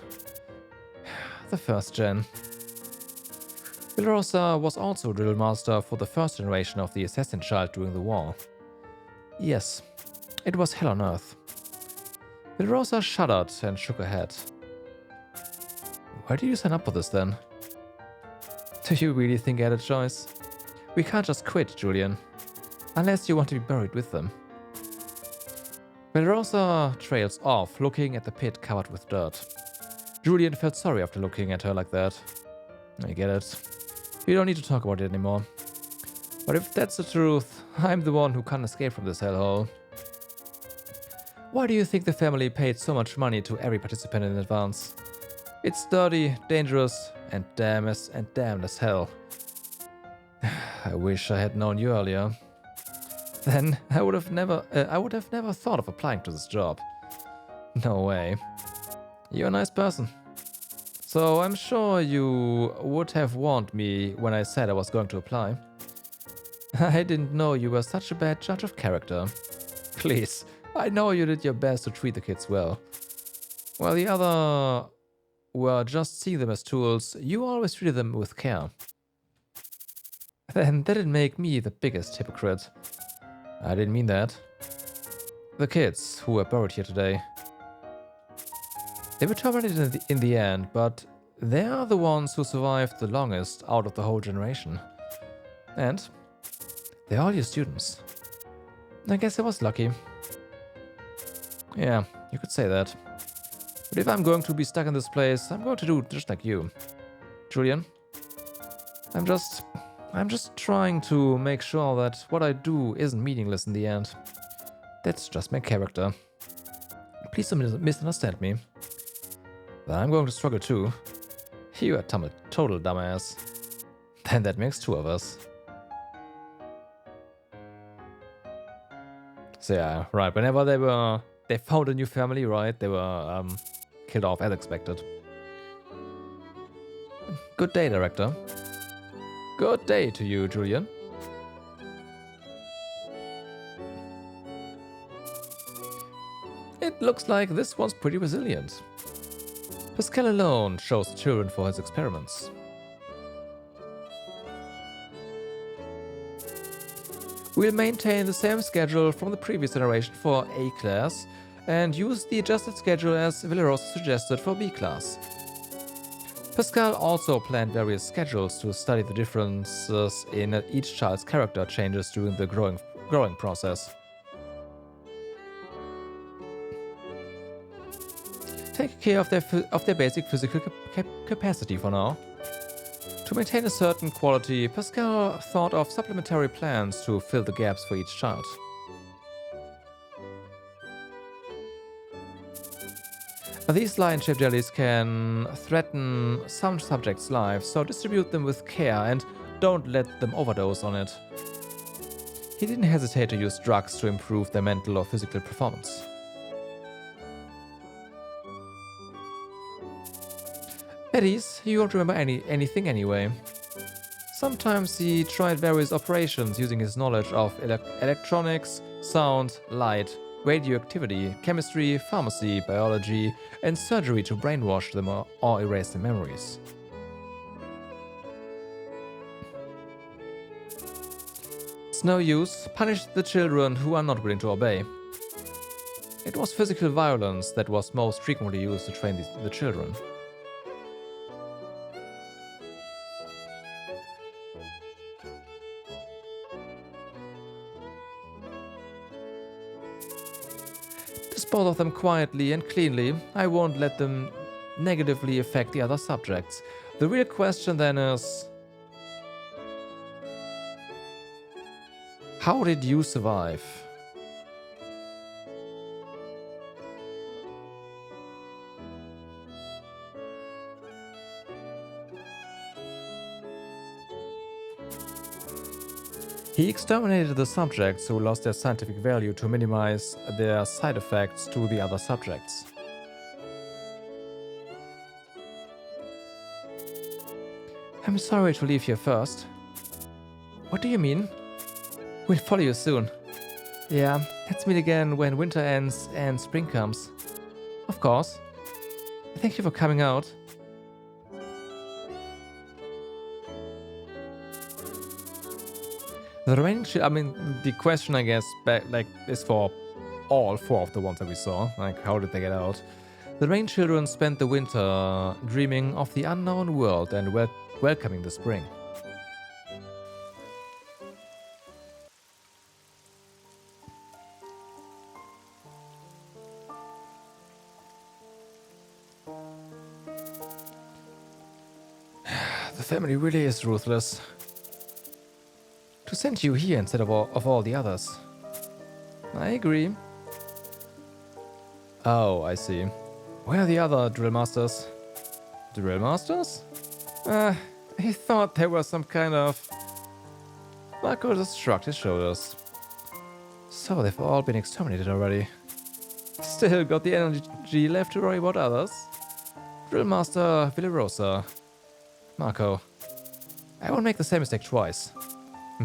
The first gen. Villarosa was also drill master for the first generation of the Assassin Child during the war. Yes, it was hell on earth. Villarosa shuddered and shook her head. Why did you sign up for this then? Do you really think I had a choice? We can't just quit, Julian. Unless you want to be buried with them. Villarosa trails off, looking at the pit covered with dirt. Julian felt sorry after looking at her like that. I get it. We don't need to talk about it anymore. But if that's the truth, I'm the one who can't escape from this hellhole. Why do you think the family paid so much money to every participant in advance? It's dirty, dangerous, and damned as hell. I wish I had known you earlier. Then I would have never thought of applying to this job. No way. You're a nice person. So I'm sure you would have warned me when I said I was going to apply. I didn't know you were such a bad judge of character. Please, I know you did your best to treat the kids well. While the other were just seeing them as tools, you always treated them with care. Then that didn't make me the biggest hypocrite. I didn't mean that. The kids who were buried here today. They were terminated in the end, but they are the ones who survived the longest out of the whole generation. And they're all your students. I guess I was lucky. Yeah, you could say that. But if I'm going to be stuck in this place, I'm going to do just like you. Julian, I'm just trying to make sure that what I do isn't meaningless in the end. That's just my character. Please don't misunderstand me. But I'm going to struggle too. You are a total dumbass. Then that makes two of us. So yeah, right, whenever they found a new family, right, they were killed off as expected. Good day, director. Good day to you, Julian. It looks like this one's pretty resilient. Pascal alone chose children for his experiments. We'll maintain the same schedule from the previous generation for A class and use the adjusted schedule as Villarosa suggested for B class. Pascal also planned various schedules to study the differences in each child's character changes during the growing process. Take care of their basic physical capacity for now. To maintain a certain quality, Pascal thought of supplementary plans to fill the gaps for each child. These lion-shaped jellies can threaten some subjects' lives, so distribute them with care and don't let them overdose on it. He didn't hesitate to use drugs to improve their mental or physical performance. At ease, you won't remember anything anyway. Sometimes he tried various operations using his knowledge of electronics, sound, light, radioactivity, chemistry, pharmacy, biology, and surgery to brainwash them or erase their memories. It's no use. Punish the children who are not willing to obey. It was physical violence that was most frequently used to train the children. Dispose of them quietly and cleanly. I won't let them negatively affect the other subjects. The real question then is, how did you survive? He exterminated the subjects who lost their scientific value to minimize their side effects to the other subjects. I'm sorry to leave here first. What do you mean? We'll follow you soon. Yeah, let's meet again when winter ends and spring comes. Of course. Thank you for coming out. The remaining, the question, I guess, is for all four of the ones that we saw. Like, how did they get out? The remaining children spent the winter dreaming of the unknown world and welcoming the spring. The family really is ruthless. To send you here instead of all the others. I agree. Oh, I see. Where are the other drill masters? Drill masters? He thought they were some kind of... Marco just shrugged his shoulders. So they've all been exterminated already. Still got the energy left to worry about others. Drill master Villarosa. Marco. I won't make the same mistake twice.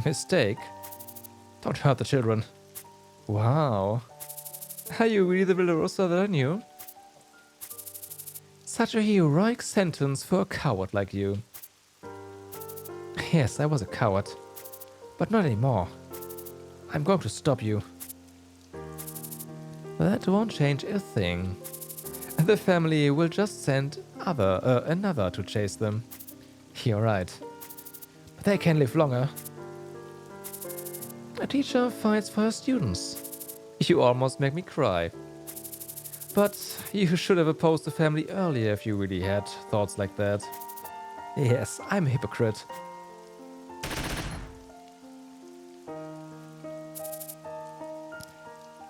Mistake? Don't hurt the children. Wow. Are you really the Villarosa that I knew? Such a heroic sentence for a coward like you. Yes, I was a coward. But not anymore. I'm going to stop you. That won't change a thing. The family will just send another to chase them. You're right. But they can live longer. A teacher fights for her students. You almost make me cry. But you should have opposed the family earlier if you really had thoughts like that. Yes, I'm a hypocrite.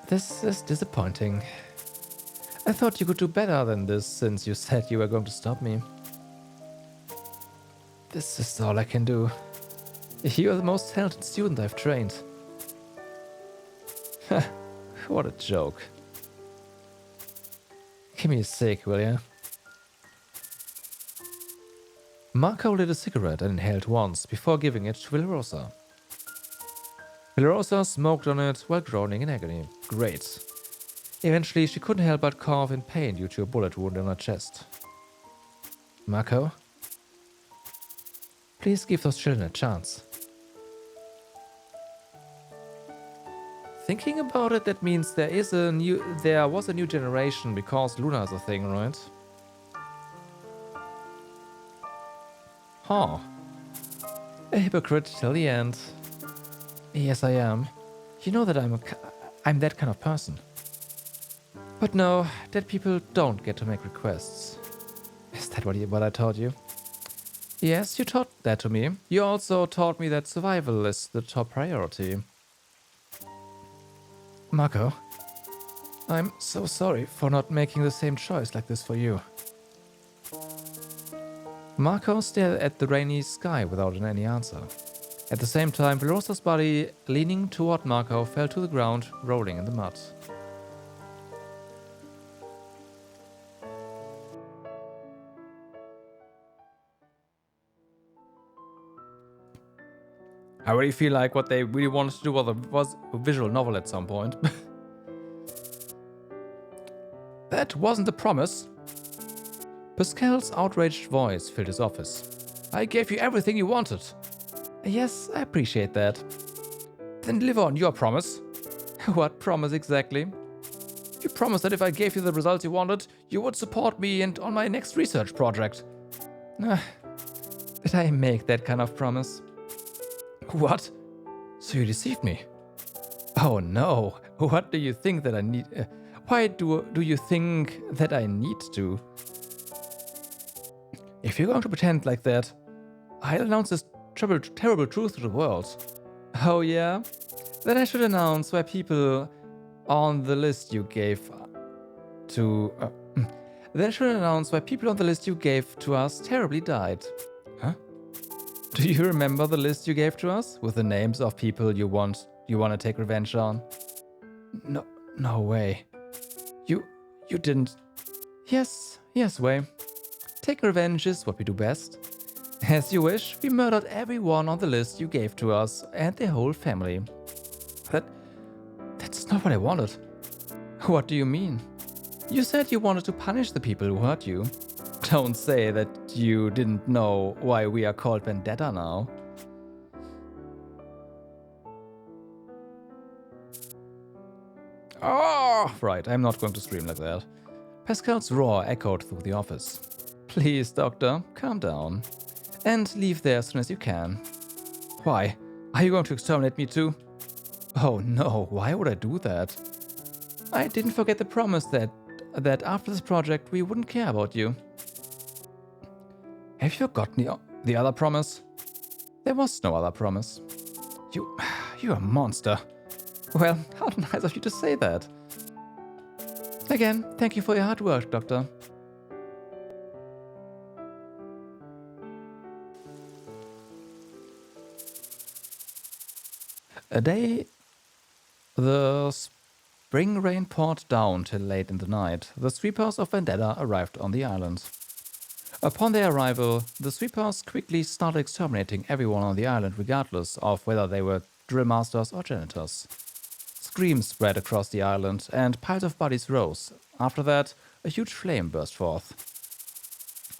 This is disappointing. I thought you could do better than this since you said you were going to stop me. This is all I can do. You're the most talented student I've trained. What a joke. Give me a sec, will ya? Marco lit a cigarette and inhaled once before giving it to Villarosa. Villarosa smoked on it while groaning in agony. Great. Eventually, she couldn't help but cough in pain due to a bullet wound in her chest. Marco? Please give those children a chance. Thinking about it, that means there was a new generation because Luna is a thing, right? Huh. A hypocrite till the end. Yes, I am. You know that I'm that kind of person. But no, dead people don't get to make requests. Is that what I taught you? Yes, you taught that to me. You also taught me that survival is the top priority. Marco, I'm so sorry for not making the same choice like this for you. Marco stared at the rainy sky without any answer. At the same time, Villarosa's body, leaning toward Marco, fell to the ground, rolling in the mud. I really feel like what they really wanted to do was a visual novel at some point. That wasn't a promise. Pascal's outraged voice filled his office. I gave you everything you wanted. Yes, I appreciate that. Then deliver on your promise. What promise exactly? You promised that if I gave you the results you wanted, you would support me and on my next research project. Did I make that kind of promise? What? So you deceived me? Oh no, what do you think that I need? Why do you think that I need to? If you're going to pretend like that, I'll announce this terrible truth to the world. Oh yeah? Then I should announce why people on the list you gave to... then I should announce why people on the list you gave to us terribly died. Huh? Do you remember the list you gave to us with the names of people you want to take revenge on? No way. You didn't. Yes, Wei. Taking revenge is what we do best. As you wish, we murdered everyone on the list you gave to us and their whole family. That's not what I wanted. What do you mean? You said you wanted to punish the people who hurt you. Don't say that you didn't know why we are called Vendetta now. Oh, right, I'm not going to scream like that. Pascal's roar echoed through the office. Please, Doctor, calm down. And leave there as soon as you can. Why? Are you going to exterminate me too? Oh no, why would I do that? I didn't forget the promise that after this project we wouldn't care about you. Have you forgotten the other promise? There was no other promise. You're a monster. Well, how nice of you to say that. Again, thank you for your hard work, Doctor. The spring rain poured down till late in the night. The sweepers of Vendetta arrived on the island. Upon their arrival, the sweepers quickly started exterminating everyone on the island regardless of whether they were drill masters or janitors. Screams spread across the island and piles of bodies rose. After that, a huge flame burst forth.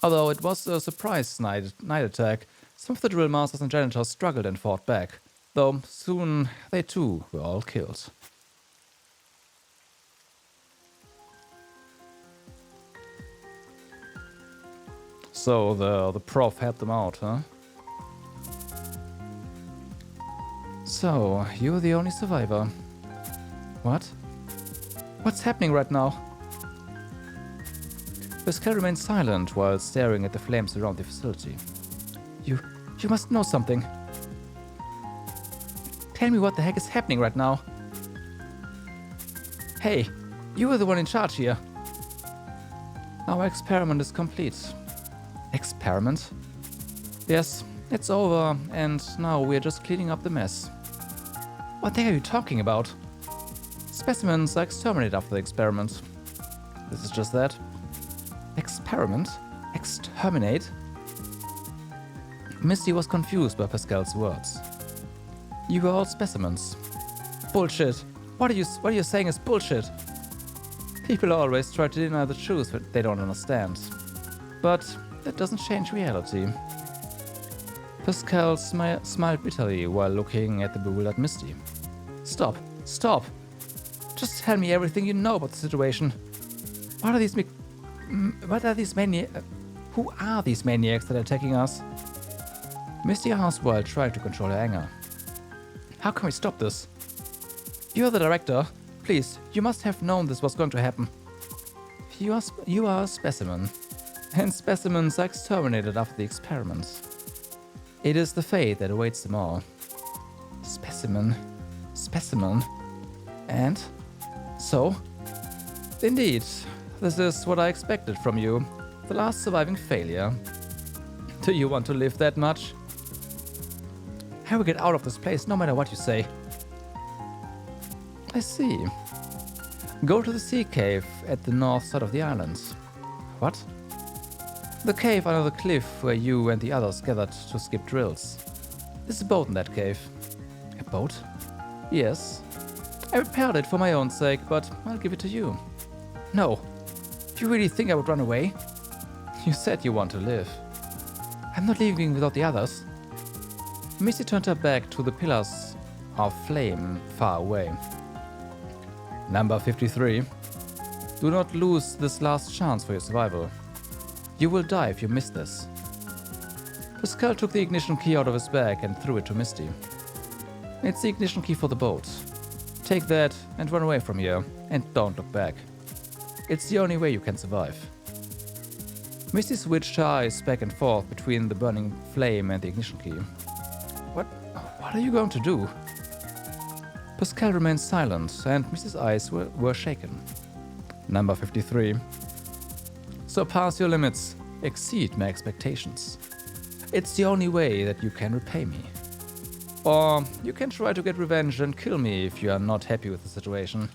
Although it was a surprise night attack, some of the drill masters and janitors struggled and fought back, though soon they too were all killed. So the prof helped them out, huh? So, you're the only survivor. What? What's happening right now? Pascal remained silent while staring at the flames around the facility. You must know something. Tell me what the heck is happening right now. Hey, you were the one in charge here. Our experiment is complete. Experiment? Yes, it's over, and now we're just cleaning up the mess. What the heck are you talking about? Specimens are exterminated after the experiment. This is just that. Experiment? Exterminate? Misty was confused by Pascal's words. You were all specimens. Bullshit. What are you saying is bullshit? People always try to deny the truth that they don't understand. But that doesn't change reality. Pascal smiled bitterly while looking at the bewildered Misty. Stop. Stop. Just tell me everything you know about the situation. What are these maniacs? Who are these maniacs that are attacking us? Misty asked while trying to control her anger. How can we stop this? You're the director. Please, you must have known this was going to happen. You are a specimen, and specimens are exterminated after the experiment. It is the fate that awaits them all. Specimen. And? So? Indeed, this is what I expected from you. The last surviving failure. Do you want to live that much? I will get out of this place no matter what you say. I see. Go to the sea cave at the north side of the island. What? The cave under the cliff where you and the others gathered to skip drills. There's a boat in that cave. A boat? Yes. I repaired it for my own sake, but I'll give it to you. No. Do you really think I would run away? You said you want to live. I'm not leaving without the others. Misty turned her back to the pillars of flame far away. Number 53. Do not lose this last chance for your survival. You will die if you miss this. Pascal took the ignition key out of his bag and threw it to Misty. It's the ignition key for the boat. Take that and run away from here, and don't look back. It's the only way you can survive. Misty switched her eyes back and forth between the burning flame and the ignition key. What are you going to do? Pascal remained silent, and Misty's eyes were shaken. Number 53. Surpass your limits. Exceed my expectations. It's the only way that you can repay me. Or you can try to get revenge and kill me if you are not happy with the situation.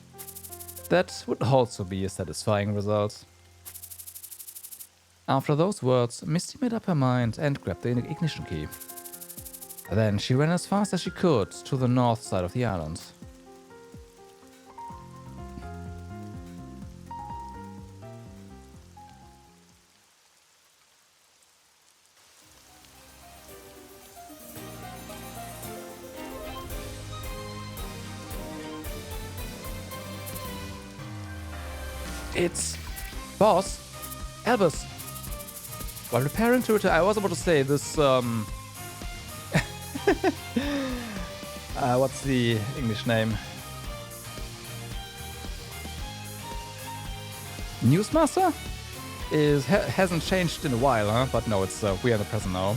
That would also be a satisfying result. After those words, Misty made up her mind and grabbed the ignition key. Then she ran as fast as she could to the north side of the island. It's Boss Albus. While preparing to return, I was about to say this. What's the English name? Newsmaster hasn't changed in a while, huh? But no, it's we are in the present now.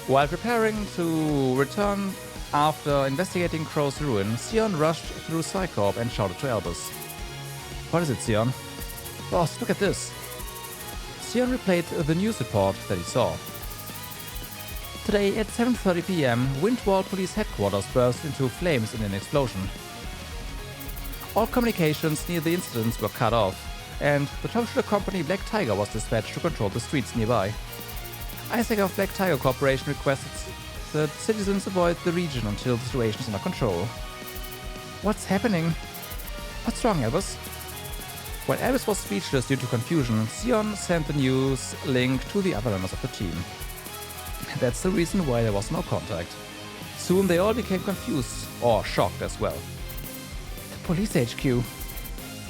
While preparing to return after investigating Crow's ruin, Sion rushed through Psycorp and shouted to Albus. What is it, Sion? Boss, look at this. Sion replayed the news report that he saw. Today at 7:30 p.m., Windwall Police Headquarters burst into flames in an explosion. All communications near the incidents were cut off, and the Troubleshooter company Black Tiger was dispatched to control the streets nearby. Isaac of Black Tiger Corporation requested that citizens avoid the region until the situation is under control. What's happening? What's wrong, Albus? When Albus was speechless due to confusion, Sion sent the news link to the other members of the team. That's the reason why there was no contact. Soon they all became confused, or shocked as well. The police HQ.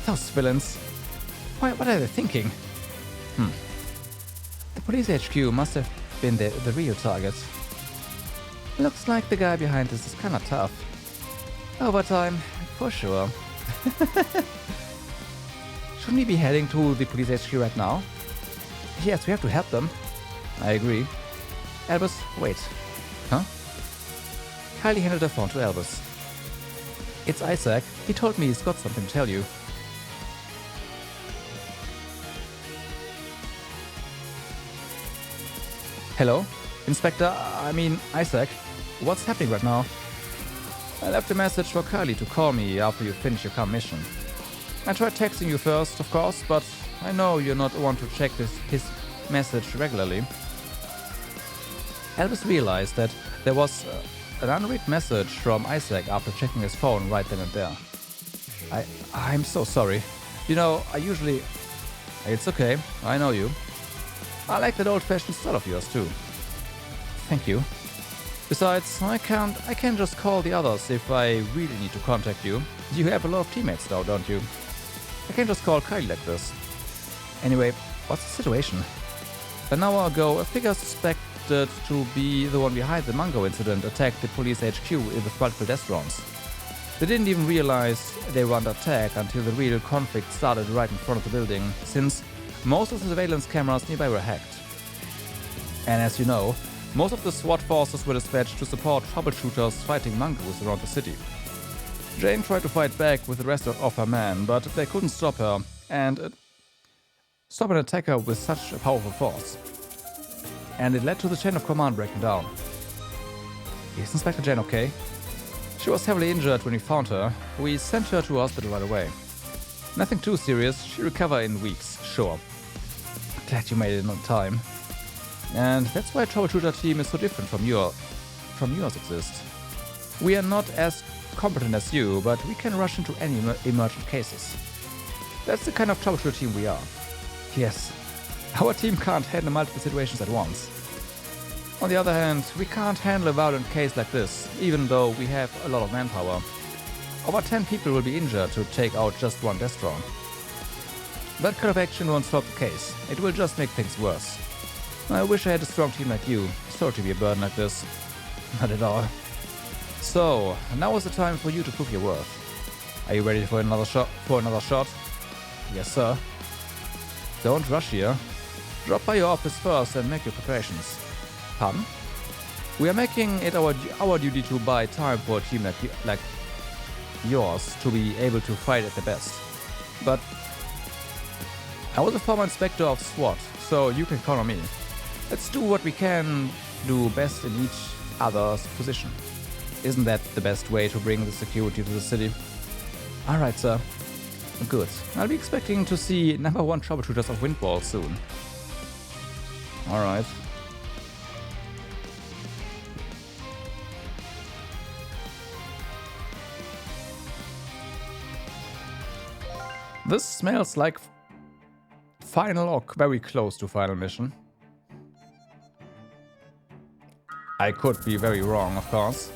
Those villains. What are they thinking? The police HQ must have been the real target. Looks like the guy behind this is kinda tough. Overtime, for sure. Shouldn't we be heading to the police HQ right now? Yes, we have to help them. I agree. Albus, wait. Huh? Kylie handed the phone to Albus. It's Isaac. He told me he's got something to tell you. Hello? Inspector, Isaac. What's happening right now? I left a message for Kylie to call me after you finish your car mission. I tried texting you first, of course, but I know you're not one to check his message regularly. Albus realized that there was an unread message from Isaac after checking his phone right then and there. I'm so sorry. You know, I usually... It's okay, I know you. I like that old-fashioned style of yours too. Thank you. Besides, I can't just call the others if I really need to contact you. You have a lot of teammates now, don't you? I can't just call Kylie like this. Anyway, what's the situation? An hour ago, a figure suspected to be the one behind the Mango incident attacked the police HQ with multiple death drones. They didn't even realize they were under attack until the real conflict started right in front of the building, since most of the surveillance cameras nearby were hacked. And as you know, most of the SWAT forces were dispatched to support troubleshooters fighting mongoose around the city. Jane tried to fight back with the rest of her men, but they couldn't stop her, and stop an attacker with such a powerful force. And it led to the chain of command breaking down. Is Inspector Jane okay? She was heavily injured when we found her. We sent her to hospital right away. Nothing too serious, she recovered in weeks, sure. Glad you made it on time. And that's why Troubleshooter team is so different from yours exist. We are not as competent as you, but we can rush into any emergent cases. That's the kind of Troubleshooter team we are. Yes, our team can't handle multiple situations at once. On the other hand, we can't handle a violent case like this, even though we have a lot of manpower. Over 10 people will be injured to take out just one death drone. That kind of action won't solve the case, it will just make things worse. I wish I had a strong team like you. Sorry to be a burden like this. Not at all. So, now is the time for you to prove your worth. Are you ready for another shot? Yes, sir. Don't rush here. Drop by your office first and make your preparations. Pardon? We are making it our duty to buy time for a team like yours to be able to fight at the best. But I was a former inspector of SWAT, so you can count on me. Let's do what we can do best in each other's position. Isn't that the best way to bring the security to the city? Alright, sir. Good. I'll be expecting to see number 1 troubleshooters of Windball soon. Alright. This smells like final or very close to final mission. I could be very wrong, of course.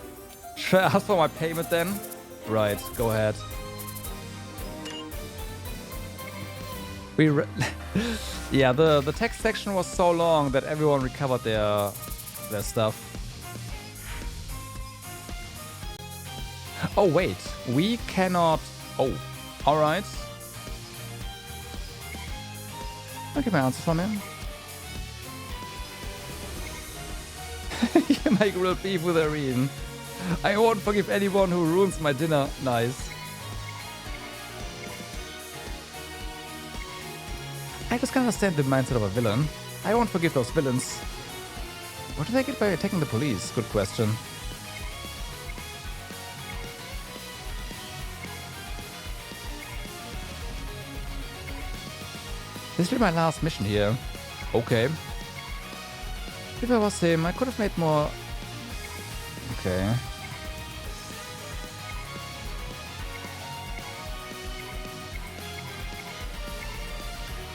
Should I ask for my payment then? Right, go ahead. Yeah, the text section was so long that everyone recovered their stuff. Oh wait, we cannot... Oh, alright. I'll get my answer from him. You make real beef with Irene. I won't forgive anyone who ruins my dinner. Nice. I just can't understand the mindset of a villain. I won't forgive those villains. What do they get by attacking the police? Good question. This will be my last mission here. Okay. If I was him, I could have made more... Okay.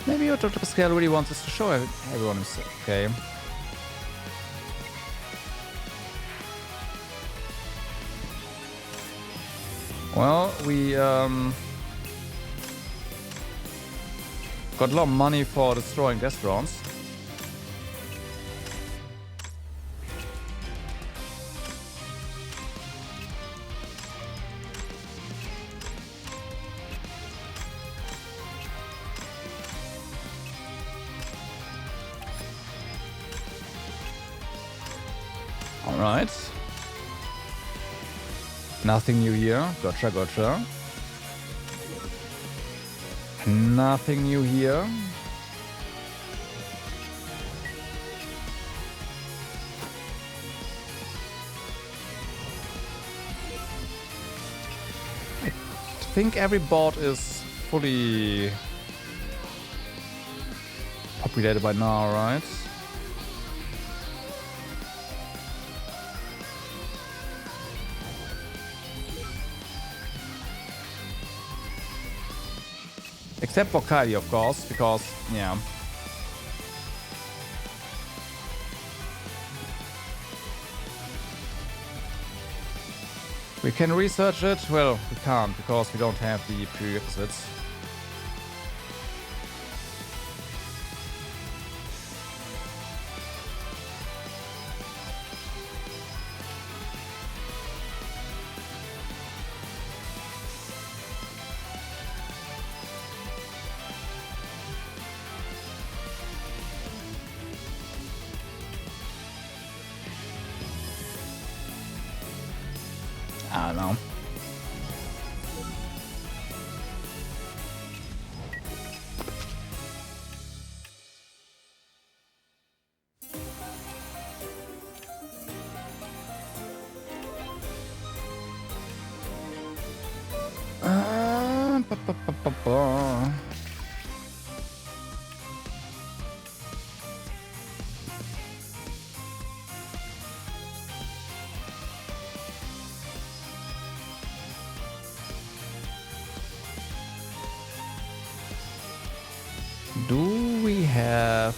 Maybe Dr. Pascal really wants us to show everyone is okay. Well, we got a lot of money for destroying restaurants. Alright. Nothing new here. Gotcha, gotcha. Nothing new here. I think every bot is fully populated by now, right? Except for Kylie, of course, because, yeah. We can research it. Well, we can't, because we don't have the prerequisites. I don't know. Ba. Do we have...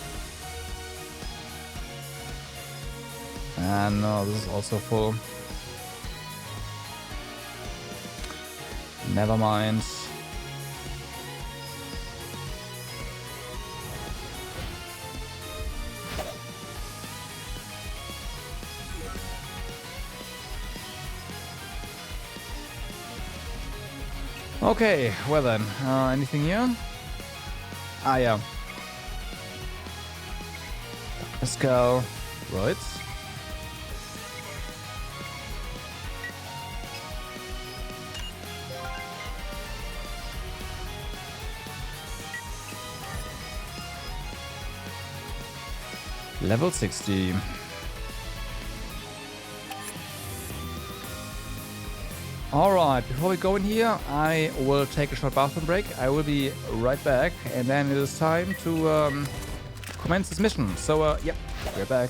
no, this is also full. Never mind. Okay, well then, anything here? Ah, yeah. Pascal, right? Level 60. Alright, before we go in here, I will take a short bathroom break. I will be right back, and then it is time to commence this mission. So, yep, we're back.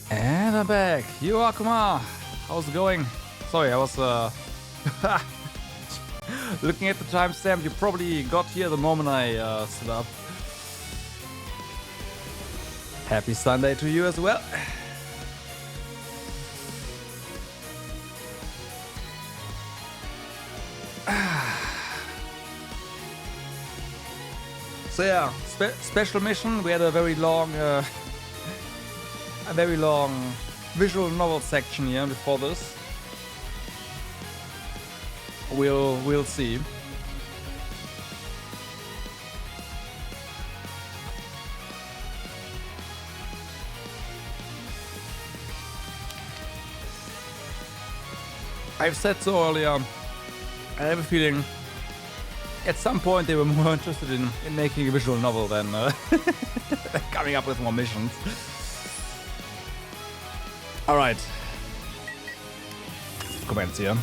And I'm back. Yo, Akuma, how's it going? Sorry, I was looking at the timestamp. You probably got here the moment I stood up. Happy Sunday to you as well. So yeah, special mission. We had a very long visual novel section here before this. We'll see. I've said so earlier. I have a feeling at some point they were more interested in making a visual novel than coming up with more missions. Alright. Comments here.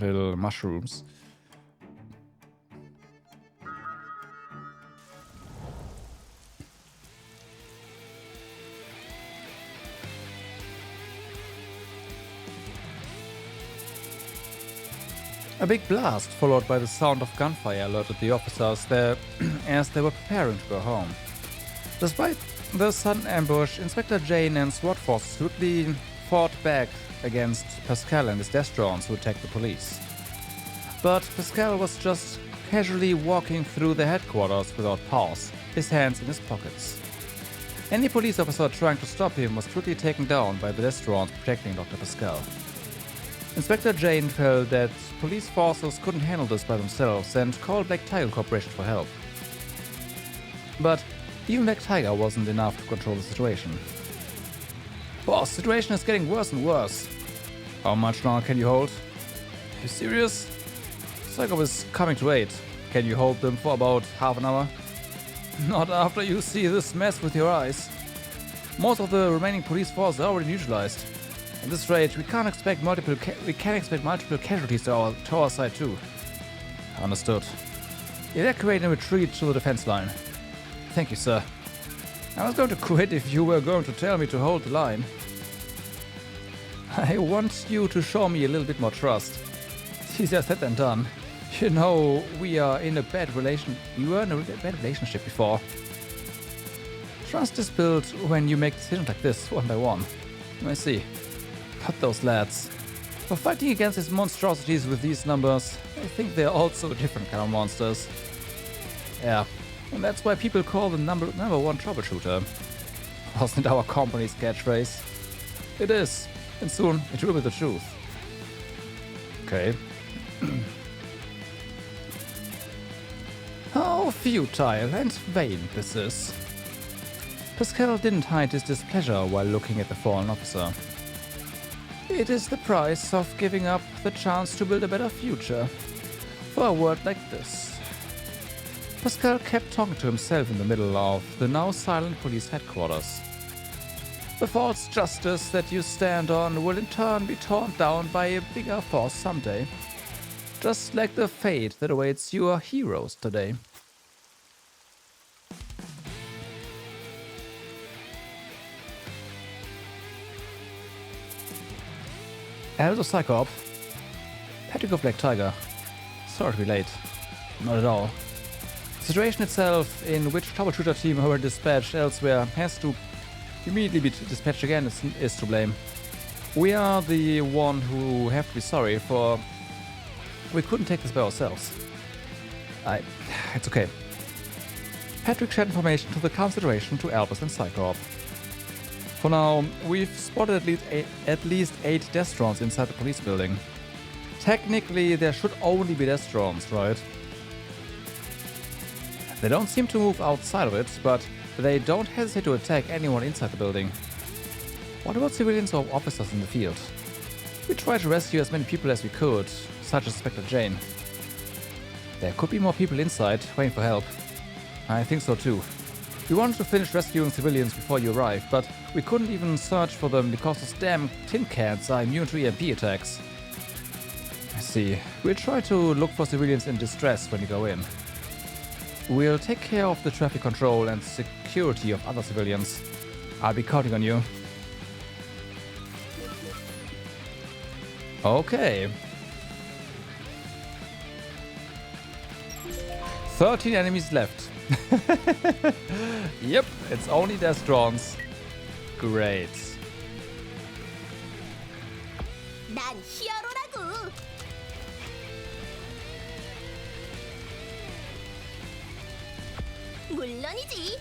Little mushrooms. A big blast, followed by the sound of gunfire, alerted the officers there as they were preparing to go home. Despite the sudden ambush, Inspector Jane and SWAT forces quickly fought back against Pascal and his death drones who attacked the police. But Pascal was just casually walking through the headquarters without pause, his hands in his pockets. Any police officer trying to stop him was quickly taken down by the death drones protecting Dr. Pascal. Inspector Jane felt that police forces couldn't handle this by themselves and called Black Tiger Corporation for help. But even Black Tiger wasn't enough to control the situation. Boss, the situation is getting worse and worse. How much longer can you hold? Are you serious? Psycho is coming to aid. Can you hold them for about half an hour? Not after you see this mess with your eyes. Most of the remaining police force are already neutralized. At this rate, we can expect multiple casualties to our side too. Understood. Evacuate and retreat to the defense line. Thank you, sir. I was going to quit if you were going to tell me to hold the line. I want you to show me a little bit more trust. It's easier said than done. You know, we were in a bad relationship before. Trust is built when you make decisions like this, one by one. I see. But those lads. For fighting against these monstrosities with these numbers, I think they're also different kind of monsters. Yeah, and that's why people call them number one troubleshooter. Wasn't it our company's catchphrase? It is, and soon it will be the truth. Okay. How futile and vain this is. Pascal didn't hide his displeasure while looking at the fallen officer. It is the price of giving up the chance to build a better future. For a word like this. Pascal kept talking to himself in the middle of the now silent police headquarters. The false justice that you stand on will in turn be torn down by a bigger force someday. Just like the fate that awaits your heroes today. Elder Psychop. Patrick of Black Tiger. Sorry to be late. Not at all. The situation itself, in which troubleshooter team were dispatched elsewhere, has to immediately be dispatched again, is to blame. We are the one who have to be sorry for... We couldn't take this by ourselves. It's okay. Patrick shared information to the consideration to Albus and Psychop. For now, we've spotted at least 8 death drones inside the police building. Technically, there should only be death drones, right? They don't seem to move outside of it, but they don't hesitate to attack anyone inside the building. What about civilians or officers in the field? We tried to rescue as many people as we could, such as Inspector Jane. There could be more people inside, waiting for help. I think so too. We wanted to finish rescuing civilians before you arrived, but we couldn't even search for them because those damn tin cans are immune to EMP attacks. I see. We'll try to look for civilians in distress when you go in. We'll take care of the traffic control and security of other civilians. I'll be counting on you. Okay. 13 enemies left. Yep, it's only death drones. Great. 난 히어로라고. 물론이지.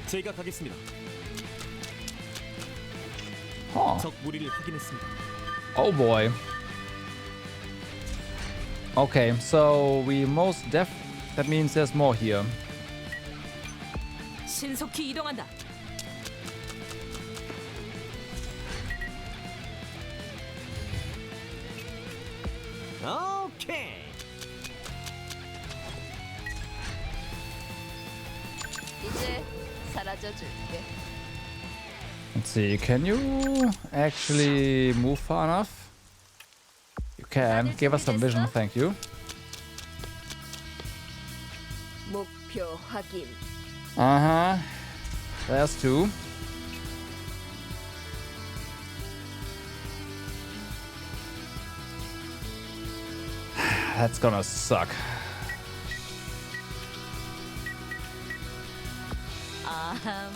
제가 가겠습니다. 적 무리를 확인했습니다. Oh boy. Okay, so we that means there's more here. 신속히 이동한다. 오케이. 이제 사라져 줄게. Let's see, can you actually move far enough? You can. Give us some vision, thank you. 목표 확인. Uh-huh. There's 2. That's gonna suck.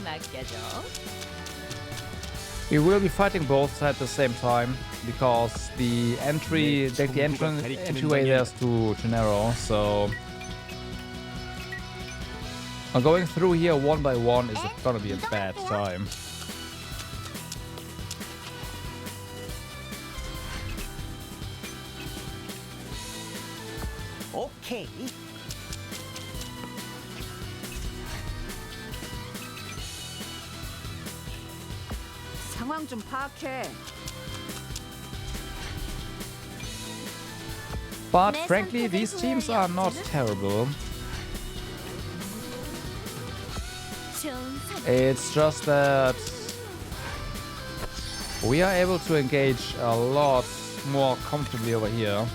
맡겨줘. We will be fighting both sides at the same time because the entry, like the entryway there is too narrow. So going through here one by one is gonna be a bad time. 오케이. 상황 좀 파악해. But frankly, these teams are not terrible. It's just that we are able to engage a lot more comfortably over here.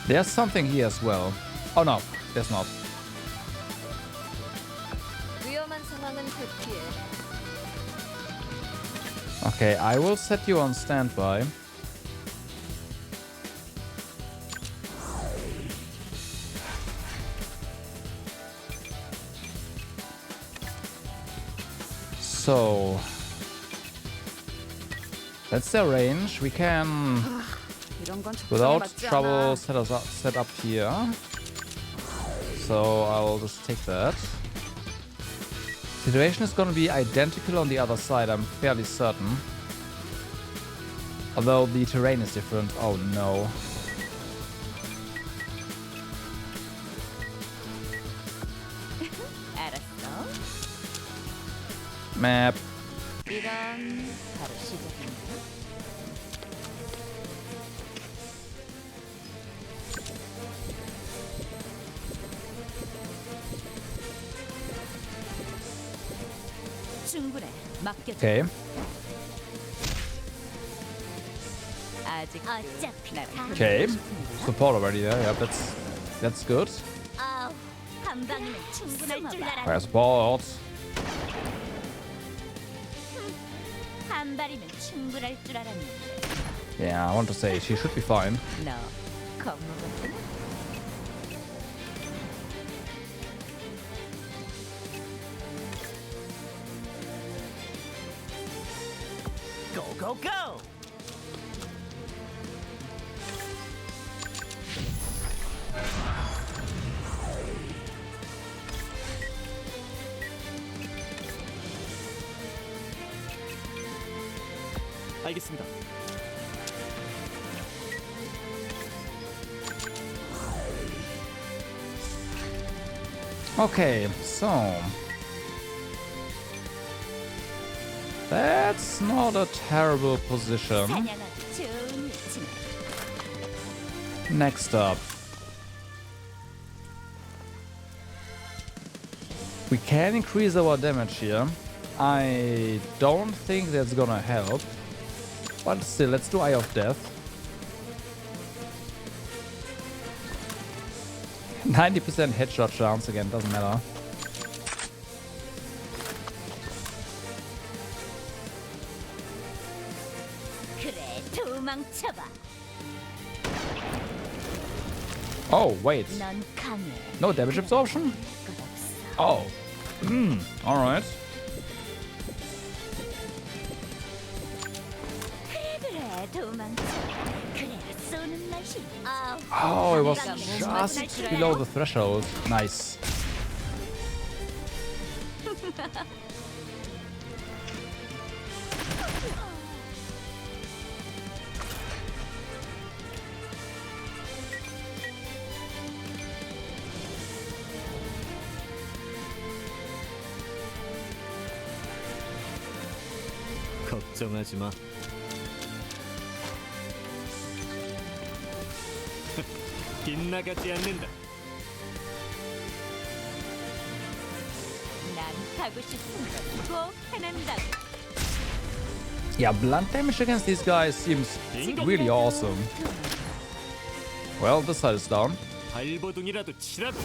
There's something here as well. Oh no, there's not. 위험한 상황은 대피해. Okay, I will set you on standby. So that's their range. We can, 이런 건 적성에 without 맞지 trouble, 않아. set up here. So I'll just take that. Situation is gonna be identical on the other side, I'm fairly certain. Although the terrain is different. Oh no. 알았어. Map. 이런 바로 시작인가? 충분해. 맡겨줘. Okay. 아직 어차피 다 Okay. Support already there. Yeah, that's good. 아우, 한 방이면 충분할 줄 알았는데. Fire support. 한 발이면 충분할 줄 알았는데. Yeah, I want to say she should be fine. 너 겁먹었구나. Go go go! 알겠습니다. Okay, so that's not a terrible position. 사냥하기 좋은 위치네. Next up, we can increase our damage here. I don't think that's gonna help, but still, let's do Eye of Death. 90% headshot chance again, doesn't matter. 그래, 도망쳐봐. Oh, wait. 넌 강해. No damage absorption? 것 없어. Oh. Alright. 그래, 도망쳐. 그래, 쏘는 맛이. 아우. Oh, it was 감각이 just below the threshold. Nice. 걱정하지 마. 빗나가지 않는다. 난 하고 싶은 거 꼭 해낸다고. Yeah, blunt damage against these guys seems really awesome. Well, this side is down. 발버둥이라도 치라고.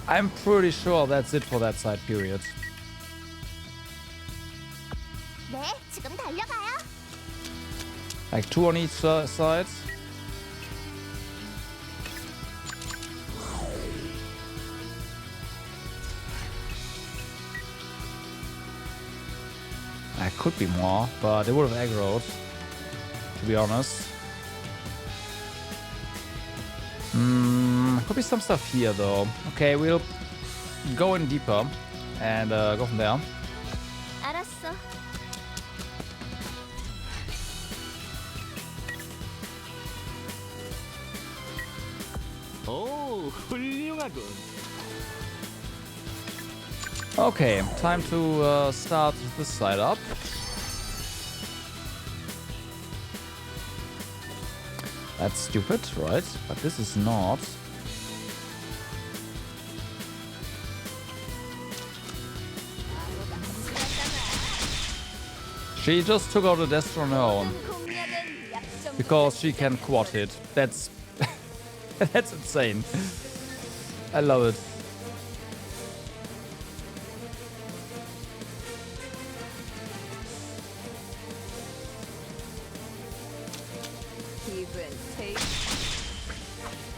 I'm pretty sure that's it for that side period. 네, 지금 달려가요. Like 2 on each side. That could be more, but they would have aggroed, to be honest. Could be some stuff here though. Okay, we'll go in deeper and go from there. 알았어. 오, 훌륭하군. Okay, time to start this side up. That's stupid, right? But this is not. She just took out a desk on her own. Because she can quad hit. That's... that's insane. I love it.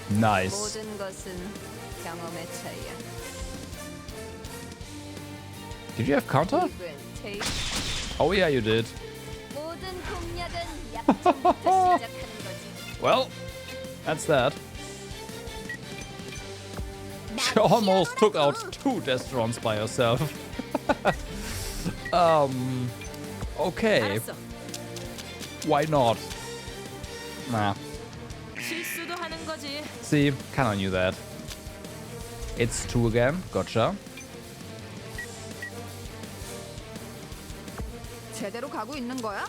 Nice. 모든 것은 경험의 차이야. Did you have counter? Give and take. Oh yeah, you did. 모든 공략은 약점부터 시작하는 거지. Well, that's that. She almost took out 2 Destrons by herself. Okay. 알았어. Why not? Nah. 실수도 하는 거지. See, kinda knew that. It's 2 again. Gotcha. 제대로 가고 있는 거야?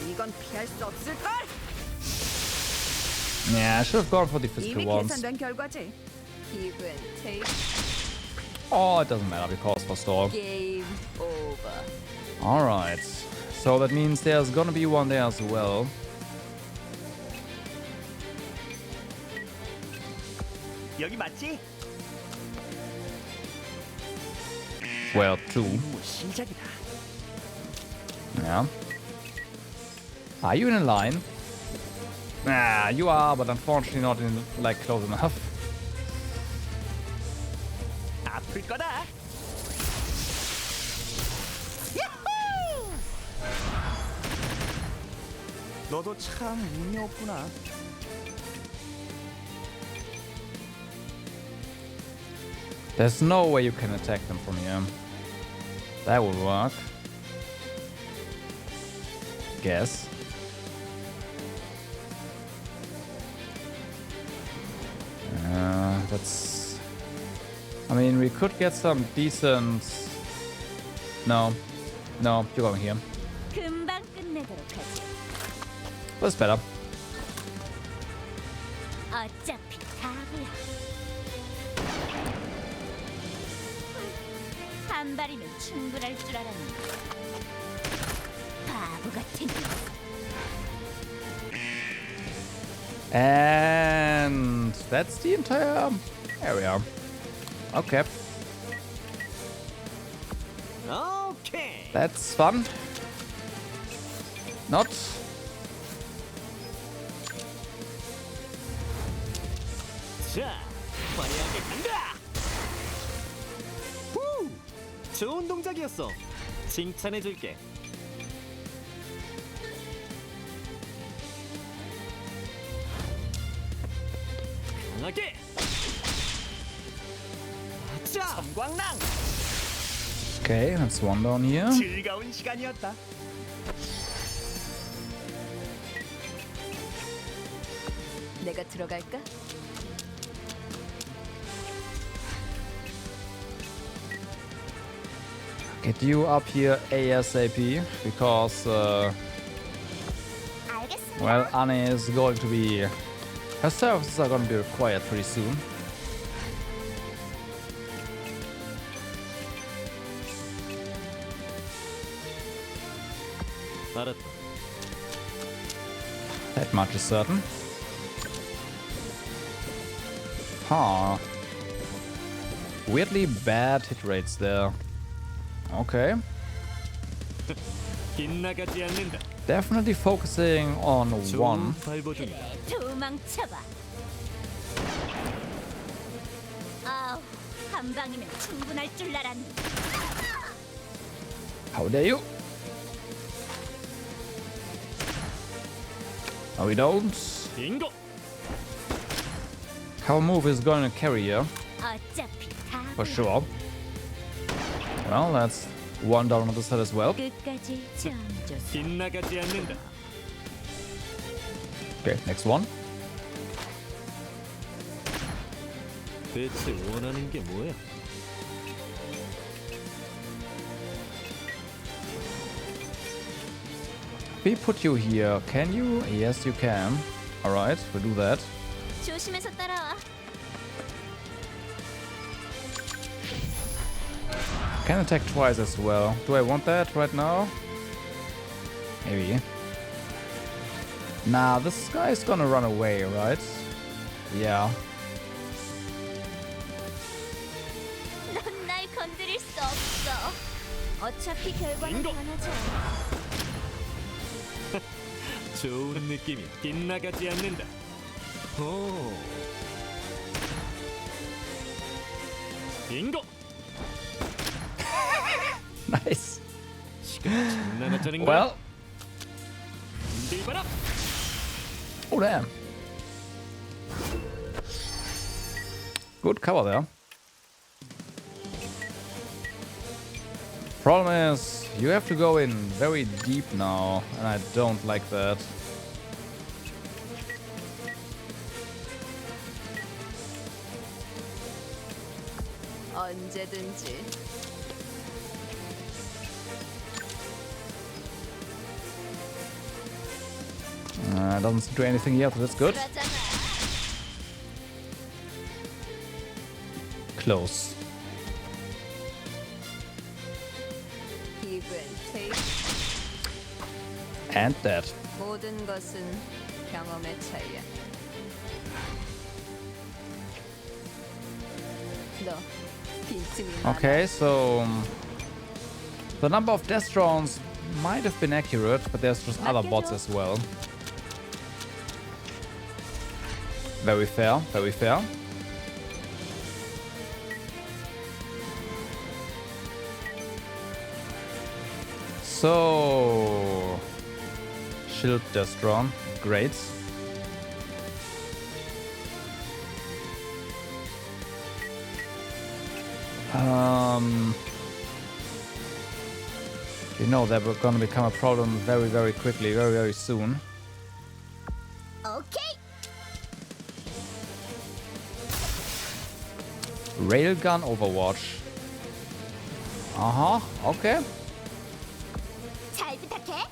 이건 피할 수 없을 걸. Yeah, I should have gone for the physical 이미 ones. 계산된 결과지. Give and take. Oh, it doesn't matter because for stall. Game over. Alright. So that means there's gonna be one there as well. 여기 맞지? Well, 2. 임무 시작이다. Yeah. Are you in a line? Nah, you are, but unfortunately not in like close enough. 아플 거다. 너도 참 운이 없구나. There's no way you can attack them from here. That would work. Guess. That's... I mean, we could get some decent... No. No, you're going here. 금방 끝내도록 하지. That's better. 어차피 다고야. 한 발이면 충분할 줄 알았는데. 바보 같은 녀석. And that's the entire area. Okay, 오케이. that's fun. Not. 자, 화려하게 간다. 후, 좋은 동작이었어. 칭찬해줄게. 강하게. 자, 섬광랑. Okay, that's one down here. 즐거운 시간이었다. 내가 들어갈까? Get you up here ASAP because, 알겠습니다. well, Anne is going to be. Her services are going to be required pretty soon. 알았다. That much is certain. Huh. Weirdly bad hit rates there. Okay. 빗나가지 않는다. Definitely focusing on one. 좋은 발버 중. 그래, 도망쳐봐. 아우, 한 방이면 충분할 줄 알았네. How dare you? No, we don't. 빙고. Our move is going to carry here, 어차피 다 for sure. Well, that's one down on the side as well. 끝까지 정줘서. 빗나가지 않는다. Okay, next one. 대체 원하는 게 뭐야? We put you here. Can you? Yes, you can. Alright, we'll do that. 조심해서 따라와. Can attack twice as well. Do I want that right now? Maybe. Nah, this guy's gonna run away, right? Yeah. 넌 날 건드릴 수 없어. 어차피 결과는 빙고. 변하지 않아. 좋은 느낌이 빗나가지 않는다. 오. 빙고. Nice. 시간 장난하자는 거야? Well, 흔들봐라. oh damn. Good cover there. Problem is, you have to go in very deep now, and I don't like that. 언제든지. Doesn't seem to do anything yet, so that's good. 그러잖아. Close. Give and take. And dead. 모든 것은 경험의 차이야. 너 빈틈이 많아. Okay, so the number of death drones might have been accurate, but there's just other bots as well. Very fair, very fair. So shield death drone, great. You know that we're gonna become a problem very, very quickly, very, very soon. 오케이. Railgun Overwatch. Okay. 잘 부탁해.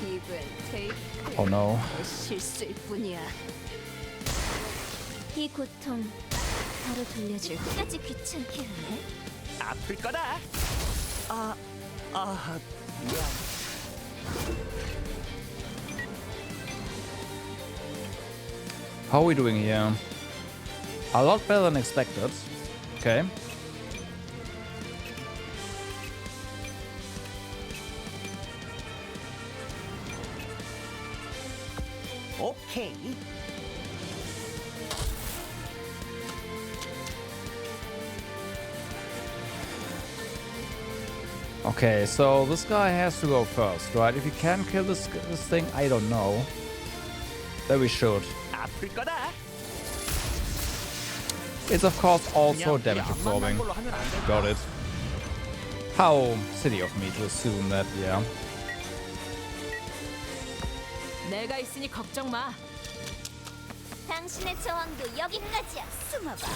Give and take. Oh no. 실수일 뿐이야. 이 고통 바로 돌려줄. 끝까지 귀찮게 하네. 아플 거다. 미안. How are we doing here? A lot better than expected. Okay. 오케이. Okay, so this guy has to go first, right? If he can kill this thing, I don't know. Then we should. 아플 거다. It's of course also 그냥 damage 안 만난 absorbing. 걸로 하면 안 될까? Got it. How silly of me to assume that, yeah. 내가 있으니 걱정 마. 당신의 저항도 여기까지야. 숨어봐.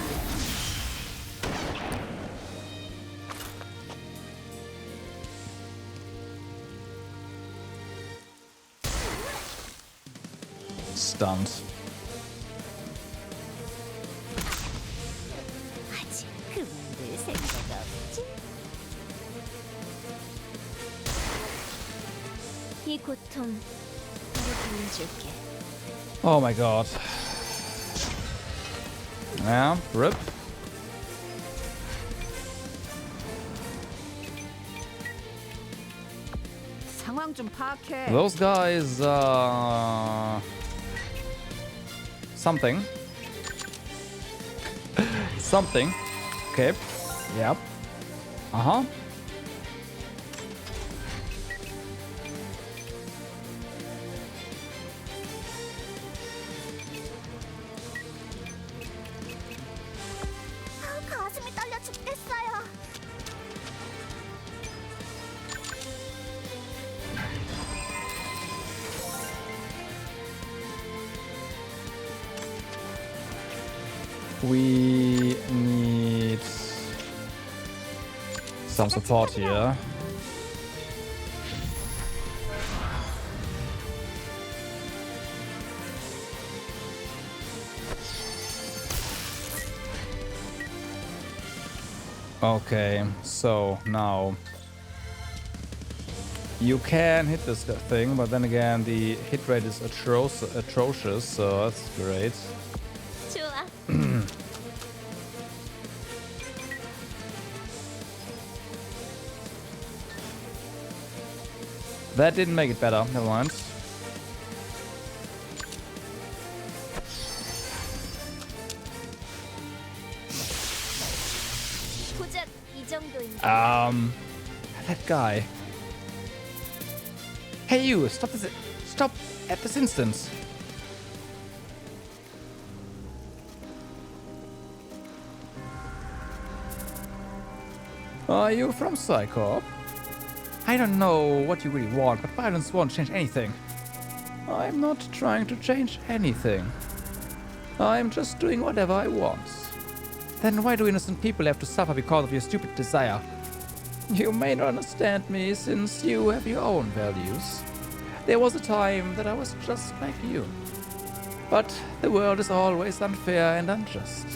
Stunned. 아직 그 이 고통 바로 돌려줄게. Oh my god. Yeah, rip. 상황 좀 파악해. Those guys, something. Something. Okay. Yep. Uh-huh. 가슴이 떨려 죽겠어요. We need some support here. Okay, so now you can hit this thing, but then again the hit rate is atrocious, so that's great. 좋아. That didn't make it better, never mind. 고작 이 정도인데. That guy. Hey you, stop this, stop at this instant. Are you from Psycorp? I don't know what you really want, but violence won't change anything. I'm not trying to change anything. I'm just doing whatever I want. Then why do innocent people have to suffer because of your stupid desire? You may not understand me since you have your own values. There was a time that I was just like you. But the world is always unfair and unjust.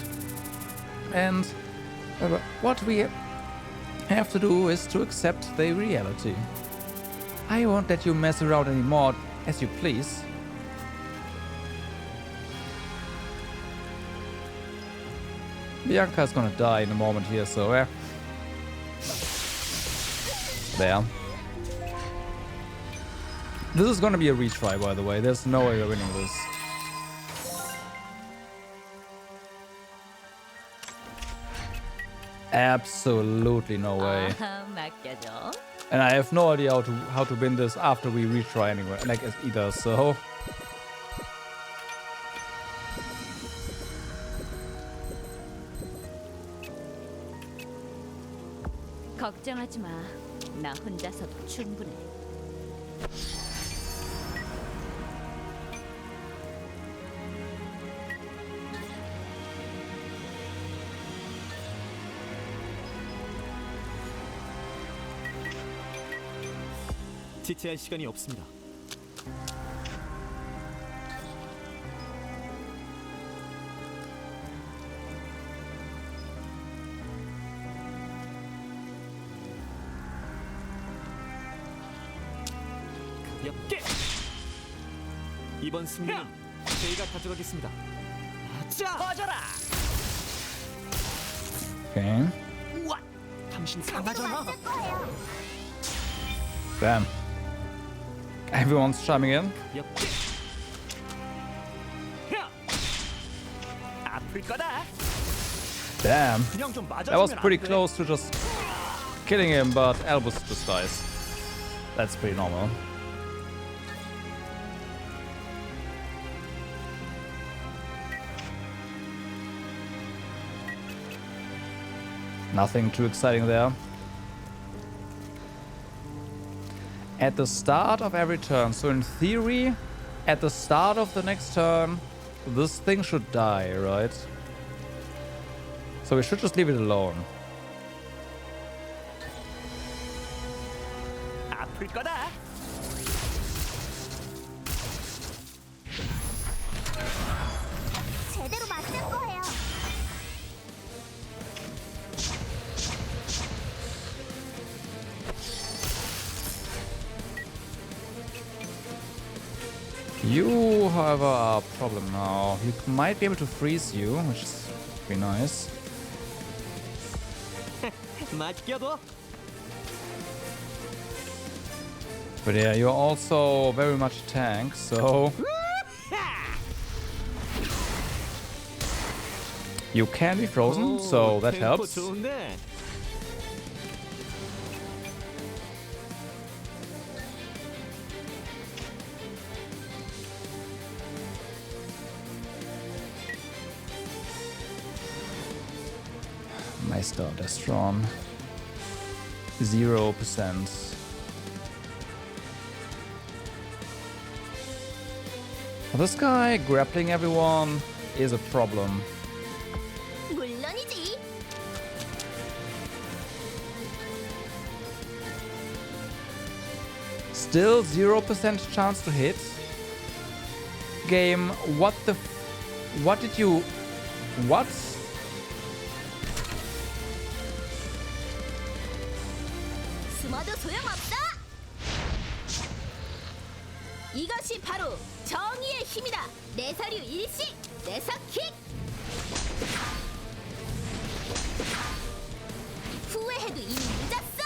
And what we have to do is to accept the reality. I won't let you mess around anymore as you please. Bianca's gonna die in a moment here, so yeah. There. This is gonna be a retry, by the way. There's no way we're winning this. Absolutely no way. 맡겨줘. And I have no idea how to win this after we retry anyway, like either, so. 걱정하지 마. 나 혼자서도 충분해. 지체할 시간이 없습니다. 가볍게! 이번 승리는 저희가 가져가겠습니다. 자, 꺼져라! Okay. 우와, 당신 강하잖아. Damn. Everyone's chiming in. 가볍게! 아플 거다. Damn. 그냥 좀 That was 맞아주면 pretty 안 돼? close to just killing him, but Albus just dies. That's pretty normal. Nothing too exciting there. At the start of every turn, so in theory, at the start of the next turn, this thing should die, right? So we should just leave it alone. 아플 거다. 제대로 맞을 거예요. You, however, are a problem now. You might be able to freeze you, which is pretty nice. 맡겨둬. But yeah, you're also very much a tank, so... You can be frozen, so that 템포 helps. 좋은데. Meister Destron. 0%. This guy grappling everyone is a problem. 물론이지. Still 0% chance to hit. Game, what the what did you... What? 숨어도 소용없다. 이것이 바로 정의의 힘이다. 내사류 일식, 내사킥. 후회해도 이미 늦었어.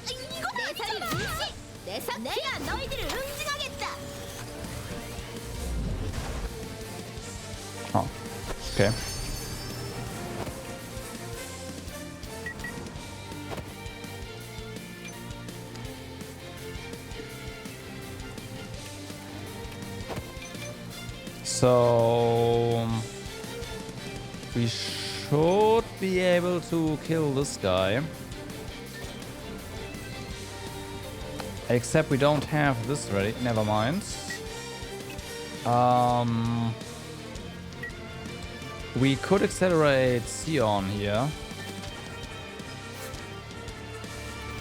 이거 내사류 일식, 내사킥. 내가 너희들을 응징하겠다. Oh, okay. So we should be able to kill this guy. Except we don't have this ready. Never mind. We could accelerate Sion here.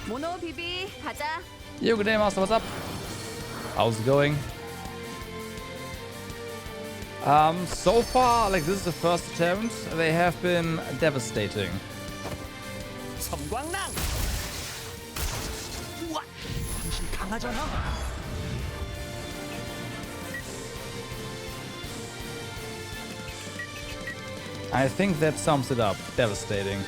모노 비비 가자. Yo, good day, Master. What's up? How's it going? So far, like, this is the first attempt. They have been devastating. 섬광랑. 우와, 당신 강하잖아. I think that sums it up. Devastating.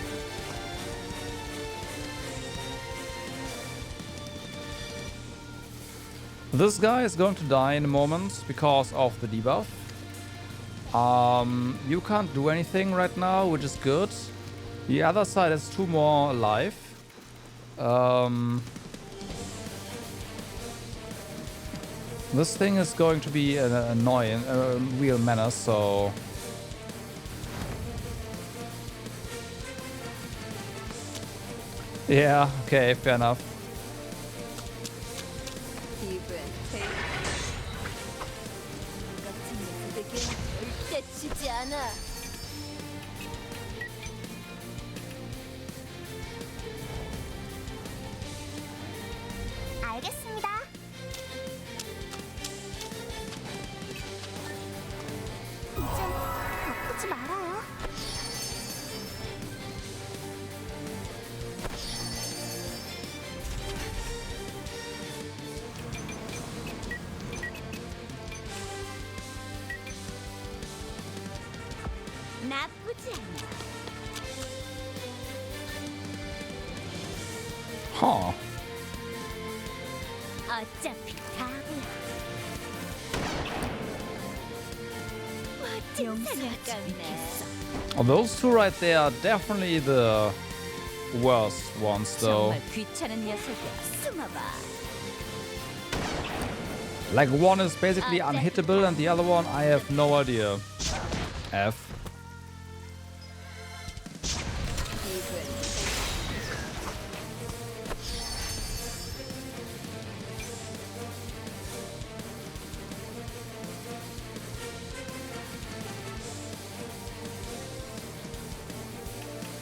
This guy is going to die in a moment because of the debuff. You can't do anything right now, which is good. The other side has 2 more alive. This thing is going to be an annoying, real menace, so... Yeah, okay, fair enough. 기분 제일 같은 녀석에게 절대 지지 않아. 알겠습니다. 좀 아프지 말아요. 나쁘지 않아. Huh. 어차피 다구나. 용서하겠네. Oh, those 2 right there are definitely the worst ones, though. 정말 귀찮은 녀석이야. 숨어봐. Like, one is basically unhittable and the other one, I have no idea. F.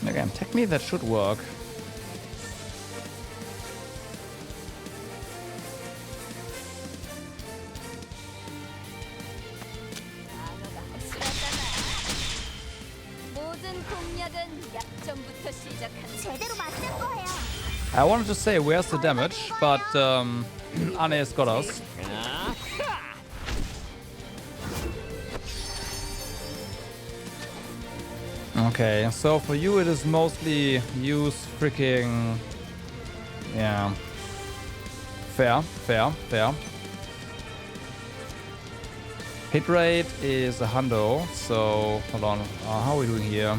Again, technically that should work. 방어가 확실하잖아. 모든 공략은 약점부터 시작한다. 제대로 맞을 거예요. I wanted to say where's the damage, but Anne has got us. Okay, so for you it is mostly use freaking... Yeah. Fair, fair, fair. Hit rate is a hundo, so hold on. How are we doing here?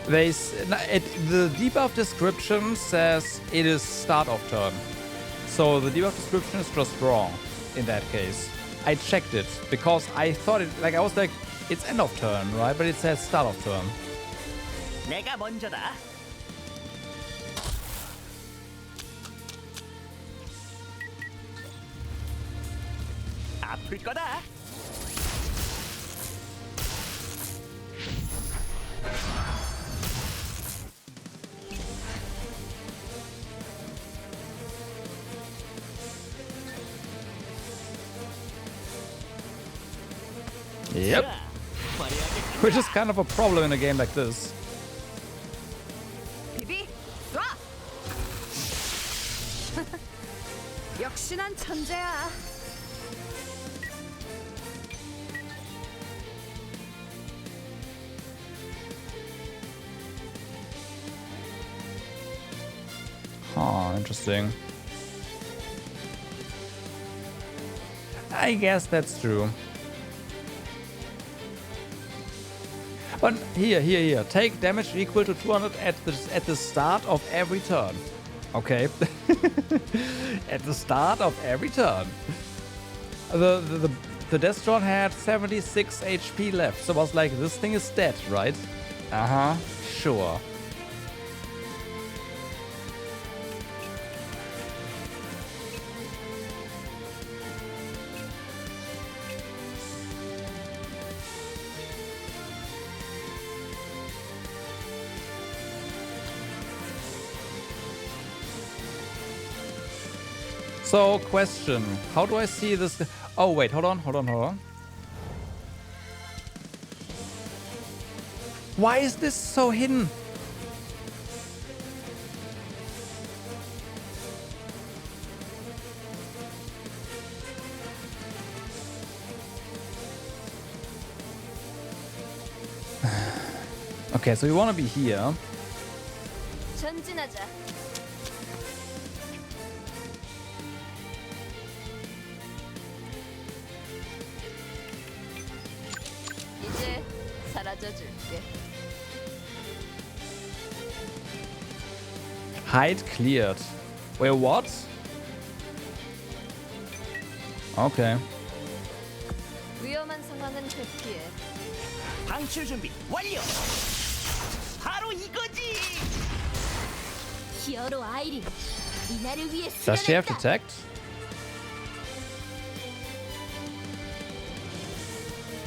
The debuff description says it is start of turn. So the debuff description is just wrong in that case. I checked it because I thought it, like I was like, it's end of turn, right? But it says start of turn. 내가 먼저다. 아플 거다. Yep. Which is kind of a problem in a game like this. 비비 쏴. 역시 난 천재야. Huh, interesting. I guess that's true. But here. Take damage equal to 200 at the start of every turn. Okay. At the start of every turn. The Destron had 76 HP left, so I was like, this thing is dead, right? Uh-huh, sure. So, question. How do I see this? Oh, wait, hold on. Why is this so hidden? Okay, so we want to be here. 전진하자. 이제 사라져줄게. Hide cleared. Wait, what? Okay. 위험한 상황은 회피해. 방출 준비 완료. 바로 이거지. 히어로 아이린 이날을 위해 Does she have 수련했다. detect?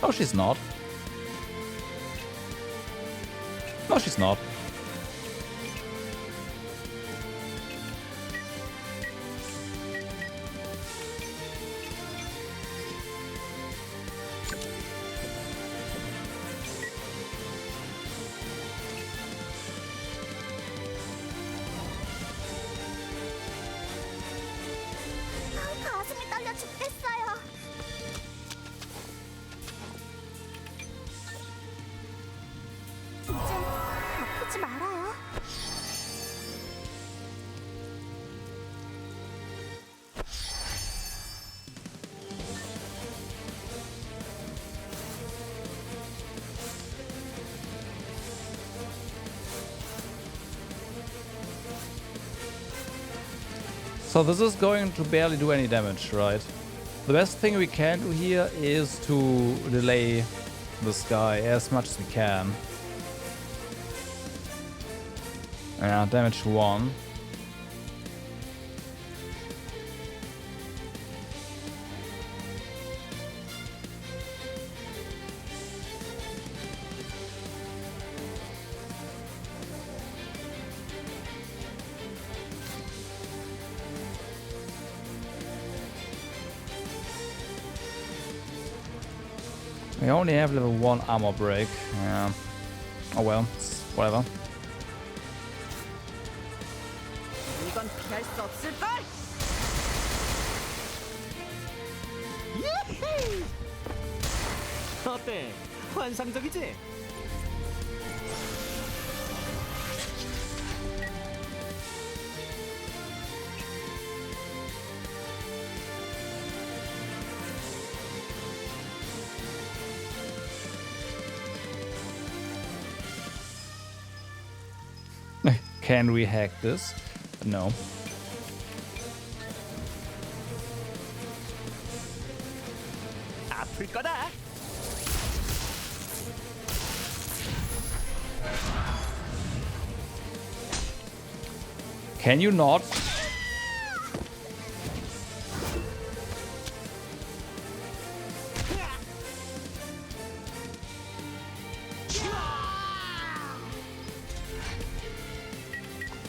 No, she's not. No, she's not. 가슴이 떨려 죽겠어요. 이제 아프지 말아요. So this is going to barely do any damage, right? The best thing we can do here is to delay this guy as much as we can. Yeah, damage 1. We only have level 1 armor break. Yeah. Oh well, whatever. 이건 피할 수 없을 걸. 어때? 환상적이지? Can we hack this? No. 아플 거다. Can you not?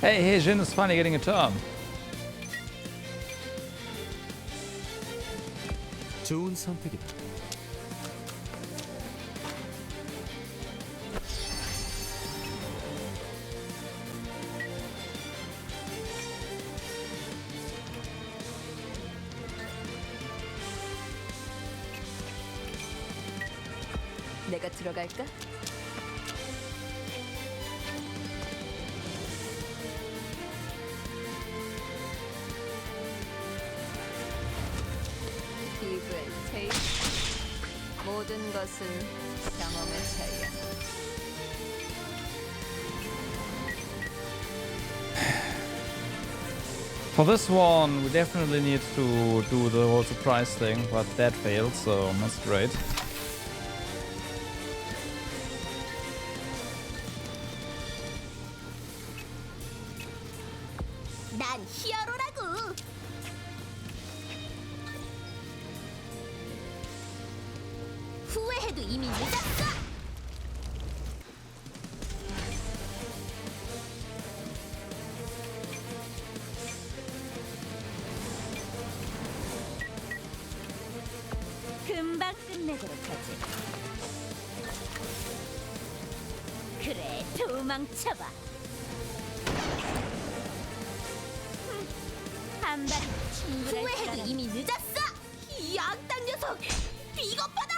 Hey, Jin is finally getting a turn. 좋은 선택이다. 내가 들어갈까? 피부의 테이스트. 모든 것은 경험의 차이야. For this one, we definitely need to do the whole surprise thing, but that failed, so that's great. 난 히어로라고. 후회해도 이미 늦었어. 금방 끝내도록 하지. 그래, 도망쳐봐. 한발 후회해도 이미 늦었어. 이 악당 녀석 비겁하다.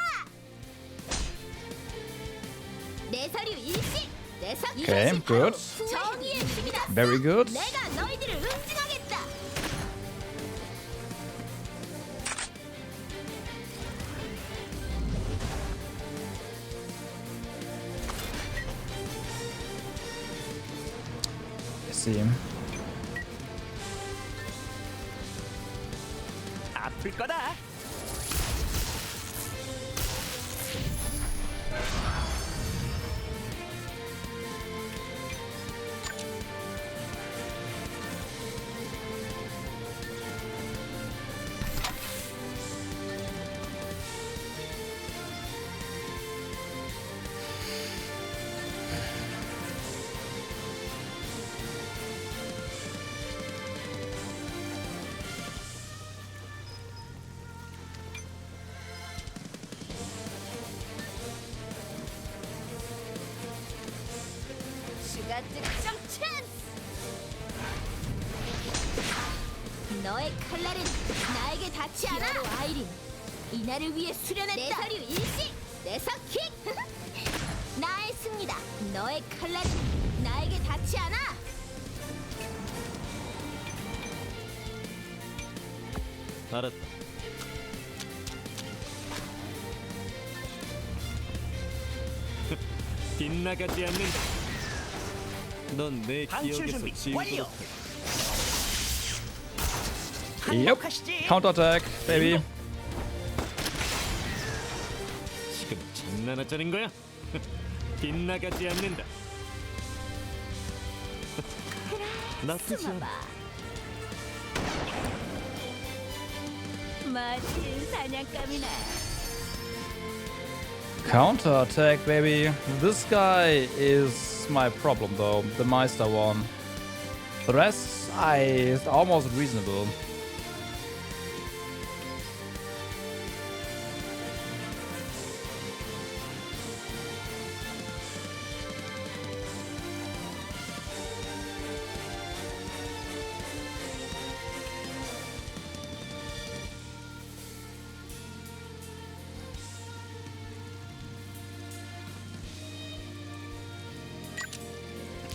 내 서류 일시. 내 서. Okay, good. 정의의 힘이다. Very good. 내가 너희들을 응징하겠다. I see. 아플 거다. 슈가 특정 찬스. 너의 칼날은 나에게 닿지 않아. 히어로 아이린, 이날을 위해 수련했다. 내 서류 일시. 내 서킥. 나의 승리다. 너의 칼날은 나에게 닿지 않아. 알았다. 빗나가지 않는다. 넌 내 방출 기억에서 준비 지우도록 완료. 해. Yep. Counterattack, baby. 지금 장난하자는 거야? 빗나가지 않는다. 나쁘지 않아. 숨어봐. 멋진 사냥감이나. Counterattack, baby. This guy is my problem, though. The Meister one. The rest, is almost reasonable.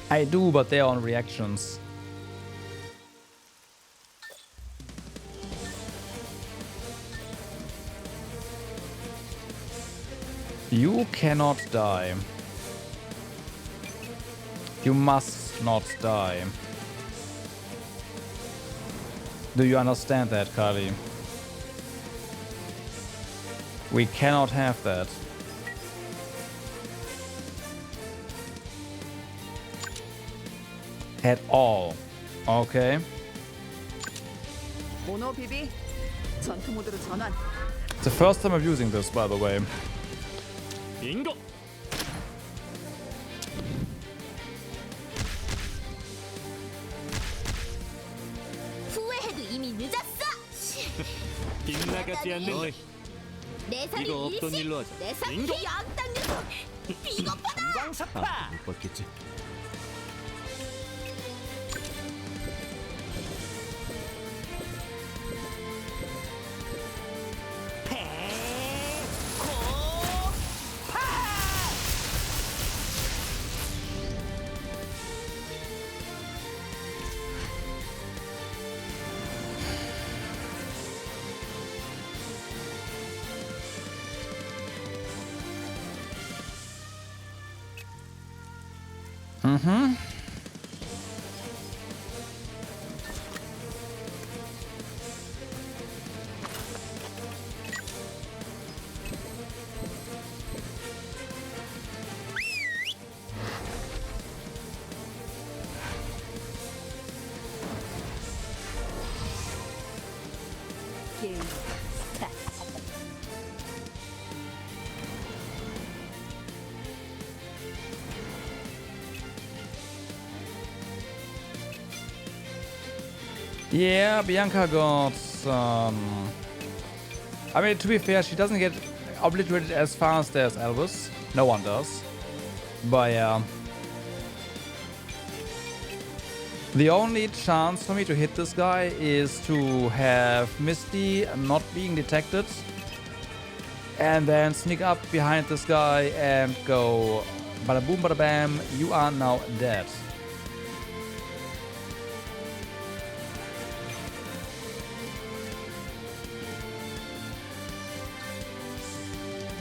I do, but they're on reactions. You cannot die. You must not die. Do you understand that, Kali? We cannot have that. At all. Okay. 모노 비비 전투 모드로 전환. It's the first time I'm using this, by the way. 빙고. 후회해도 이미 늦었어. 빗나가지 않는 너희. 내 살이 이거 없던 일시. 일로 하자. 내 살 빙고. 양당 녀석. 비겁하다. 광사파. 못 받겠지. Mm-hmm. 게임 스타트. Yeah, Bianca got some... I mean, to be fair, she doesn't get obliterated as fast as Elvis. No one does. But yeah. The only chance for me to hit this guy is to have Misty not being detected. And then sneak up behind this guy and go bada boom bada bam, you are now dead.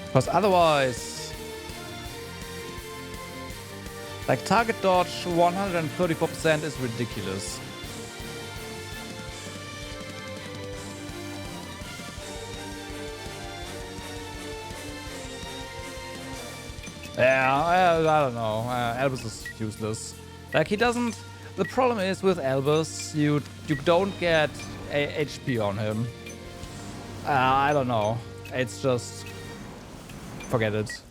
Because otherwise, like, target dodge 134% is ridiculous. Yeah, I don't know. Elvis is useless. Like, he doesn't... The problem is with Elvis, you don't get a HP on him. I don't know. It's just... Forget it.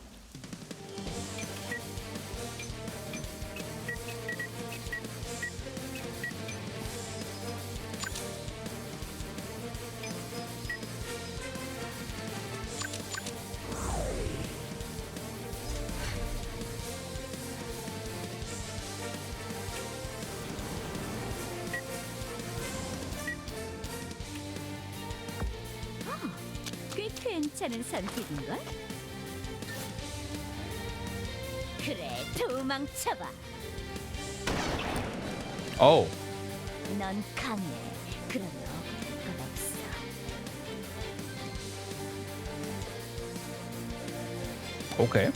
꽤 괜찮은 선택인걸? 그래, 도망쳐봐. Oh. 넌 강해. 그러면 억울할 건 없어. Okay.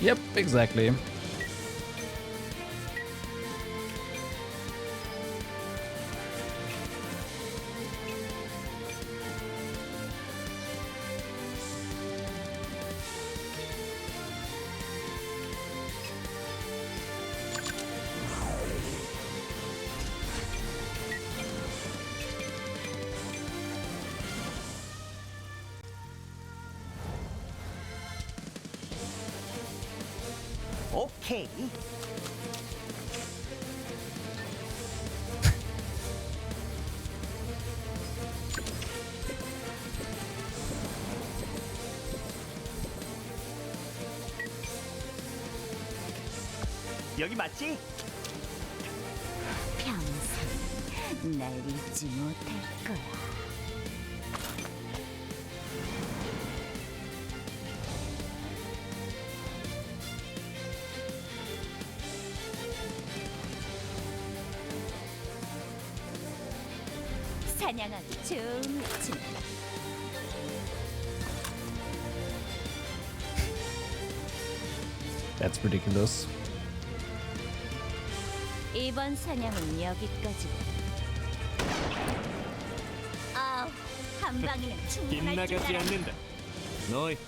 Yep, exactly. 오케이. 여기 맞지? 평생 날 잊지 못할 거야. 사냥하기 좋은 아침. That's ridiculous. 이번 사냥은 여기까지. 아우, 한 방이면 충분할 줄 빗나가지 알아. 않는다. 너희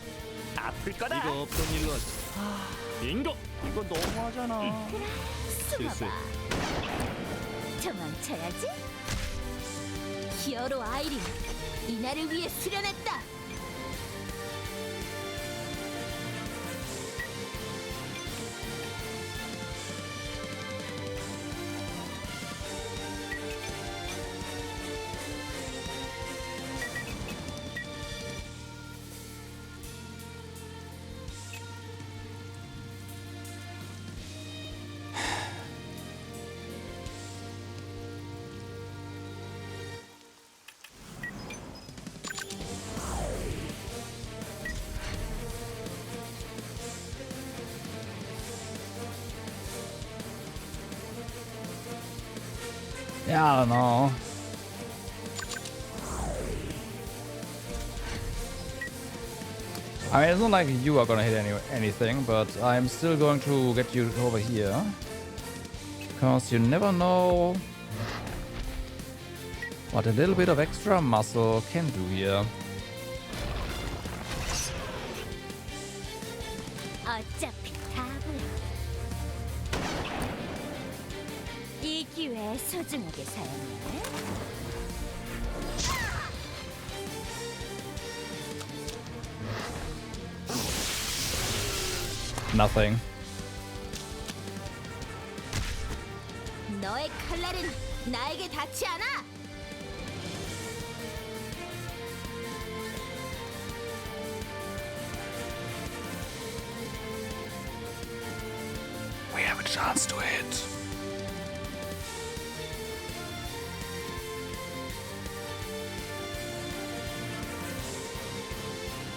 아플 거다. 이거 없던 일로 하지. 빙고. 이거 너무하잖아. 실수. 숨어봐. 도망쳐야지. 히어로 아이린, 이날을 위해 수련했다. Yeah, I don't know. I mean, it's not like you are gonna hit anything, but I'm still going to get you over here. Because you never know what a little bit of extra muscle can do here. 어차피 다 보여. 이 기회 소중하게 사용해. Nothing. 너의 칼날은 나에게 닿지 않아. We have a chance to hit.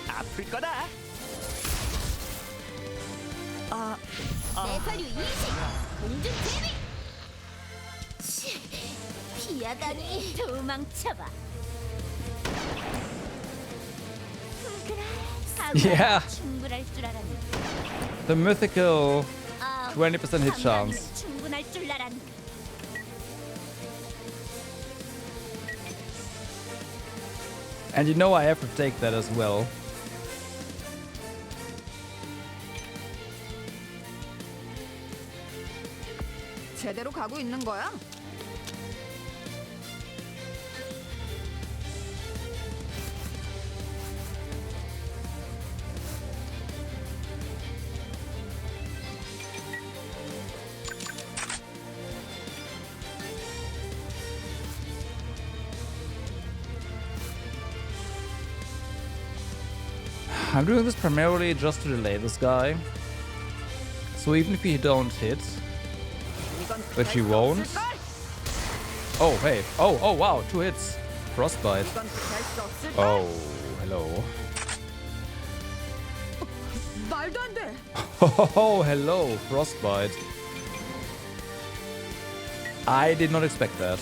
아플 거다. 내 서류 인식 공중 대비. 치, 피하다니. 도망쳐봐. 그래, Yeah. 충분할 줄 알았네. The mythical 아, 20% hit chance. 충분할 줄 알았네. And you know I have to take that as well. 제대로 가고 있는 거야? I'm doing this primarily just to delay this guy. So even if you don't hit, which you won't. Oh, hey. Oh, wow. 2 hits. Frostbite. 이건 될수 없을걸? Oh, hello. 말도 안 돼. Oh, hello. Frostbite. I did not expect that.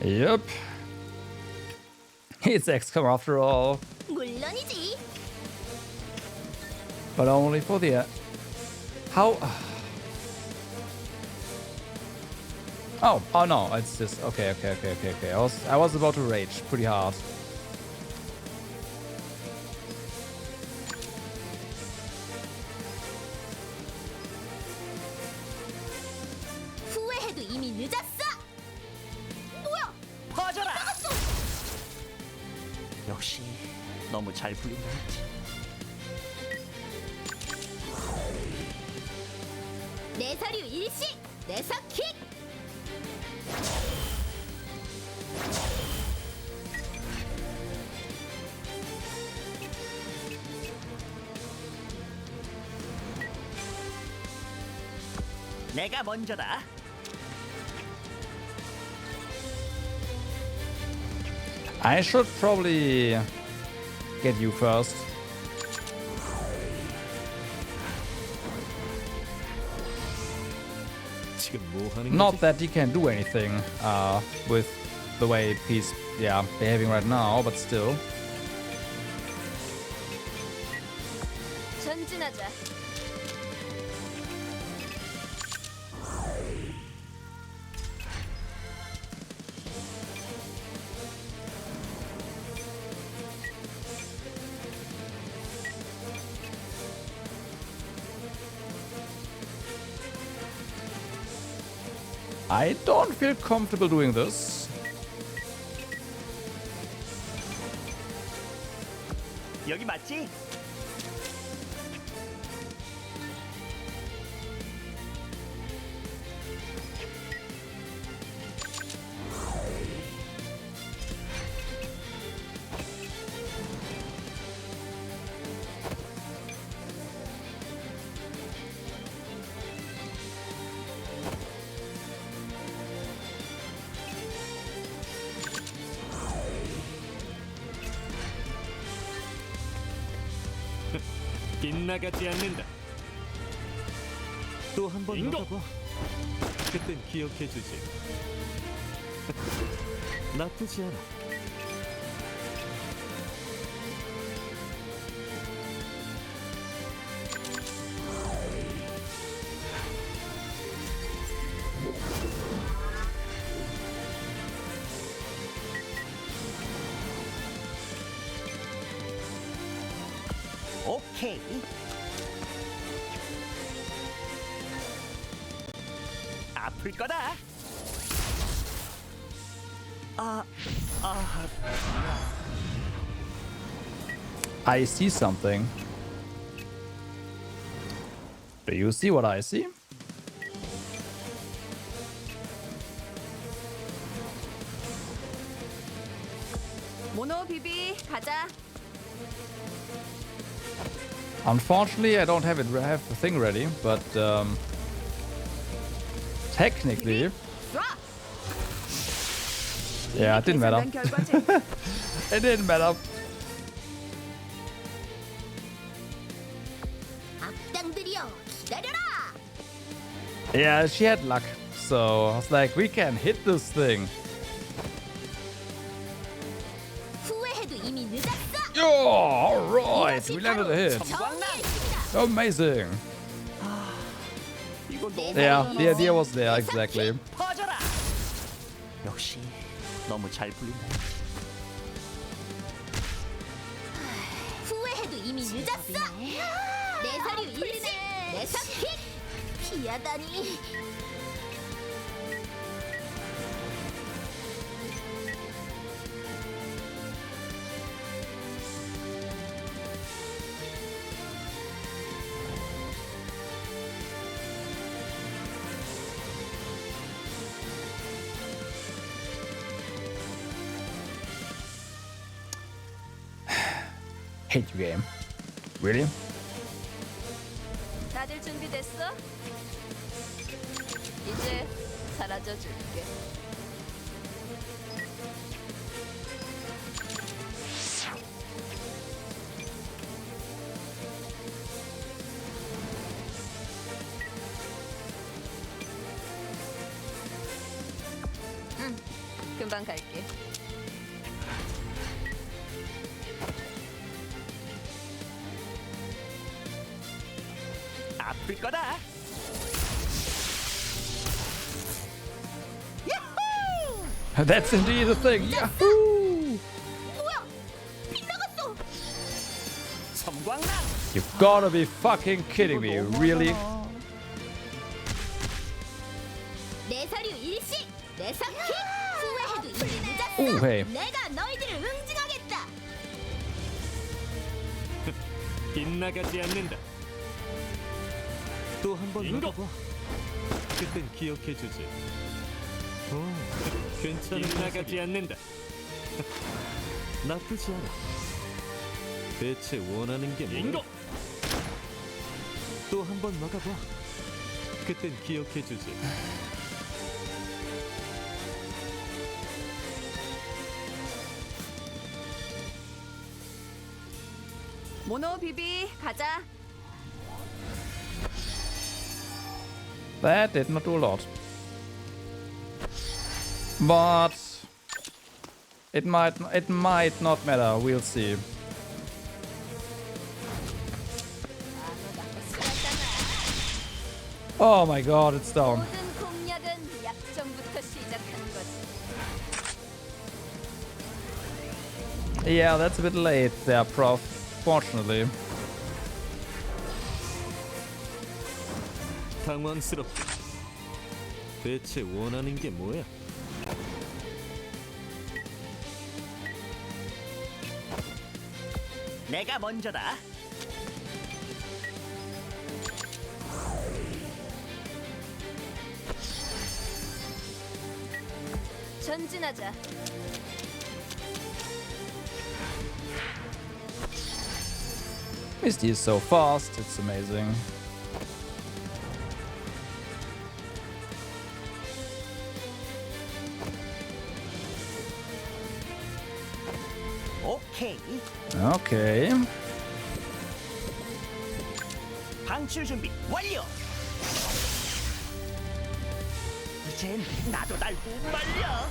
Yep. It's XCOM after all, 물론이지. but only for the how? Oh no, it's just okay. I was about to rage pretty hard. 후회해도 이미 늦었어. 뭐야? 퍼져라. 역시 너무 잘 풀린다 했지. 내 서류 일시 내 서킥. 내가 먼저다. I should probably get you first. 지금 뭐 하는 거지? Not that he can do anything with the way he's behaving right now, but still. 전진하자. I don't feel comfortable doing this. 여기 맞지? 빗나가지 않는다. 또 한 번 나가봐. 그땐 기억해주지. 나쁘지 않아. 오케이. 아플 거다. I see something. Do you see what I see? 모노 비비 가자. Unfortunately, I don't have the thing ready, but technically, yeah, it didn't matter. 계산된 결과지. It didn't matter. 악당들이여 기다려라. Yeah, she had luck, so I was like, we can hit this thing. 후회해도 이미 늦었어. Oh, all right, we landed a hit. 정리의 시기다. Amazing. 이거 너무 Yeah, the idea was there exactly. 퍼져라. 역시 너무 잘 풀린다. 후회해도 이미 늦었어. 내 서류 일시 내 서킥. 피하다니. Hate you game. Really? 다들 준비됐어? 이제 사라져 줄게. 금방 갈게. 아플 거다. That's indeed the thing. Yahoo! 뭐야? 빗나갔어. 섬광랑. You gotta be fucking kidding me, really? 내 서류 일시 내 서킥. 후회해도 이미 늦었어. Ooh, hey. 내가 너희들을 응징하겠다. 빗나가지 않는다. 또 한 번 나가봐. 그땐 기억해주지. 괜찮은 나가지 않는다. 나쁘지 않아. 대체 원하는 게 뭐야? 또 한 번 막아봐. 그땐 기억해주지. 모노 비비 가자. That did not do a lot. But it might not matter. We'll see. Oh my god, it's down. 모든 공략은 약점부터 시작하는 거지. Yeah, that's a bit late there, Prof. Fortunately. 당황스럽다. 대체 원하는 게 뭐야? 내가 먼저다. 전진하자. Misty is so fast, it's amazing. 오케이. Okay. 방출 준비 완료. 이젠 나도 날 못 말려.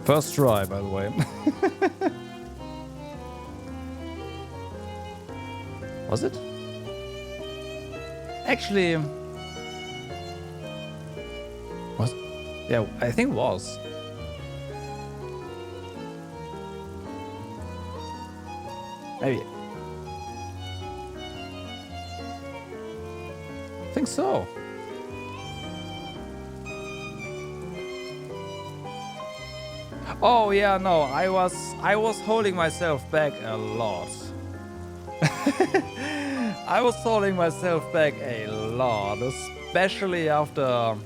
First try, by the way. Was it? Actually, was, yeah, I think it was. Maybe. I think so. Oh yeah, no, I was holding myself back a lot. I was holding myself back a lot, especially after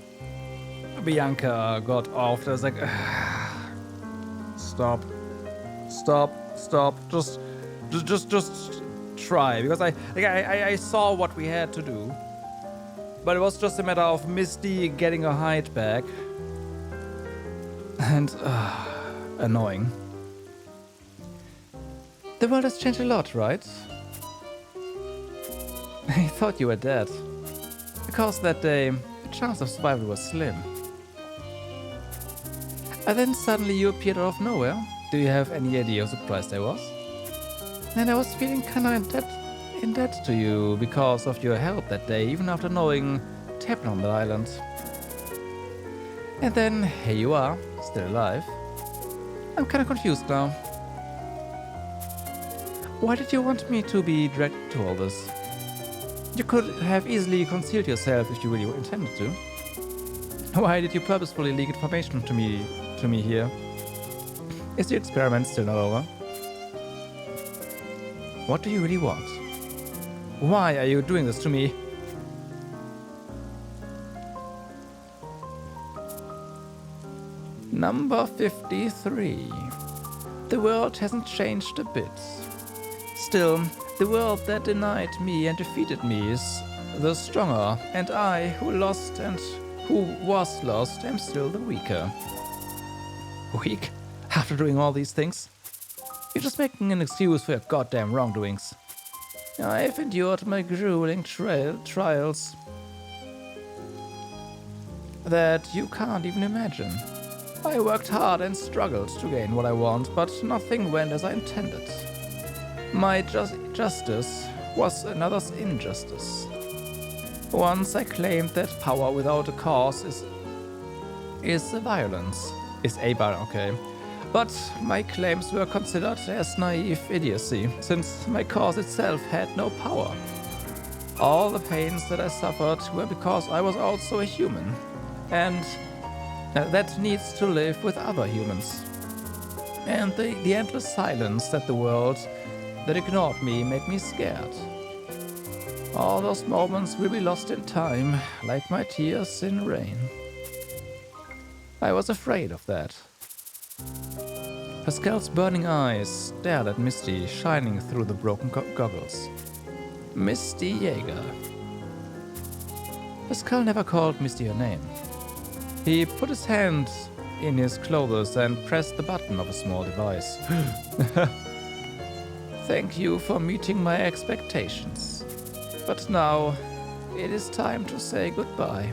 Bianca got off. I was like, stop, just try, because I saw what we had to do, but it was just a matter of Misty getting a hide back, and annoying. The world has changed a lot, right? I thought you were dead. Because that day, the chance of survival was slim. And then suddenly you appeared out of nowhere. Do you have any idea how surprised I was? And I was feeling kinda in debt to you because of your help that day, even after knowing what happened on the island. And then, here you are, still alive. I'm kinda confused now. Why did you want me to be dragged into all this? You could have easily concealed yourself if you really intended to. Why did you purposefully leak information to me here? Is the experiment still not over? What do you really want? Why are you doing this to me? Number 53. The world hasn't changed a bit. Still, the world that denied me and defeated me is the stronger, and I, who was lost, am still the weaker. Weak? After doing all these things? You're just making an excuse for your goddamn wrongdoings. I've endured my grueling trials that you can't even imagine. I worked hard and struggled to gain what I want, but nothing went as I intended. My justice was another's injustice. Once I claimed that power without a cause is violence. Okay. But my claims were considered as naive idiocy, since my cause itself had no power. All the pains that I suffered were because I was also a human, and that needs to live with other humans. And the endless silence that the world that ignored me made me scared. All those moments will be lost in time, like my tears in rain. I was afraid of that. Pascal's burning eyes stared at Misty, shining through the broken goggles. Misty Jaeger. Pascal never called Misty her name. He put his hand in his clothes and pressed the button of a small device. Thank you for meeting my expectations. But now, it is time to say goodbye.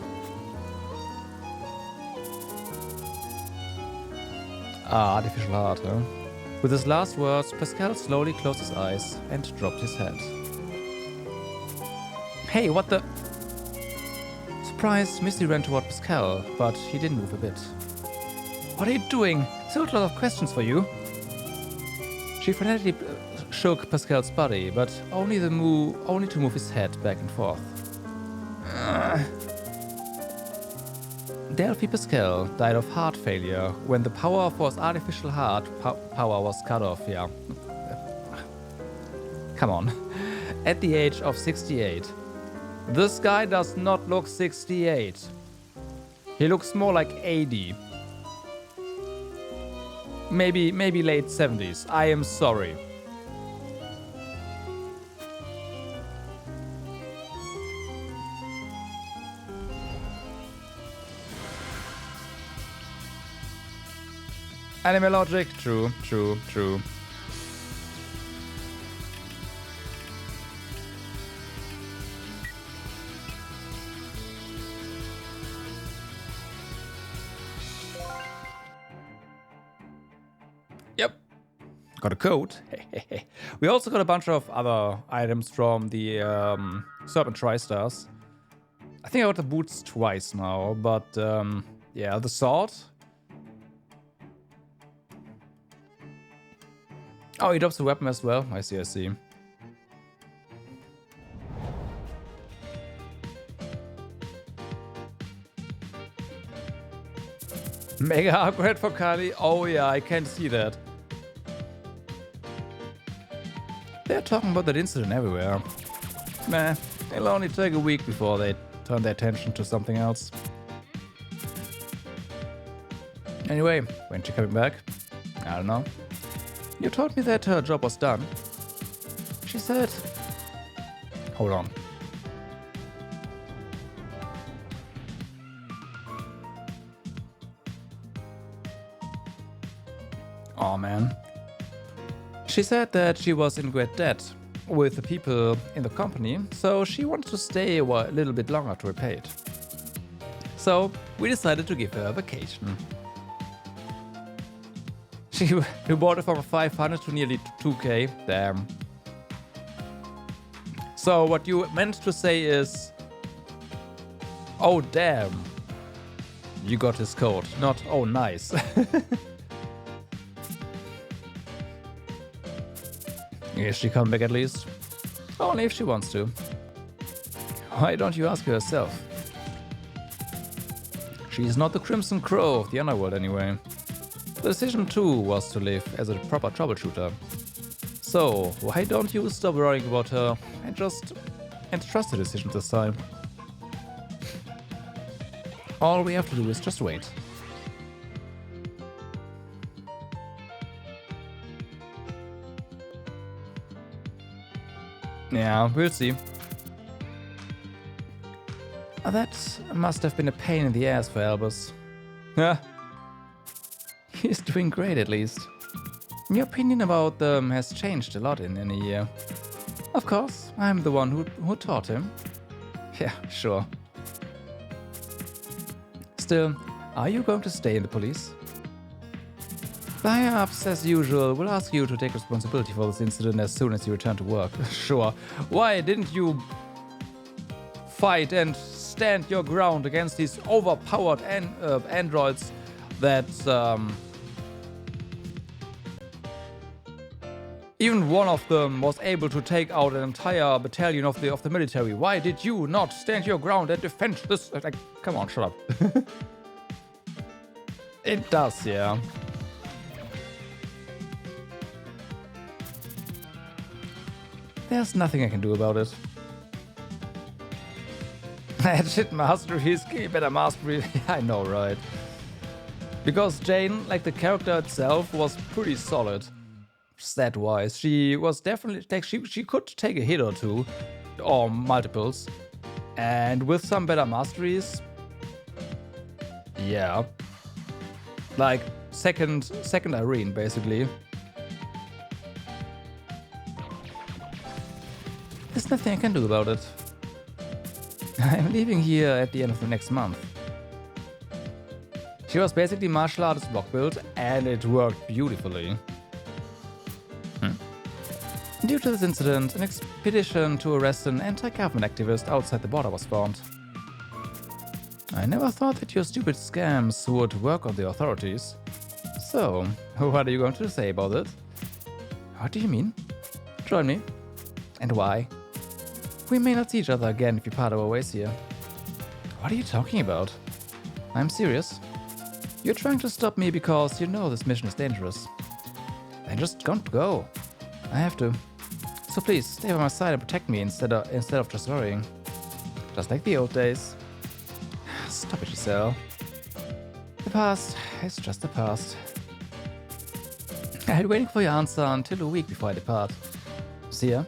Artificial heart, huh? With his last words, Pascal slowly closed his eyes and dropped his head. Hey, what the... Surprised, Misty ran toward Pascal, but he didn't move a bit. What are you doing? Still a lot of questions for you. She frenetically shook Pascal's body, but only to move his head back and forth. Delphi Pascal died of heart failure when the power for his artificial heart power was cut off, yeah. Come on. At the age of 68. This guy does not look 68. He looks more like 80. Maybe late 70s. I am sorry. Anime logic? True. Yep. Got a code. We also got a bunch of other items from the Serpent Tri-Stars. I think I got the boots twice now, but yeah, the sword. Oh, he drops the weapon as well. I see. Mega upgrade for Kali. Oh yeah, I can see that. They're talking about that incident everywhere. Meh, it'll only take a week before they turn their attention to something else. Anyway, when's she coming back? I don't know. You told me that her job was done. She said... Hold on. Oh man. She said that she was in great debt with the people in the company, so she wanted to stay a little bit longer to repay it. So we decided to give her a vacation. We bought it from 500 to nearly 2k. Damn. So what you meant to say is... Oh damn. You got his code. Not, oh nice. Is she come back at least? Only if she wants to. Why don't you ask her yourself? She's not the Crimson Crow of the underworld anyway. The decision too was to live as a proper troubleshooter. So why don't you stop worrying about her and trust the decision this time? All we have to do is just wait. Yeah, we'll see. That must have been a pain in the ass for Albus. He's doing great at least. Your opinion about them has changed a lot in a year. Of course, I'm the one who taught him. Yeah, sure. Still, are you going to stay in the police? The higher-ups, as usual, will ask you to take responsibility for this incident as soon as you return to work. Sure. Why didn't you fight and stand your ground against these overpowered androids that even one of them was able to take out an entire battalion of the military? Why did you not stand your ground and defend this? Like, come on, shut up. It does, yeah. There's nothing I can do about it. Shit masteries, give me better mastery. I know, right? Because Jane, like the character itself, was pretty solid. Stat-wise, she was definitely like she could take a hit or two, or multiples, and with some better masteries, yeah, like second Irene basically. There's nothing I can do about it. I'm leaving here at the end of the next month. She was basically martial artist block build, and it worked beautifully. Due to this incident, an expedition to arrest an anti-government activist outside the border was formed. I never thought that your stupid scams would work on the authorities. So, what are you going to say about it? What do you mean? Join me. And why? We may not see each other again if we part our ways here. What are you talking about? I'm serious. You're trying to stop me because you know this mission is dangerous. Then just don't go. I have to. So please, stay by my side and protect me instead of just worrying. Just like the old days. Stop it, Giselle. The past is just the past. I'll be waiting for your answer until a week before I depart. See ya.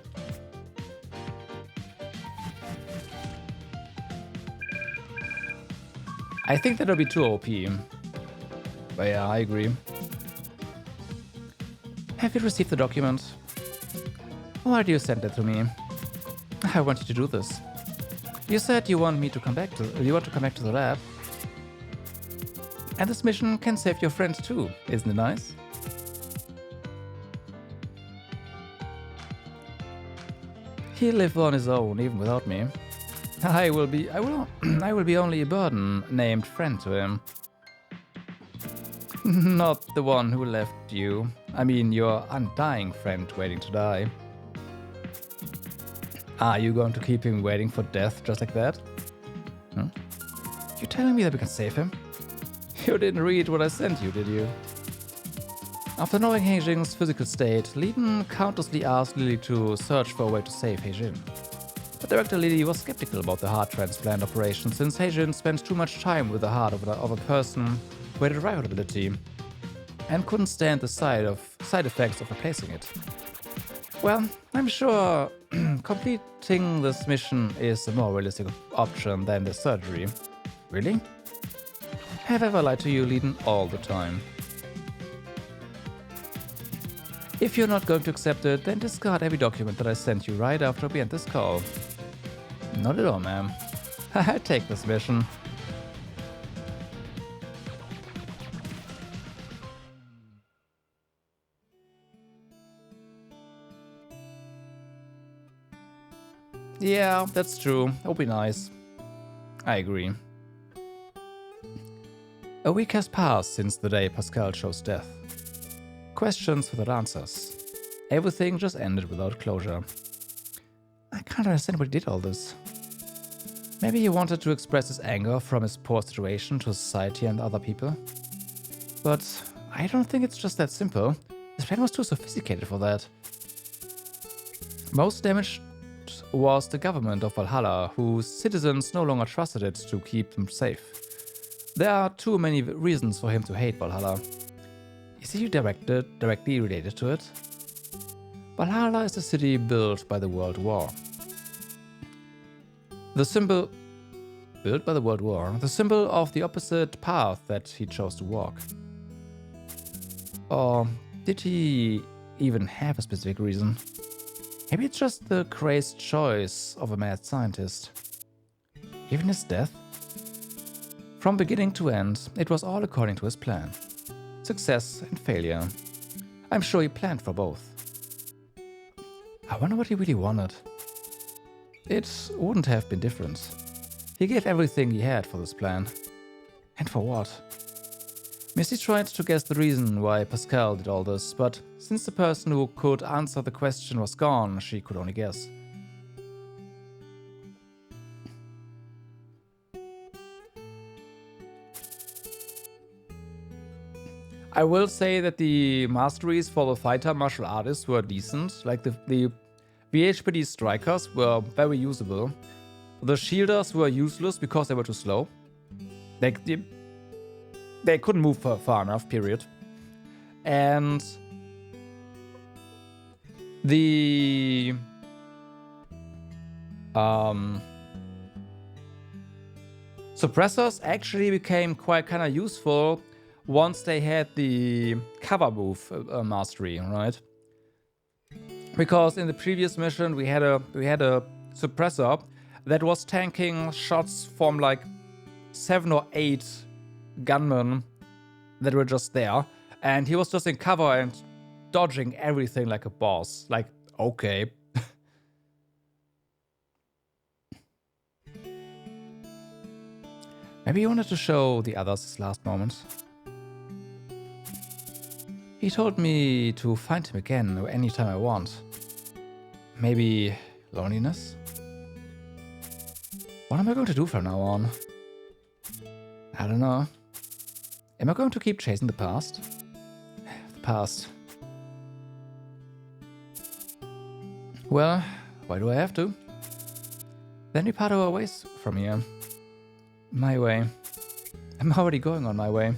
I think that'll be too OP. But yeah, I agree. Have you received the document? Why do you send it to me? I want you to do this. You said you want to come back to the lab. And this mission can save your friend too, isn't it nice? He'll live on his own even without me. I will be only a burden named friend to him. Not the one who left you. I mean, your undying friend waiting to die. Are you going to keep him waiting for death just like that? You telling me that we can save him? You didn't read what I sent you, did you? After knowing Heijin's physical state, Liden countlessly asked Lily to search for a way to save Heijin. But Director Lily was skeptical about the heart transplant operation since Heijin spent too much time with the heart of a person who had a rival ability and couldn't stand the side effects of replacing it. Well, I'm sure completing this mission is a more realistic option than the surgery. Really? Have I ever lied to you, Liden? All the time. If you're not going to accept it, then discard every document that I sent you right after we end this call. Not at all, ma'am. I'll take this mission. Yeah, that's true. That would be nice. I agree. A week has passed since the day Pascal chose death. Questions without answers. Everything just ended without closure. I can't understand why he did all this. Maybe he wanted to express his anger from his poor situation to society and other people. But I don't think it's just that simple. His plan was too sophisticated for that. Most damaged was the government of Valhalla, whose citizens no longer trusted it to keep them safe. There are too many reasons for him to hate Valhalla. Is he directly related to it? Valhalla is the city built by the World War. The symbol of the opposite path that he chose to walk. Or did he even have a specific reason? Maybe it's just the crazed choice of a mad scientist. Even his death? From beginning to end, it was all according to his plan. Success and failure. I'm sure he planned for both. I wonder what he really wanted. It wouldn't have been different. He gave everything he had for this plan. And for what? Misty tried to guess the reason why Pascal did all this, but since the person who could answer the question was gone, she could only guess. I will say that the masteries for the fighter martial artists were decent. Like the VHPD strikers were very usable. The shielders were useless because they were too slow. They couldn't move far enough, period. And the suppressors actually became quite kind of useful once they had the cover move mastery, right? Because in the previous mission we had a suppressor that was tanking shots from like 7 or 8 gunmen that were just there, and he was just in cover and dodging everything like a boss. Like, okay. Maybe he wanted to show the others his last moment. He told me to find him again anytime I want. Maybe loneliness? What am I going to do from now on? I don't know. Am I going to keep chasing the past? The past. Well, why do I have to? Then we part our ways from here. My way. I'm already going on my way.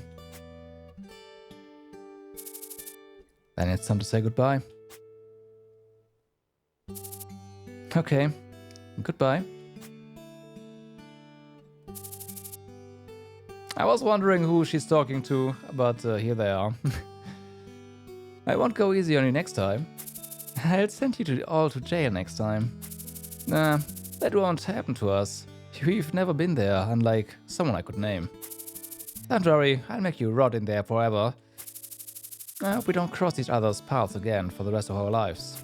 Then it's time to say goodbye. Okay. Goodbye. I was wondering who she's talking to, but here they are. I won't go easy on you next time. I'll send you all to jail next time. Nah, that won't happen to us. We've never been there, unlike someone I could name. Don't worry, I'll make you rot in there forever. I hope we don't cross each other's paths again for the rest of our lives.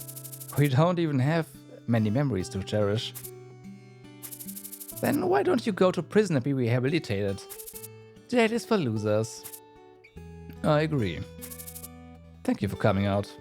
We don't even have many memories to cherish. Then why don't you go to prison and be rehabilitated? Jail is for losers. I agree. Thank you for coming out.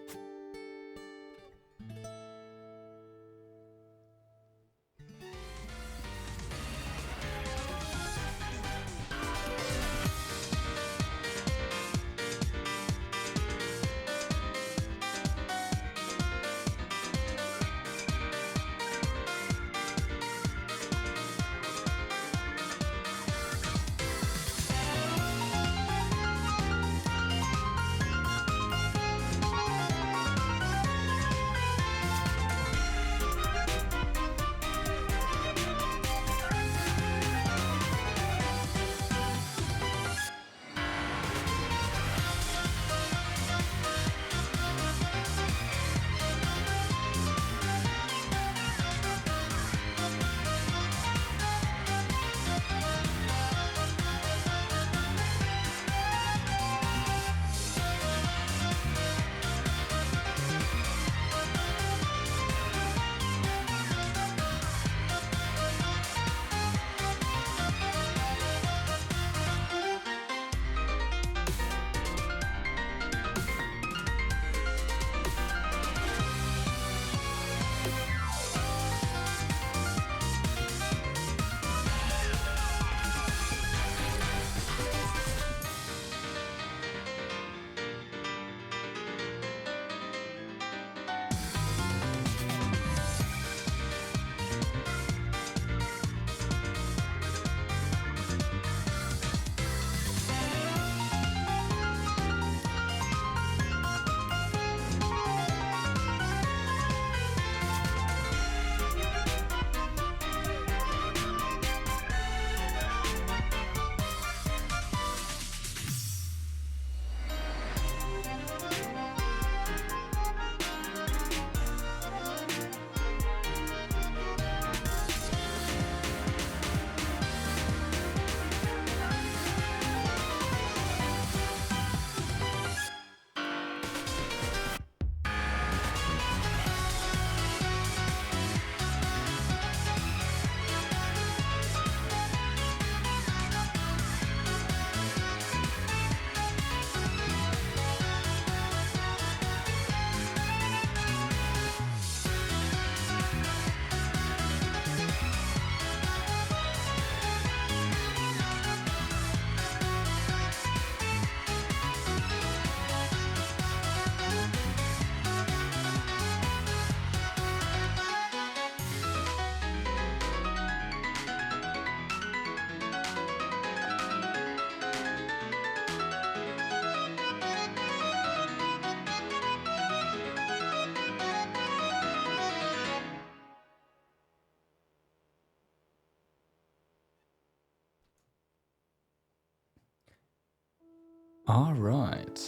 All right.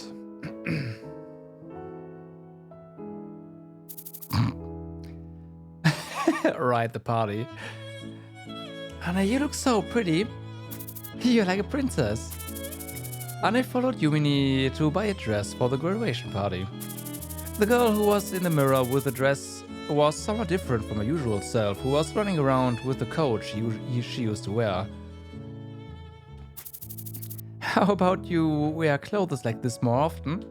Right, the party. Anna, you look so pretty. You're like a princess. Anna followed Yumini to buy a dress for the graduation party. The girl who was in the mirror with the dress was somewhat different from her usual self, who was running around with the coat she used to wear. How about you wear clothes like this more often?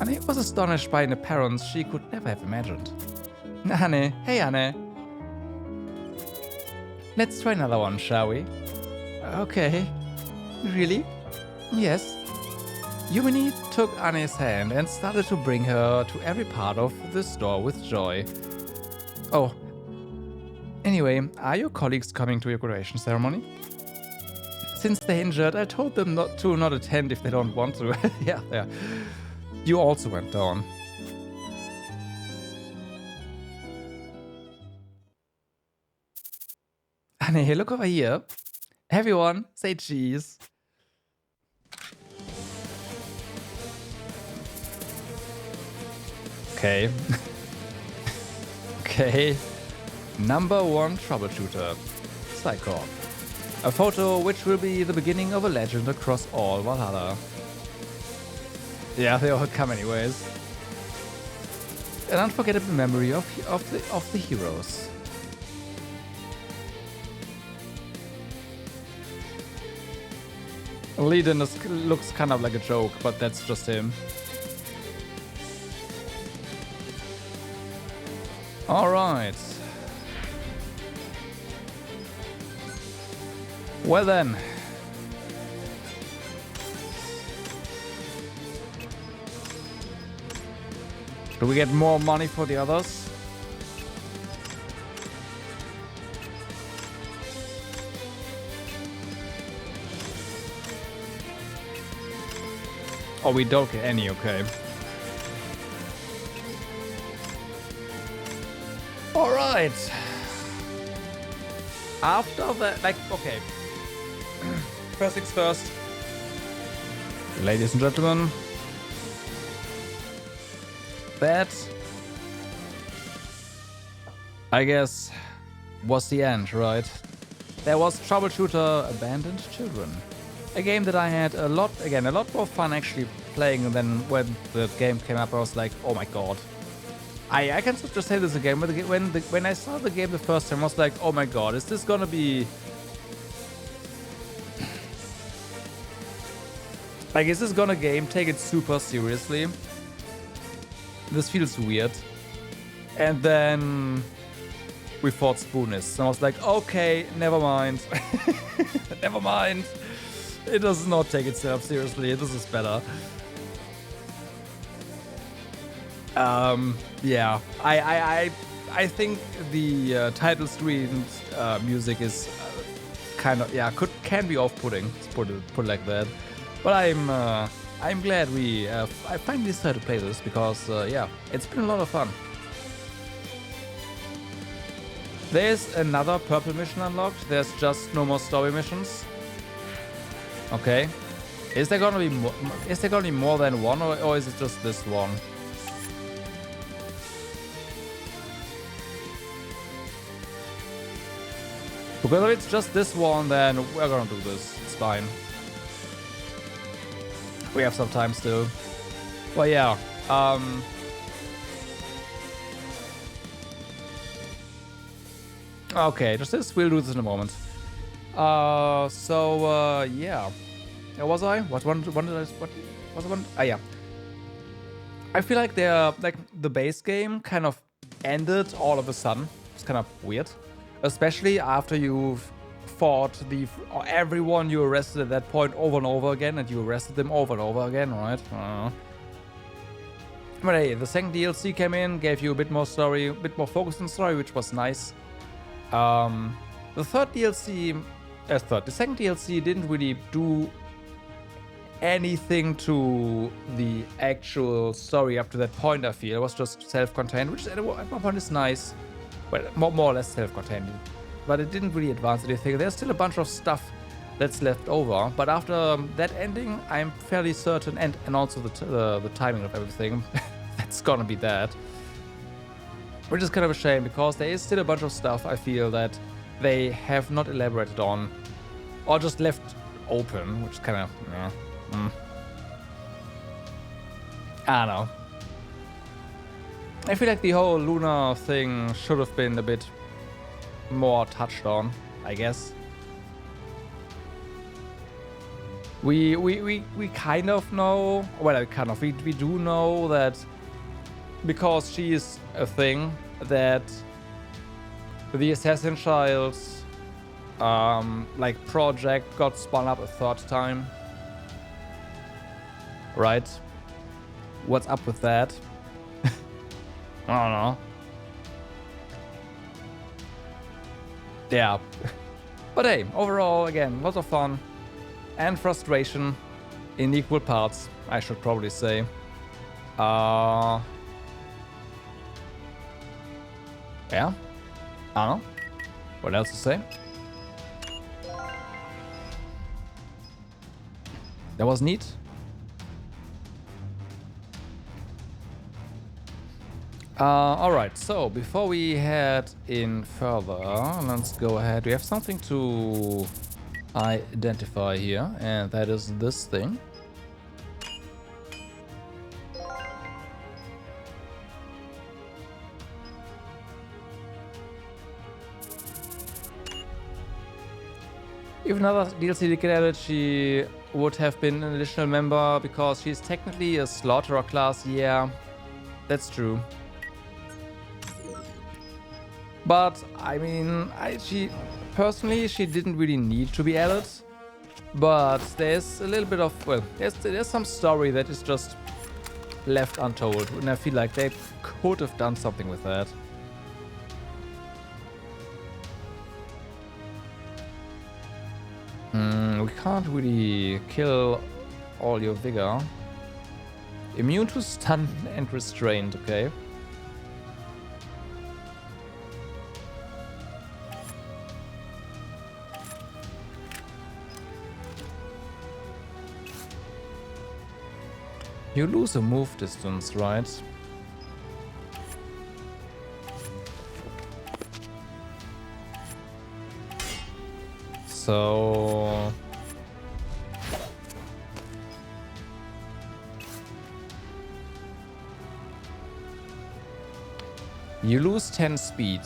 Anne was astonished by an appearance she could never have imagined. Anne, hey Anne. Let's try another one, shall we? Okay. Really? Yes. Yumini took Anne's hand and started to bring her to every part of the store with joy. Oh. Anyway, are your colleagues coming to your graduation ceremony? Since they're injured, I told them not to attend if they don't want to. Yeah. You also went down. Anne, hey, look over here. Everyone, say cheese. Okay. Okay. Number 1 Troubleshooter. Psycho. A photo which will be the beginning of a legend across all Valhalla. Yeah, they all come anyways. An unforgettable memory of the heroes. Leiden looks kind of like a joke, but that's just him. Alright. Well then. Do we get more money for the others? Oh, we don't get any, okay. Alright. After that, like, okay. First things first. Ladies and gentlemen. That, I guess, was the end, right? There was Troubleshooter Abandoned Children. A game that I had a lot more fun actually playing than when the game came up. I was like, oh my god. I can just say this again. When I saw the game the first time, I was like, oh my god, is this gonna be... Like, is this gonna take it super seriously? This feels weird. And then we fought Spoonist. And I was like, okay, never mind. Never mind. It does not take itself seriously. This is better. Yeah. I think the title screen music is kind of, yeah, can be off-putting. Let's put it like that. But I'm glad I finally decided to play this because, yeah, it's been a lot of fun. There's another purple mission unlocked. There's just no more story missions. Okay. Is there gonna be more than one, or is it just this one? Because if it's just this one, then we're gonna do this. It's fine. We have some time still. Well, yeah. Okay, just this. We'll do this in a moment. Yeah. Where was I? What was the one? Ah, yeah. I feel like the base game kind of ended all of a sudden. It's kind of weird. Especially after you've fought everyone you arrested at that point over and over again, and you arrested them over and over again, right? But hey, the second DLC came in, gave you a bit more story, a bit more focus on story, which was nice. The second DLC didn't really do anything to the actual story up to that point, I feel. It was just self-contained, which at one point is nice. Well, more or less self-contained. But it didn't really advance anything. There's still a bunch of stuff that's left over. But after that ending, I'm fairly certain, and also the timing of everything, that's gonna be that. Which is kind of a shame, because there is still a bunch of stuff I feel that they have not elaborated on, or just left open, which is kind of, I don't know. I feel like the whole Luna thing should have been a bit more touched on, I guess. We kind of know, well, we do know that because she is a thing, that the Assassin Child's like project got spun up a third time. Right? What's up with that? I don't know. Yeah. But hey, overall, again, lots of fun and frustration in equal parts, I should probably say. Yeah. I don't know. What else to say? That was neat. Alright, so before we head in further, let's go ahead. We have something to identify here, and that is this thing. If another DLC did get added, she would have been an additional member because she's technically a slaughterer class. Yeah, that's true. But I mean, she personally, she didn't really need to be added. But there's a little bit of, well, there's some story that is just left untold, and I feel like they could have done something with that. We can't really kill all your vigor. Immune to stun and restraint, okay. You lose a move distance, right? So... you lose 10 speed.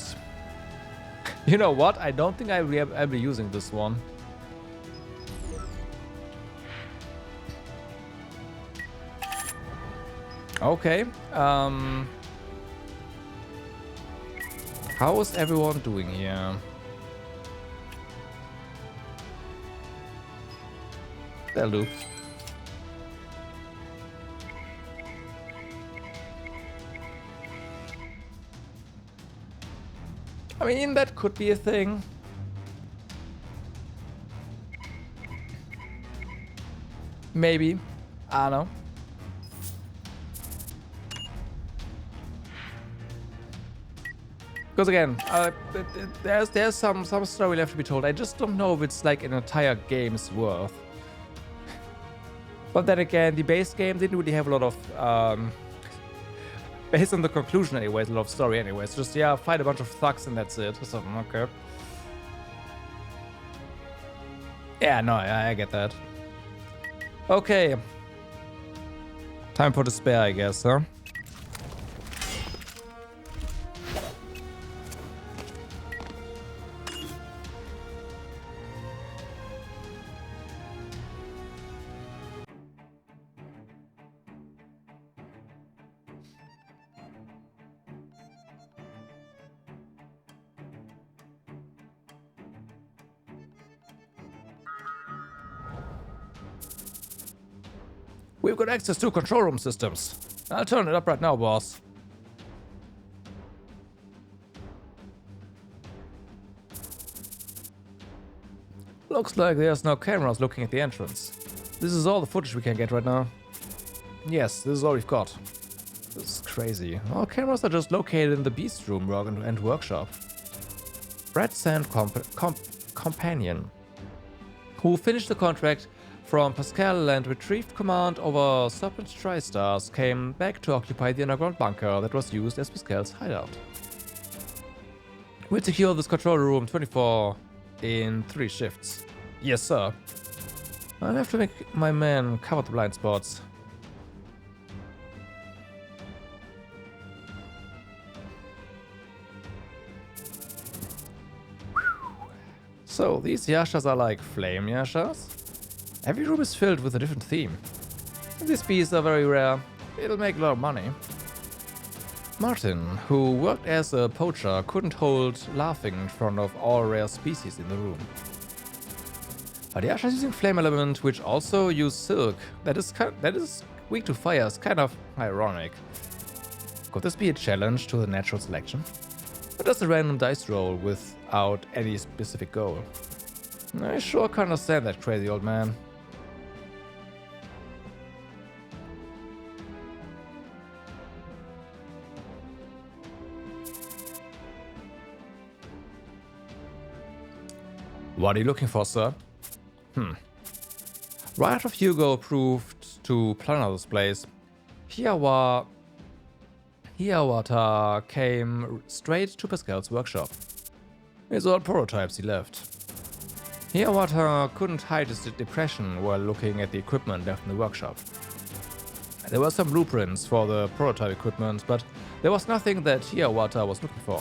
You know what? I don't think I'll be using this one. Okay. How is everyone doing here? That'll do. I mean, that could be a thing. Maybe. I don't know. Because again, there's some story left to be told. I just don't know if it's like an entire game's worth. But then again, the base game didn't really have a lot of, based on the conclusion anyways, a lot of story anyways. Just, yeah, fight a bunch of thugs and that's it. So, okay. Yeah, no, I get that. Okay. Time for despair, I guess, huh? We've got access to control room systems. I'll turn it up right now, boss. Looks like there's no cameras looking at the entrance. This is all the footage we can get right now. Yes, this is all we've got. This is crazy. All cameras are just located in the beast room and workshop. Red Sand Companion. who finished the contract from Pascal and retrieved command over Serpent Tri-Stars, came back to occupy the underground bunker that was used as Pascal's hideout. We'll secure this control room 24 in 3 shifts. Yes, sir. I'll have to make my men cover the blind spots. So, these Yashas are like flame Yashas. Every room is filled with a different theme. These beasts are very rare. It'll make a lot of money. Martin, who worked as a poacher, couldn't hold laughing in front of all rare species in the room. But the Yashas using flame element, which also use silk, that is weak to fire, is kind of ironic. Could this be a challenge to the natural selection? Or just a random dice roll without any specific goal? I sure can't understand that crazy old man. What are you looking for, sir? Right after Hugo proved to plan this place, Hiawatha came straight to Pascal's workshop. His old prototypes he left. Hiawatha couldn't hide his depression while looking at the equipment left in the workshop. There were some blueprints for the prototype equipment, but there was nothing that Hiawatha was looking for.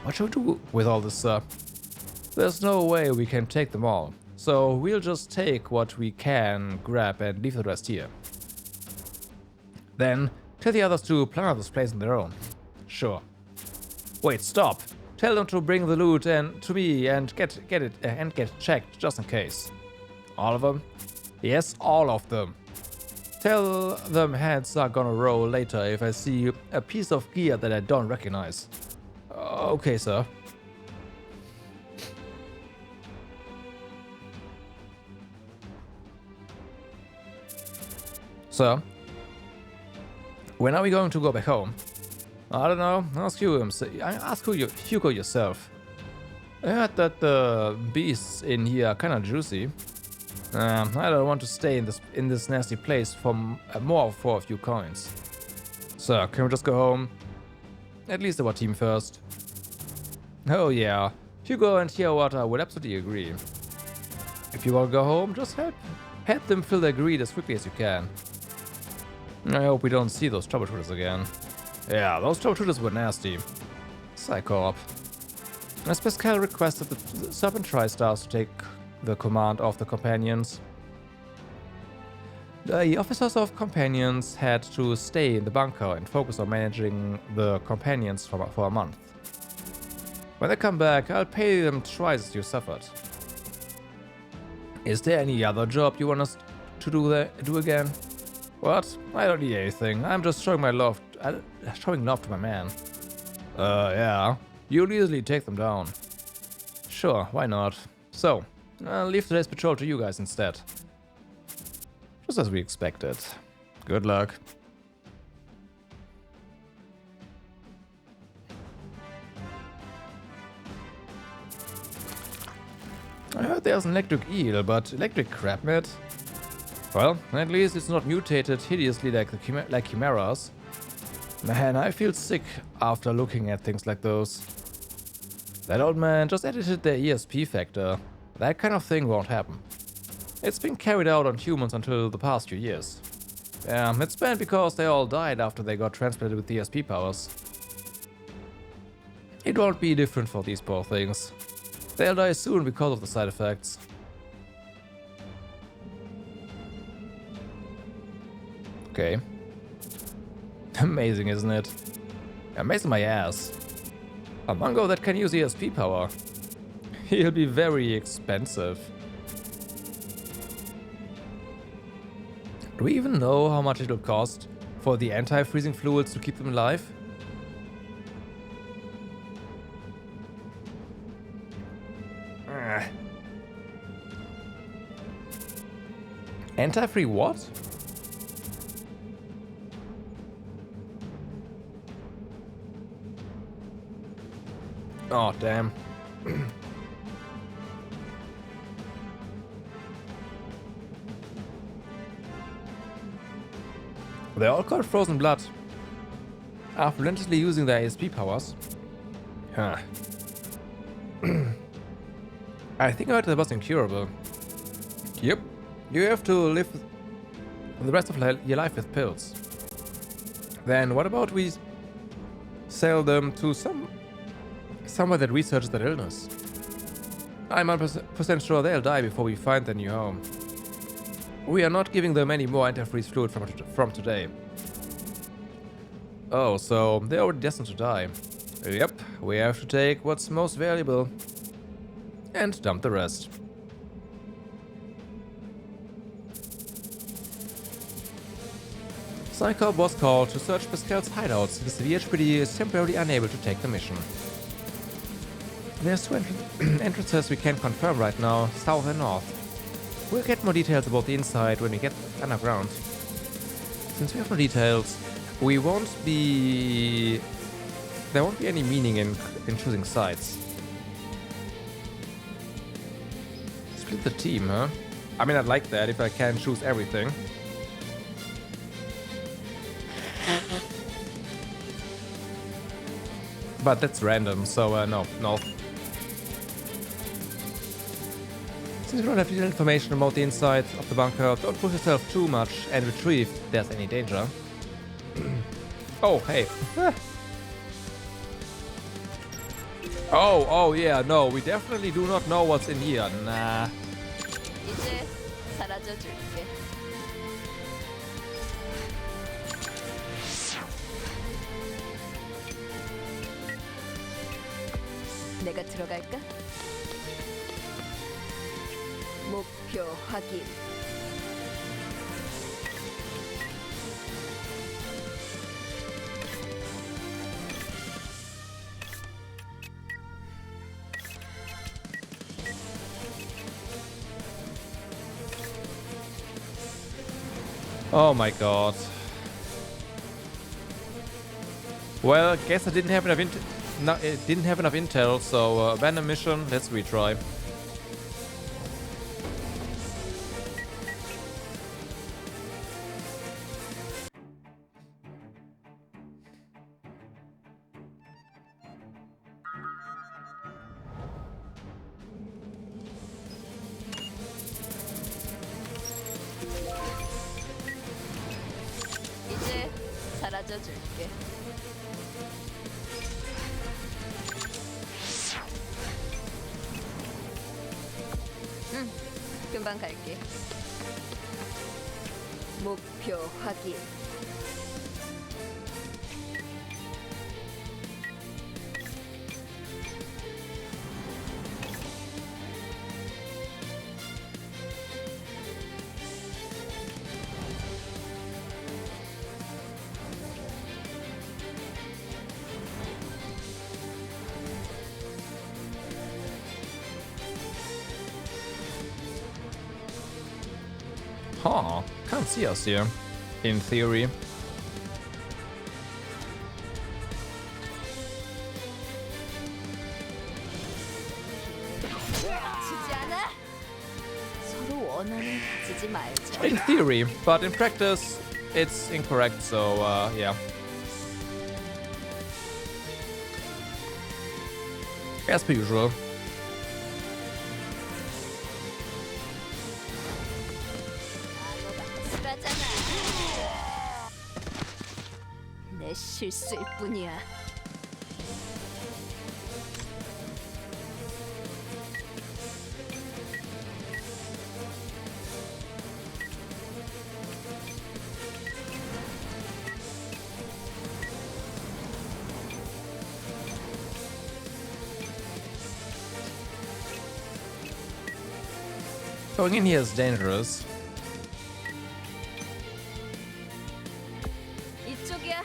What should we do with all this, sir? There's no way we can take them all, so we'll just take what we can grab and leave the rest here. Then, tell the others to plan out this place on their own. Sure. Wait, stop! Tell them to bring the loot and to me and get checked just in case. All of them? Yes, all of them. Tell them heads are gonna roll later if I see a piece of gear that I don't recognize. Okay, sir. Sir, when are we going to go back home? I don't know. Ask Hugo yourself. I heard that the beasts in here are kind of juicy. I don't want to stay in this nasty place for more for a few coins. Sir, can we just go home? At least our team first. Oh yeah, Hugo and Hiawatha would absolutely agree. If you want to go home, just help them fill their greed as quickly as you can. I hope we don't see those Troubleshooters again. Yeah, those Troubleshooters were nasty. Psychop. As Pascal requested the Serpent Tri-Stars to take the command of the Companions, the officers of Companions had to stay in the bunker and focus on managing the Companions for a month. When they come back, I'll pay them twice as you suffered. Is there any other job you want us to do again? What? I don't need anything. I'm just showing love to my man. Yeah. You'll easily take them down. Sure, why not? So, I'll leave today's patrol to you guys instead. Just as we expected. Good luck. I heard there's an electric eel, but electric crabmeat? Well, at least it's not mutated hideously like chimeras. Man, I feel sick after looking at things like those. That old man just edited their ESP factor. That kind of thing won't happen. It's been carried out on humans until the past few years. Yeah, it's bad because they all died after they got transplanted with ESP powers. It won't be different for these poor things. They'll die soon because of the side effects. Okay. Amazing, isn't it? Amazing my ass. A Mongo that can use ESP power. He'll be very expensive. Do we even know how much it'll cost for the anti-freezing fluids to keep them alive? Anti-free what? Oh, damn. They're all called Frozen Blood. After relentlessly using their ASP powers. Huh. I think I heard that was incurable. Yep. You have to live the rest of your life with pills. Then what about we sell them to somewhere that researches that illness? I'm 100% sure they'll die before we find their new home. We are not giving them any more antifreeze fluid from today. Oh, so they're already destined to die. Yep, we have to take what's most valuable and dump the rest. Psycho was called to search Pascal's hideout since the VHPD is temporarily unable to take the mission. There's two entrances we can confirm right now, south and north. We'll get more details about the inside when we get underground. Since we have no details, there won't be any meaning in choosing sides. Split the team, huh? I mean, I'd like that if I can choose everything. But that's random, so no. Since we don't have detailed information about the inside of the bunker, don't push yourself too much and retrieve if there's any danger. Oh, hey. Oh, yeah, no, we definitely do not know what's in here. Nah. 이제 사라져줄게. 내가 들어갈까? 목표 확인. Oh my god. Well, guess I didn't have enough intel, so abandon mission, let's retry. 이제 사라져줄게. 금방 갈게. 목표 확인. Huh, can't see us here, in theory. 지지 않아? 서로 원한을 가지지 말자. In theory, but in practice, it's incorrect, so yeah. As per usual. 내 실수일 뿐이야. Going in here is dangerous. 이쪽이야.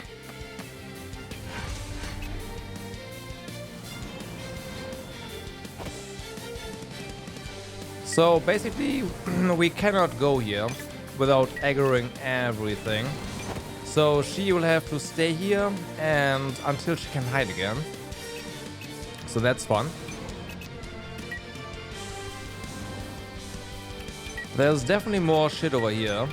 So basically, we cannot go here without aggroing everything. So she will have to stay here and until she can hide again. So that's fun. There's definitely more shit over here.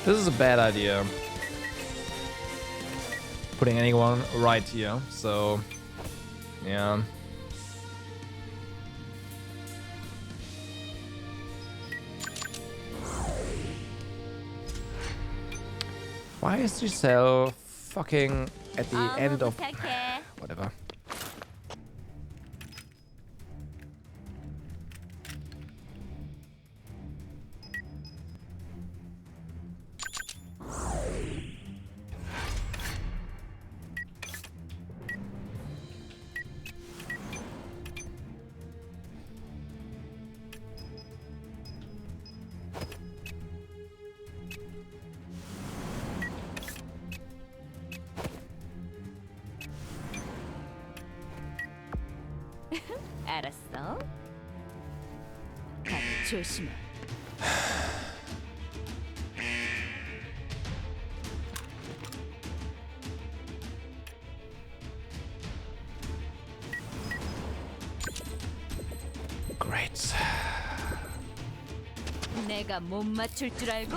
This is a bad idea. Putting anyone right here, so yeah. Why is Giselle fucking at the end of whatever? 알았어. 다들 조심해. Great. 내가 못 맞출 줄 알고?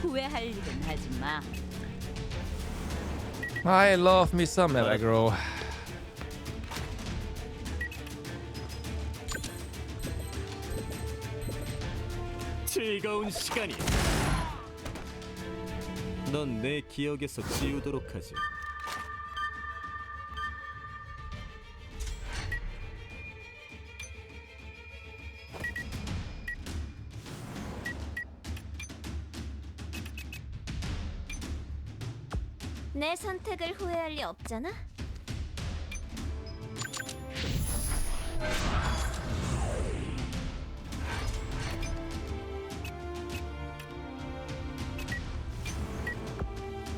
후회할 일은 하지 마. I love me some aggro. 즐거운 시간이. 넌 내 기억에서 지우도록 하지. 내 선택을 후회할 리 없잖아.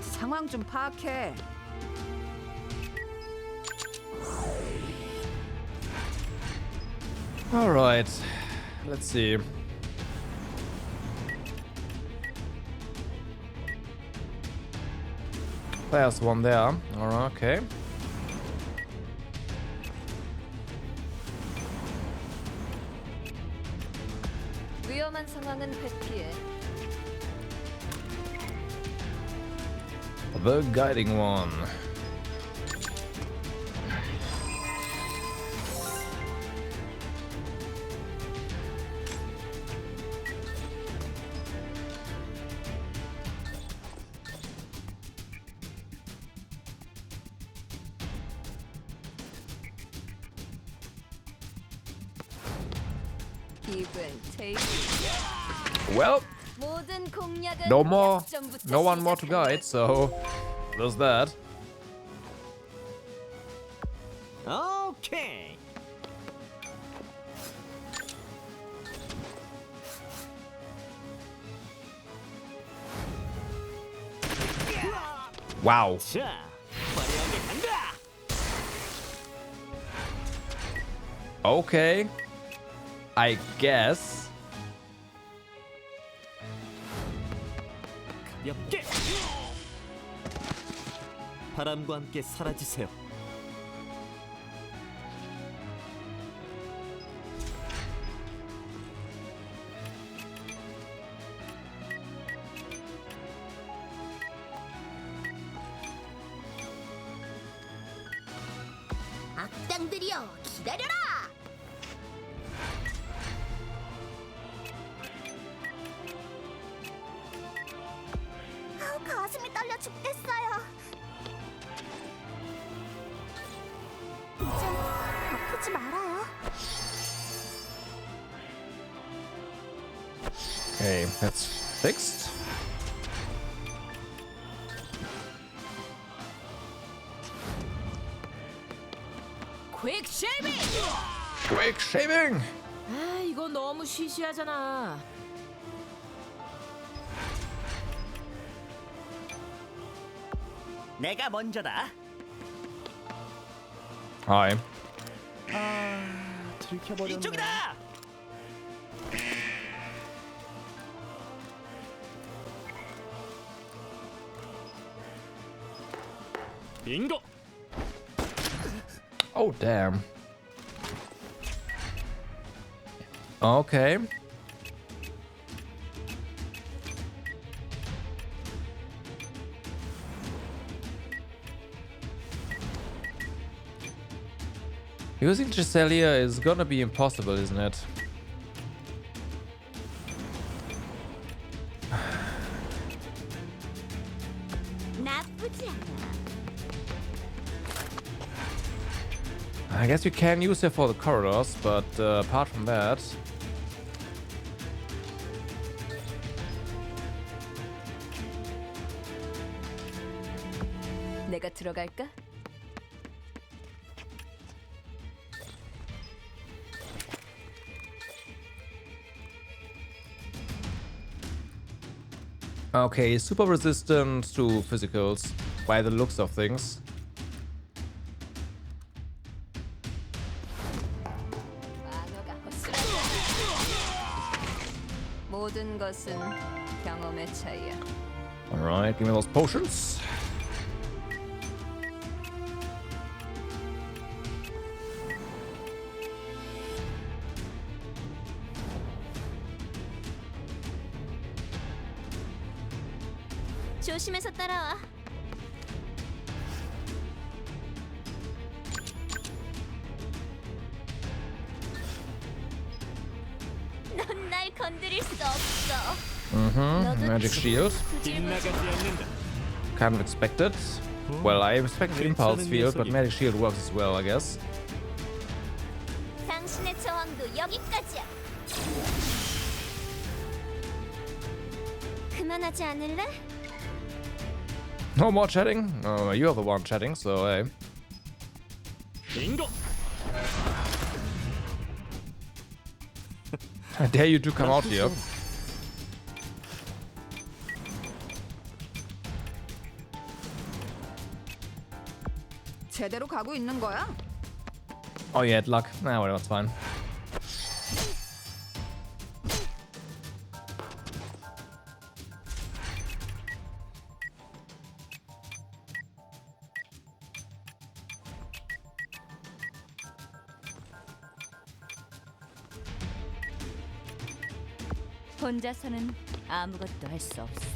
상황 좀 파악해. All right. Let's see. There's one there. Alright, okay. 위험한 상황은 회피해. The guiding one. Well, no more, no one more to guide, so there's that. 오케이. Wow. 자, 화려하게 간다. Okay. I guess. 가볍게. 바람과 함께 사라지세요. 악당들이여, 기다려라. 가슴이 떨려 죽겠어요. 이제 아프지 말아요. Okay, that's fixed. 퀵 쉐이빙! Quick shaving! 아, 이거 너무 시시하잖아. 내가 먼저다. Hi. 들켜버렸네. 이쪽이다. 빙고. Oh, damn. Okay. Using Giselia is gonna be impossible, isn't it? 나쁘지 않아. I guess you can use her for the corridors, but apart from that... 내가 들어갈까? Okay, super resistant to physicals by the looks of things. 마녀가 헛소리하지 않아. 모든 것은 경험의 차이야. Alright, give me those potions. 조심해서 따라와. 넌 날 건드릴 수 없어. Magic shield. 빗나가지 않는다. Kind of expected. Well, I expected impulse field, but magic shield works as well, I guess. 당신의 저항도 여기까지야. 그만하지 않을래? No more chatting? Oh, you're the one chatting, so hey. 빙고. I dare you to come out here. 제대로 가고 있는 거야? Oh, you had luck. Nah, whatever, it's fine. 혼자서는 아무것도 할 수 없어.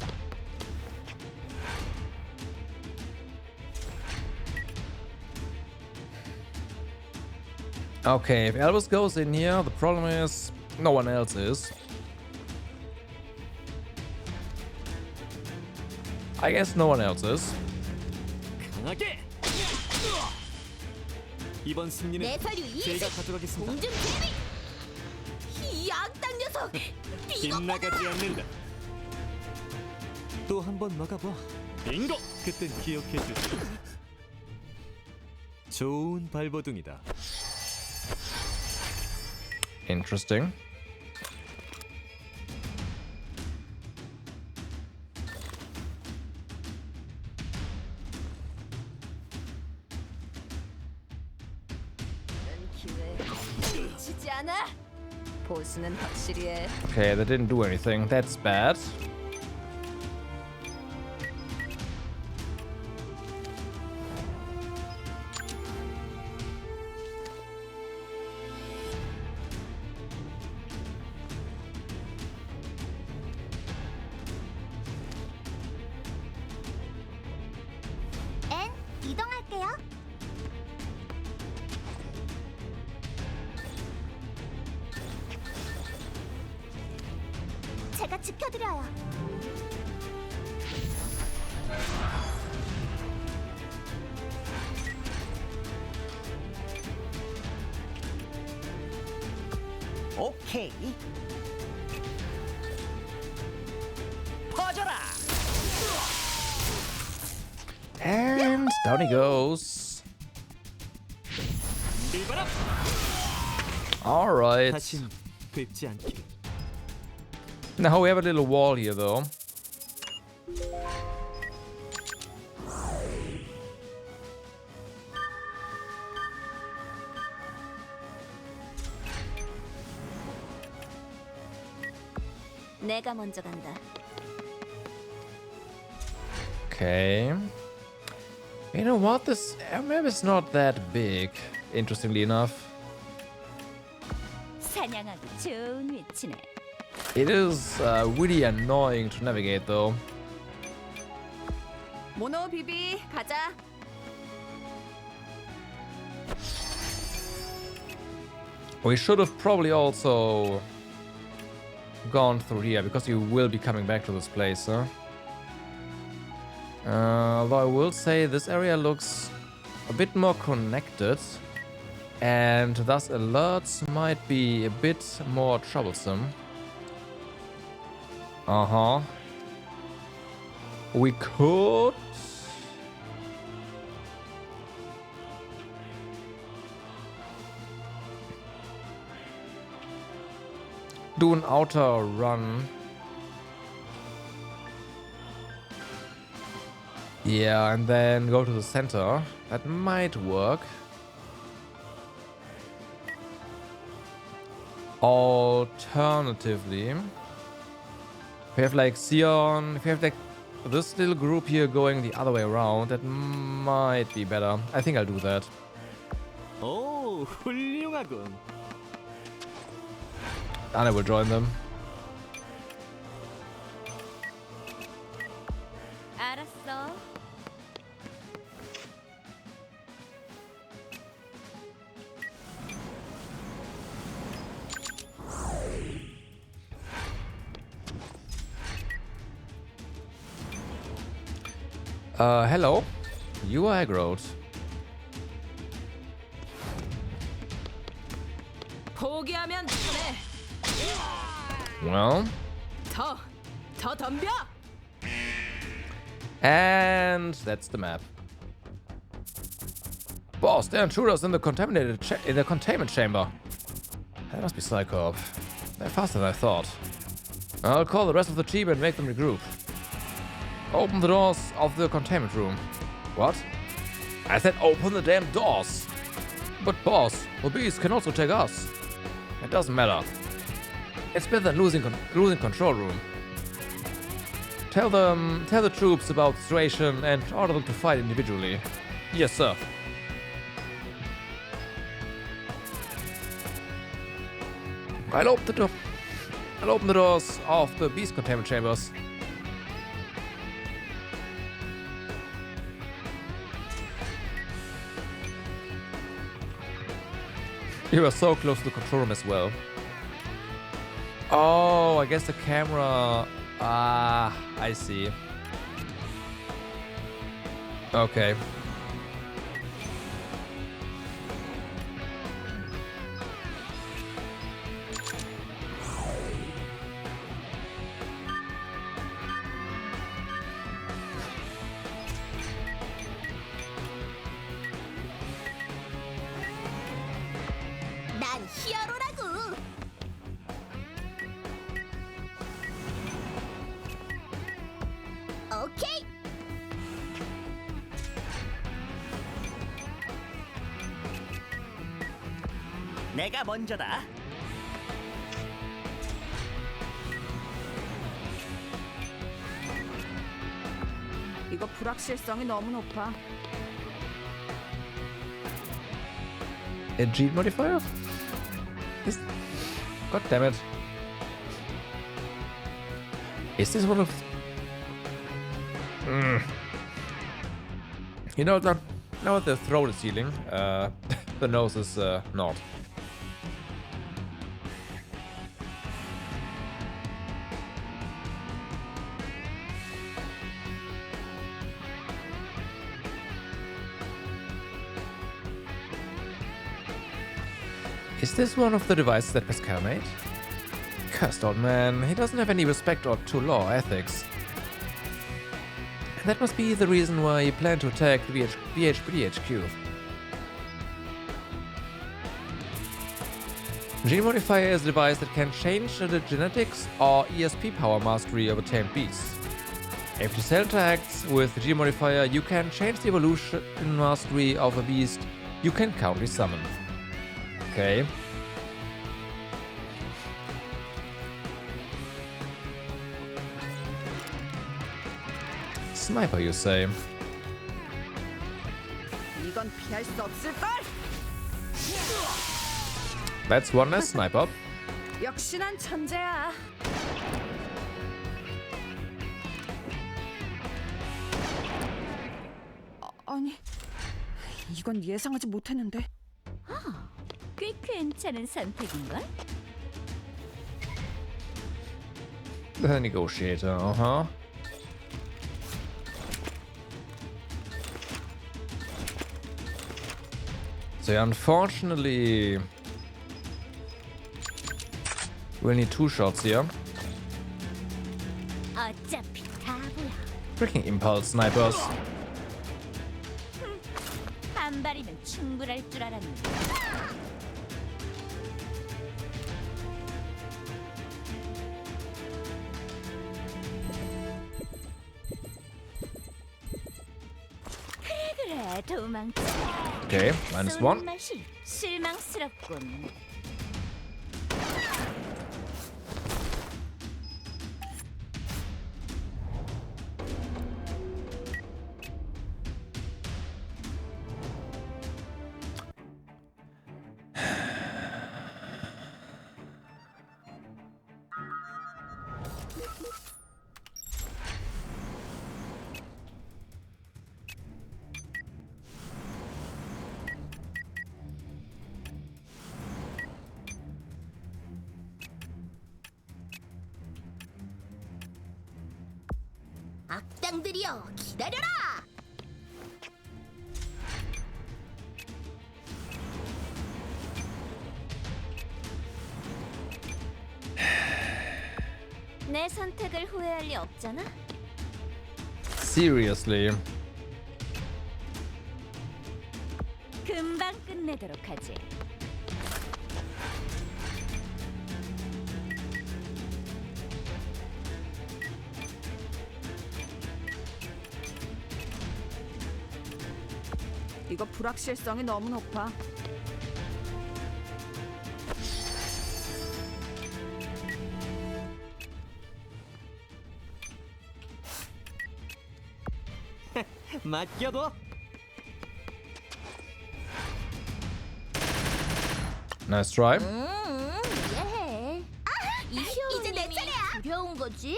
Okay, if Elvis goes in here, the problem is no one else is. I guess no one else is. 강하게. 이번 승리는 내 서류 제가 가져가겠습니다. 공중 제비. 이 악당 녀석. 빗나가지 않는다. 또 한 번 막아봐. 빙고. 그땐 기억해 주지. 좋은 발버둥이다. Interesting. 기회 놓치지 않아. 보수는 확실히 해. Okay, they didn't do anything. That's bad. 엔 이동할게요. 제가 지켜드려요. 오케이. 퍼져라. And down he goes. 일바람. Alright. 다신 뵙지 않기를. Now we have a little wall here though. 내가 먼저 간다. Okay. You know what? This map is not that big, interestingly enough. 사냥하기 좋은 위치네. It is really annoying to navigate though. 모노 비비 가자. We should have probably also gone through here, because you will be coming back to this place, huh? Although I will say this area looks a bit more connected, and thus alerts might be a bit more troublesome. Uh-huh. We could... do an outer run. Yeah, and then go to the center. That might work. Alternatively, if we have like Sion, if we have like this little group here going the other way around, that might be better. I think I'll do that. 오, 훌륭하군. And I will join them. 알았어. Hello. You are aggroed. 포기하면 돼. Well. 더 덤벼. And that's the map. Boss, there are intruders in the containment chamber. That must be Psycorp. They're faster than I thought. I'll call the rest of the team and make them regroup. Open the doors of the containment room. What? I said open the damn doors. But boss, the beast can also take us. It doesn't matter. It's better than losing control room. Tell the troops about the situation and order them to fight individually. Yes, sir. I'll open the doors of the beast containment chambers. You are so close to the control room as well. Oh, I guess the camera... Ah, I see. Okay. 난 히어로라고. 오케이. 내가 먼저다. 이거 불확실성이 너무 높아. A G modifier? God damn it. Is this one of... You know, now the throat is healing, the nose is not. Is this one of the devices that Pascal made? Cursed old man, he doesn't have any respect to law or ethics. That must be the reason why he planned to attack the VHPD HQ. Gene Modifier is a device that can change the genetics or ESP power mastery of a tamed beast. If the cell interacts with the Gene Modifier, you can change the evolution mastery of a beast you can currently summon. Okay. Sniper, you say? 이건 피할 수 없을 걸. That's one less sniper. 역시 난 천재야. 아니, 이건 예상하지 못했는데. 꽤 꽤 괜찮은 선택인걸? The negotiator, uh-huh. So unfortunately, we'll need 2 shots here. 어차피 다 보여. Freaking impulse snipers. 한 발이면 충분할 줄 알았는데. 그래 도망쳐. Okay, minus 1. 맛이 실망스럽군. 악당들이여 기다려라. 내 선택을 후회할 리 없잖아. Seriously. 금방 끝내도록 하지. 이거 불확실성이 너무 높아. 맡겨둬. Nice try. 이해해. 이제 내 차례야. 두려운 거지?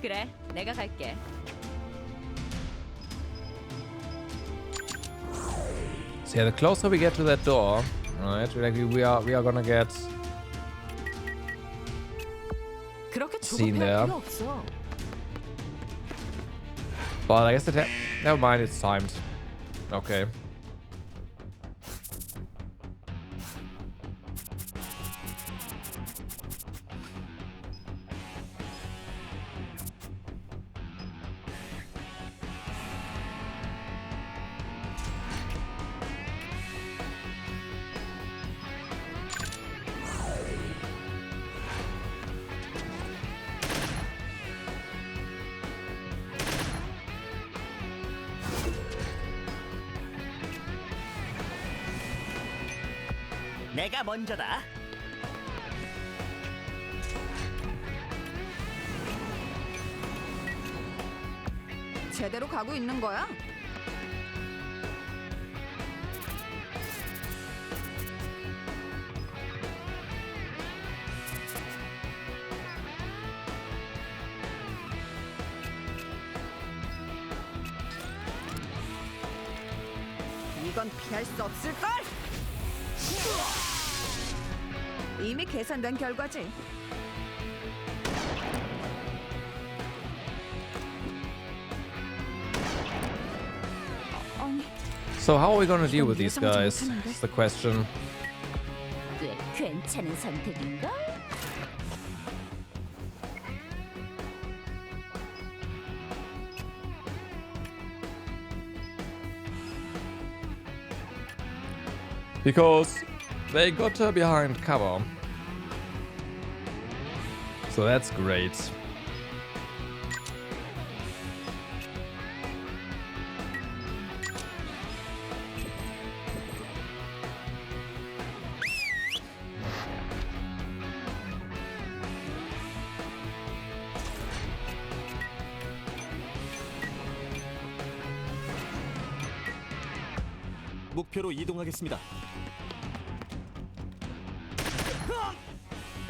그래, 내가 갈게. So yeah, the closer we get to that door, right? Like we are gonna get 그렇게 seen 조급해할 there. 필요 없어. But I guess never mind, it's timed. Okay. 내가 먼저다. 제대로 가고 있는 거야? 이건 피할 수 없을걸? 이미 계산된 결과지. So how are we gonna deal with these guys? That's the question. 꽤 괜찮은 선택인가? Because they got her behind cover. So that's great. 목표로 이동하겠습니다.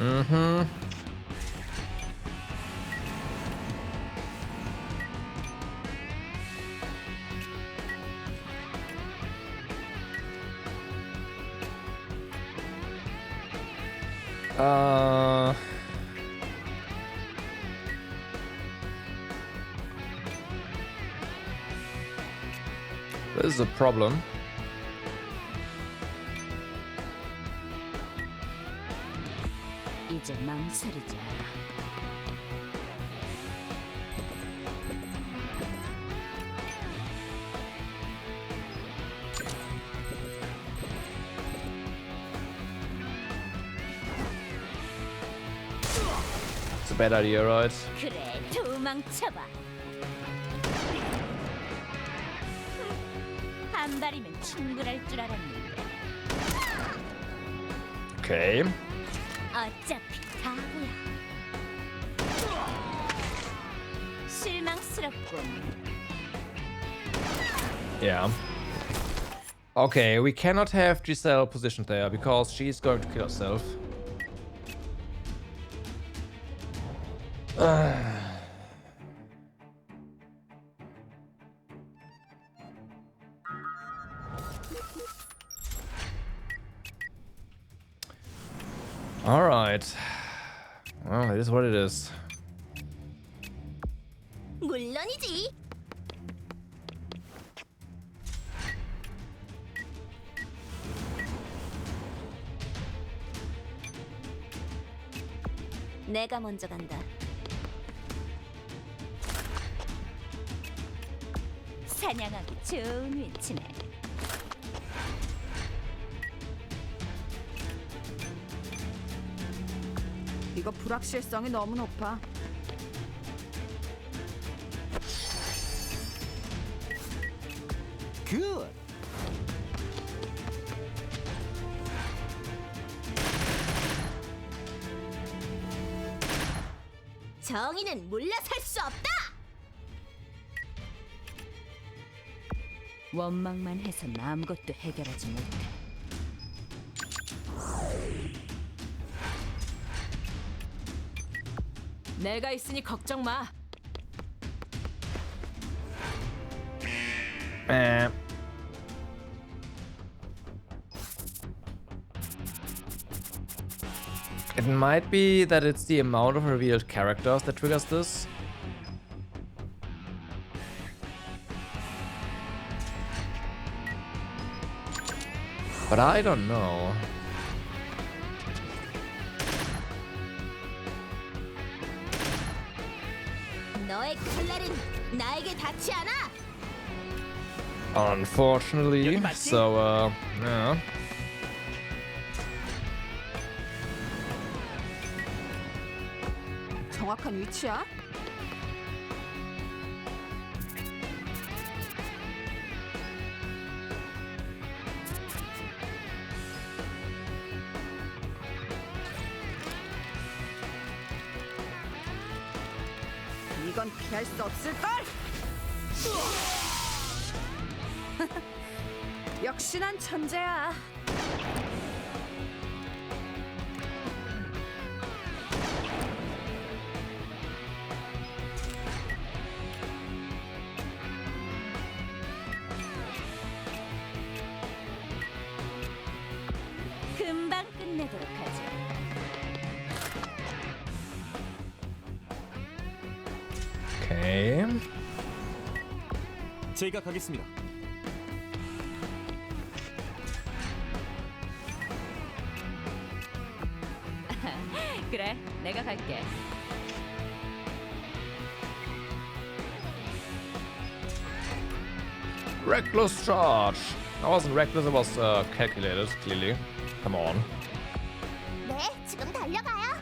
Mm-hmm. This is a problem. 이제 망설이지 않아. It's a bad idea, right? 그래, 도망쳐봐. 한 발이면 충분할 줄 알았는데. Okay. 어차피 바보야. 실망스럽군. Yeah. Okay, we cannot have Giselle positioned there because she's going to kill herself. Alright. Well, it is what it is. 물론이지. 내가 먼저 간다. 사냥하기 좋은 위치네. 이거 불확실성이 너무 높아. 굿. 정의는 물러설 수 없다. 원망만 해선 아무것도 해결하지 못해. 내가 있으니 걱정 마. It might be that it's the amount of revealed characters that triggers this. But I don't know. 너의 칼날은 나에게 닿지 않아. Unfortunately, so yeah. 정확한 위치야? 이건 피할 수 없을걸? 역시 난 천재야. 금방 끝내도록 하죠. Okay. 제가 가겠습니다. 그래, 내가 갈게. Reckless charge. I wasn't reckless, it was calculated, clearly. Come on. 네, 지금 달려가요.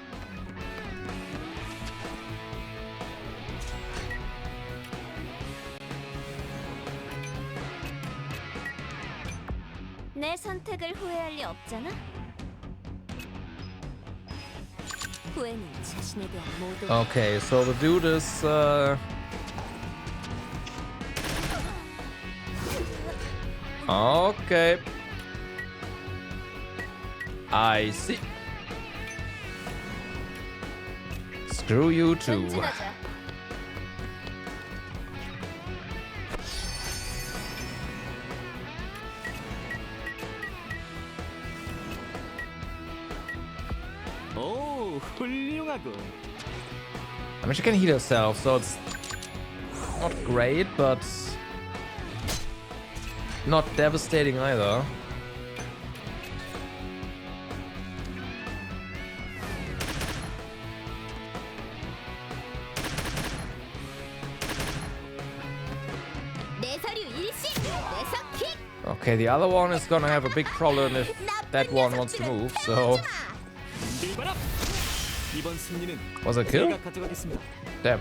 내 선택을 후회할 리 없잖아. 후회는 자신에 대한 모든. Okay, so the dude is okay. I see. Screw you too. 전진하자. 오, 훌륭하군. I mean, she can heal herself, so it's not great, but not devastating either. Okay, the other one is gonna have a big problem if that one wants to move, so... Was it a kill? Damn.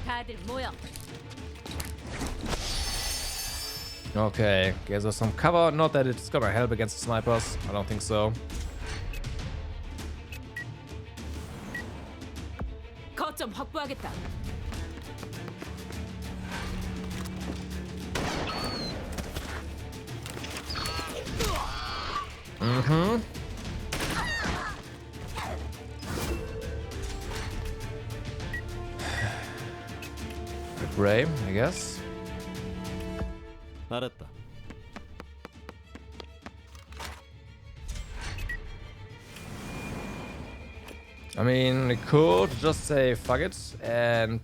다들 모여. Okay, gives us some cover. Not that it's gonna help against the snipers. I don't think so. 거점 확보하겠다. Good Ray, I guess. 알았다. I mean, we could just say fuck it and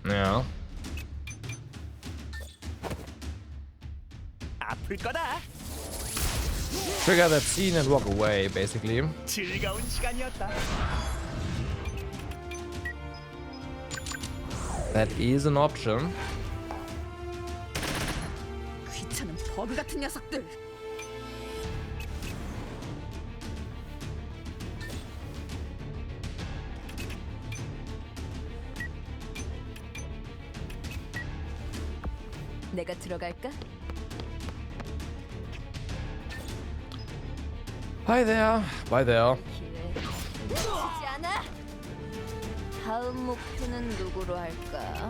yeah. 아플 거다. Trigger that scene and walk away, basically. 즐거운 시간이었다. That is an option. 귀찮은 버그 같은 녀석들. 내가 들어갈까? Hi there. Bye there. 기회 놓치지 않아. 다음 목표는 누구로 할까?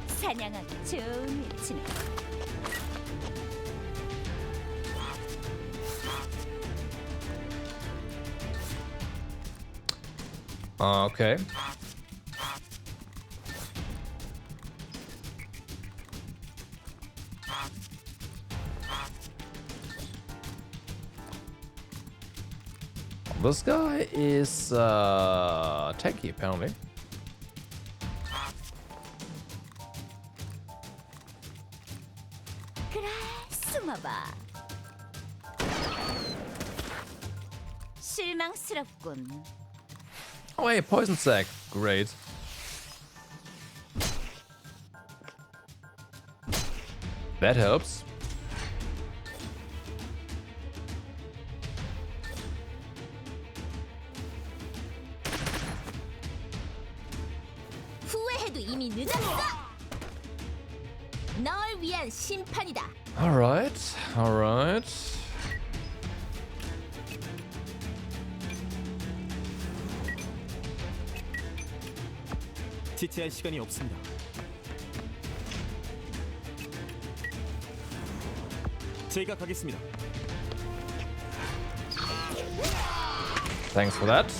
사냥하기 좋은 위치네. Okay. This guy is tanky, apparently. 그래, 숨어봐. 실망스럽군. Oh, hey, poison sac. Great. That helps. 후회해도 이미 늦었어. 널 위한 심판이다. All right. All right. 지체할 시간이 없습니다. 제가 가겠습니다. Thanks for that.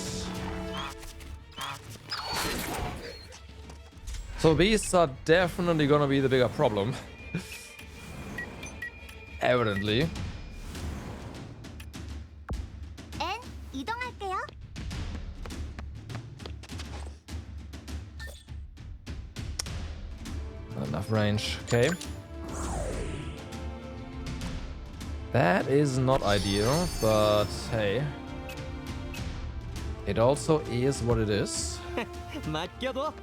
So beasts are definitely gonna be the bigger problem. Evidently. 엔 이동할게요. Not enough range. Okay. That is not ideal, but hey. It also is what it is. 맡겨둬.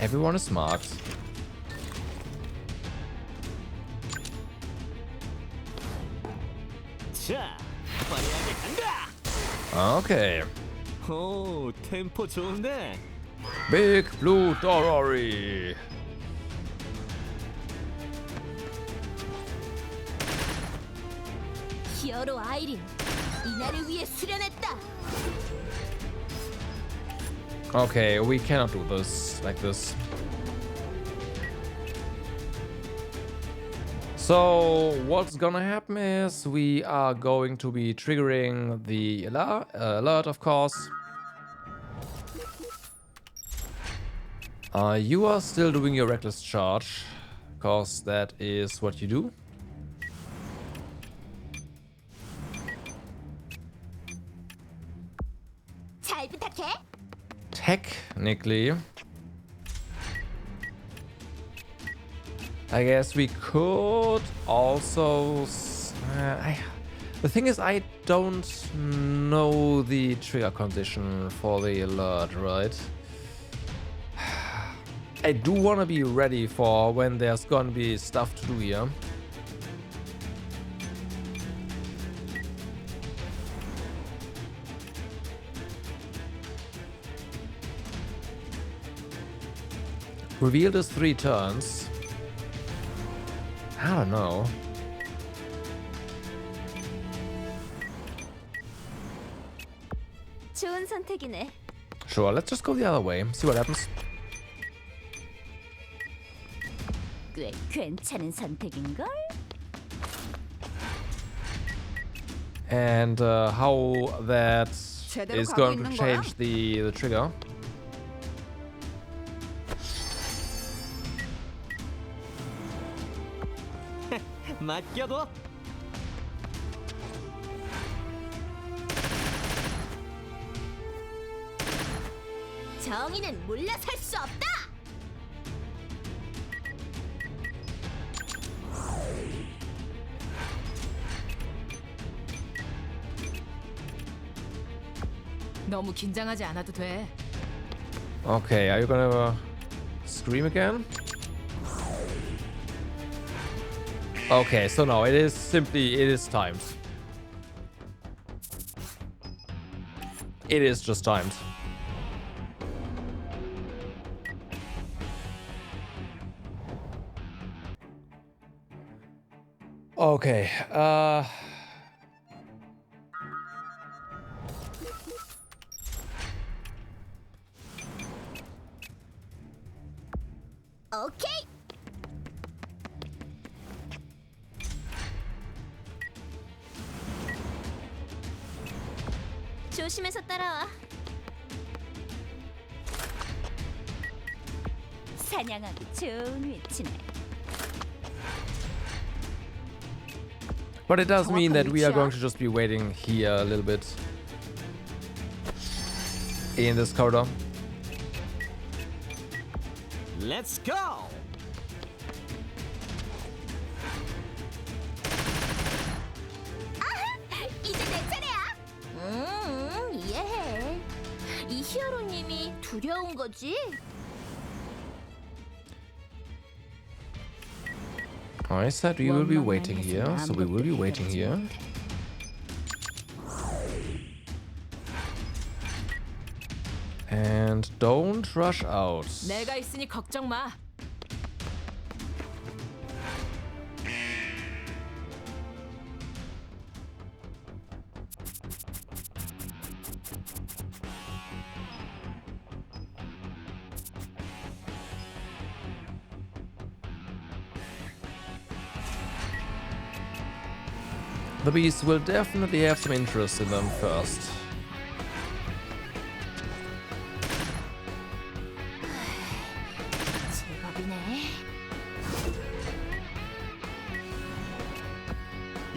Everyone is smart. 자, 화려하게 간다. Okay. 오, 템포 좋은데. Big Blue Dorori. 히어로 아이린, 이날을 위해 수련했다. Okay, we cannot do this like this. So what's gonna happen is we are going to be triggering the alert, of course. You are still doing your reckless charge, because that is what you do. 잘 부탁해. Technically, I guess we could also... the thing is, I don't know the trigger condition for the alert, right? I do want to be ready for when there's gonna be stuff to do here. Revealed is 3 turns. I don't know. 좋은 선택이네. Sure, let's just go the other way. See what happens. 꽤 괜찮은 선택인걸? And how that 제대로 is 가고 going to 있는 change the trigger. 맡겨둬. 정의는 물러설 수 없다. 너무 긴장하지 않아도 돼. Okay, are you gonna scream again? Okay, so no, it is timed. It is just timed. Okay, 오케이. 조심해서 따라와. 사냥하기 좋은 위치네. but it does mean that we are going to just be waiting here a little bit in this corridor. Let's go. 이제 내 차례야. 이해해. 이 히어로님이 두려운 거지? I said we will be waiting here, so we will be waiting here. And don't rush out. 내가 있으니 걱정 마. The beast will definitely have some interest in them first. 제법이네.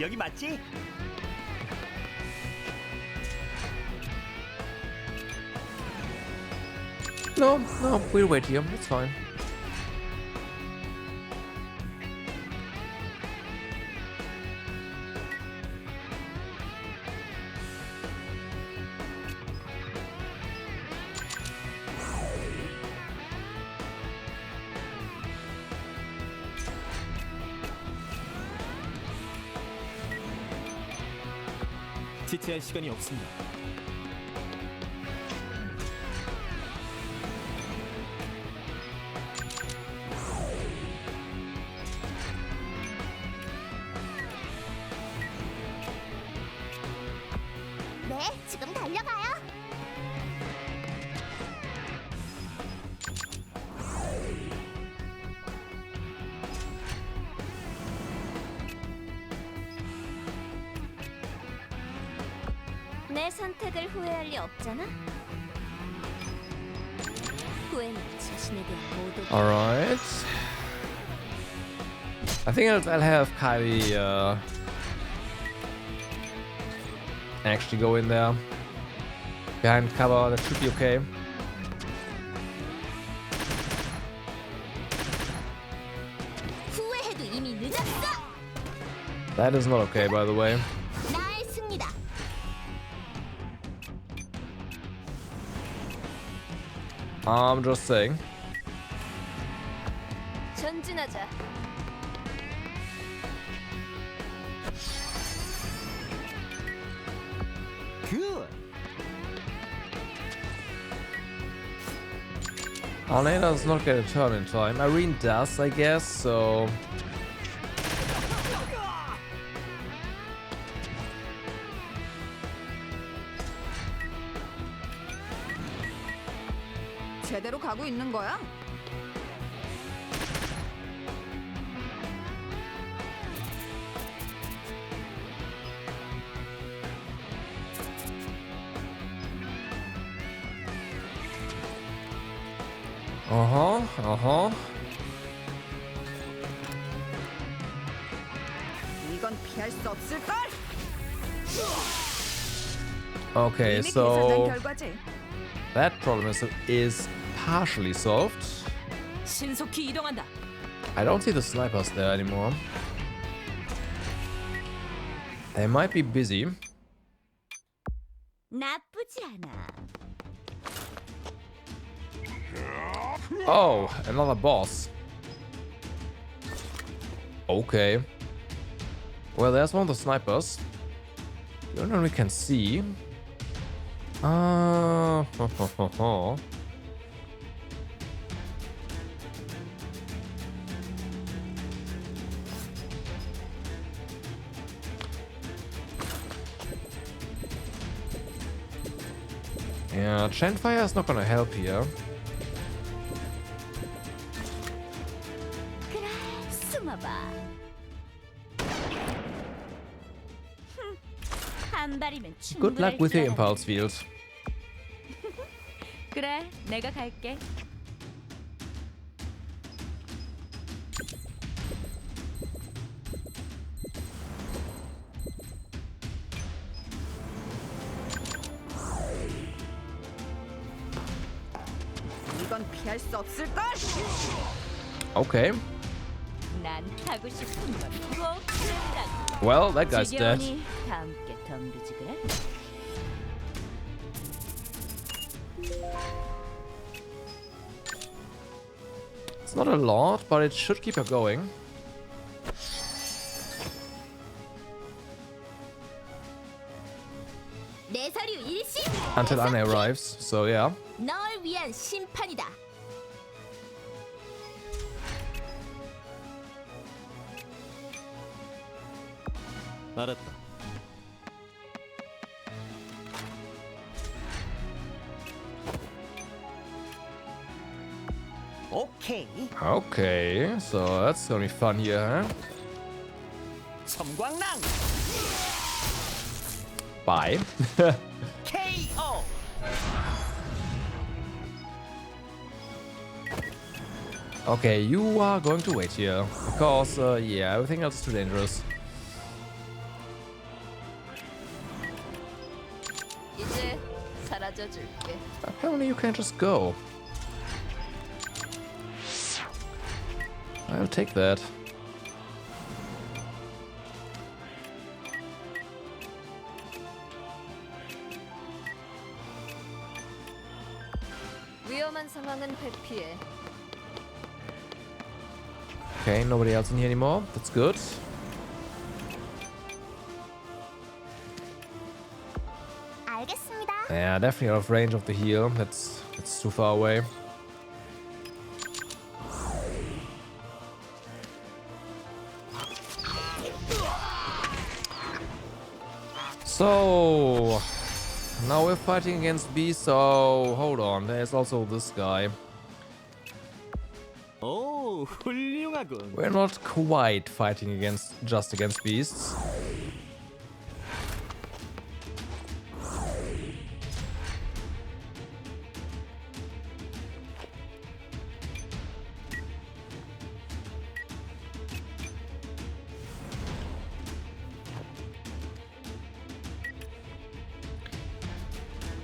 여기 맞지? No, we'll wait here. It's fine. 지체할 시간이 없습니다. 네, 지금 달려가요. 내 선택을 후회할 리 없잖아. 후회는 자신에 대한 모든. Alright. I think I'll have Kylie actually go in there. Behind cover, that should be okay. 후회해도 이미 늦었어. That is not okay, by the way. 나의 승리다. I'm just saying. 전진하자. 굿. Alena does not get a turn in time. Irene does, I guess, so... 제대로 가고 있는 거야? 이건 피할 수 없을 걸. Okay, 이미 계산된 so 결과지. that problem is partially solved. 신속히 이동한다. I don't see the snipers there anymore. They might be busy. 나쁘지 않아. Oh, another boss. Okay. Well, there's one of the snipers. The only one we can see. Yeah, Chainfire is not gonna help here. 그래, 숨어봐. 한 발이면 Good luck 충분할 with 줄 your 알았는데. impulse field. 그래, 내가 갈게. 이건 피할 수 없을 걸. Okay. 난 하고 싶은 건 꼭 한다고. Well, that guy's dead. 지겨우니 다 함께 덤비지 그래? It's not a lot, but it should keep her going. 내 서류 일시. Until Anna arrives, so yeah. 널 위한 심판이다. 알았다. 오케이. Okay, so that's gonna be fun here, huh? 섬광랑 Bye. KO. Okay, you are going to wait here. Because, yeah, everything else is too dangerous. 이제 사라져 줄게. Apparently you can just go. I'll take that. 위험한 상황은 회피해. Okay, nobody else in here anymore. That's good. 알겠습니다. Yeah, definitely out of range of the heal. That's too far away. So now we're fighting against B, so hold on, there's also this guy. 오, 훌륭하군. We're not quite fighting against beasts.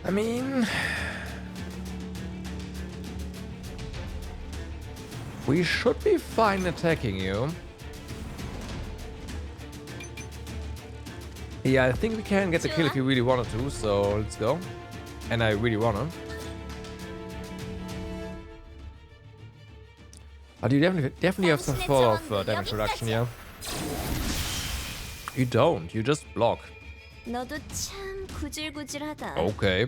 I mean, we should be fine attacking you. Yeah, I think we can get the kill if you really wanted to, so let's go. And I really wanna. But you definitely have some fall of damage reduction, yeah. You don't, you just block. 너도 참 구질구질하다. Okay.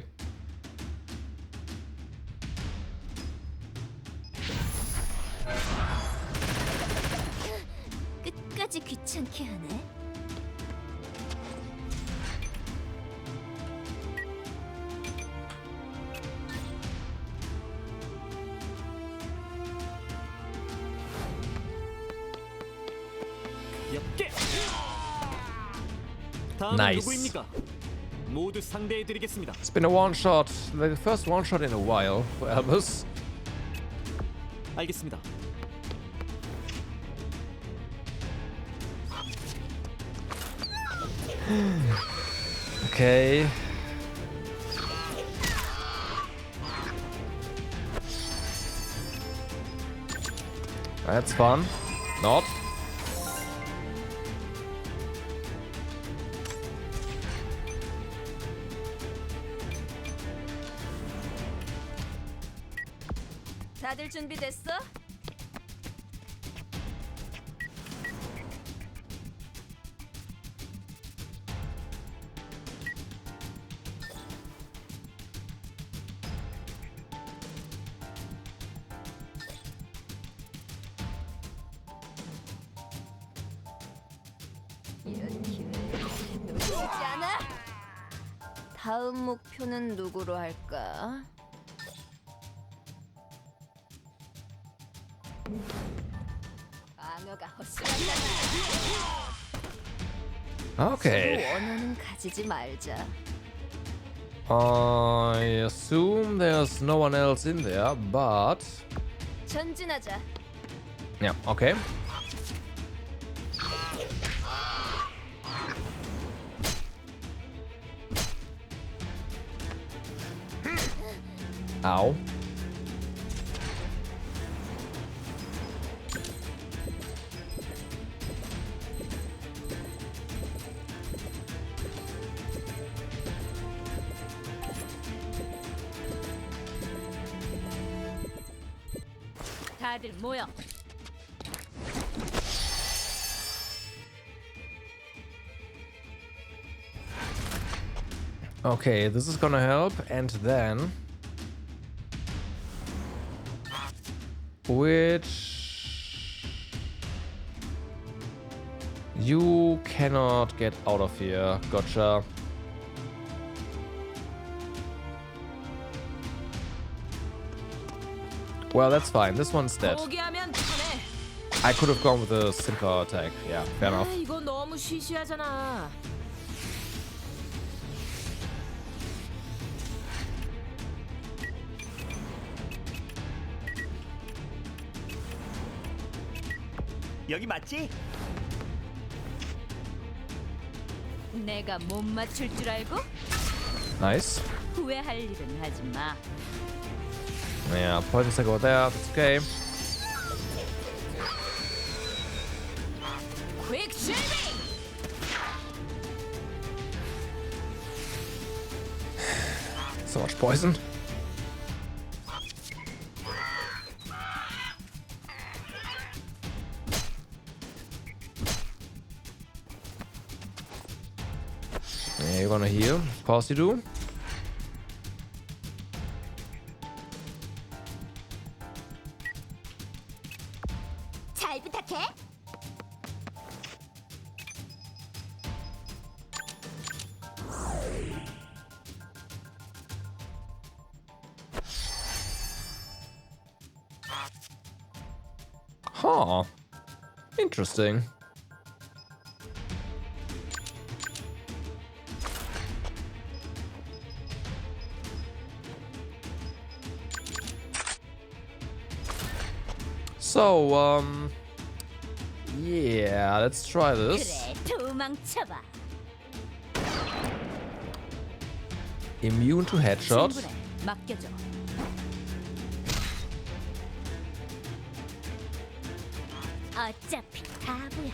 끝까지 귀찮게 하네. 엽게. 다음은 Nice. 누구입니까? 모두 상대해드리겠습니다. It's been a one shot, the first one shot in a while for Albus. 알겠습니다. Okay. That's fun. Not. 다들 준비됐어? 이런 기회 놓치지 않아. 다음 목표는 누구로 할까? 방어가 헛수간다. Okay. 원호는 가지지 말자. I assume there's no one else in there, but 전진하자. yeah, okay. Ow. 다들 모여. Okay, this is gonna help, and then which you cannot get out of here. Gotcha. Well, that's fine. This one's dead. 포기하면 편해. I could have gone with a simpler attack. Yeah, fair enough. 이거 너무 시시하잖아. 여기 맞지? 내가 못 맞출 줄 알고 Nice. 후회할 일은 하지 마. Yeah, points go there. That's okay. Quick shaving. So much poison. Yeah, you're gonna heal. Of course you do. 잘 부탁해. Huh. Interesting. So, yeah, let's try this. 그래, 도망쳐봐. Immune to headshot. 충분해. 맡겨줘. 어차피 바보야.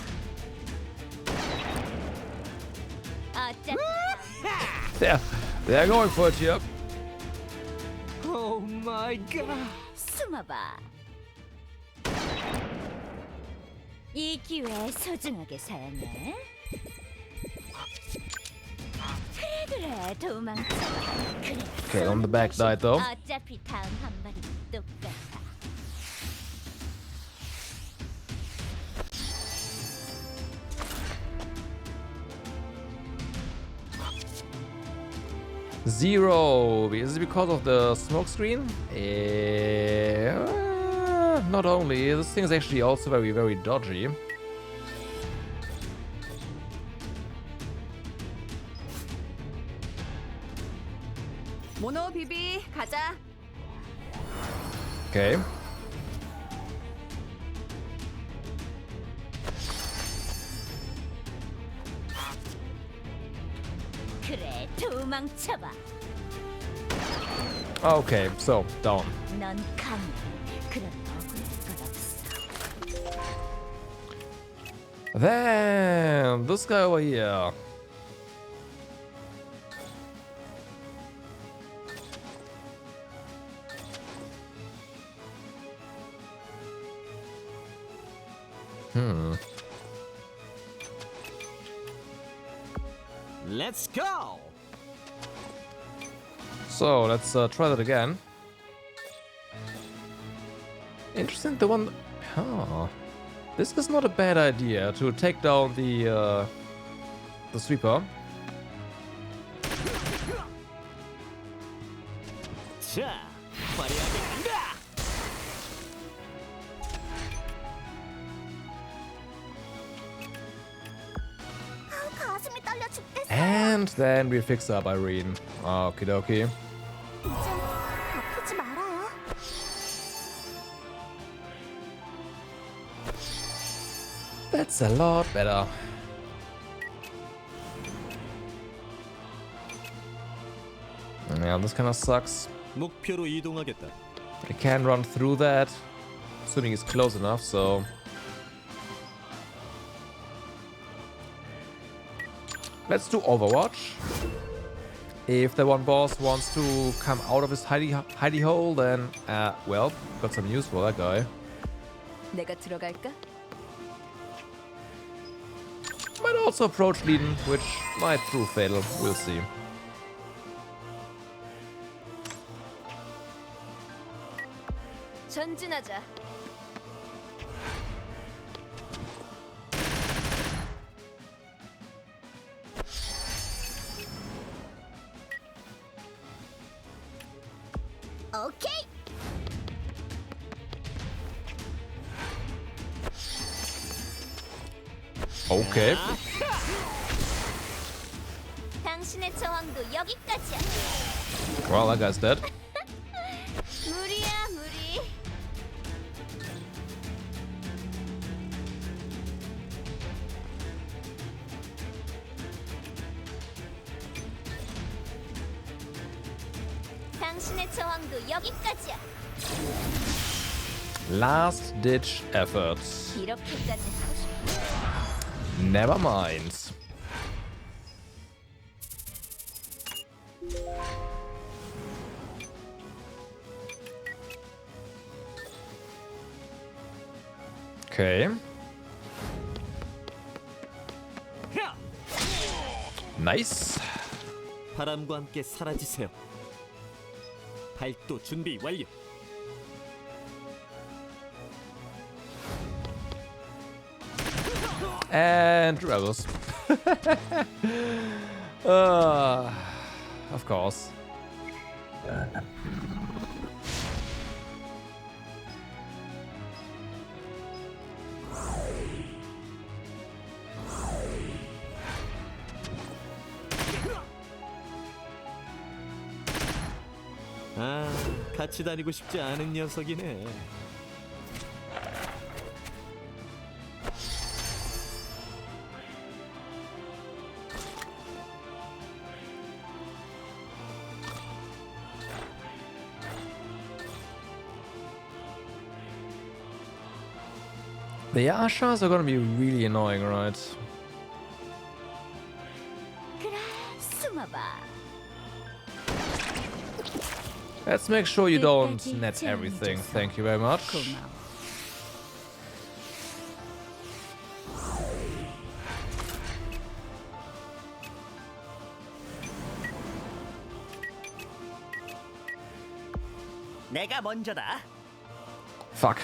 어차피 They're going for it here. 오 마이 갓. 숨어봐. 이 기회 소중하게 사용해. 그래 도망쳐. 그래. Okay, on the back side though. 어차피 다음 한 마리 똑같아. Zero. Is it because of the smoke screen? Not only. This thing is actually also very, very dodgy. 모노 비비 가자. Okay. 그래 도망쳐봐. Okay, so down. 넌 강해. 그럼 억울할 건 없어. Then this guy over here. Let's go. So let's try that again. Interesting, the one. Huh. This is not a bad idea to take down the sweeper. 자, 화려하게 간다. 가슴이 떨려 죽겠어. And then we fix up Irene. Okie dokie. 이제 아프지 말아요. That's a lot better. Yeah, this kind of sucks. 목표로 이동하겠다. I can run through that, assuming it's close enough, so... Let's do Overwatch. If the one boss wants to come out of his hidey hole, then, well, got some news for that guy. 내가 들어갈까? Might also approach Leiden, which might prove fatal. We'll see. 전진하자. 오케이. Okay. 당신의 저항도 여기까지야. Well, that guy's dead. 무리야 무리. 당신의 저항도 여기까지야. Last ditch efforts. 이렇게까지 하고 싶어. Never mind. Okay. Nice. 바람과 함께 사라지세요. 발도 준비 완료. And rebels. Of course. 아, 같이 다니고 싶지 않은 녀석이네. The Ashas are gonna be really annoying, right? 그래, 숨어봐. Let's make sure you don't net everything. Thank you very much. 고마워. 내가 먼저다. Fuck.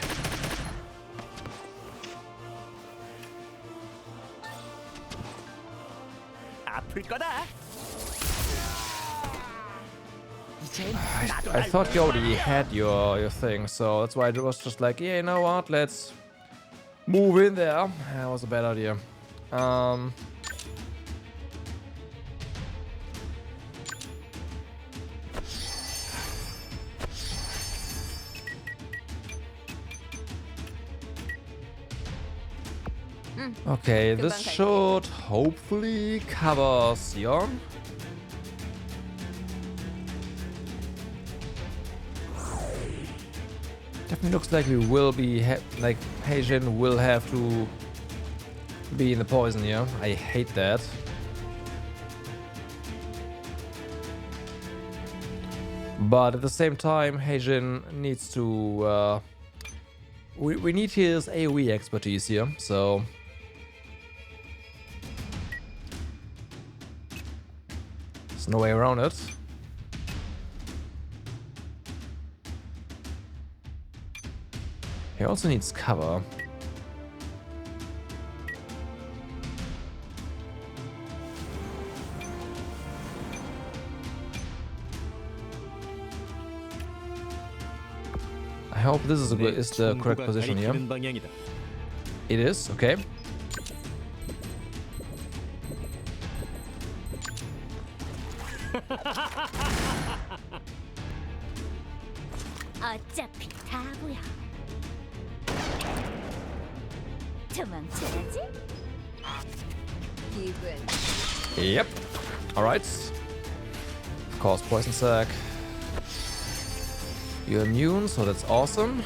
아플 거다. 이젠 나도 I thought you already had your thing, so that's why I was just like, yeah, you know what? Let's move in there. That was a bad idea. Okay, this should hopefully cover Sion. Definitely looks like we will be like Heijin will have to be in the poison here. I hate that. But at the same time, Heijin needs to. We need his AoE expertise here, so. There's no way around it. He also needs cover. I hope this is the correct position here. 방향이다. It is, okay. 어차피 다 보여. 도망쳐야지. 기분 Yep. Alright. Of course, poison sac. You're immune, so that's awesome.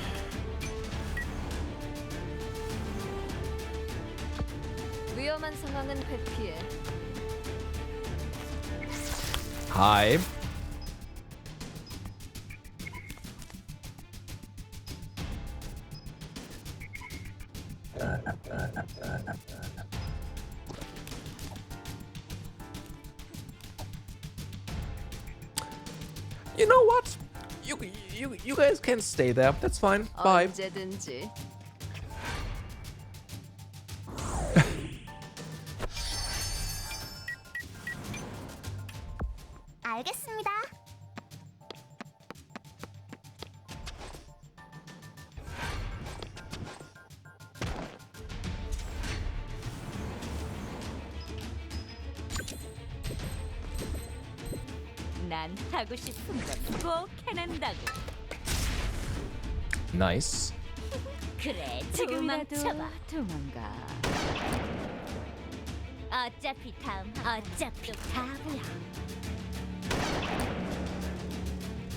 위험한 상황은 회피해. Hi. You know what? You guys can stay there. That's fine. Bye. 언제든지. 알겠습니다. 난 하고 싶은 건 꼭 해낸다고. Nice. 그래, 도망쳐봐. 도망가. 어차피 다 보여.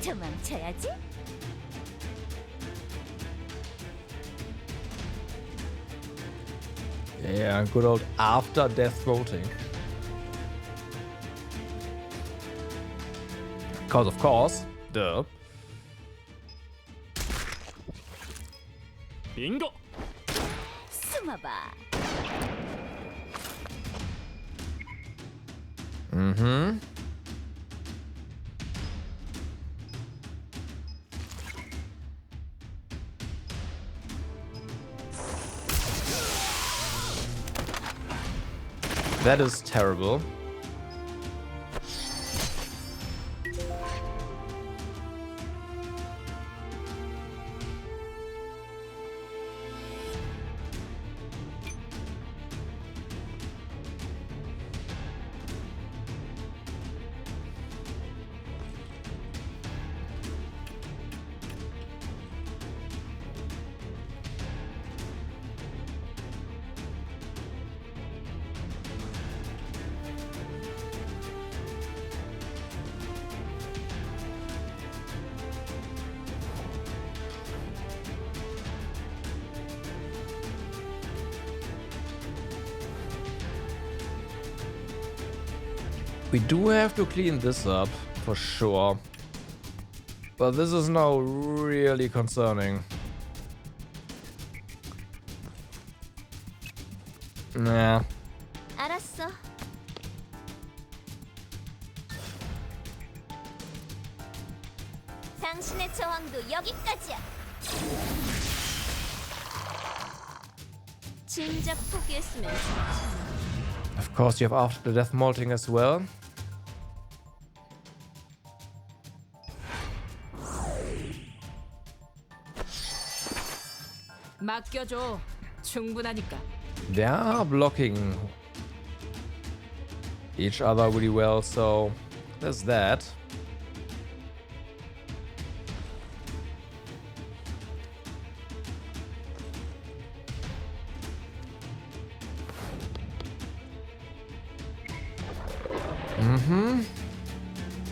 도망쳐야지. Yeah, good old after death voting. Because of course, duh. 빙고. 숨어봐. Mm-hmm. That is terrible. We do have to clean this up, for sure. But this is now really concerning. Nah. 알았어. 당신의 저항도 여기까지야. 진작 포기했으면 좋지. Of course, you have after the death molting as well. 맡겨줘. 충분하니까. They are blocking each other really well, so there's that.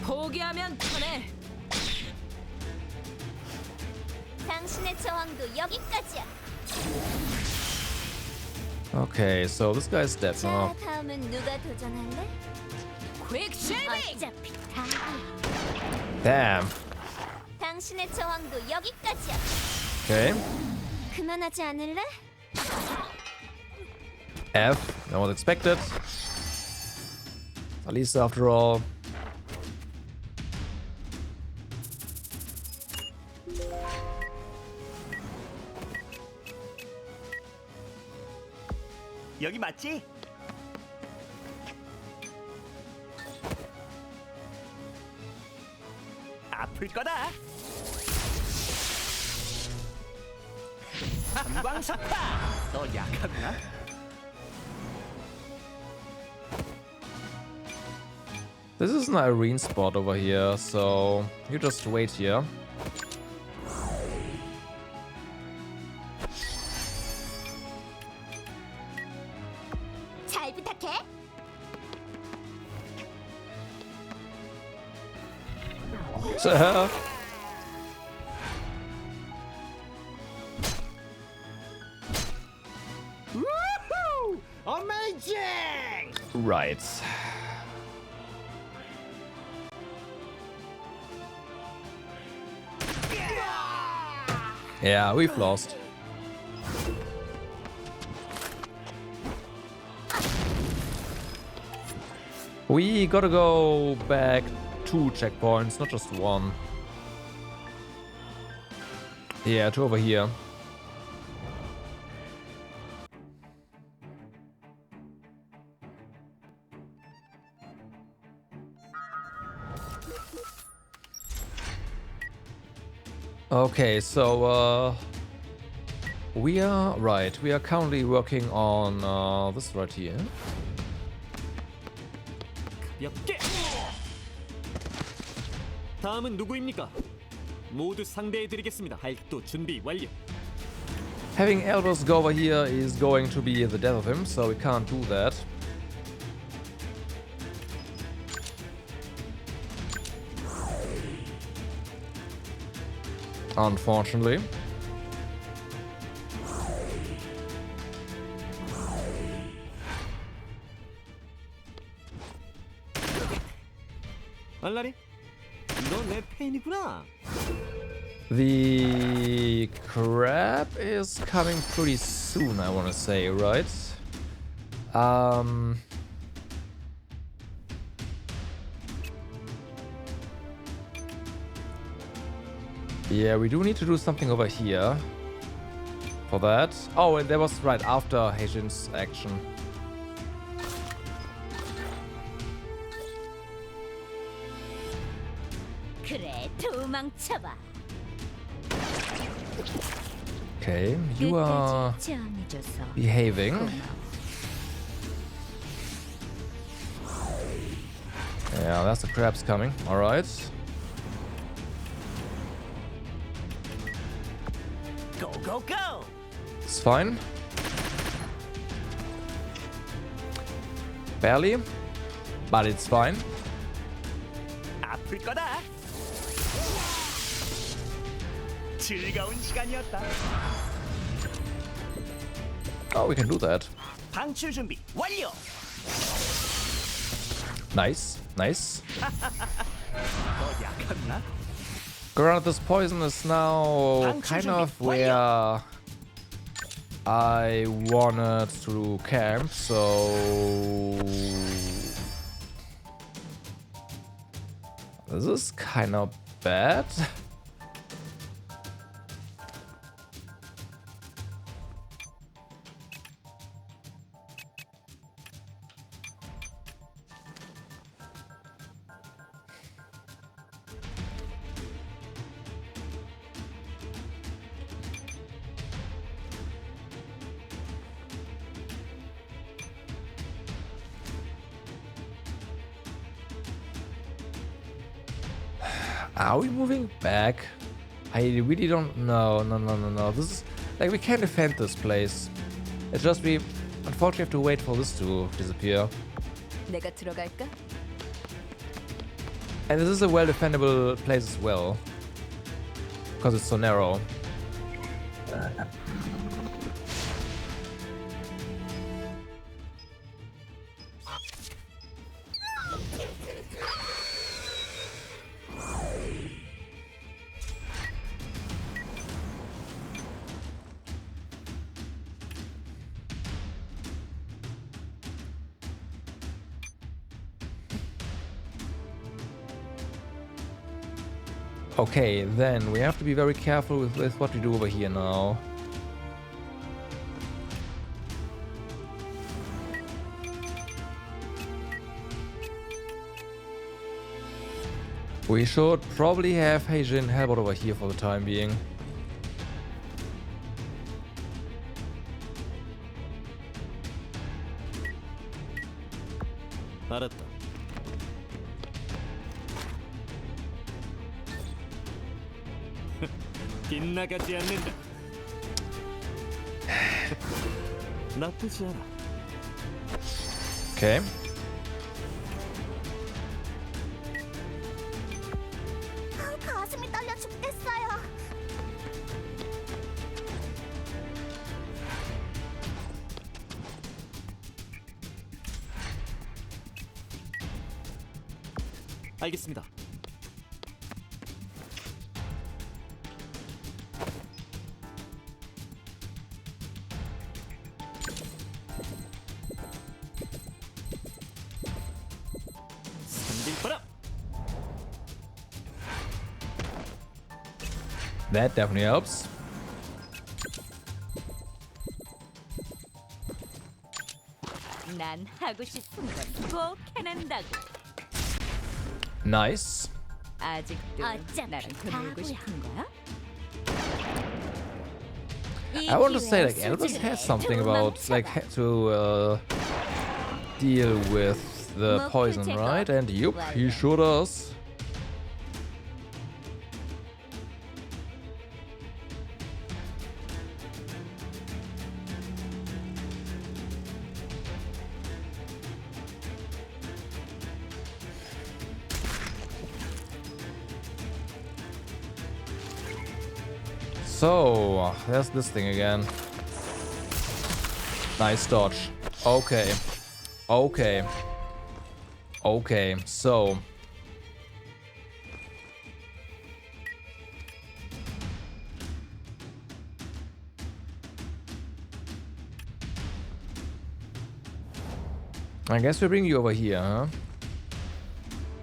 포기하면 편해. 당신의 저항도 여기까지야. Okay, so this guy's dead now. 자, 다음은 누가 도전할래? 퀵쉐이빙. 어차피 다. Damn. 당신의 저항도 여기까지야. Okay. 그만하지 않을래? F. That was expected. At least after all. 여기 맞지? 아플 거다. 한광석파. 너 약하구나. This is an Irene spot over here, so you just wait here. 잘 부탁해. So, Woohoo! Amazing! right. Yeah, we've lost. We gotta go back 2 checkpoints, not just 1. Yeah, 2 over here. Okay, so we are right. We are currently working on this right here. 가볍게. 다음은 누구입니까? 모두 상대해드리겠습니다. 발도 준비 완료. Having Eldos go over here is going to be the death of him, so we can't do that. Unfortunately. 알라리, 너 내 팬이구나. The crab is coming pretty soon, I want to say, right? Yeah, we do need to do something over here for that. Oh, and that was right after Heijin's action. 그래, 도망쳐봐. Okay, you are 끝까지 저항해줘서 behaving. Yeah, that's the crabs coming. Alright. Go, go, go! It's fine. Barely. But it's fine. 아플 거다. 즐거운 시간이었다. Oh, we can do that. 방출 준비 완료. Nice, nice. 너 약했나? Granted, this poison is now kind of where I wanted to camp, so this is kind of bad. Are we moving back? I really don't know. No. This is like we can't defend this place. It's just we unfortunately have to wait for this to disappear. 내가 들어갈까? And this is a well defendable place as well. Because it's so narrow. Okay, then we have to be very careful with what we do over here now. We should probably have Heijin Hellbot over here for the time being. 알았다. 빗나가지 않는다. 나쁘지 않아. Okay. 가슴이 떨려 죽겠어요. 알겠습니다. 선딜바람. That definitely helps. 난 하고 싶은 걸 꼭 해낸다고. Nice. 아직도 어쩜 나랑 더 놀고 바보야. 싶은 거야? I want to say like Elvis has something about like to deal with the poison, right? And yup, he sure does. So, there's this thing again. Nice dodge. Okay. Okay. Okay, so... I guess we bring you over here, huh?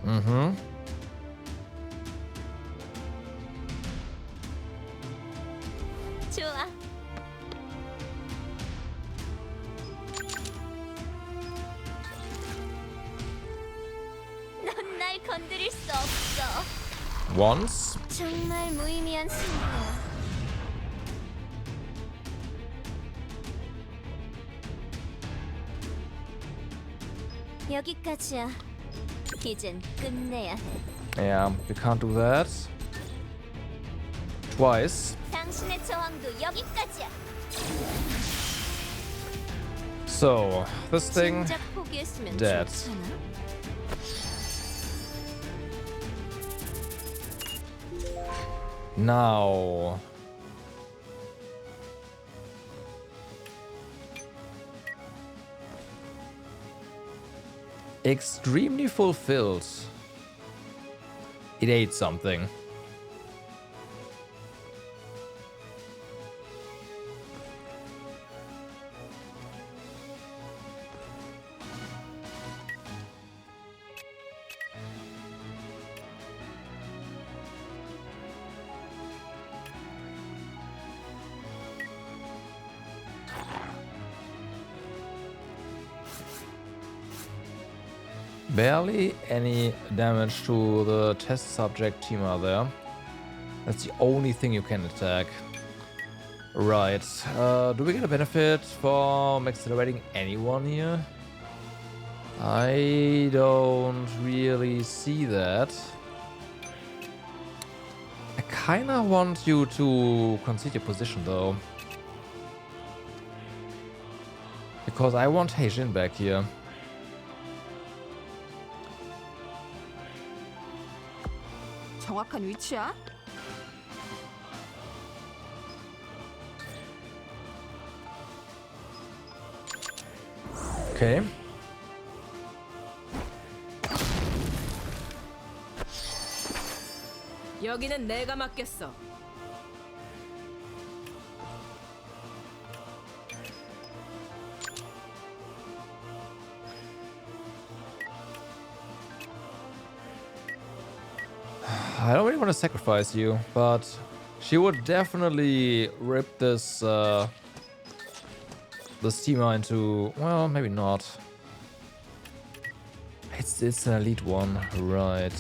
Mm-hmm. 좋아. 넌 날 건드릴 수 없어. Once. 정말 무의미한 승부야. 여기까지야. 이젠 끝내야 해. Yeah, we can't do that. Twice. 당신의 저항도 여기까지야. So, this thing... 진작 포기했으면 dead. 좋잖아. Now... Extremely fulfilled. It ate something. Barely any damage to the test subject Tima there. That's the only thing you can attack. Right. Do we get a benefit from accelerating anyone here? I don't really see that. I kinda want you to concede your position though. Because I want Heijin back here. 정확한 위치야? Okay. 여기는 내가 맡겠어. I don't really want to sacrifice you, but she would definitely rip this this Tima into, well, maybe not. It's an elite one, right?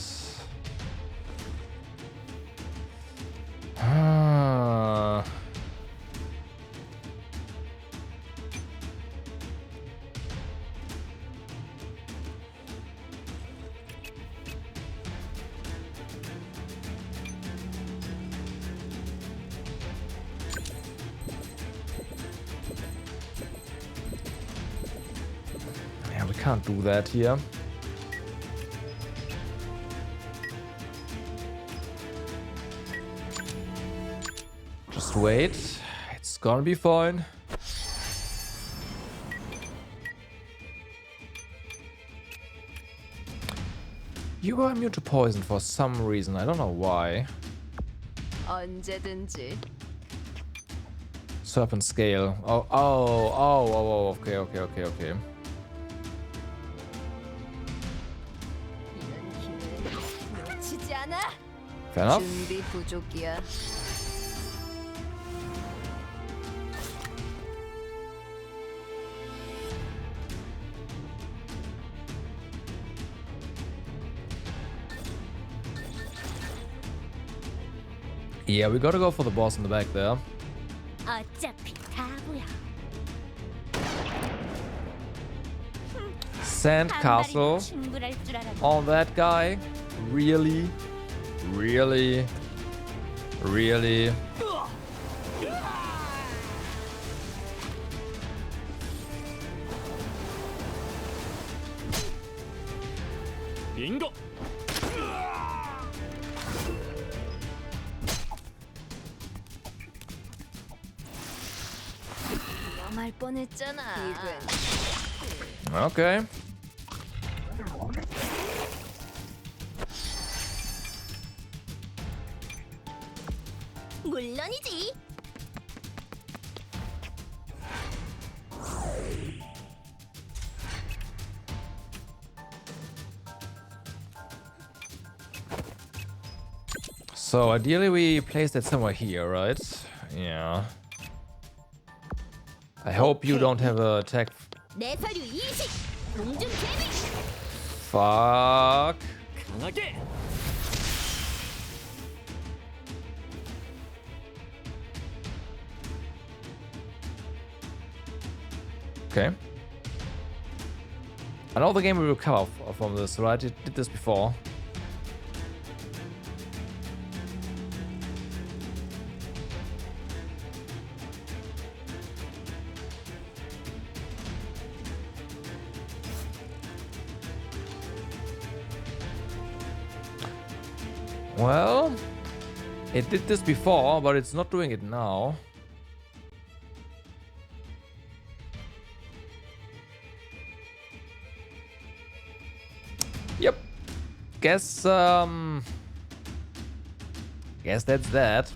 Ah. Yeah, we can't do that here. Just wait. It's gonna be fine. You are immune to poison for some reason. I don't know why. 언제든지. Serpent scale. Oh, okay. 놓치지 않아. Fair enough. 준비 부족이야. Yeah, we gotta go for the boss in the back there. 어차피 다고야. Sand castle 충분할 줄 알아. on that guy. Really? 빙고. 위험할 뻔했잖아. Okay. 물론이지. So ideally we place that somewhere here, right? Yeah. I hope you don't have a attack. 내 서류 20. 공중 재미. Fuck. 강하게. Okay. I know the game will recover from this, right? It did this before. Well, it did this before, but it's not doing it now. Guess that's that.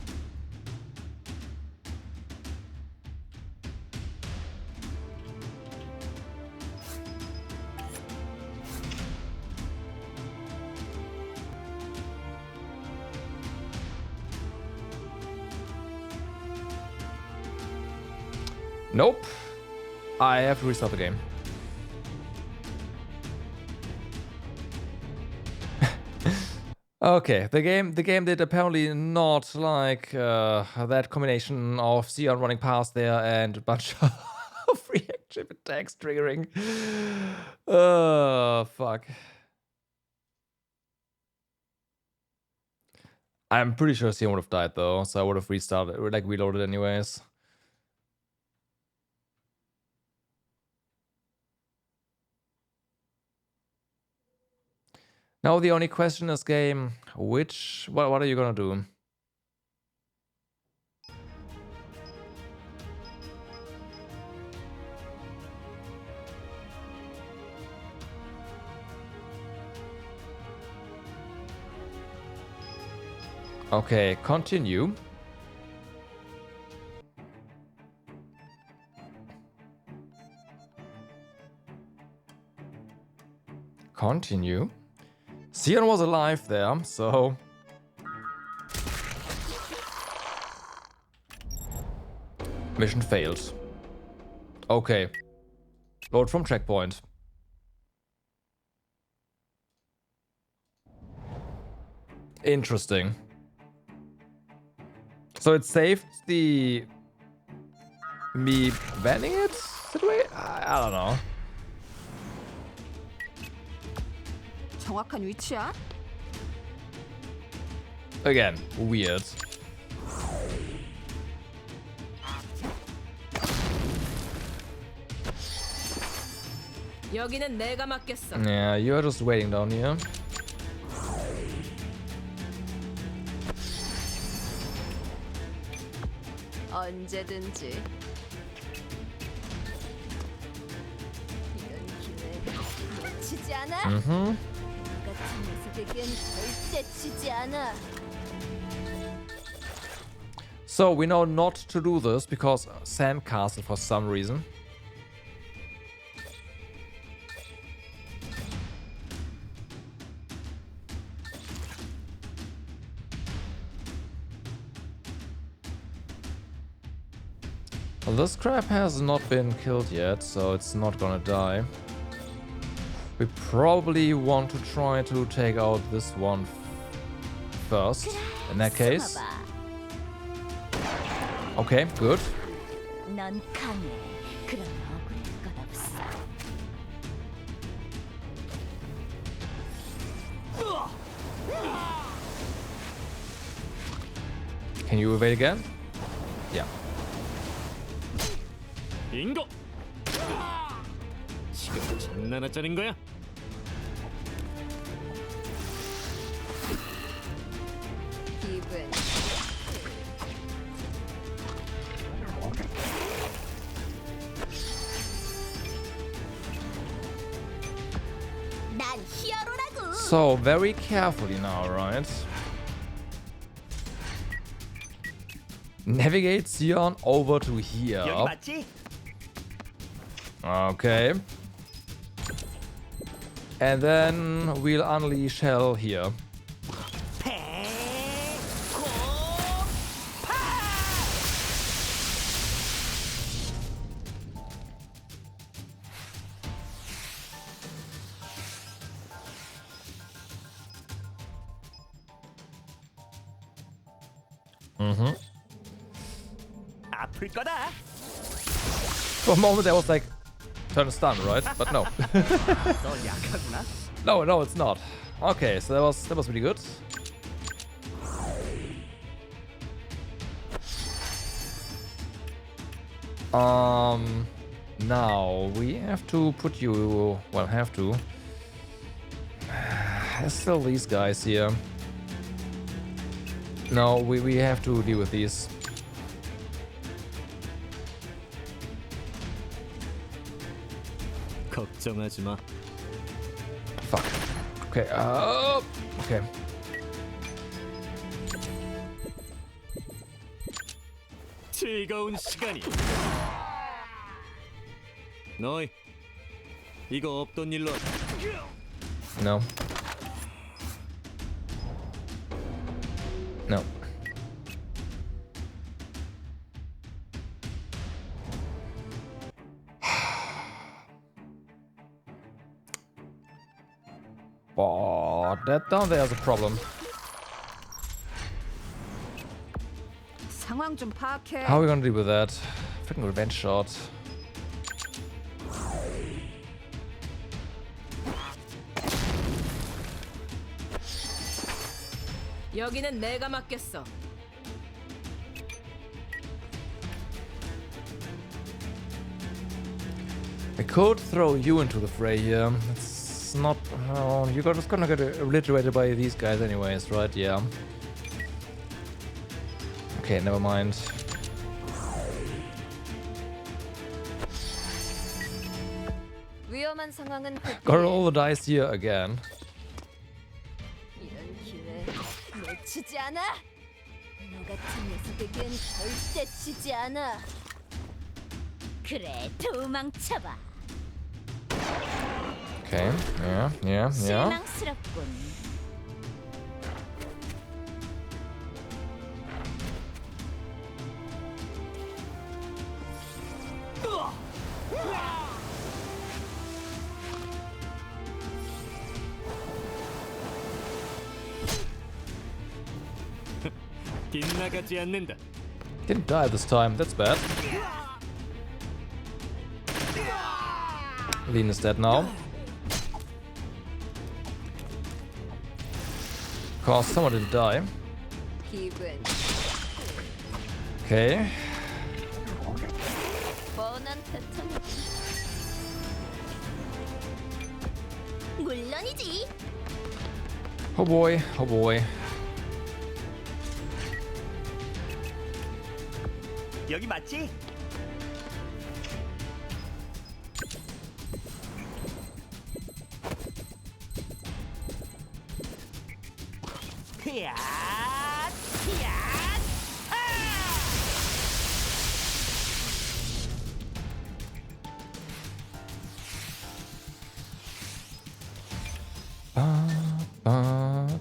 Nope. I have to restart the game. Okay, the game did apparently not like that combination of Sion running past there and a bunch of reaction attacks triggering. Oh, fuck. I'm pretty sure Sion would have died though, so I would have restarted, or like reloaded anyways. Now the only question is, game, what are you gonna do? Okay, continue. Continue. Sion was alive there, so... Mission failed. Okay. Load from checkpoint. Interesting. So it saved the... me banning it? I don't know. 정확한 위치야? Again, weird. 여기는 내가 맡겠어. Yeah, you're just waiting down here. 언제든지. 이런 기회 놓치지 않아. 같은 녀석에겐 절대 치지 않아. So we know not to do this because Sandcastle for some reason. Well, this crab has not been killed yet, so it's not gonna die. We probably want to try to take out this one first, in that case. Okay, good. 넌 강해. 그럼 억울할 것 없어. Can you evade again? Yeah. 인고. 지금 장난하자는 거야? 기분. 난 히어로라고. So, very carefully now, right? Navigate Sion over to here. 여기 맞지? Okay. And then we'll unleash hell here. 아플 거다. For a moment I was like, turn to stun, right? But no. 너 약하구나. No, it's not. Okay, so that was really good. Now we have to put you. Well, have to. There's still these guys here. No, we have to deal with these. 걱정하지 마. Fuck. Okay, okay. 즐거운 시간이. 너희 이거 없던 일로 하자. No. No. Oh, that down there is a problem. 상황 좀 파악해. How are we gonna deal with that? Freaking revenge shot. 여기는 내가 맡겠어. I could throw you into the fray here. It's not. Oh, you're just gonna get obliterated by these guys, anyways, right? Yeah. Okay, never mind. 위험한 상황은 Got all the dice here again. 이런 기회 놓치지 않아. 너 같은 녀석에겐 절대 지지 않아. 그래, 도망쳐봐. Okay, yeah. 실망스럽군. 빗나가지 않는다. Didn't die this time, that's bad. Lean is dead now. Of course, someone didn't die. 기분 Okay. 뻔한 패턴. 물론이지. Oh boy, oh boy. 여기 맞지? 히앗! 히앗!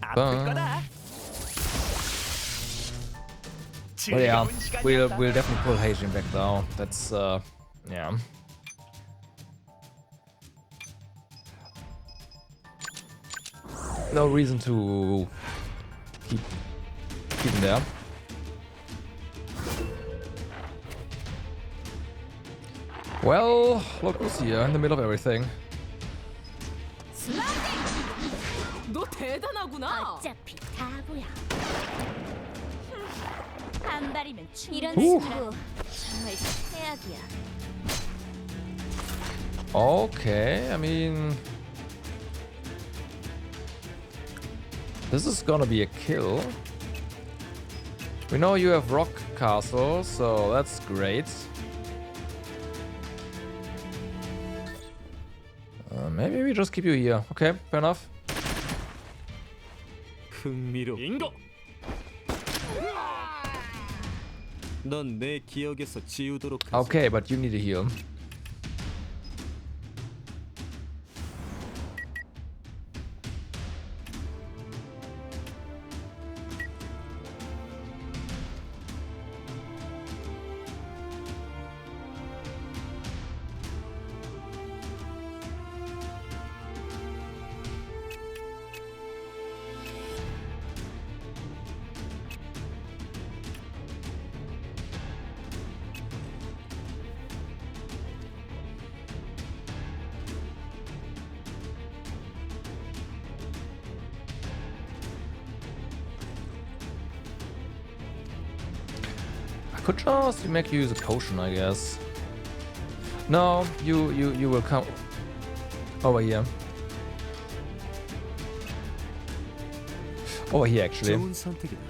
아플 거다. Well, yeah, 즐거운 시간이었다. we'll definitely pull Heijin back though. That's yeah. No reason to keep him there. Well, look who's here in the middle of everything. 너 대단하구나. 어차피 다고야. 한 발이면 이런 후. 식으로 정말 최악이야. Okay, I mean, this is gonna be a kill. We know you have Rock Castle, so that's great. Maybe we just keep you here. Okay, fair enough. 흥미로. 인고. 넌 내 기억에서 지우도록 하지. Okay, but you need a heal. I could just make you use a potion, I guess. No, you will come over here. Over here, actually. 좋은 선택이다.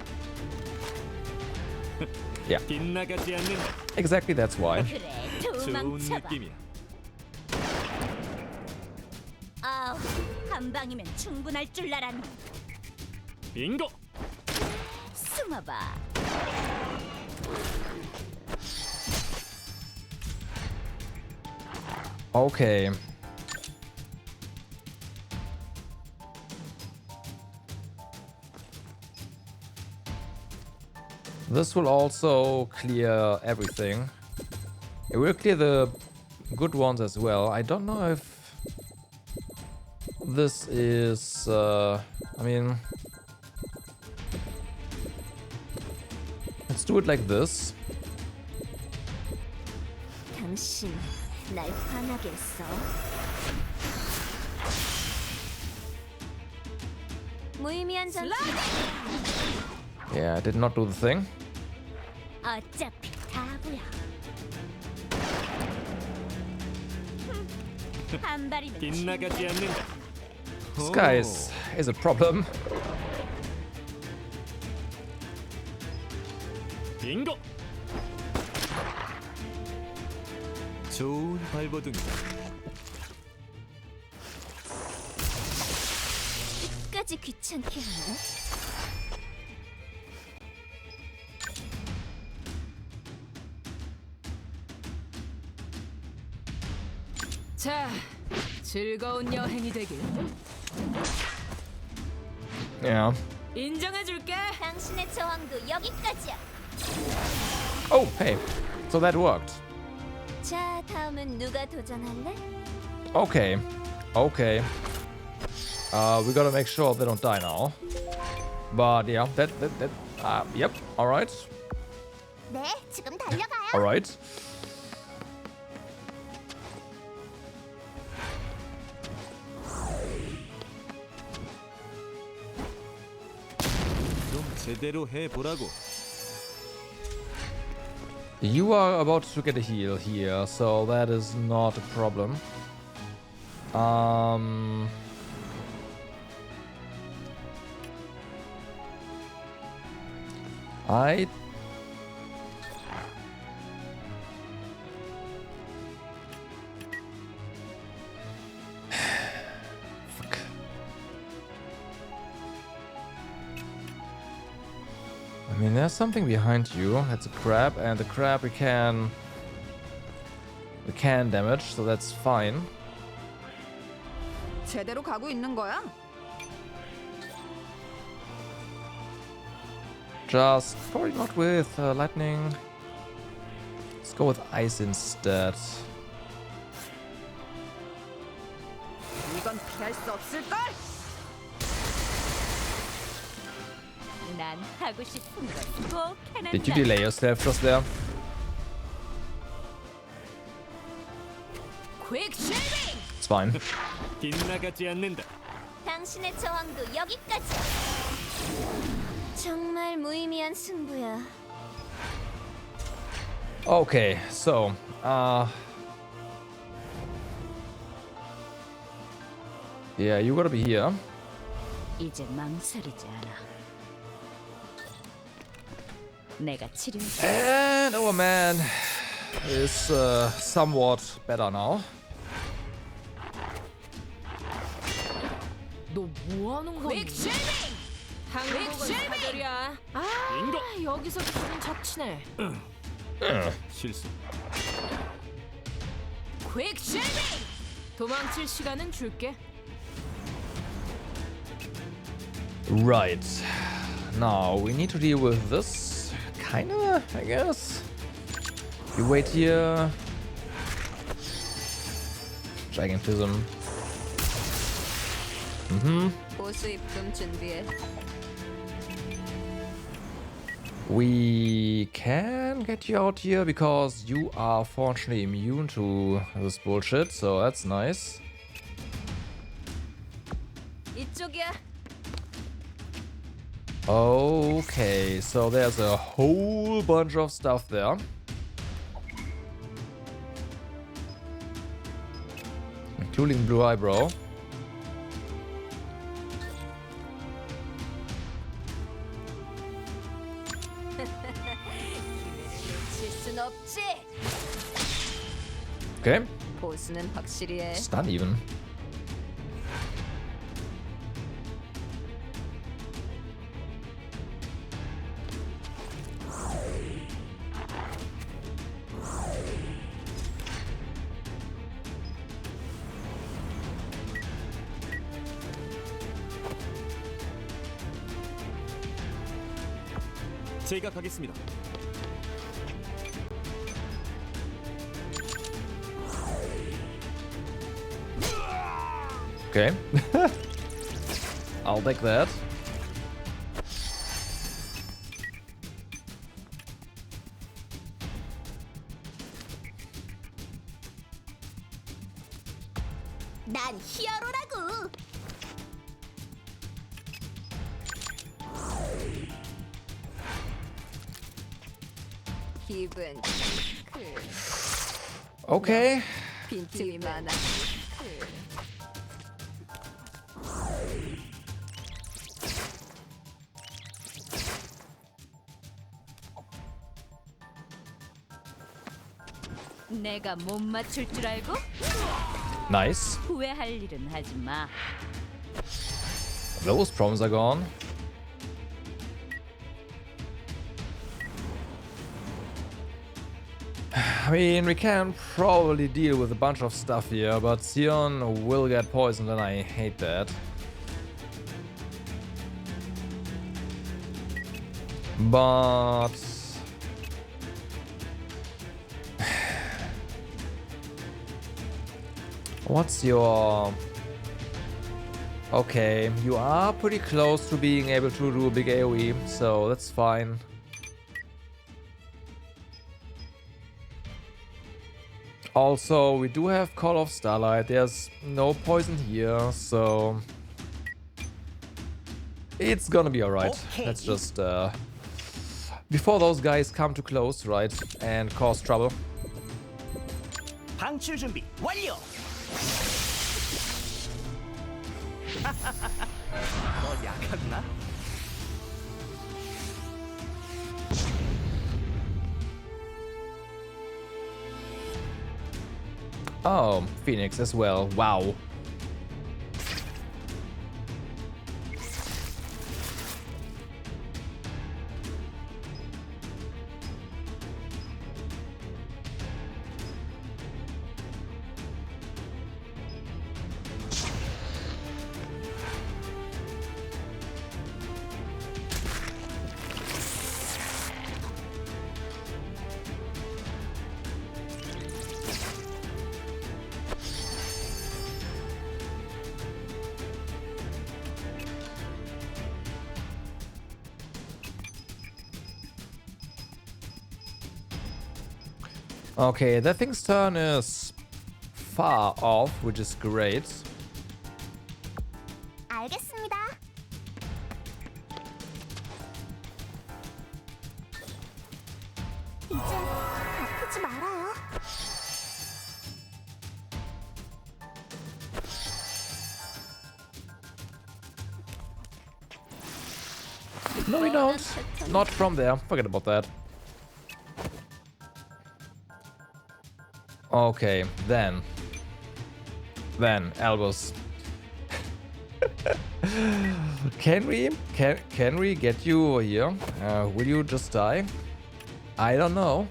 Yeah. 빗나가지 않는다. Exactly, that's why. 그래, 좋은 도망쳐봐. 느낌이야. 아우, 한 방이면 충분할 줄 알았네. 빙고. 숨어봐. Okay. This will also clear everything. It will clear the good ones as well. I don't know if this is... I mean... Let's do it like this. 당신 날 화나게 했어. 무의미한 전투. Yeah, I did not do the thing. 어차피 다 보여. 한 발이면 빗나가지 않는다. This guy is a problem. 빙고. 좋은 발버둥이다. 끝까지 귀찮게 하네. 자, 즐거운 여행이 되길. Yeah. 인정해줄게. 당신의 저항도 여기까지야. Oh, hey. So that worked. 자, 다음은 누가 도전할래? Okay. Okay. We gotta make sure they don't die now. But yeah, yep. Alright. 네, 지금 달려가요. Alright. 좀 제대로 해보라고. You are about to get a heal here, so that is not a problem. I fuck. I mean, there's something behind you. That's a crab, and the crab we can damage, so that's fine. 제대로 가고 있는 거야? Just probably not with lightning. Let's go with ice instead. 이건 피할 수 없을 걸. 난 하고 싶은 걸꼭 해낸다. Did you delay yourself just there? Quick shaving. It's fine. 빗나가지 않는다. 당신의 저항도 여기까지. 정말 무의미한 승부야. Okay, so yeah, you gotta be here. 이제 망설이지 않아. 내가 치료해. And our man is somewhat better now. 너 뭐 하는 거야? Quick shaving. 한국은 사절이야. 아, 빙고. 여기서 기분 잡치네. 실수. Quick shaving. 도망칠 시간은 줄게. Right. Now we need to deal with this. Kinda, I guess. You wait here. Gigantism. 보수 입금 준비해. We can get you out here because you are fortunately immune to this bullshit, so that's nice. 이쪽이야. Okay, so there's a whole bunch of stuff there. Including Blue Eyebrow. 질 순 없지. Okay, 보수는 확실히 해. stun even. 제가 가겠습니다. Okay. I'll take that. 난 히어로라고. 기분 Okay. 빈틈이 많아. 내가 못 맞출 줄 알고 Nice. 후회할 일은 하지 마. Those problems are gone. I mean, we can probably deal with a bunch of stuff here, but Sion will get poisoned and I hate that. But... what's your... Okay, you are pretty close to being able to do a big AoE, so that's fine. Also, we do have Call of Starlight, there's no poison here, so... it's gonna be alright. Let's just... before those guys come too close, right, and cause trouble. 방출 준비 완료. 너 약하구나. Oh, Phoenix as well. Wow. Okay, that thing's turn is far off, which is great. 알겠습니다. 이제 아프지 말아요. No, we don't. Not from there. Forget about that. Okay, then elbows. Can we get you over here? Will you just die? I don't know.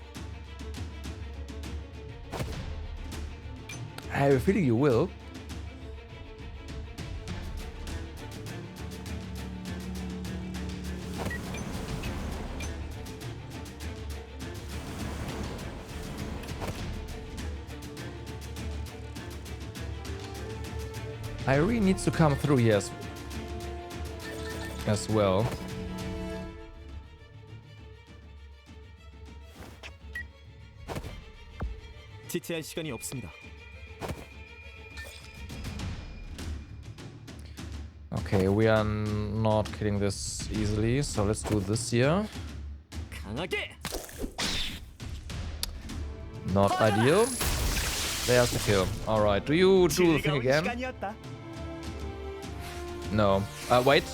I have a feeling you will. Irene needs to come through here as well. 지체할 시간이 없습니다. Okay, we are not killing this easily, so let's do this here. 강하게. Not ideal. There's the kill. Alright, do you do the thing 즐거운 again? 시간이었다. No. Wait.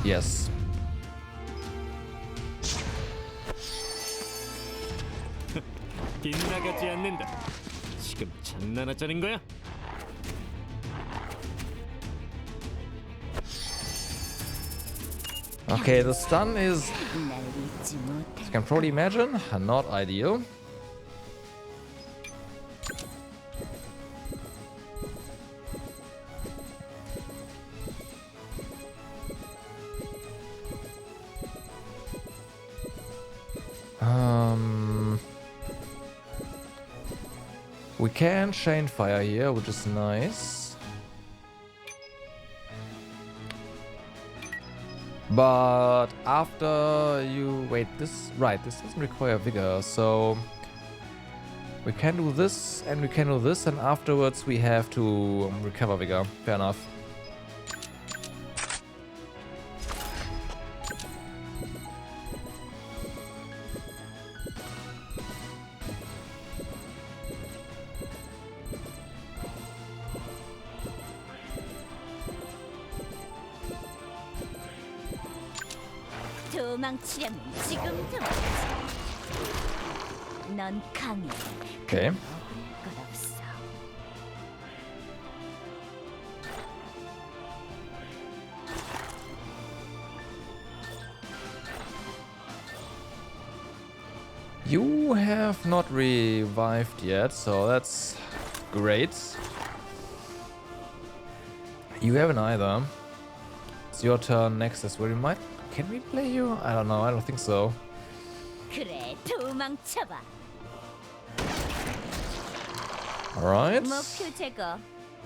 Yes. 빗나가지 않는다. 지금 장난하자는 거야? Okay, the stun is, as you can probably imagine, not ideal. We can chain fire here, which is nice. But after you wait, this doesn't require vigor, so we can do this and we can do this, and afterwards we have to recover vigor. Fair enough. 도망치려면 지금부터. 넌 강해. Okay. 것 없어. You have not revived yet, so that's great. You haven't either. It's your turn next as well. Can we play you? I don't know. I don't think so. 그래, 도망쳐봐. Alright. 목표 제거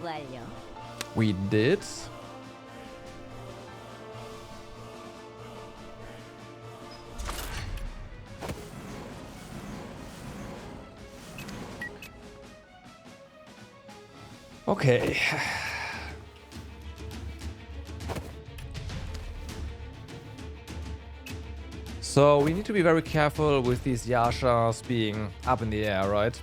완료. We did. Okay. So we need to be very careful with these Yashas being up in the air, right?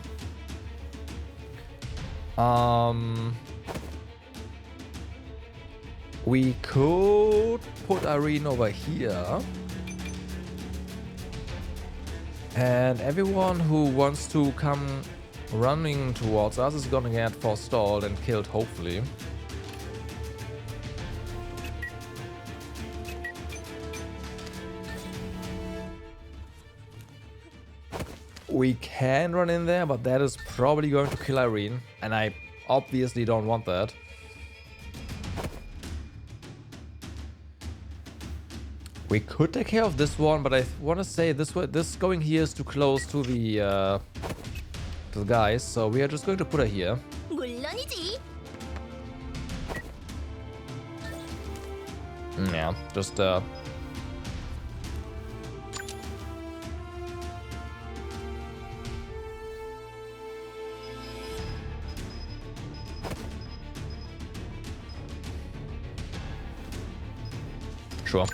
We could put Irene over here. And everyone who wants to come running towards us is gonna get forestalled and killed, hopefully. We can run in there, but that is probably going to kill Irene, and I obviously don't want that. We could take care of this one, but I want to say this going here is too close to the guys, so we are just going to put her here. 물론이지. Yeah, just sure.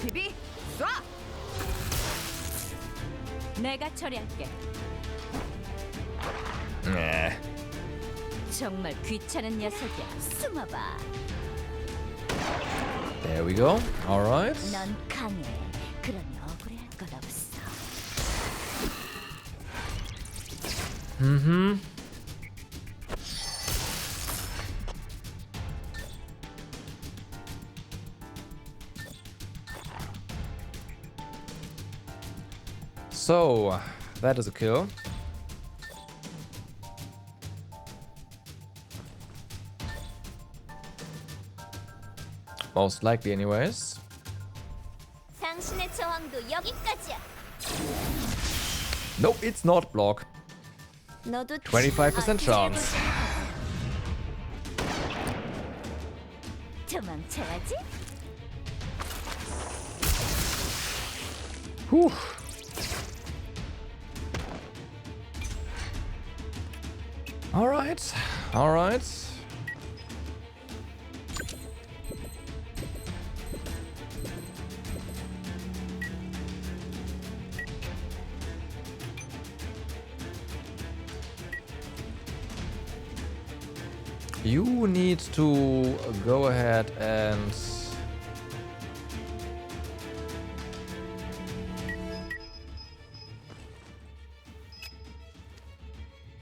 비비 쏴. 내가 처리할게. Nah. 정말 귀찮은 녀석이야. 숨어봐. There we go. All right. 넌 강해. 그러니 억울해할 것 없어. Mm-hmm. So, that is a kill. Most likely anyways. 당신의 저항도 여기까지야. Nope, it's not block. 너도 25% chance. 도망쳐야지. Whew. All right. All right. You need to go ahead and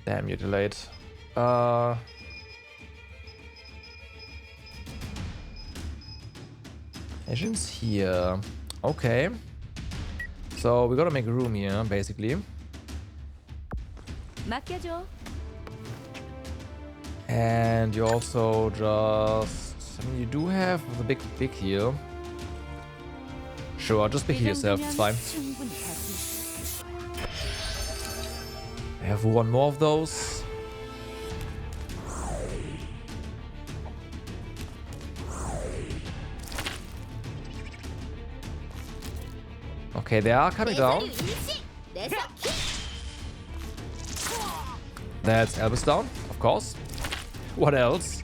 damn, you delayed. Agents here. Okay. So we gotta make room here, basically. 맡겨줘. And you also just... I mean, you do have the big heal. Sure, just big heal yourself, it's fine. 충분히 할수 있어. I have one more of those. Okay, they are coming down. That's Elvis down, of course. What else?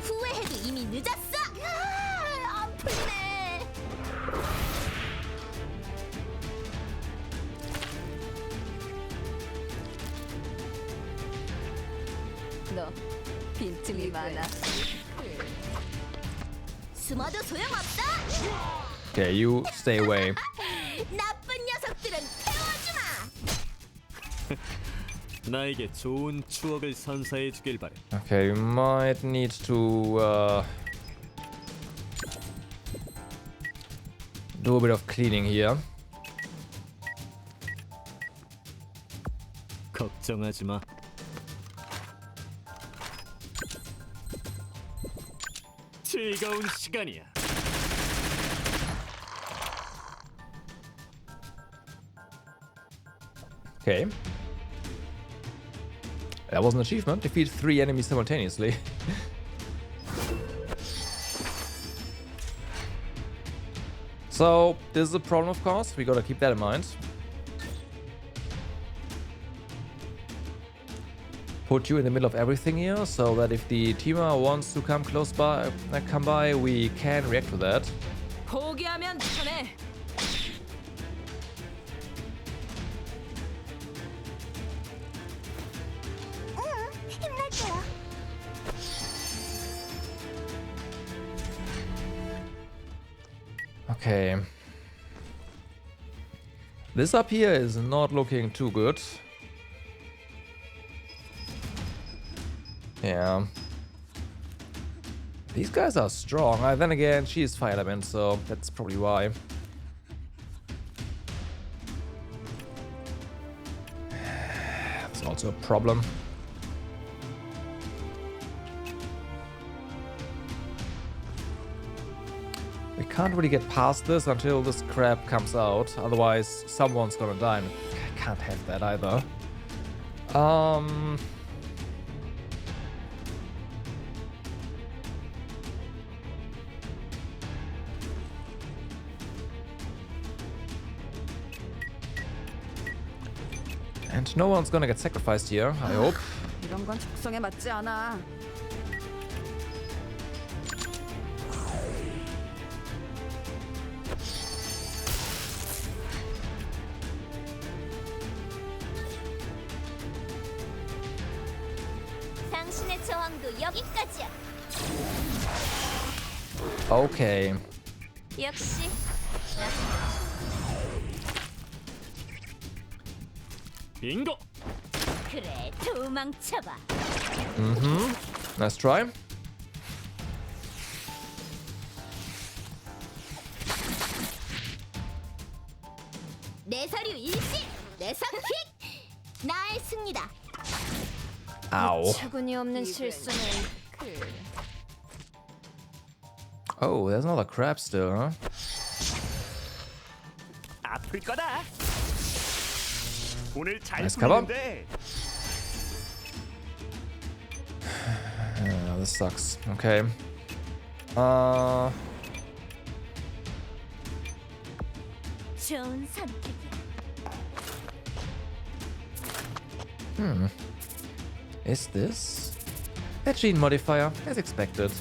후회해도 이미 늦었어. 안 풀리네. 너 빈틈이 많아. 숨어도 소용없어. Okay, you stay away. 나쁜 녀석들은 태워주마. 나에게 좋은 추억을 선사해 주길 바래. Okay, you might need to do a bit of cleaning here. 걱정하지 마. 즐거운 시간이야. Okay. That was an achievement. Defeat 3 enemies simultaneously. So, this is a problem, of course. We gotta keep that in mind. Put you in the middle of everything here, so that if the teamer wants to come close by, come by, we can react to that. 포기하면 편해. 힘낼 거야. Okay. This up here is not looking too good. Yeah. These guys are strong. Then again, she is fire element, so that's probably why. That's also a problem. We can't really get past this until this crab comes out. Otherwise, someone's gonna die. And I can't have that either. And no one's gonna get sacrificed here, I hope. 이런 건 적성에 맞지 않아. 당신의 저항도 여기까지야. Okay. 역시 빙고. 그래, 도망쳐봐. Nice try. 내 서류 일시, 내 서킥. 나의 승리다. Ow. 차군이 없는 실수는 Oh, there's another crab still, huh? 아플 거다. 오늘 잘 Nice cover. 풀리는데. Yeah, this sucks. Okay. 좋은 선택이야. Is this a gene modifier, as expected?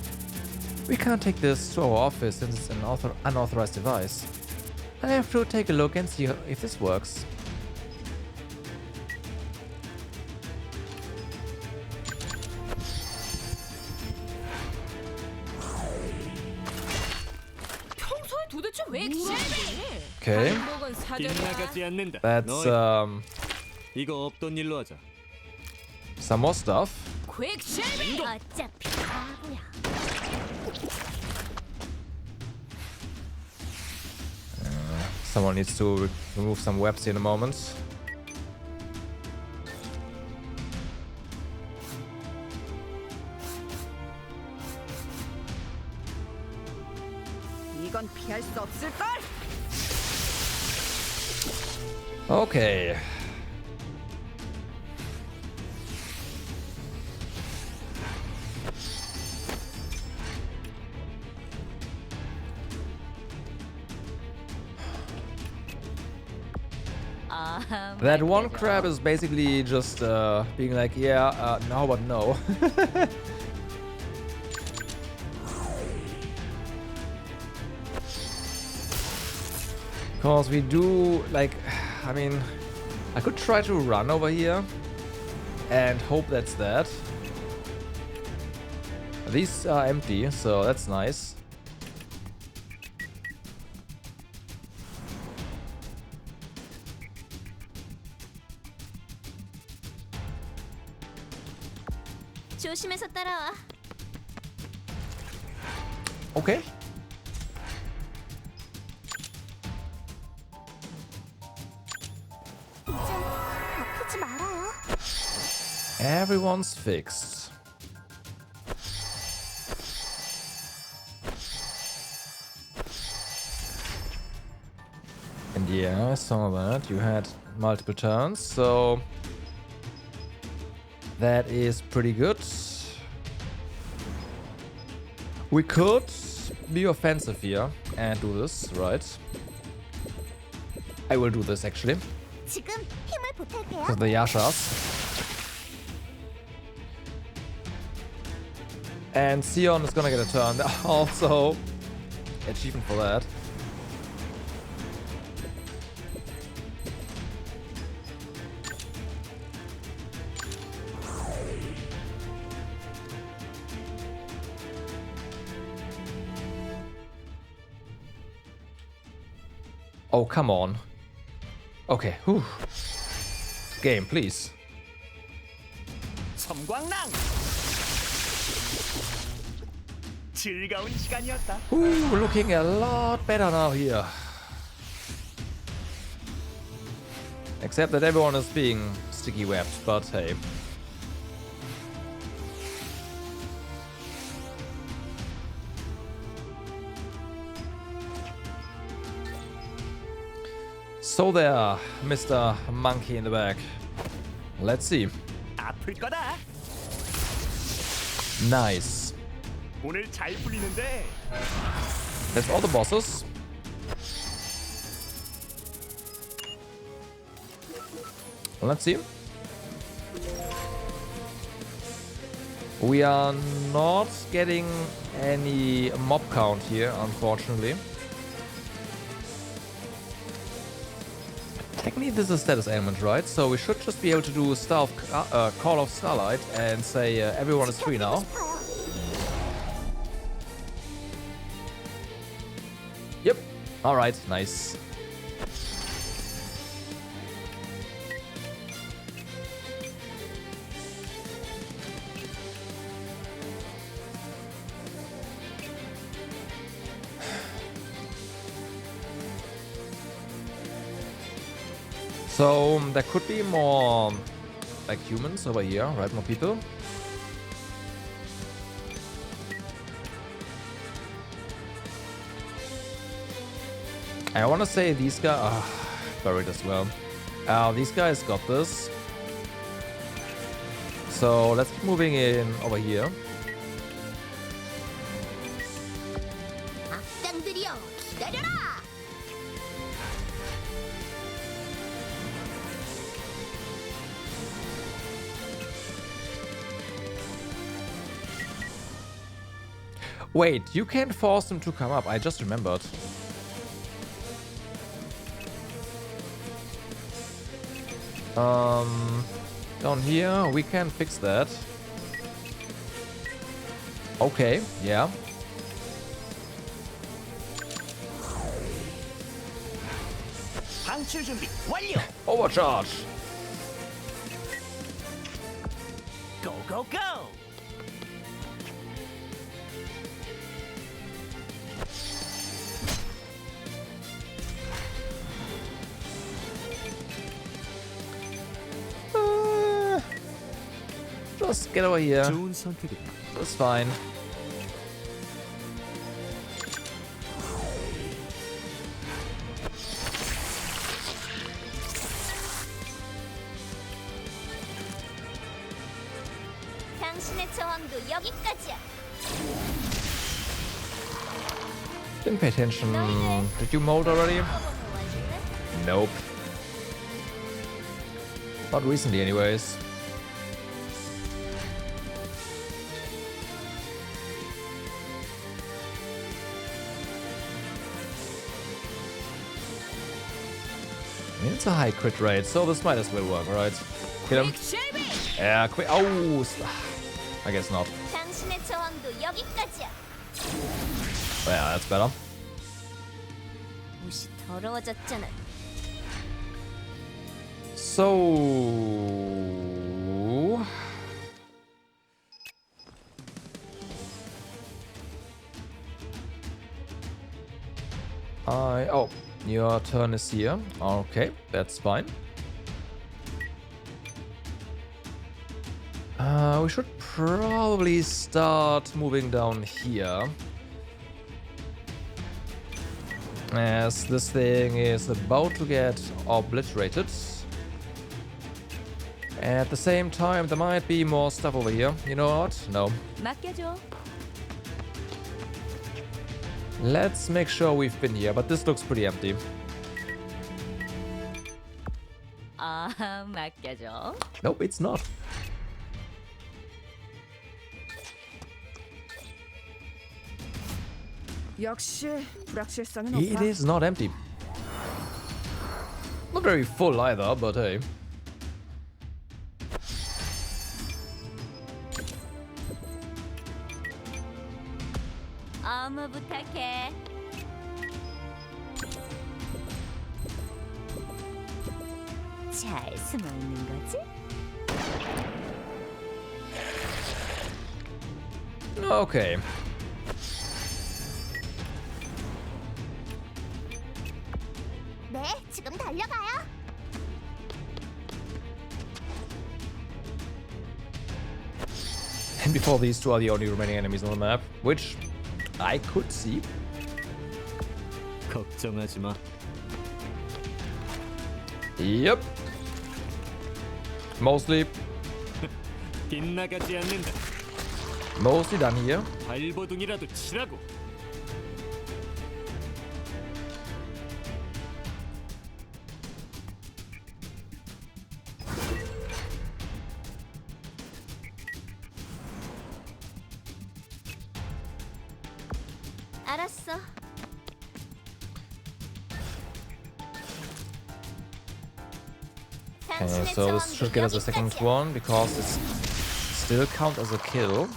We can't take this to our office since it's an unauthorized device. I have to take a look and see if this works. 평소에 도대체 왜 그래? Okay, 행복은 사절이야. 빗나가지 않는다. that's 너희, 이거 없던 일로 하자. some more stuff. 퀵실비. 어차피 바보야. Someone needs to remove some webs here in a moment. 이건 피할 수 없을 걸. Okay. That one crab is basically just being like, yeah, no, but no. Because we do, like, I mean, I could try to run over here and hope that's that. These are empty, so that's nice. 조심해서 따라와. Okay. 아프지 말아요. Everyone's fixed. And yeah, I saw that. You had multiple turns, so that is pretty good. We could be offensive here and do this, right? I will do this actually. 지금 힘을 보탤게요. For the Yashas. And Sion is gonna get a turn. Also, achievement for that. Oh, come on. Okay, whew. Game, please. 섬광랑. 즐거운 시간이었다. Ooh, we're looking a lot better now here. Except that everyone is being sticky webbed, but hey. So there, Mr. Monkey in the back. Let's see. 아플 거다. Nice. 오늘 잘 풀리는데. That's all the bosses. Let's see. We are not getting any mob count here, unfortunately. Technically, this is a status ailment, right? So we should just be able to do Call of Starlight and say everyone is free now. Yep. All right. Nice. So there could be more like humans over here, right? More people. I want to say these guys buried as well. These guys got this. So let's keep moving in over here. 악당들이여, 기다려라. Wait, you can't force them to come up. I just remembered. Down here, we can fix that. Okay, yeah. 방출 준비 완료. Overcharge. Go go go. Just get over here. 좋은 선택이다. That's fine. 당신의 저항도 여기까지야. Didn't pay attention. Did you mold already? Nope. Not recently, anyways. I mean, it's a high crit rate, so this might as well work, right? Hit him. Yeah, quick. Oh, I guess not. 당신의 저항도 여기까지야. Yeah, that's better. 옷이 더러워졌잖아. So oh, your turn is here. Okay, that's fine. We should probably start moving down here, as this thing is about to get obliterated. At the same time, there might be more stuff over here. You know what? No. 맡겨줘. Let's make sure we've been here, but this looks pretty empty. 맡겨줘. Nope, it's not. 역시 불확실성이 It 높아. is not empty. Not very full either, but hey. 어머 부탁해. 잘 숨어 있는 거지? Okay. 네, 지금 달려가요. And before these two are the only remaining enemies on the map, which I could see. 걱정하지 마. Yep. Mostly 빗나가지 않는다. done here. 발버둥이라도 치라고. 알았어. Okay, so this should get us a second one because it's still count as a kill.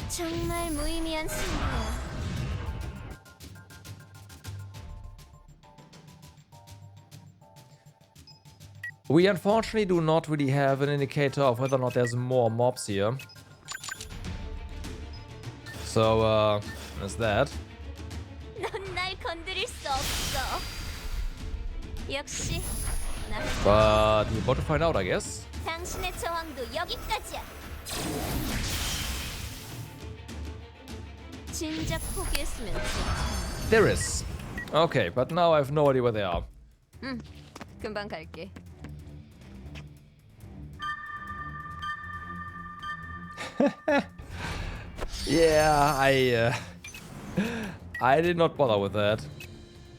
정말 무의미한 승부야. We unfortunately do not really have an indicator of whether or not there's more mobs here. So, there's that. 넌 날 건드릴 수 없어. 역시 나 But we're about to find out, I guess. 당신의 저항도 여기까지야. 진작 포기했으면 좋지. There is. Okay, but now I have no idea where they are. 금방 갈게. Yeah, I did not bother with that.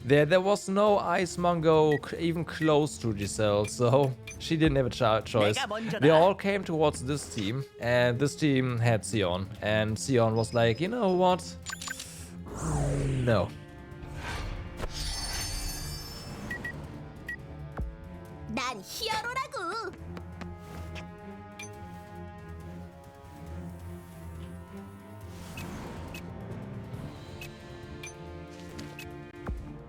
There was no Ice Mungo even close to Giselle, so she didn't have a choice. They all came towards this team, and this team had Sion, and Sion was like, you know what? No. 난 히어로라고.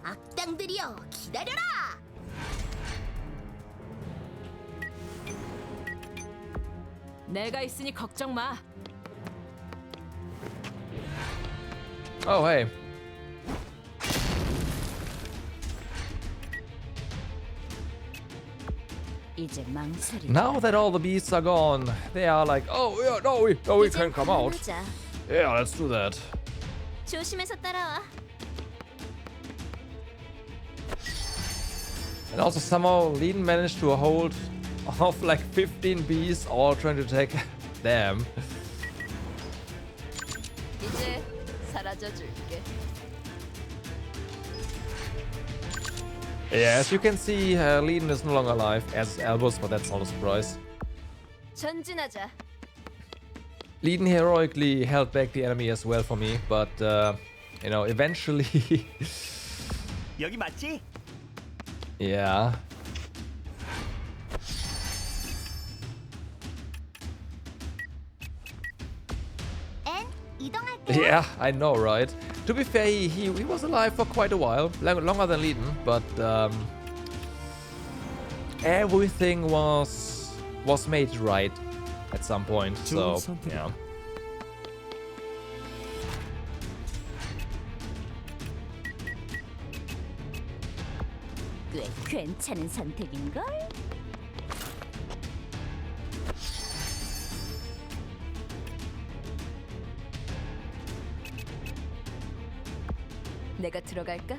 악당들이여 기다려라. 내가 있으니 걱정 마. Oh, hey. 이제 망설이. Now that all the beasts are gone, they are like, oh yeah, no, we can come out. 하자. Yeah, let's do that. 조심해서 따라와. And also somehow Lean managed to hold off like 15 bees all trying to take them. 이제 사라져 줄게. Yeah, as you can see, Lean is no longer alive as Albus, but that's not a surprise. 전진하자. Lean heroically held back the enemy as well for me, but you know, eventually, 여기 맞지? yeah. 앤 이동할게. Yeah, I know, right? To be fair, he was alive for quite a while, longer than Leiden, but everything was made right at some point. So yeah. 꽤 괜찮은 선택인걸? 내가 들어갈까?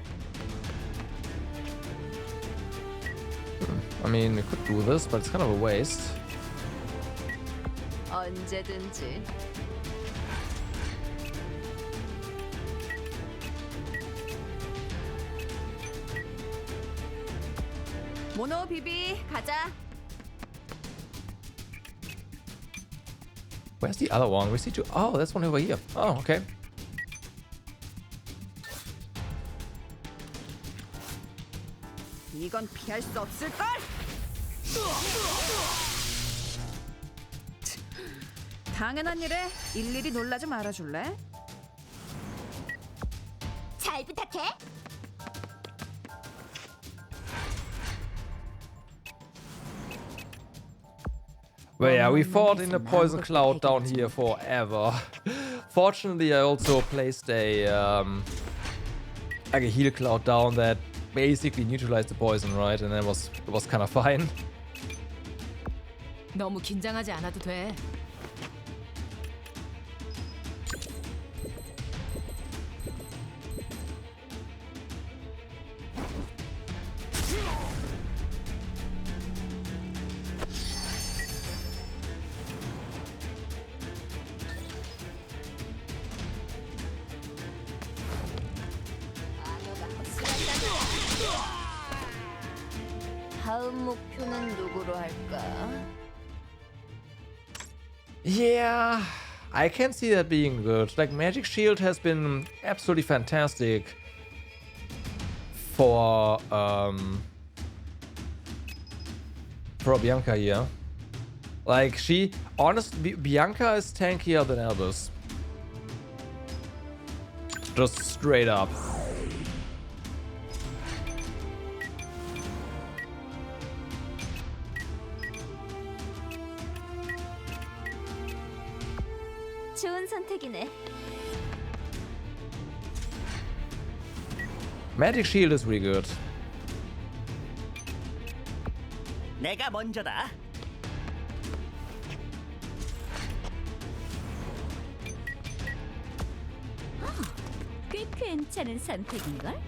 I mean, we could do this, but it's kind of a waste. 언제든지. 모노 비비 가자. Where's the other one? We see two. Oh, that's one over here. Oh, okay. 이건 피할 수 없을걸? 당연한 일에 일일이 놀라지 말아줄래? 잘 부탁해. Well, yeah, we fought in a poison cloud down here forever. Fortunately, I also placed a like a heal cloud down that basically neutralized the poison, right? And then it was kind of fine. 너무 긴장하지 않아도 돼. 다음 목표는 누구로 할까? Yeah, I can see that being good. Like, Magic Shield has been absolutely fantastic for Bianca here. Like, Bianca is tankier than Albus. Just straight up. 좋은 선택이네. Magic Shield is really good. 내가 먼저다. 꽤 괜찮은 선택인걸?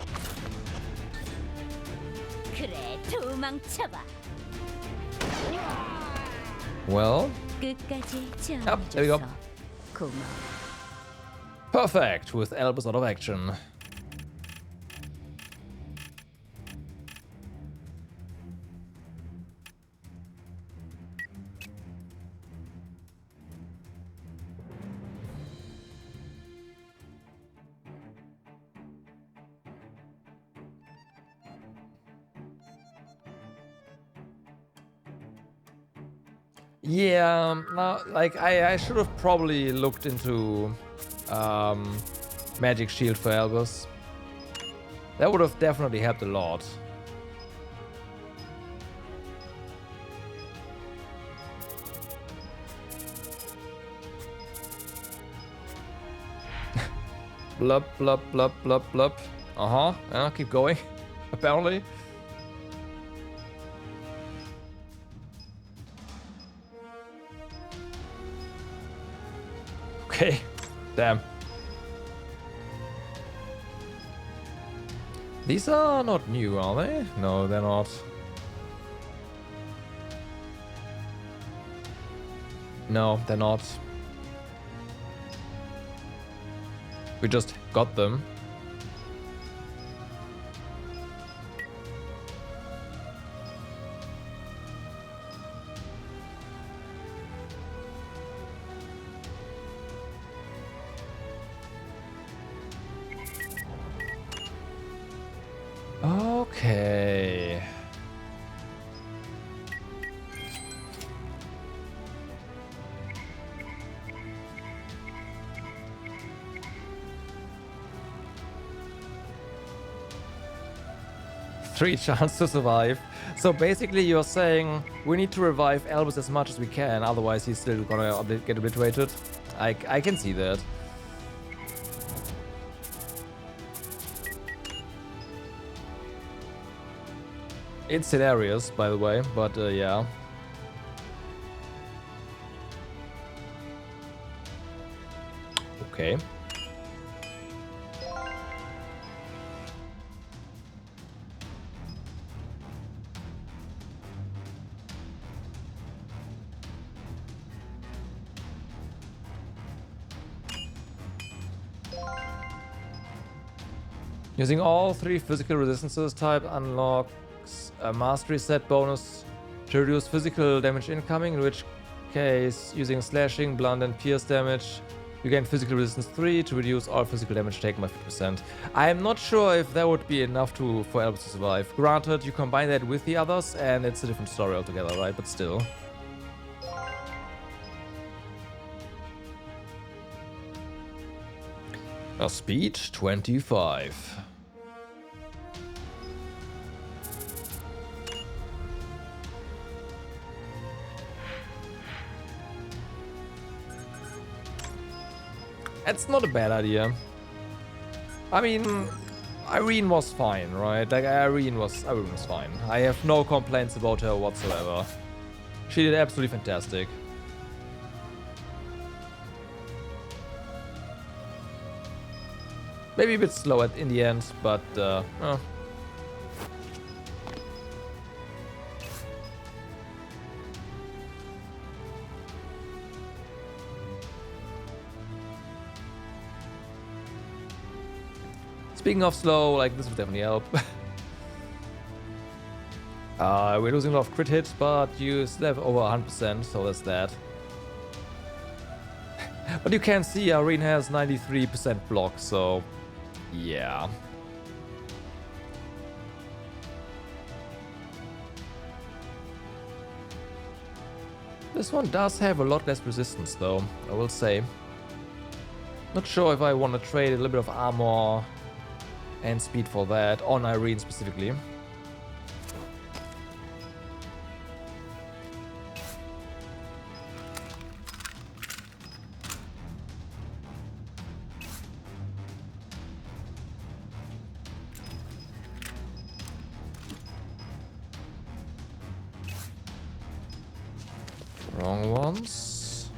그래, 도망쳐봐. Well, 끝까지 Yep, there we go. 지원해줘서 고마워. perfect with Albus out of action. Yeah, no, like I should have probably looked into Magic Shield for Albus. That would have definitely helped a lot. Blub, blub, blub, blub, blub. Uh-huh, yeah, keep going, apparently. Okay. Damn. These are not new, are they? No, they're not. No, they're not. We just got them. Okay. Three chances to survive. So basically you're saying we need to revive Albus as much as we can, otherwise he's still gonna get obliterated. I can see that. It's hilarious, by the way, but yeah. Okay. Using all 3 physical resistances type unlocks a mastery set bonus to reduce physical damage incoming, in which case using slashing, blunt and pierce damage you gain physical resistance 3 to reduce all physical damage taken by 50%. I am not sure if that would be enough for Albus to survive. Granted, you combine that with the others and it's a different story altogether, right? But still. A speed 25. That's not a bad idea. I mean, Irene was fine, right? Like Irene was fine. I have no complaints about her whatsoever. She did absolutely fantastic. Maybe a bit slow in the end, but Speaking of slow, like this would definitely help. We're losing a lot of crit hits, but you still have over 100%, so that's that. But you can see Irene has 93% block, so yeah. This one does have a lot less resistance though, I will say. Not sure if I want to trade a little bit of armor and speed for that, on Irene specifically. Wrong ones.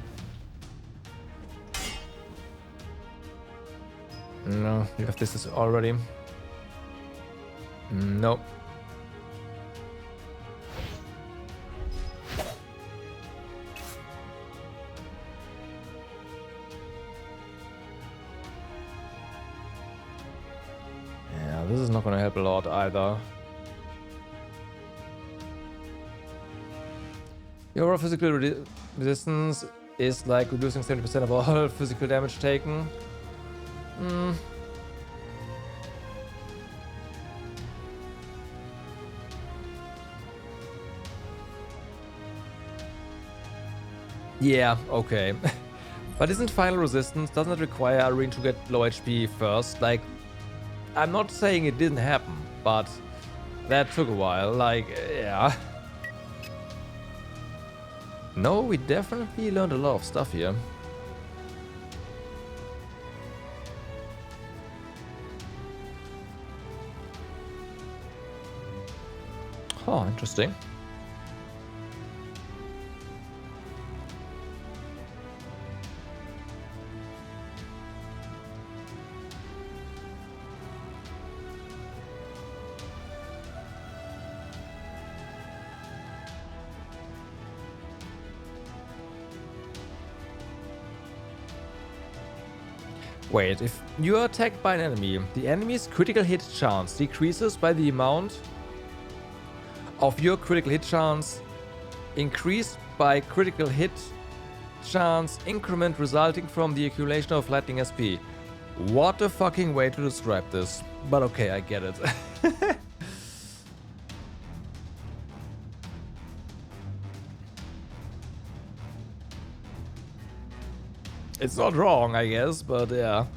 No, you have this already. Nope. Yeah, this is not gonna help a lot either. Your physical resistance is like reducing 70% of all physical damage taken. Yeah, okay. But isn't final resistance, doesn't it require Irene to get low HP first? Like, I'm not saying it didn't happen, but that took a while, like, yeah. No, we definitely learned a lot of stuff here. Oh, interesting. Wait, if you are attacked by an enemy, the enemy's critical hit chance decreases by the amount of your critical hit chance increased by critical hit chance increment resulting from the accumulation of lightning SP. What a fucking way to describe this. But okay, I get it. It's not wrong, I guess, but yeah.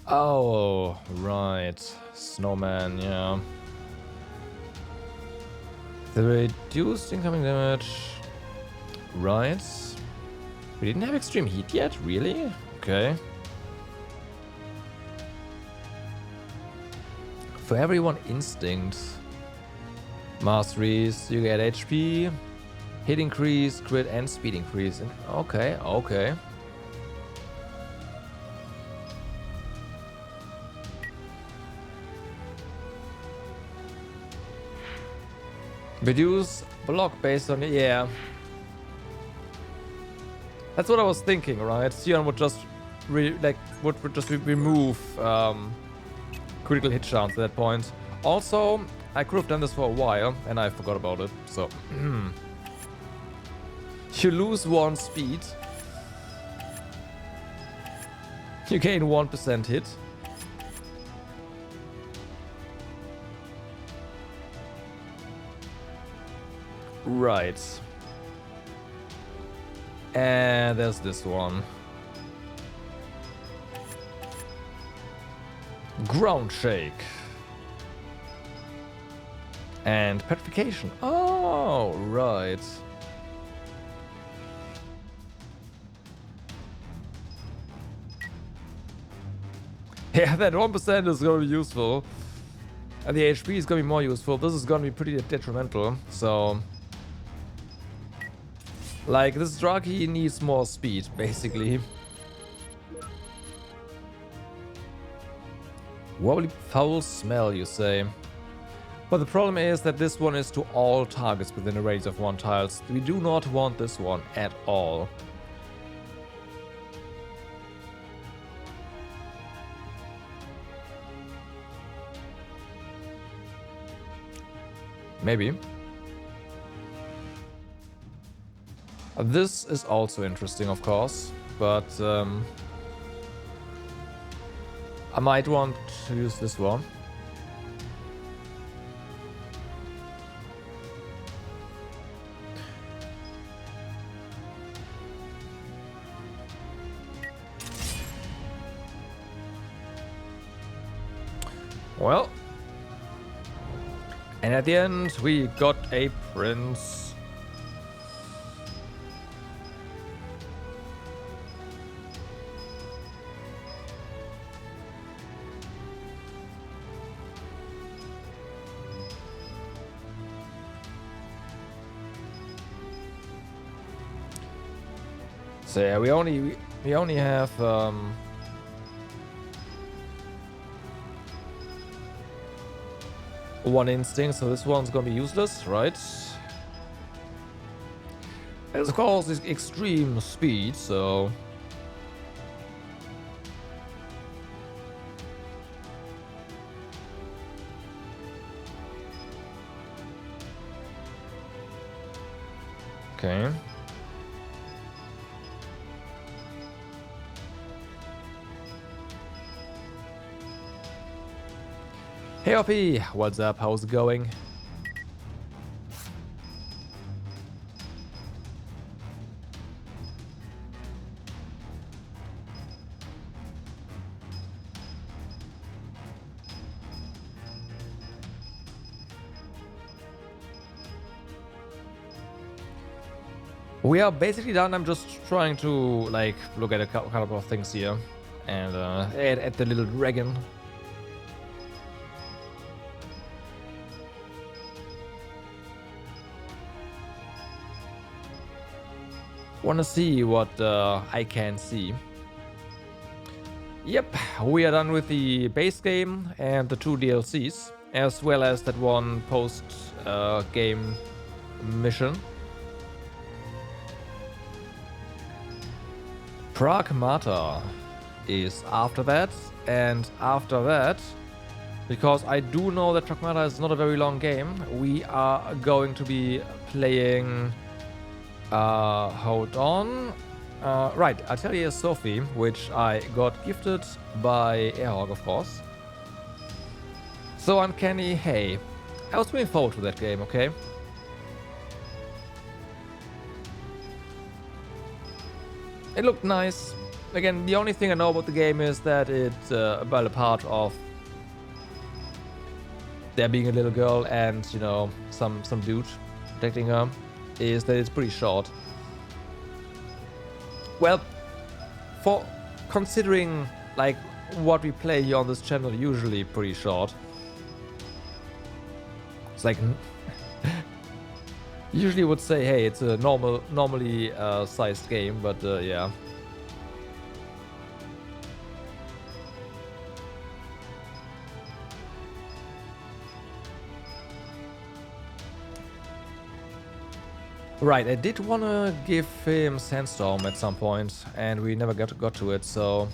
Oh, right. Snowman, yeah. The reduced incoming damage. Right. We didn't have extreme heat yet? Really? Okay. For everyone, instinct. Masteries, you get HP, hit increase, crit, and speed increase. Okay, okay. Reduce block based on yeah. That's what I was thinking, right? Sion would just remove critical hit chance at that point. Also, I could have done this for a while and I forgot about it. So you lose 1 speed. You gain 1% hit. Right. And there's this one. Ground shake. And petrification. Oh, right. Yeah, that 1% is gonna be useful. And the HP is gonna be more useful. This is gonna be pretty detrimental, so... Like, this Draki needs more speed, basically. Wobbly foul smell, you say. But the problem is that this one is to all targets within a radius of 1 tiles. We do not want this one at all. Maybe. This is also interesting, of course, but I might want to use this one. Well, and at the end we got a prince. So yeah, we only have one instinct, so this one's gonna be useless, right? It's of course this extreme speed, so okay. Hey Oppie, what's up? How's it going? We are basically done. I'm just trying to like look at a couple of things here and add the little dragon. Want to see what I can see. Yep, we are done with the base game and the 2 DLCs, as well as that one post game mission. Pragmata is after that, and after that, because I do know that Pragmata is not a very long game, we are going to be playing. Hold on. Right, Atelier Sophie, which I got gifted by Airhawk, of course. So Uncanny, hey. I was looking forward to that game, okay? It looked nice. Again, the only thing I know about the game is that it's about a part of there being a little girl and, you know, some dude protecting her, is that it's pretty short. Well, for considering like what we play here on this channel, usually pretty short. It's like usually would say, hey, it's a normally sized game, but yeah. Right, I did want to give him Sandstorm at some point, and we never got to it, so...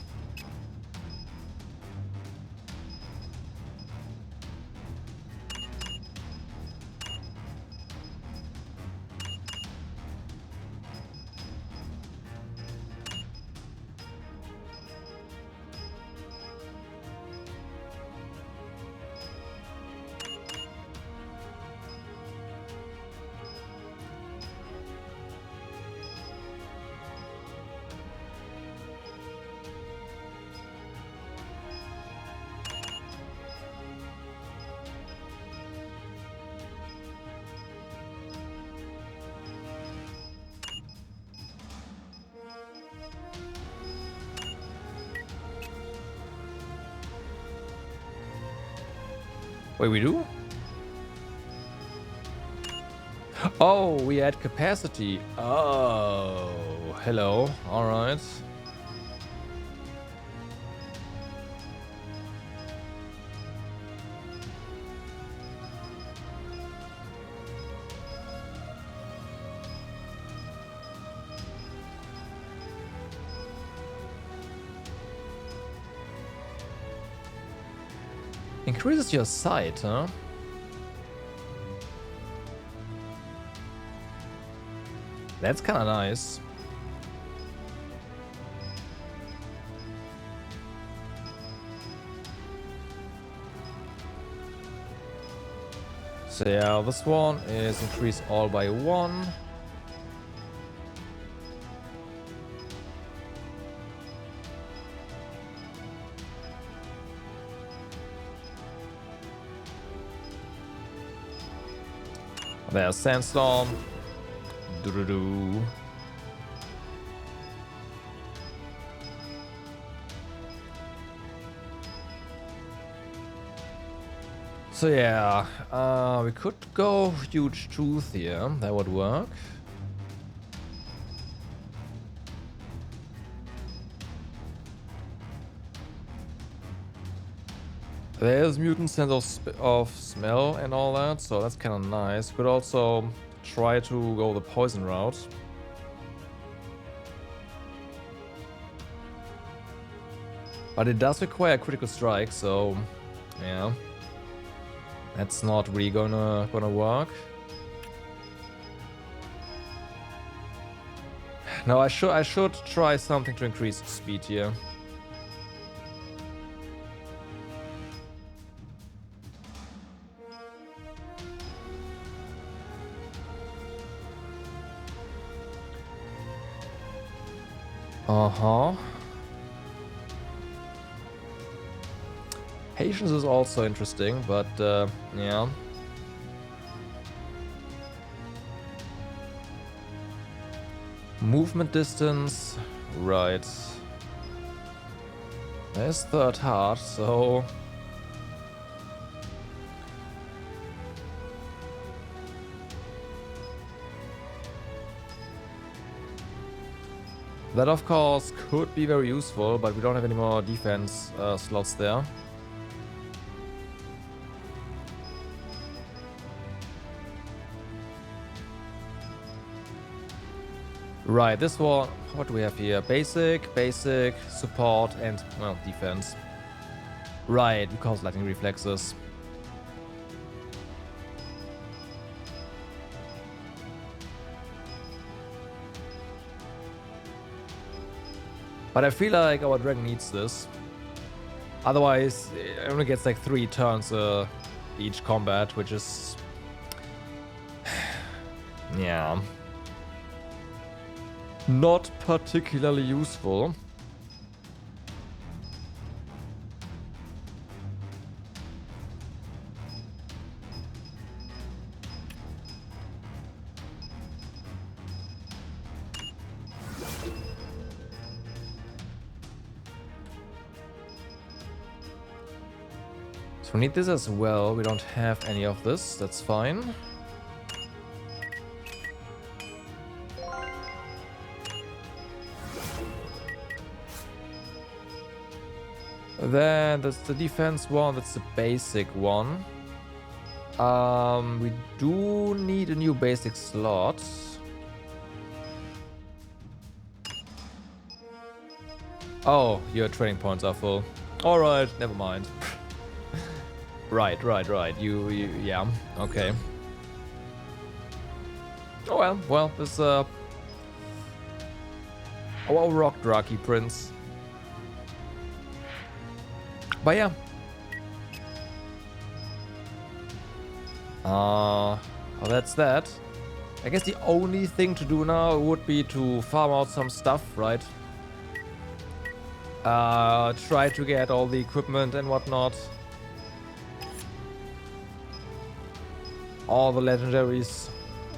Wait, we do? Oh, we add capacity. Oh, hello. All right. Increases your sight, huh? That's kind of nice. So yeah, this one is increased all by 1. There's Sandstorm. Doo-doo-doo. So yeah, we could go Huge Tooth here. That would work. There's mutant sense of smell and all that, so that's kind of nice. Could also try to go the poison route. But it does require critical strike, so yeah, that's not really gonna work. No, I should try something to increase speed here. Uh-huh. Patience is also interesting, but yeah. Movement distance, right. There's third heart, so... That of course could be very useful, but we don't have any more defense slots there. Right, this one, what do we have here? Basic, support, and, well, defense. Right, because lightning reflexes. But I feel like our dragon needs this. Otherwise, it only gets like 3 turns each combat, which is... yeah. Not particularly useful. So we need this as well. We don't have any of this. That's fine. Then that's the defense one. That's the basic one. We do need a new basic slot. Oh, your training points are full. All right, never mind. Right. You, yeah, okay. Oh well, this our rock Draki prince. But yeah. Well, that's that. I guess the only thing to do now would be to farm out some stuff, right? Try to get all the equipment and whatnot. All the legendaries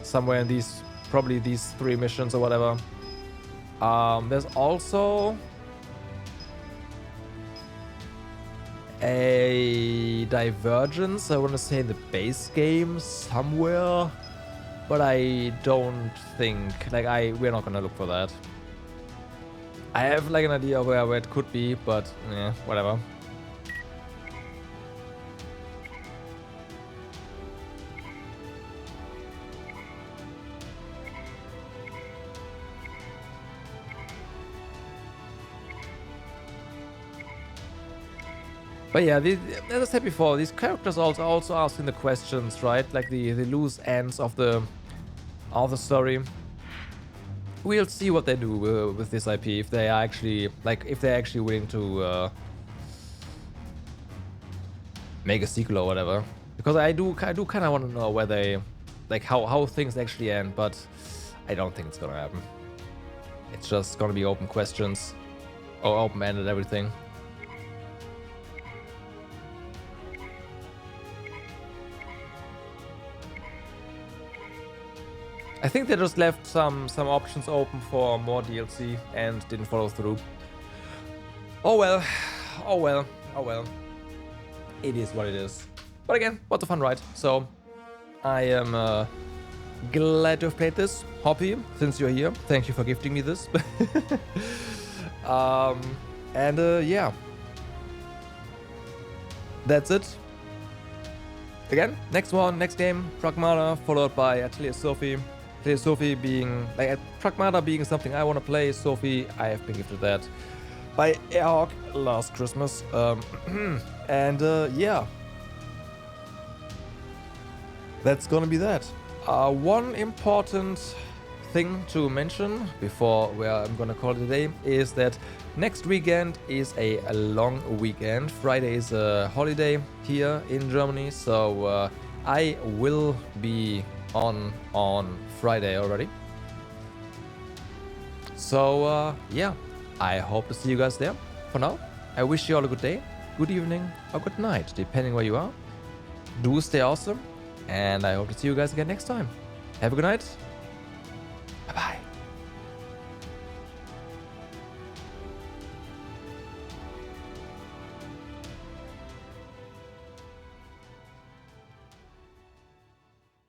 somewhere in these, probably these 3 missions or whatever. There's also a divergence, I want to say, in the base game somewhere, but I don't think, like, we're not gonna look for that. I have like an idea of where it could be, but yeah, whatever. But yeah, as I said before, these characters also asking the questions, right? Like the loose ends of the story. We'll see what they do with this IP, if they are actually willing to make a sequel or whatever. Because I do kind of want to know where they, like, how things actually end, but I don't think it's gonna happen. It's just gonna be open questions, or open-ended everything. I think they just left some options open for more DLC and didn't follow through. Oh well. It is what it is. But again, what a fun ride. So I am glad to have played this. Hoppy, since you're here, thank you for gifting me this. Yeah. That's it. Again, next game, Pragmata, followed by Atelier Sophie. Sophie being, like, Pragmata being something I want to play. Sophie, I have been gifted that by Airhawk last Christmas. Yeah. That's gonna be that. One important thing to mention before I'm gonna call it a day is that next weekend is a long weekend. Friday is a holiday here in Germany, so I will be on Friday already. So yeah, I hope to see you guys there. For now, I wish you all a good day, good evening, or good night, depending where you are. Do stay awesome, and I hope to see you guys again next time. Have a good night.